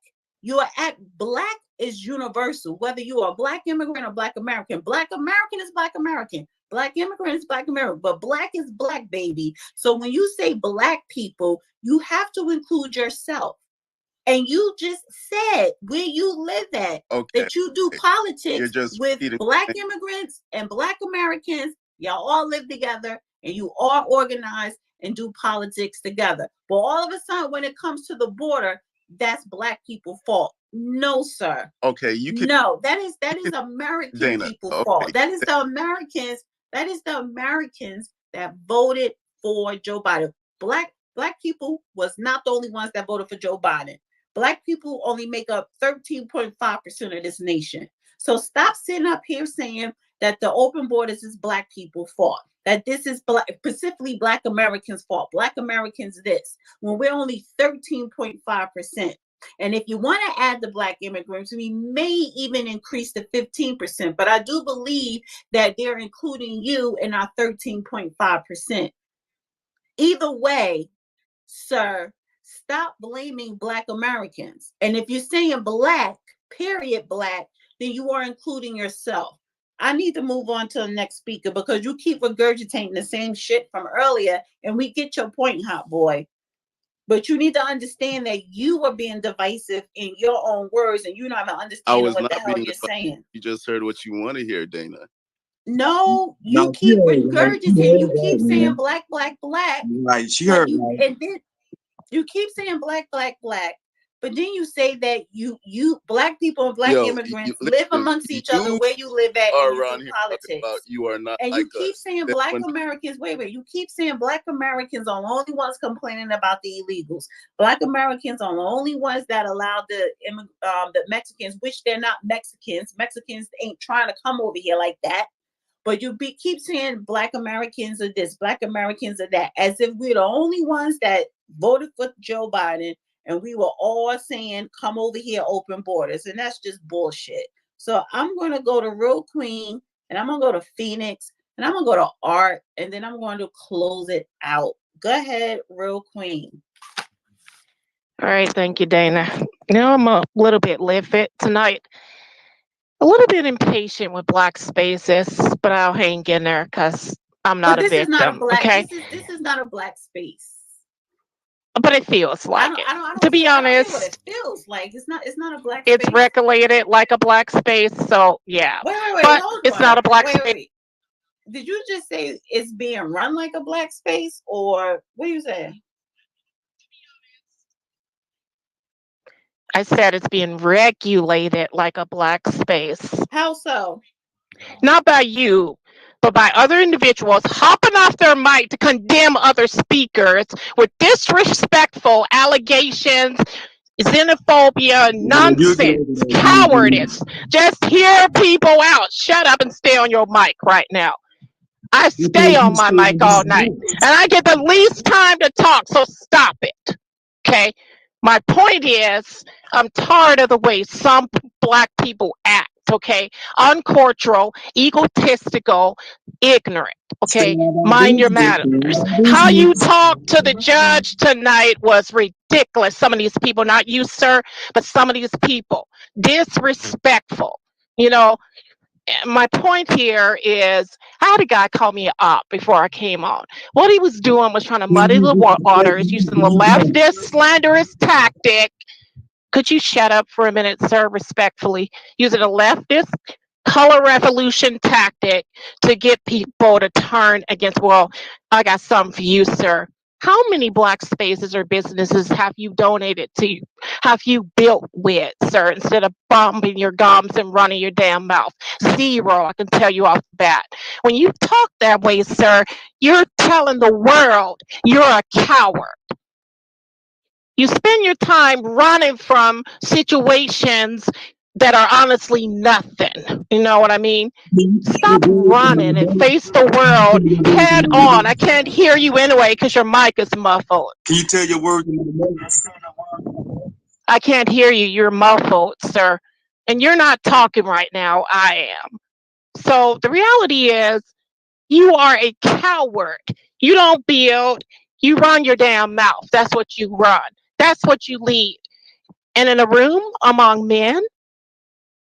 Black is universal, whether you are a Black immigrant or Black American. Black American is Black American. Black immigrant is Black American, but Black is Black, baby. So when you say Black people, you have to include yourself. And you just said where you live at, that you do politics with Black immigrants and Black Americans. Y'all all live together and you all organize and do politics together. But all of a sudden, when it comes to the border, that's Black people's fault. No, sir. Okay, No, that is American Dana, people's fault. That is the Americans that voted for Joe Biden. Black people was not the only ones that voted for Joe Biden. Black people only make up 13.5% of this nation. So stop sitting up here saying that the open borders is Black people's fault, that this is specifically Black Americans' fault. Black Americans this, when we're only 13.5%. And if you want to add the Black immigrants, we may even increase to 15%. But I do believe that they're including you in our 13.5%. Either way, sir, stop blaming Black Americans. And if you're saying Black, period, Black, then you are including yourself. I need to move on to the next speaker, because you keep regurgitating the same shit from earlier, and we get your point, Hot Boy. But you need to understand that you are being divisive in your own words, and you're not even understanding what the hell you're saying. You just heard what you want to hear, Dana. No, you keep regurgitating. You keep saying Black, Black, Black. Right, she heard. And then you keep saying Black, Black, Black. But then you say that you black people and black Yo, immigrants live listen, amongst each other you where you live at are and you around do here talking about politics. you are not And like you keep us. saying Then black when Americans, wait, you keep saying black Americans are the only ones complaining about the illegals. Black Americans are the only ones that allow the Mexicans, which they're not Mexicans. Mexicans ain't trying to come over here like that. But keep saying black Americans are this, black Americans are that, as if we're the only ones that voted for Joe Biden and we were all saying, come over here, open borders. And that's just bullshit. So I'm going to go to Real Queen, and I'm going to go to Phoenix, and I'm going to go to Art, and then I'm going to close it out. Go ahead, Real Queen. All right, thank you, Dana. I'm a little bit livid tonight. A little bit impatient with black spaces, but I'll hang in there because I'm not a This is not a victim. black. Okay, This is not a black space. but it feels like it. I don't To be I don't care what honest, it feels like. It's not a black it's space. regulated like a black space, so yeah. Wait, But hold it's on. not a black space. Wait. Did you just say it's being run like a black space, or what are you saying? I said it's being regulated like a black space. How so? Not by you, but by other individuals hopping off their mic to condemn other speakers with disrespectful allegations, xenophobia, nonsense, cowardice. Just hear people out. Shut up and stay on your mic right now. I stay on my mic all night, and I get the least time to talk, so stop it. Okay? My point is, I'm tired of the way some black people act, okay? Uncultural, egotistical, ignorant, okay? Mind your manners. How you talked to the judge tonight was ridiculous. Some of these people, not you, sir, but some of these people, disrespectful. My point here is, I had a guy call me an op before I came on. What he was doing was trying to muddy the waters, using the leftist slanderous tactic. Could you shut up for a minute, sir, respectfully? Using a leftist color revolution tactic to get people to turn against, well, I got something for you, sir. How many black spaces or businesses have you donated to? Have you built with, sir, instead of bombing your gums and running your damn mouth? Zero, I can tell you off the bat. When you talk that way, sir, you're telling the world you're a coward. You spend your time running from situations that are honestly nothing. You know what I mean? Stop running and face the world head on. I can't hear you anyway because your mic is muffled. Can you tell your words? I can't hear you. You're muffled, sir. And you're not talking right now. I am. So the reality is, you are a coward. You don't build. You run your damn mouth. That's what you run. That's what you lead. And in a room among men,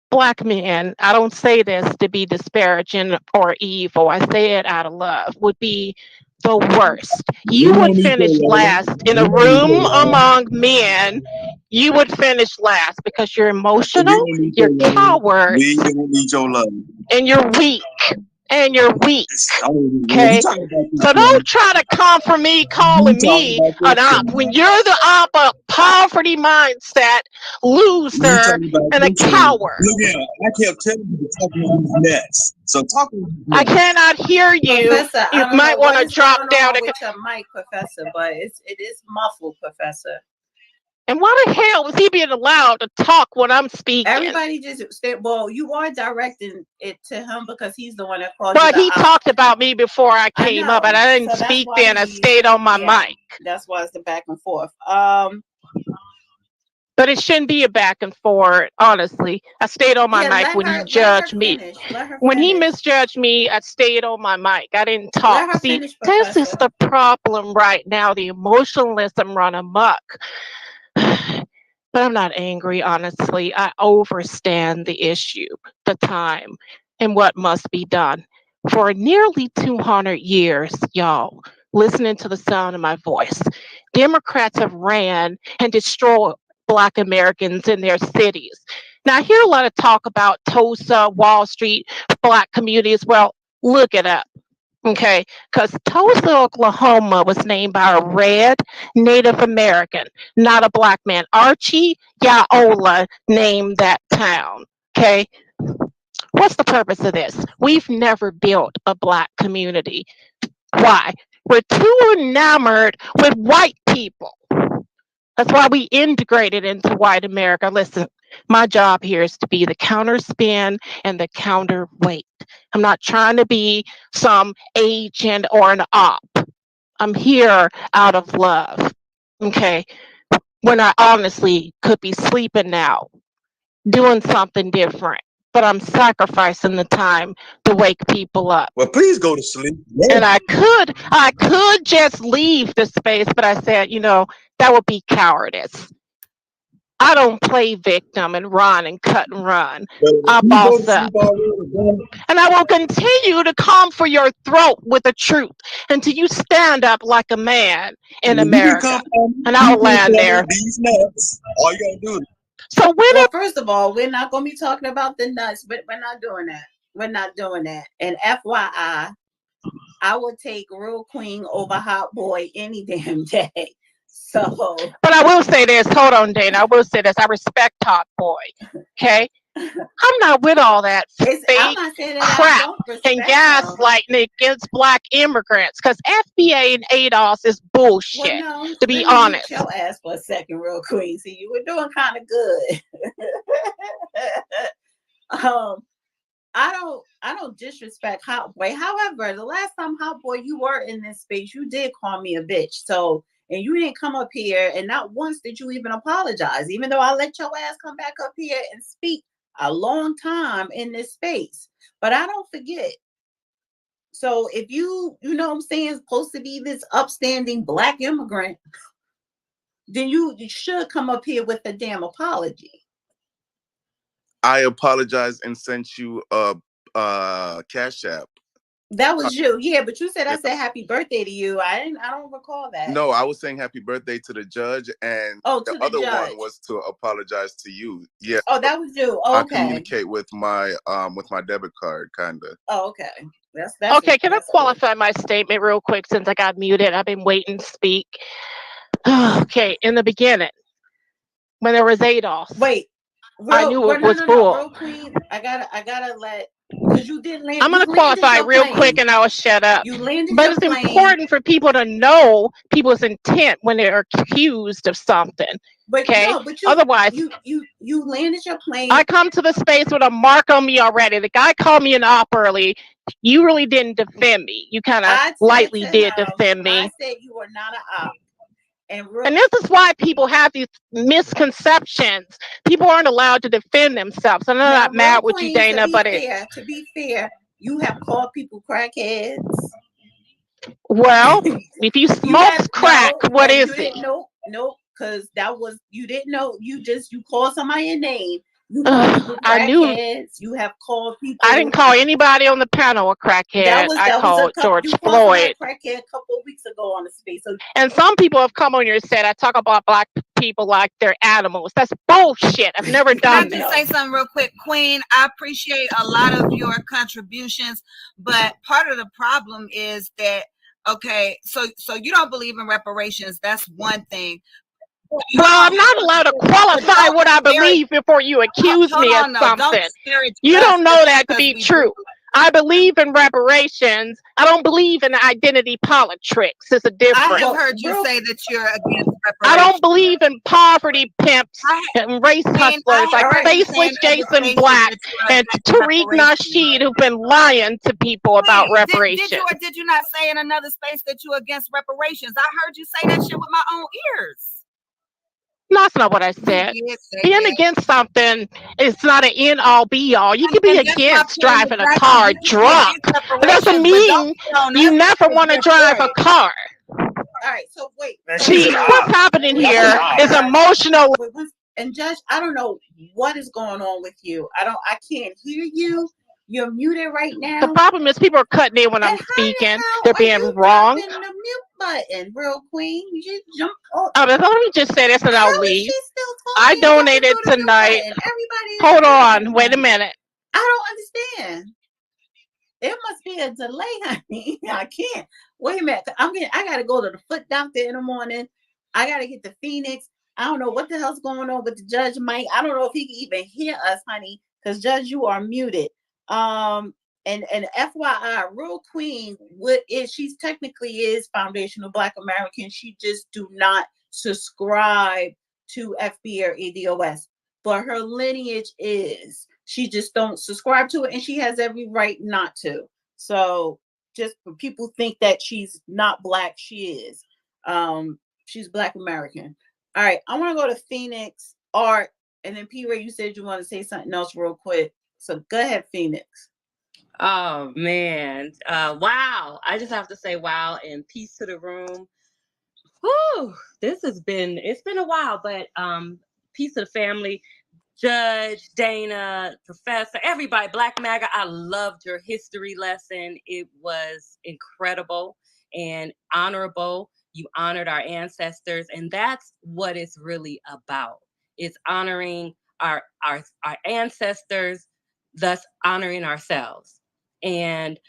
black men, I don't say this to be disparaging or evil, I say it out of love, would be the worst. You would finish last in a room among men. You would finish last because you're emotional, you're cowards, and you're weak. And you're weak. Okay? So don't try to come for me calling me an op when you're the op of poverty mindset, loser, and a coward. Look here, I kept telling you to talk about mess. So I cannot hear you. Professor, You might want to drop down. with your mic, Professor, but it is muffled, Professor. And why the hell was he being allowed to talk when I'm speaking? Everybody just well, you are directing it to him because he's the one that called But you. he talked about me before I came up, and I didn't speak then. I stayed on my mic. That's why it's the back and forth. But it shouldn't be a back and forth, honestly. I stayed on my mic when he judged me. When he misjudged me, I stayed on my mic. I didn't talk. See, this is the problem right now. The emotionalism run amok. But I'm not angry, honestly. I overstand the issue, the time, and what must be done. For nearly 200 years, y'all, listening to the sound of my voice, Democrats have ran and destroyed Black Americans in their cities. Now, I hear a lot of talk about Tulsa, Wall Street, Black communities. Well, look it up. Okay, because Tulsa, Oklahoma was named by a red Native American, not a black man. Archie Yaola named that town. Okay, what's the purpose of this? We've never built a black community. Why? We're too enamored with white people. That's why we integrated into white America. Listen, my job here is to be the counterspin and the counterweight. I'm not trying to be some agent or an op. I'm here out of love. Okay. When I honestly could be sleeping now, doing something different, but I'm sacrificing the time to wake people up. Well, please go to sleep. And I could just leave the space, but I said, that would be cowardice. I don't play victim and run and cut and run. I boss up. And I will continue to come for your throat with the truth until you stand up like a man in America. And I'll land there. These nuts. All you gotta do. So well, first of all, we're not going to be talking about the nuts, but we're not doing that. We're not doing that. And FYI, I would take Real Queen over Hot Boy any damn day. So, but I will say this. Hold on, Dana. I will say this. I respect Hot Boy. Okay, I'm not with all that fake crap and gaslighting against black immigrants. Because FBA and ADOS is bullshit. Well, no, to be honest. Your ass for a second, Real Queen. See, you were doing kind of good. I don't disrespect Hot Boy. However, the last time Hot Boy you were in this space, you did call me a bitch. So, and you didn't come up here, and not once did you even apologize, even though I let your ass come back up here and speak a long time in this space. But I don't forget. So if you know what I'm saying, supposed to be this upstanding black immigrant, then you should come up here with a damn apology. I apologize and sent you a Cash App. That was you, yeah. But you said I said happy birthday to you. I don't recall that. No, I was saying happy birthday to the judge, and the other one was to apologize to you. Yeah. Oh, that was you. Oh, okay. I communicate with my debit card, kinda. Oh, okay. That's okay. Can I qualify my statement real quick since I got muted? I've been waiting to speak. Okay, in the beginning, when there was ADOS, I knew it was bull. Real Queen, I gotta let. Because you didn't land. I'm going to qualify real quick and I'll shut up. But it's important for people to know people's intent when they're accused of something. Okay. No, but otherwise, you landed your plane. I come to the space with a mark on me already. The guy called me an op early. You really didn't defend me. You kind of lightly did defend me. I said you were not an op. And this is why people have these misconceptions. People aren't allowed to defend themselves. I'm not mad with you, Dana, but to be fair, you have called people crackheads. Well, if you smoke crack, what is it? Nope, because that was you didn't know. You called somebody a name. I knew. You have called people. I didn't call anybody on the panel a crackhead. I called George Floyd. Crackhead a couple of weeks ago on the space. And some people have come on your set. I talk about black people like they're animals. That's bullshit. I've never done that. Can I just say something real quick, Queen? I appreciate a lot of your contributions, but part of the problem is that okay, so you don't believe in reparations. That's one thing. Well, I'm not allowed to qualify what I believe before you accuse me of something. You don't know that to be true. I believe in reparations. I don't believe in identity politics. It's a difference. I have heard you say that you're against reparations. I don't believe in poverty pimps and race hustlers like Faceless Jason Black and Tariq Nasheed who've been lying to people about reparations. Did you or did you not say in another space that you're against reparations? I heard you say that shit with my own ears. No, that's not what I said. Being against something is not an end all be all. You can be against driving a car drunk. It doesn't mean you never want to drive a car. All right, so wait. See, what's happening here is emotional. And Judge, I don't know what is going on with you. I can't hear you. You're muted right now. The problem is people are cutting in when I'm speaking. They're being wrong. The mute button, Real Queen. You just jump. Let me just say this and I'll leave. I donated tonight. Hold on. Wait a minute. I don't understand. It must be a delay, honey. I can't. Wait a minute. I gotta go to the foot doctor in the morning. I gotta get to Phoenix. I don't know what the hell's going on with the Judge Mike. I don't know if he can even hear us, honey, because Judge, you are muted. And FYI, Real Queen, she's technically is foundational Black American. She just do not subscribe to FB or ADOS, but her lineage is. She just don't subscribe to it, and she has every right not to. So just for people think that she's not Black, she is. She's Black American. All right, I want to go to Phoenix, Art, and then P. Ray, you said you want to say something else real quick. So go ahead, Phoenix. Oh man. Wow. I just have to say wow and peace to the room. Whew, it's been a while, but peace to the family. Judge, Dana, Professor, everybody, Black MAGA, I loved your history lesson. It was incredible and honorable. You honored our ancestors, and that's what it's really about. It's honoring our ancestors, thus honoring ourselves. And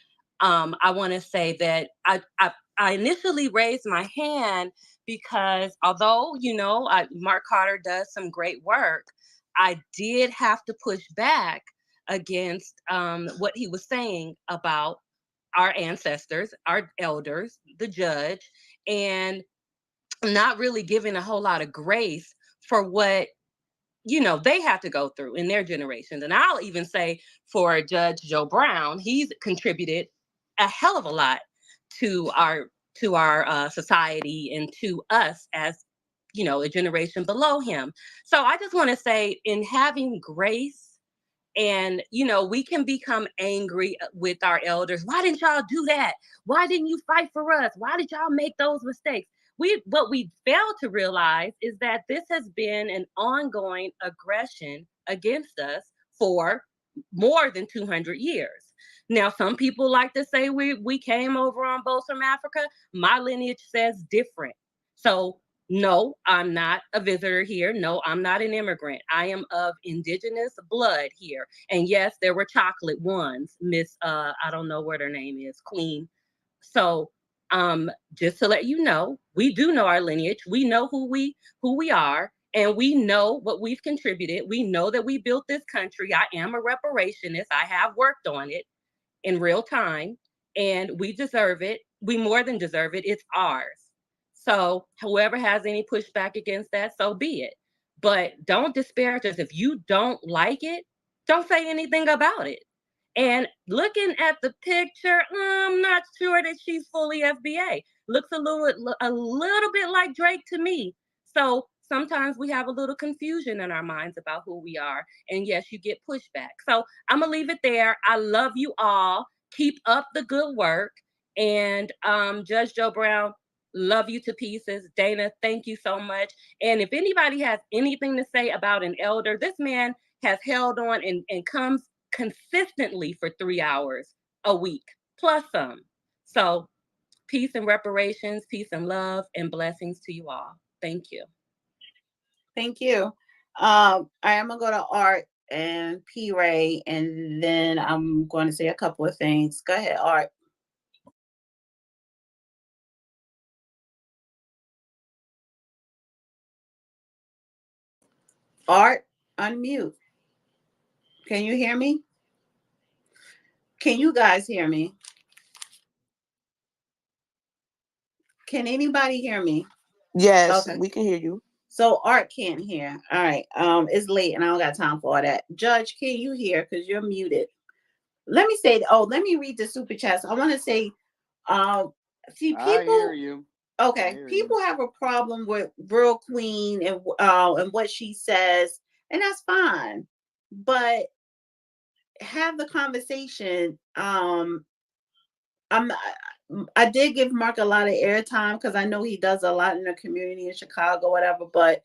I want to say that I initially raised my hand because although, Mark Carter does some great work, I did have to push back against what he was saying about our ancestors, our elders, the judge, and not really giving a whole lot of grace for what they have to go through in their generations. And I'll even say for Judge Joe Brown, he's contributed a hell of a lot to our society and to us as a generation below him. So I just want to say, in having grace, and we can become angry with our elders. Why didn't y'all do that? Why didn't you fight for us? Why did y'all make those mistakes? What we fail to realize is that this has been an ongoing aggression against us for more than 200 years. Now, some people like to say we came over on boats from Africa. My lineage says different. So no, I'm not a visitor here. No, I'm not an immigrant. I am of indigenous blood here. And yes, there were chocolate ones, Miss, I don't know what her name is, Queen. So just to let you know, we do know our lineage. We know who we are, and we know what we've contributed. We know that we built this country. I am a reparationist. I have worked on it in real time, and we deserve it. We more than deserve it. It's ours. So whoever has any pushback against that, so be it. But don't disparage us. If you don't like it, don't say anything about it. And looking at the picture, I'm not sure that she's fully FBA. Looks a little bit like Drake to me. So sometimes we have a little confusion in our minds about who we are. And yes, you get pushback. So I'm going to leave it there. I love you all. Keep up the good work. And Judge Joe Brown, love you to pieces. Dana, thank you so much. And if anybody has anything to say about an elder, this man has held on and comes consistently for 3 hours a week, plus some. So peace and reparations, peace and love, and blessings to you all. Thank you. Thank you. I'm gonna go to Art and P. Ray, and then I'm going to say a couple of things. Go ahead, Art. Art, unmute. Can you hear me? Can you guys hear me? Can anybody hear me? Yes, Okay. we can hear you. So Art can't hear. All right. It's late and I don't got time for all that. Judge, can you hear? Because you're muted. Let me read the super chats. I want to say, see, people. I hear you. Okay, people have a problem with Real Queen and what she says, and that's fine. But have the conversation. I did give Mark a lot of airtime because I know he does a lot in the community in Chicago, whatever. But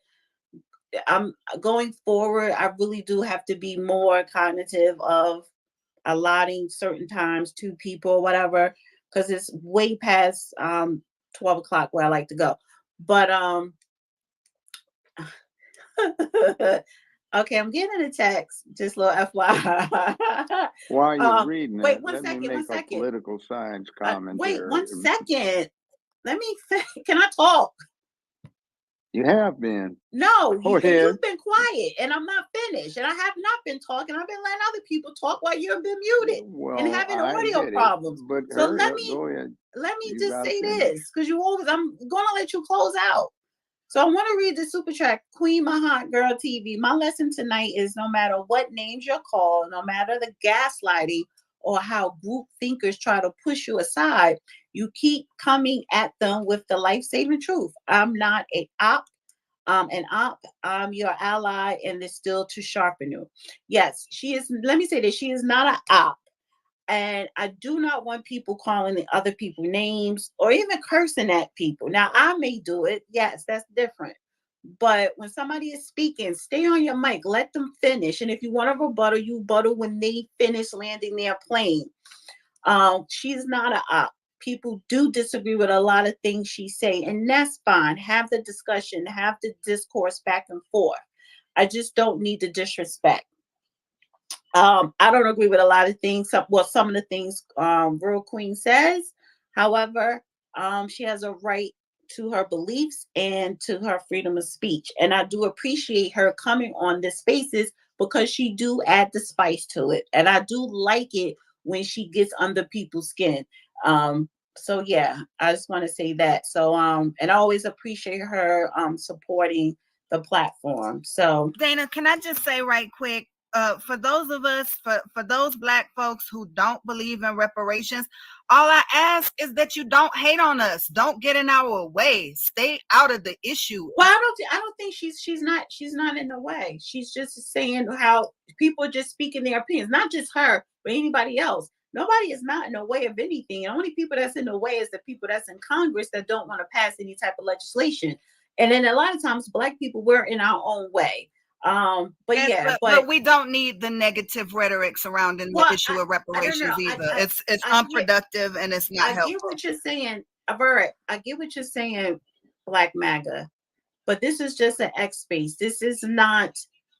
I'm going forward. I really do have to be more cognitive of allotting certain times to people, or whatever, because it's way past 12 o'clock where I like to go. But Okay, I'm getting a text. Just a little FYI. While you're reading Wait that, one let me second. One make a second. political science Wait one commentary. second. Let me. Can I talk? You have been. No, Go ahead. you've been quiet, and I'm not finished, and I have not been talking. I've been letting other people talk while you've been muted and Well, having I audio get it, problems. but So hurry up. Go ahead. let me You just gotta say finish. this, because you always, I'm going to let you close out. So I want to read the super chat. Queen My Hot Girl TV. My lesson tonight is no matter what names you're called, no matter the gaslighting or how group thinkers try to push you aside, you keep coming at them with the life-saving truth. I'm not an op. I'm your ally, and it's still to sharpen you. Yes, she is. Let me say this: she is not an op, and I do not want people calling the other people names or even cursing at people. Now, I may do it. Yes, that's different. But when somebody is speaking, stay on your mic. Let them finish. And if you want to rebuttal, you rebuttal when they finish landing their plane. She's not a op. People do disagree with a lot of things she say, and that's fine. Have the discussion, have the discourse back and forth. I just don't need the disrespect. I don't agree with a lot of things. Some of the things Real Queen says. However, she has a right to her beliefs and to her freedom of speech. And I do appreciate her coming on the spaces because she do add the spice to it. And I do like it when she gets under people's skin. So yeah, I just want to say that. So and I always appreciate her supporting the platform. So Dana, can I just say right quick, for those of us, for those Black folks who don't believe in reparations, all I ask is that you don't hate on us. Don't get in our way. Stay out of the issue. Well, I don't think she's not in the way. She's just saying how people are just speaking their opinions, not just her, but anybody else. Nobody is not in the way of anything. The only people that's in the way is the people that's in Congress that don't want to pass any type of legislation. And then a lot of times Black people, we're in our own way. But we don't need the negative rhetoric surrounding the issue of reparations either. It's unproductive and it's not helpful. I get what you're saying, Barrett. I get what you're saying, Black MAGA. But this is just an X space. This is not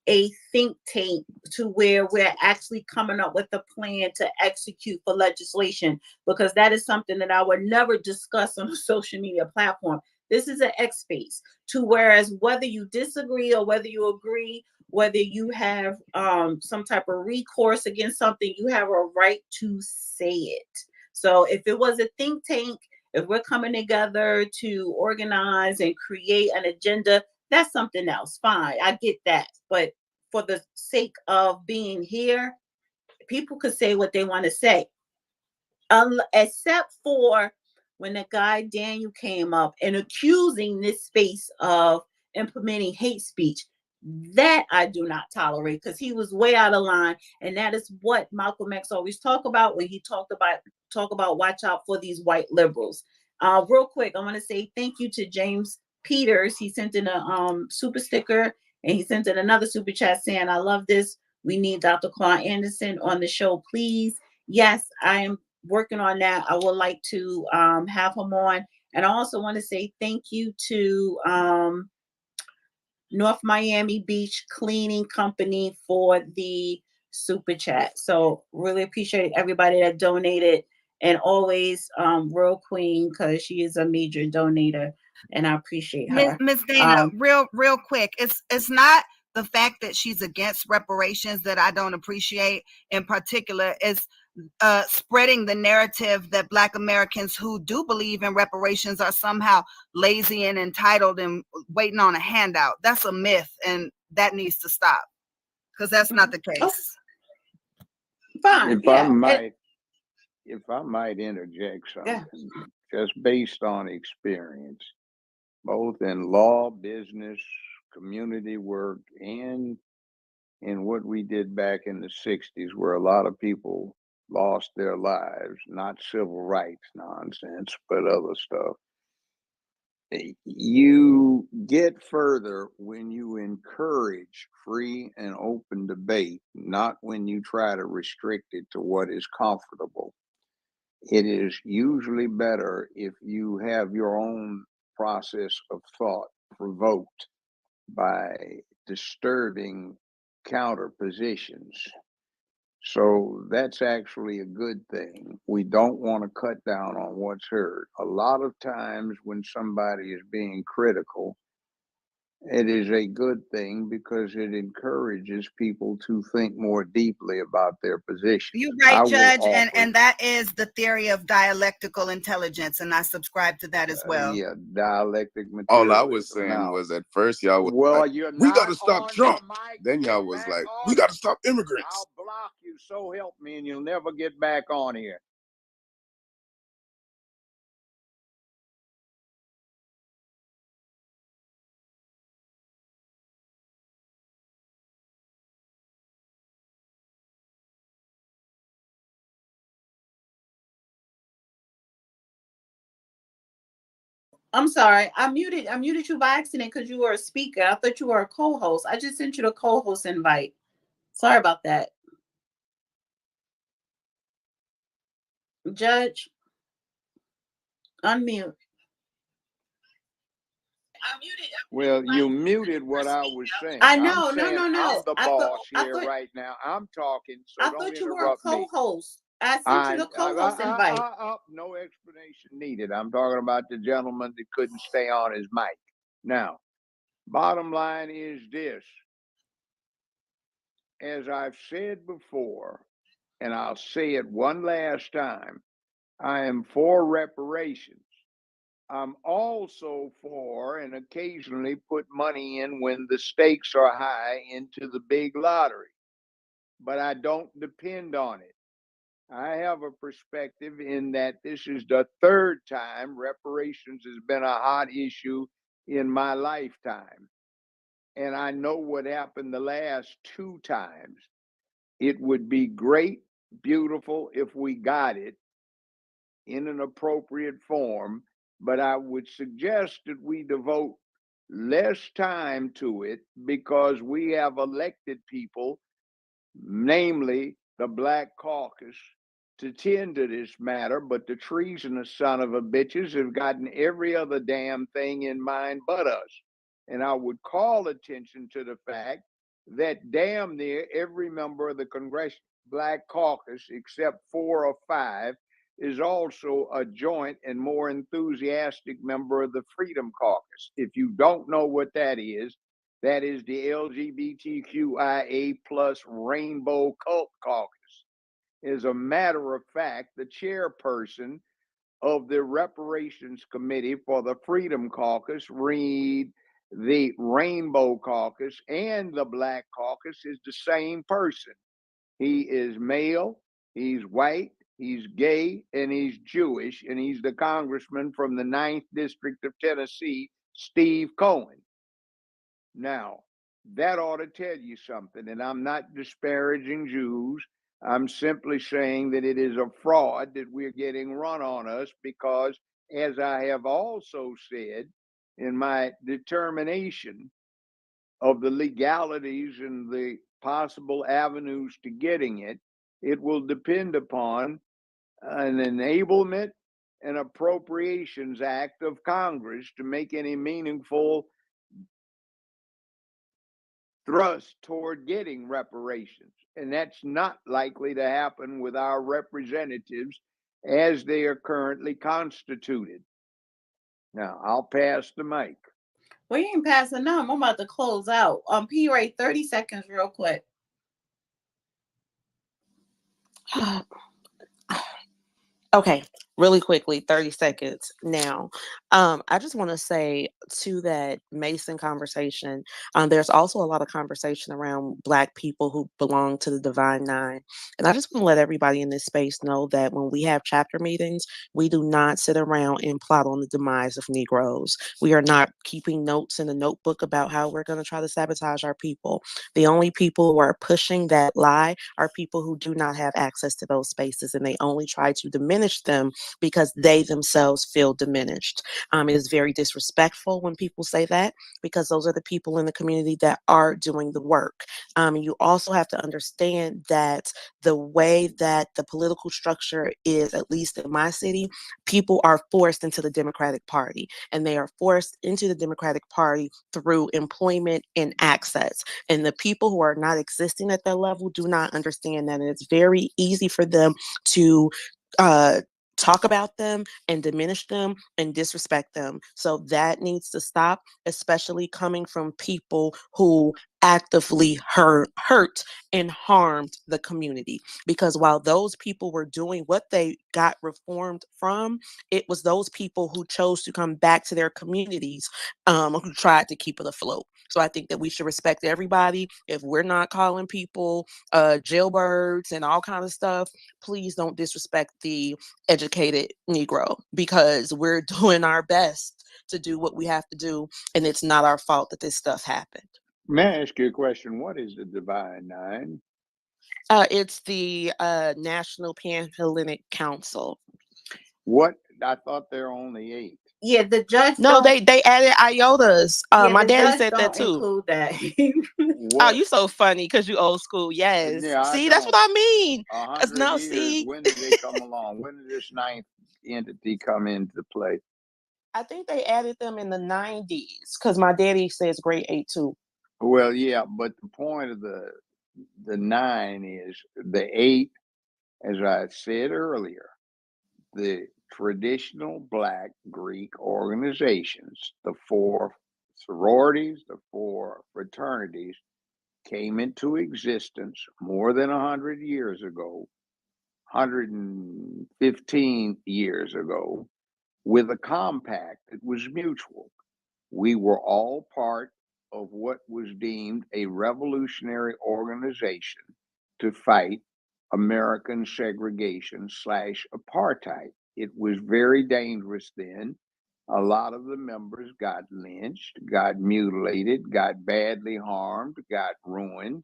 a think tank to where we're actually coming up with a plan to execute for legislation, because that is something that I would never discuss on a social media platform. This is an X space to whereas whether you disagree or whether you agree, whether you have some type of recourse against something, you have a right to say it. So if it was a think tank, if we're coming together to organize and create an agenda, that's something else. Fine, I get that. But for the sake of being here, people could say what they want to say. Except for when the guy Daniel came up and accusing this space of implementing hate speech. That I do not tolerate because he was way out of line. And that is what Malcolm X always talk about when he talk about watch out for these white liberals. Real quick, I want to say thank you to James Peters. He sent in a super sticker and he sent in another super chat saying, I love this. We need Dr. Claude Anderson on the show, please. Yes, I am working on that. I would like to have him on. And I also want to say thank you to North Miami Beach Cleaning Company for the super chat. So really appreciate everybody that donated, and always Real Queen, because she is a major donator and I appreciate her. Miss Dana, real quick. It's not the fact that she's against reparations that I don't appreciate in particular. It's spreading the narrative that Black Americans who do believe in reparations are somehow lazy and entitled and waiting on a handout. That's a myth, and that needs to stop because that's not the case. Fine. If I might interject something, just based on experience, both in law, business, community work, and in what we did back in the 60s, where a lot of people lost their lives, not civil rights nonsense, but other stuff. You get further when you encourage free and open debate, not when you try to restrict it to what is comfortable. It is usually better if you have your own process of thought provoked by disturbing counter positions. So that's actually a good thing. We don't want to cut down on what's heard. A lot of times when somebody is being critical, it is a good thing because it encourages people to think more deeply about their position. You're right, I will Judge, offer, and that is the theory of dialectical intelligence, and I subscribe to that as well. yeah, dialectic All I was materialism. saying Now, was at first y'all was well, like, you're we got to not stop on the Trump. mic. Then y'all Get was back like, on we got it. to stop immigrants. I'll block you, so help me, and you'll never get back on here. I'm sorry. I muted you by accident because you were a speaker. I thought you were a co-host. I just sent you the co-host invite. Sorry about that. Judge, unmute. Well, you muted what I was saying. I know, I'm saying no. I'm the I boss thought here right now. I'm talking, so I don't thought you were a interrupt me. co-host. I sent you the co-host invite. No explanation needed. I'm talking about the gentleman that couldn't stay on his mic. Now, bottom line is this. As I've said before, and I'll say it one last time, I am for reparations. I'm also for and occasionally put money in when the stakes are high into the big lottery, but I don't depend on it. I have a perspective in that this is the third time reparations has been a hot issue in my lifetime. And I know what happened the last two times. It would be great, beautiful if we got it in an appropriate form, but I would suggest that we devote less time to it because we have elected people, namely the Black Caucus, to tend to this matter, but the treasonous son of a bitches have gotten every other damn thing in mind but us. And I would call attention to the fact that damn near every member of the Congressional Black Caucus, except 4 or 5, is also a joint and more enthusiastic member of the Freedom Caucus. If you don't know what that is the LGBTQIA plus Rainbow Cult Caucus. As a matter of fact, the chairperson of the Reparations Committee for the Freedom Caucus, the Rainbow Caucus, and the Black Caucus is the same person. He is male, he's white, he's gay, and he's Jewish, and he's the congressman from the 9th District of Tennessee, Steve Cohen. Now, that ought to tell you something, and I'm not disparaging Jews. I'm simply saying that it is a fraud that we're getting run on us because, as I have also said in my determination of the legalities and the possible avenues to getting it, it will depend upon an enablement and appropriations act of Congress to make any meaningful thrust toward getting reparations. And that's not likely to happen with our representatives as they are currently constituted. Now, I'll pass the mic. We ain't passing none. I'm about to close out. P. Ray, 30 seconds real quick. Okay, really quickly, 30 seconds now. I just want to say to that Mason conversation, there's also a lot of conversation around Black people who belong to the Divine Nine. And I just want to let everybody in this space know that when we have chapter meetings, we do not sit around and plot on the demise of Negroes. We are not keeping notes in a notebook about how we're going to try to sabotage our people. The only people who are pushing that lie are people who do not have access to those spaces, and they only try to diminish them because they themselves feel diminished. It is very disrespectful when people say that, because those are the people in the community that are doing the work. You also have to understand that the way that the political structure is, at least in my city, people are forced into the Democratic Party, and they are forced into the Democratic Party through employment and access. And the people who are not existing at that level do not understand that. And it's very easy for them to talk about them and diminish them and disrespect them. So that needs to stop, especially coming from people who actively hurt and harmed the community. Because while those people were doing what they got reformed from, it was those people who chose to come back to their communities who tried to keep it afloat. So I think that we should respect everybody. If we're not calling people jailbirds and all kind of stuff, please don't disrespect the educated Negro, because we're doing our best to do what we have to do, and it's not our fault that this stuff happened. May I ask you a question? What is the Divine Nine? It's the National Panhellenic Council. What? I thought there are only 8. Yeah, the judge. No, they added IOTAs. My daddy said that too. Include that. Oh, you so funny because you old school. Yes. Yeah, see, that's what I mean. 100 No, years. see. When did they come along? When did this 9th entity come into play? I think they added them in the 90s because my daddy says grade 8 too. Well, yeah, but the point of the 9 is the 8, as I said earlier, the traditional Black Greek organizations, the 4 sororities, the 4 fraternities, came into existence more than 100 years ago, 115 years ago, with a compact that was mutual. We were all part of what was deemed a revolutionary organization to fight American segregation / apartheid. It was very dangerous then. A lot of the members got lynched, got mutilated, got badly harmed, got ruined.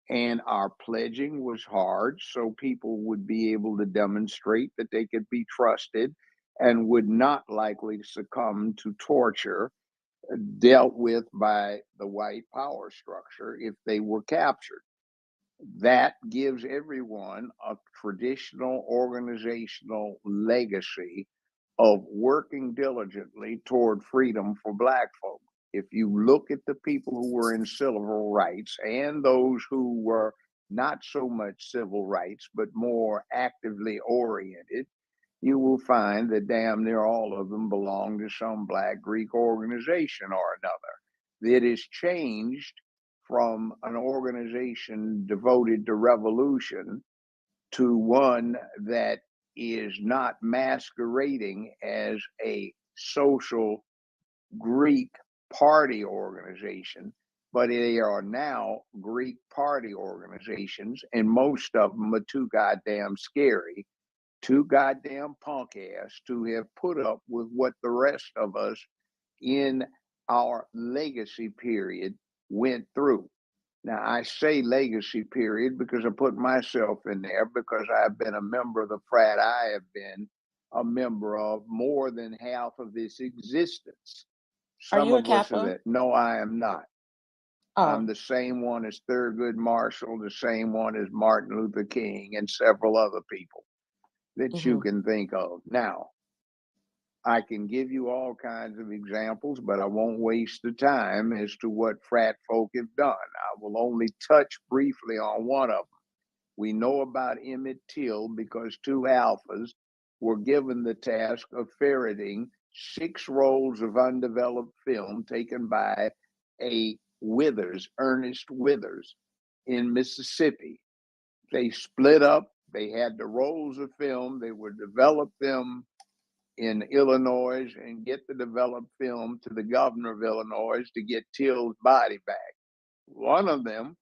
And our pledging was hard, so people would be able to demonstrate that they could be trusted and would not likely succumb to torture dealt with by the white power structure if they were captured. That gives everyone a traditional organizational legacy of working diligently toward freedom for Black folk. If you look at the people who were in civil rights and those who were not so much civil rights, but more actively oriented, you will find that damn near all of them belong to some Black Greek organization or another. It has changed from an organization devoted to revolution to one that is not masquerading as a social Greek party organization, but they are now Greek party organizations, and most of them are too goddamn scary, too goddamn punk ass to have put up with what the rest of us in our legacy period went through. Now, I say legacy period because I put myself in there because I've been a member of the frat I have been a member of more than half of its existence. Are Some you a of us are Kappa? that. No, I am not. Oh. I'm the same one as Thurgood Marshall, the same one as Martin Luther King, and several other people that you can think of. Now, I can give you all kinds of examples, but I won't waste the time as to what frat folk have done. I will only touch briefly on one of them. We know about Emmett Till because 2 alphas were given the task of ferreting 6 rolls of undeveloped film taken by a Withers, Ernest Withers, in Mississippi. They split up. They had the rolls of film. They would develop them in Illinois and get the developed film to the governor of Illinois to get Till's body back. One of them,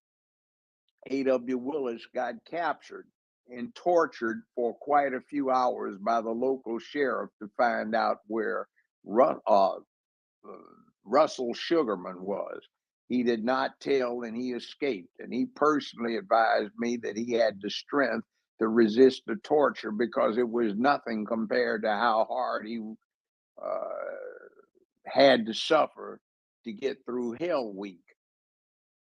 A.W. Willis, got captured and tortured for quite a few hours by the local sheriff to find out where Russell Sugarman was. He did not tell and he escaped. And he personally advised me that he had the strength to resist the torture because it was nothing compared to how hard he had to suffer to get through Hell Week.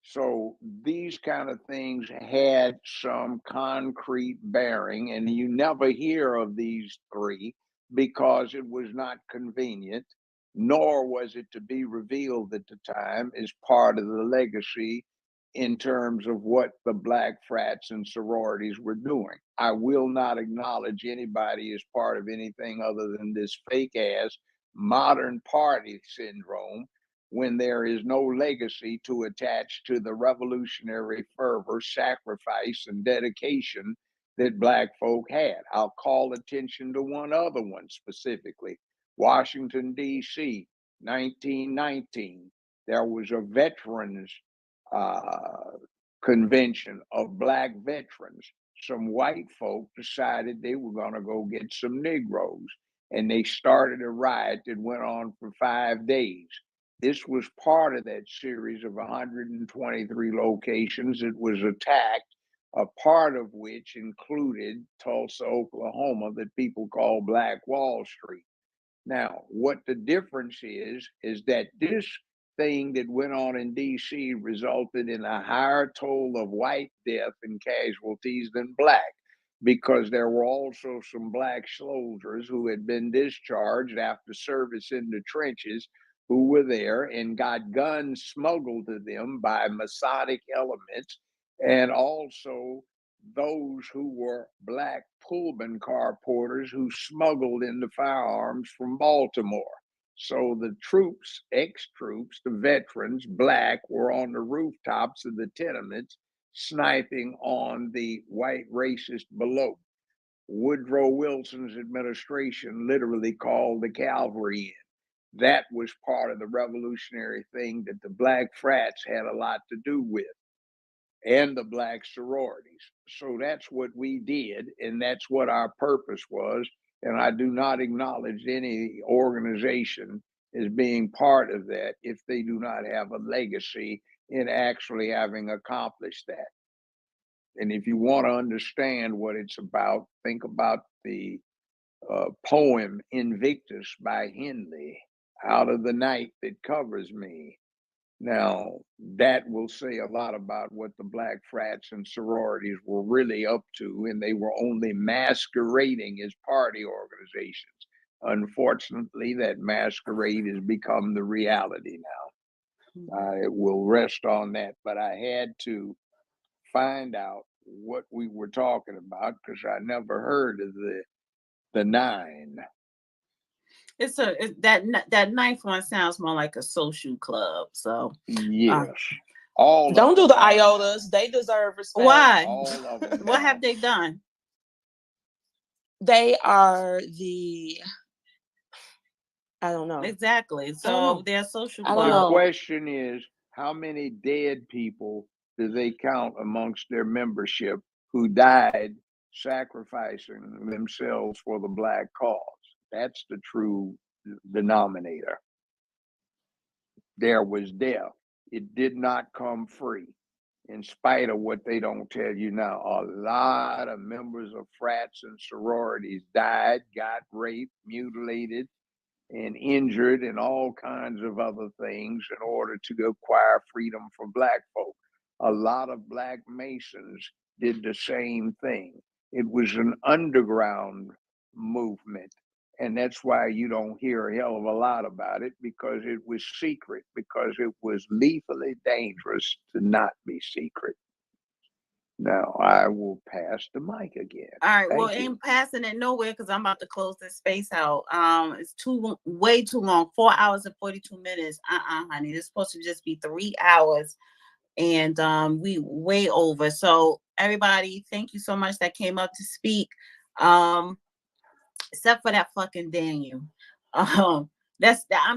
So these kind of things had some concrete bearing, and you never hear of these three because it was not convenient, nor was it to be revealed at the time as part of the legacy in terms of what the Black frats and sororities were doing. I will not acknowledge anybody as part of anything other than this fake ass modern party syndrome when there is no legacy to attach to the revolutionary fervor, sacrifice, and dedication that Black folk had. I'll call attention to one other one specifically. Washington, D.C., 1919. There was a veterans convention of Black veterans. Some white folk decided they were going to go get some Negroes, and they started a riot that went on for 5 days. This was part of that series of 123 locations that was attacked, a part of which included Tulsa, Oklahoma, that people call Black Wall Street. Now, what the difference is that this thing that went on in DC resulted in a higher toll of white death and casualties than Black, because there were also some Black soldiers who had been discharged after service in the trenches who were there and got guns smuggled to them by Masonic elements, and also those who were Black Pullman car porters who smuggled in the firearms from Baltimore. So the troops, ex-troops, the veterans, Black, were on the rooftops of the tenements sniping on the white racists below. Woodrow Wilson's administration literally called the cavalry in. That was part of the revolutionary thing that the Black frats had a lot to do with, and the Black sororities. So that's what we did, and that's what our purpose was. And I do not acknowledge any organization as being part of that if they do not have a legacy in actually having accomplished that. And if you want to understand what it's about, think about the poem Invictus by Henley, Out of the Night That Covers Me. Now, that will say a lot about what the Black frats and sororities were really up to, and they were only masquerading as party organizations. Unfortunately, that masquerade has become the reality now. I will rest on that, but I had to find out what we were talking about because I never heard of the nine. That ninth one sounds more like a social club. So yes, don't do the iotas. They deserve respect. Why? All of them. What have they done? They are I don't know. Exactly. So they're social club. The question is, how many dead people do they count amongst their membership who died sacrificing themselves for the Black cause? That's the true denominator. There was death. It did not come free. In spite of what they don't tell you now, a lot of members of frats and sororities died, got raped, mutilated, and injured, and all kinds of other things in order to acquire freedom for Black folk. A lot of Black Masons did the same thing. It was an underground movement, and that's why you don't hear a hell of a lot about it, because it was secret, because it was lethally dangerous to not be secret. Now I will pass the mic again. All right. Thank Well, you. ain't passing it nowhere because I'm about to close this space out. It's way too long. 4 hours and 42 minutes. Honey, this is supposed to just be 3 hours, and we way over. So everybody, thank you so much that came up to speak. Except for that fucking Daniel. I'm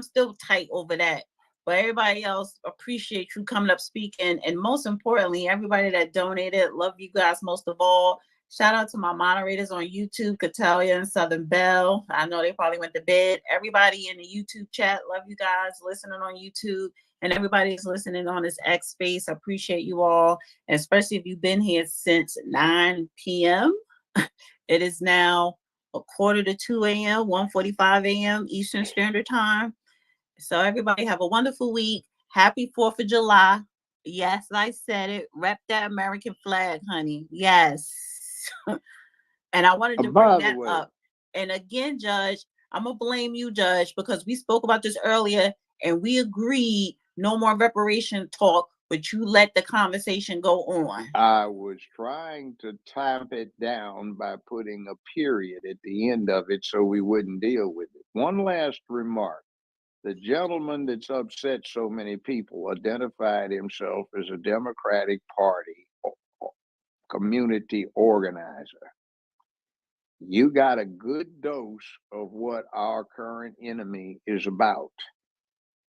still tight over that. But everybody else, appreciate you coming up speaking. And most importantly, everybody that donated, love you guys most of all. Shout out to my moderators on YouTube, Catalia and Southern Belle. I know they probably went to bed. Everybody in the YouTube chat, love you guys listening on YouTube. And everybody's listening on this X space. I appreciate you all. And especially if you've been here since 9 p.m. It is now 1:45 a.m., 1:45 a.m. Eastern Standard Time. So everybody have a wonderful week. Happy 4th of July. Yes, I said it. Rep that American flag, honey. Yes. And I wanted to By bring the that way, up. And again, Judge, I'm going to blame you, Judge, because we spoke about this earlier and we agreed no more reparation talk, but you let the conversation go on. I was trying to tamp it down by putting a period at the end of it so we wouldn't deal with it. One last remark. The gentleman that's upset so many people identified himself as a Democratic Party community organizer. You got a good dose of what our current enemy is about.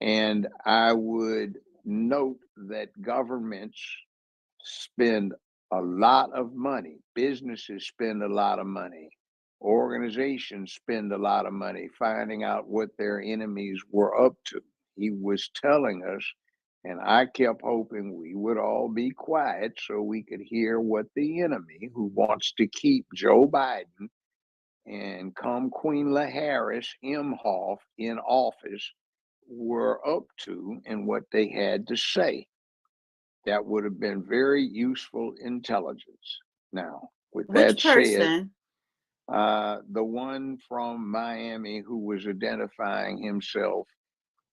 And I would note that governments spend a lot of money, businesses spend a lot of money, organizations spend a lot of money finding out what their enemies were up to. He was telling us, and I kept hoping we would all be quiet so we could hear what the enemy who wants to keep Joe Biden and come Queen Harris Imhoff in office were up to and what they had to say. That would have been very useful intelligence. Now, with that Which said, person? the one from Miami who was identifying himself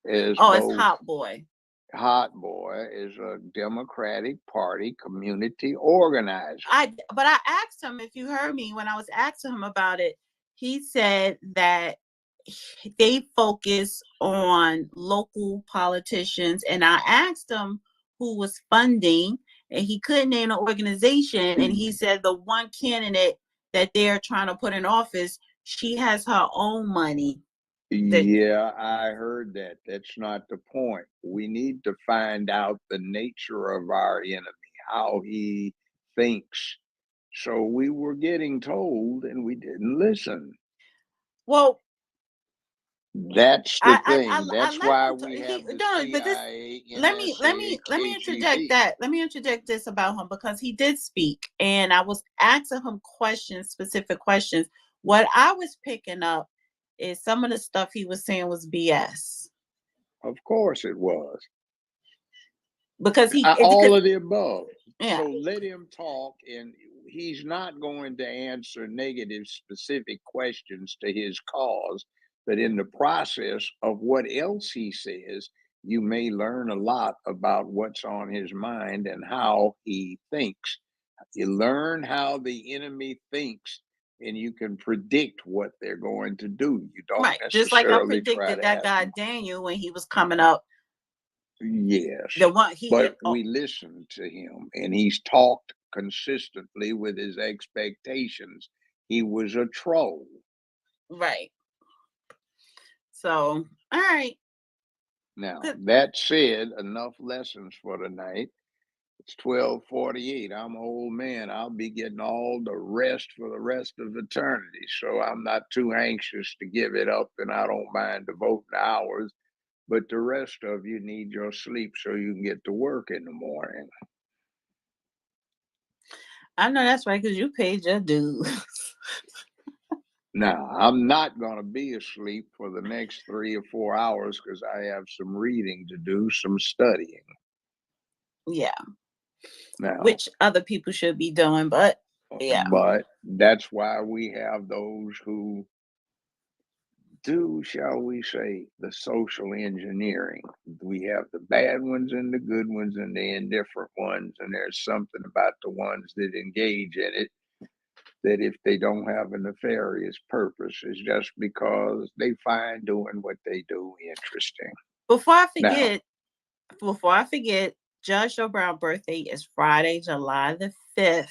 as Oh, it's both Hot Boy. Hot Boy is a Democratic Party community organizer. But I asked him, if you heard me when I was asking him about it, he said that they focus on local politicians. And I asked him who was funding, and he couldn't name an organization. And he said the one candidate that they're trying to put in office, she has her own money. Yeah, I heard that. That's not the point. We need to find out the nature of our enemy, how he thinks. So we were getting told and we didn't listen. Well, that's the thing. That's why let we have the but this, CIA, let me interject KGB. that. Let me interject this about him because he did speak, and I was asking him questions, specific questions. What I was picking up is some of the stuff he was saying was BS. Of course it was. Because all of the above. Yeah. So let him talk, and he's not going to answer negative specific questions to his cause, but in the process of what else he says, you may learn a lot about what's on his mind and how he thinks. You learn how the enemy thinks, and you can predict what they're going to do. You don't Right. Just like I necessarily try predicted to that ask guy them. Daniel when he was coming up. Yes, The one but we listened to him, and he's talked consistently with his expectations. He was a troll. Right. So, all right. Now, that said, enough lessons for tonight. It's 12:48. I'm an old man. I'll be getting all the rest for the rest of eternity. So I'm not too anxious to give it up, and I don't mind devoting hours. But the rest of you need your sleep so you can get to work in the morning. I know that's right, because you paid your dues. Now, I'm not going to be asleep for the next 3 or 4 hours because I have some reading to do, some studying. Yeah. Now, which other people should be doing, but yeah. But that's why we have those who do, shall we say, the social engineering. We have the bad ones and the good ones and the indifferent ones, and there's something about the ones that engage in it that if they don't have a nefarious purpose, it's just because they find doing what they do interesting. Before I forget, Judge Joe Brown's birthday is Friday, July the 5th.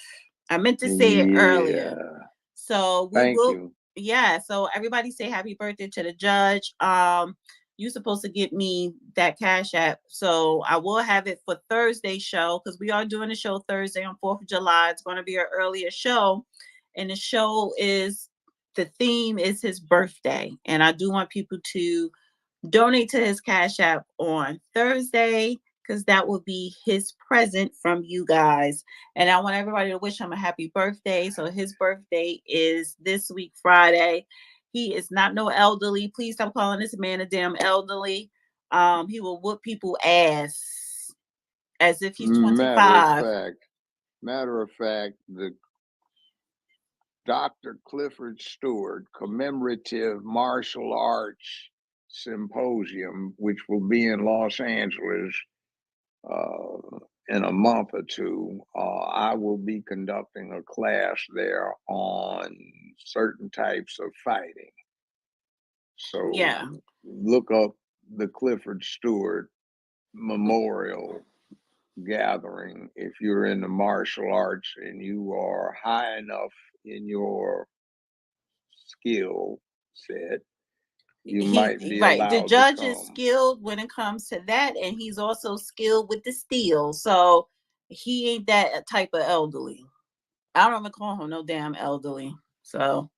I meant to say it earlier. So Thank you. Yeah, so everybody say happy birthday to the judge. You're supposed to get me that Cash App. So I will have it for Thursday's show because we are doing a show Thursday on 4th of July. It's going to be an earlier show. And the theme is his birthday. And I do want people to donate to his Cash App on Thursday. because that will be his present from you guys. And I want everybody to wish him a happy birthday. So his birthday is this week, Friday. He is not no elderly. Please stop calling this man a damn elderly. He will whoop people ass as if he's 25. Matter of fact, the Dr. Clifford Stewart commemorative martial arts symposium, which will be in Los Angeles in a month or two, I will be conducting a class there on certain types of fighting. So yeah, look up the Clifford Stewart Memorial Gathering if you're in the martial arts and you are high enough in your skill set, you might be right. The allowed judge to is come. skilled when it comes to that, and he's also skilled with the steel. So he ain't that type of elderly. I don't even call him no damn elderly. So